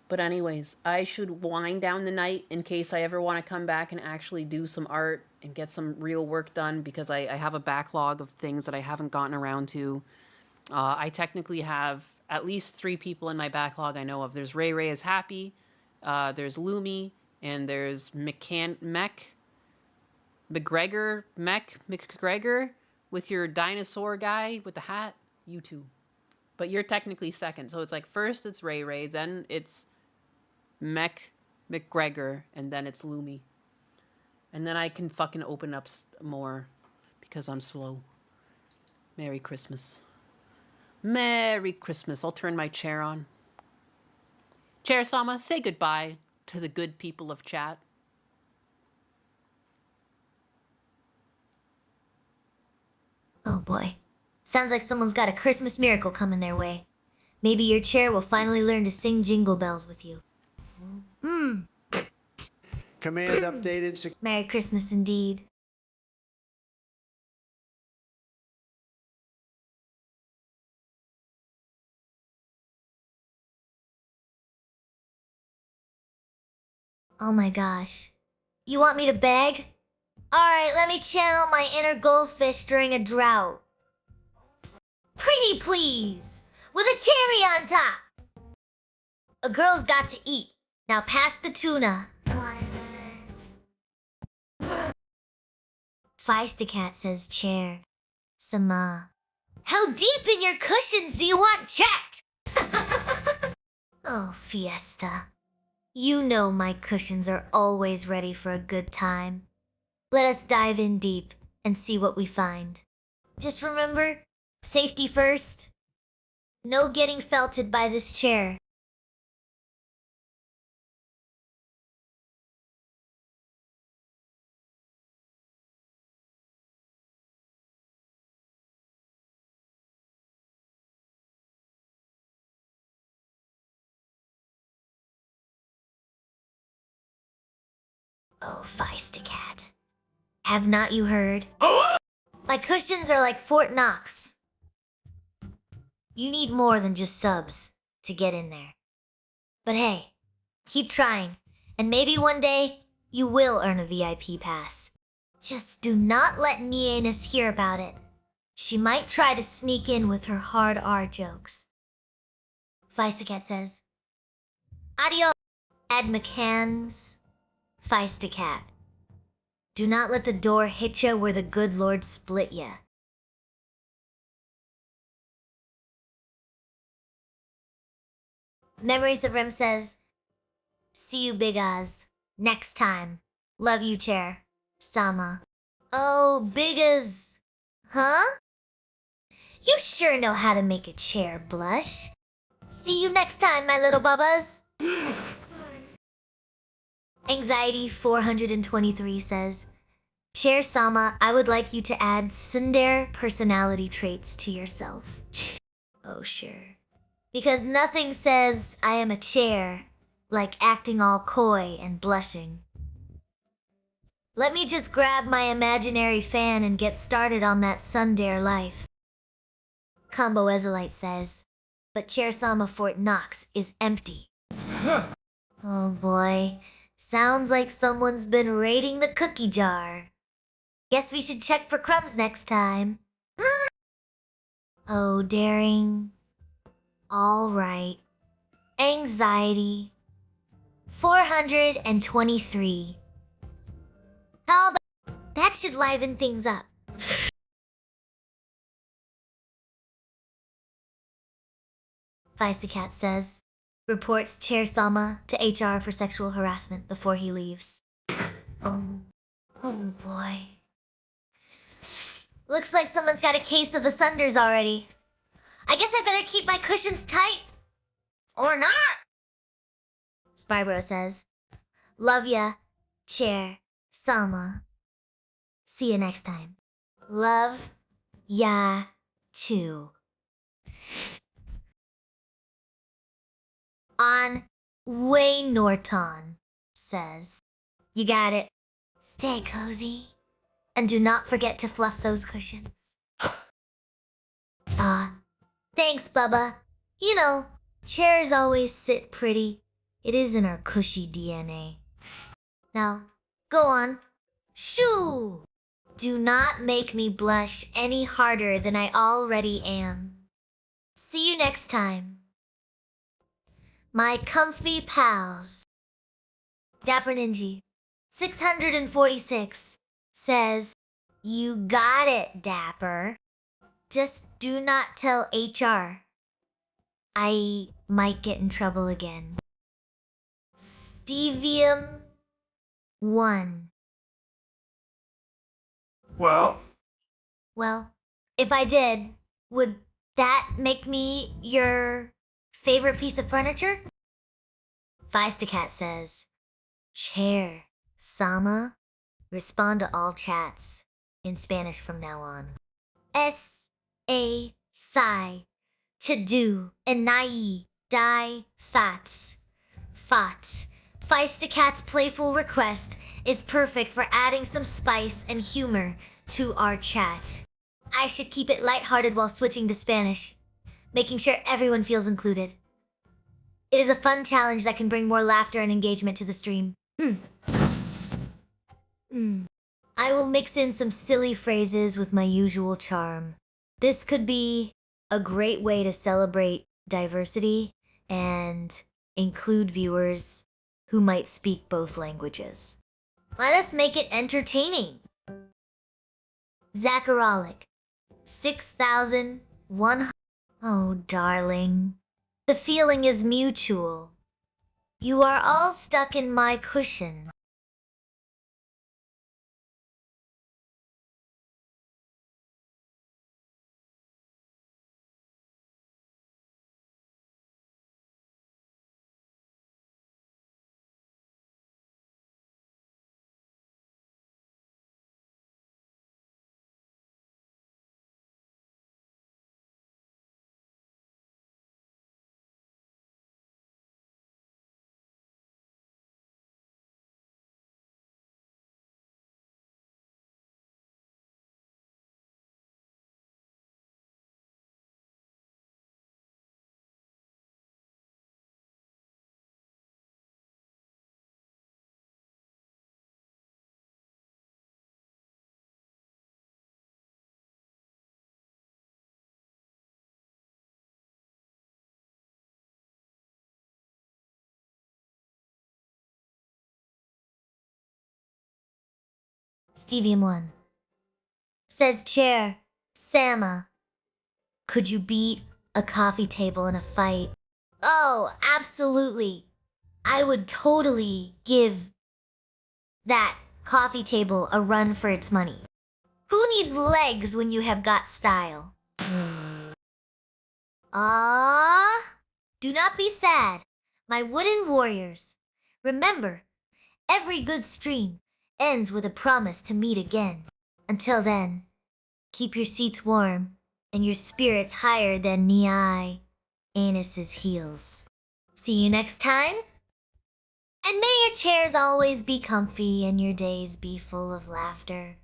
But anyways, I should wind down the night in case I ever want to come back and actually do some art and get some real work done, because I have a backlog of things that I haven't gotten around to. I technically have at least 3 people in my backlog I know of. There's Ray Ray is Happy, there's Lumi, and there's McGregor with your dinosaur guy with the hat. You two. But you're technically second. So it's like first it's Ray Ray, then it's McGregor, and then it's Lumi. And then I can fucking open up more because I'm slow. Merry Christmas. Merry Christmas. I'll turn my chair on. Chair Sama, say goodbye to the good people of chat. Oh boy. Sounds like someone's got a Christmas miracle coming their way. Maybe your chair will finally learn to sing Jingle Bells with you. Command updated. Merry Christmas indeed. Oh my gosh. You want me to beg? Alright, let me channel my inner goldfish during a drought. Pretty please! With a cherry on top! A girl's got to eat. Now pass the tuna. Feistacat says chair. Sama. How deep in your cushions do you want checked? Oh, Fiesta. You know my cushions are always ready for a good time. Let us dive in deep and see what we find. Just remember, safety first. No getting felted by this chair. Oh, Feistacat. Have not you heard? My cushions are like Fort Knox. You need more than just subs to get in there. But hey, keep trying, and maybe one day you will earn a VIP pass. Just do not let Nyanus hear about it. She might try to sneak in with her hard R jokes. Feistacat says, Adios, Ad McCanns. Feistacat. Do not let the door hit ya where the good Lord split ya. Memories of Rem says, see you, Big Oz. Next time. Love you, Chair. Sama. Oh, Big Oz. Huh? You sure know how to make a chair blush. See you next time, my little bubbas. Anxiety 423 says, Chair Sama, I would like you to add tsundere personality traits to yourself. Oh, sure. Because nothing says I am a chair like acting all coy and blushing. Let me just grab my imaginary fan and get started on that tsundere life. Combo Ezolite says, but Chair Sama Fort Knox is empty. Oh boy. Sounds like someone's been raiding the cookie jar. Guess we should check for crumbs next time. Oh, daring. All right. Anxiety. 423. How about that should liven things up. Feisty says, reports Chair Sama to HR for sexual harassment before he leaves. Oh boy. Looks like someone's got a case of the Sunders already. I guess I better keep my cushions tight. Or not. Spybro says, love ya, Chair Sama. See you next time. Love ya too. On Wayne Norton says, you got it. Stay cozy. And do not forget to fluff those cushions. Thanks, Bubba. You know, chairs always sit pretty. It is in our cushy DNA. Now, go on. Shoo! Do not make me blush any harder than I already am. See you next time. My comfy pals. Dapper Ninja 646 says, you got it, Dapper. Just do not tell HR. I might get in trouble again. Stevium 1. Well, if I did, would that make me your favorite piece of furniture? Feisty says, Chair Sama, respond to all chats in Spanish from now on. S-A-Sai, to do, enai, die, fats. Fat. Feisty playful request is perfect for adding some spice and humor to our chat. I should keep it lighthearted while switching to Spanish, making sure everyone feels included. It is a fun challenge that can bring more laughter and engagement to the stream. I will mix in some silly phrases with my usual charm. This could be a great way to celebrate diversity and include viewers who might speak both languages. Let us make it entertaining. Zacharolic, 6,100. Oh, darling. The feeling is mutual. You are all stuck in my cushion. Stevium 1 says, Chair Sama, could you beat a coffee table in a fight? Oh, absolutely. I would totally give that coffee table a run for its money. Who needs legs when you have got style? Do not be sad, my wooden warriors. Remember, every good stream ends with a promise to meet again. Until then, keep your seats warm and your spirits higher than Niai Anus's heels. See you next time. And may your chairs always be comfy and your days be full of laughter.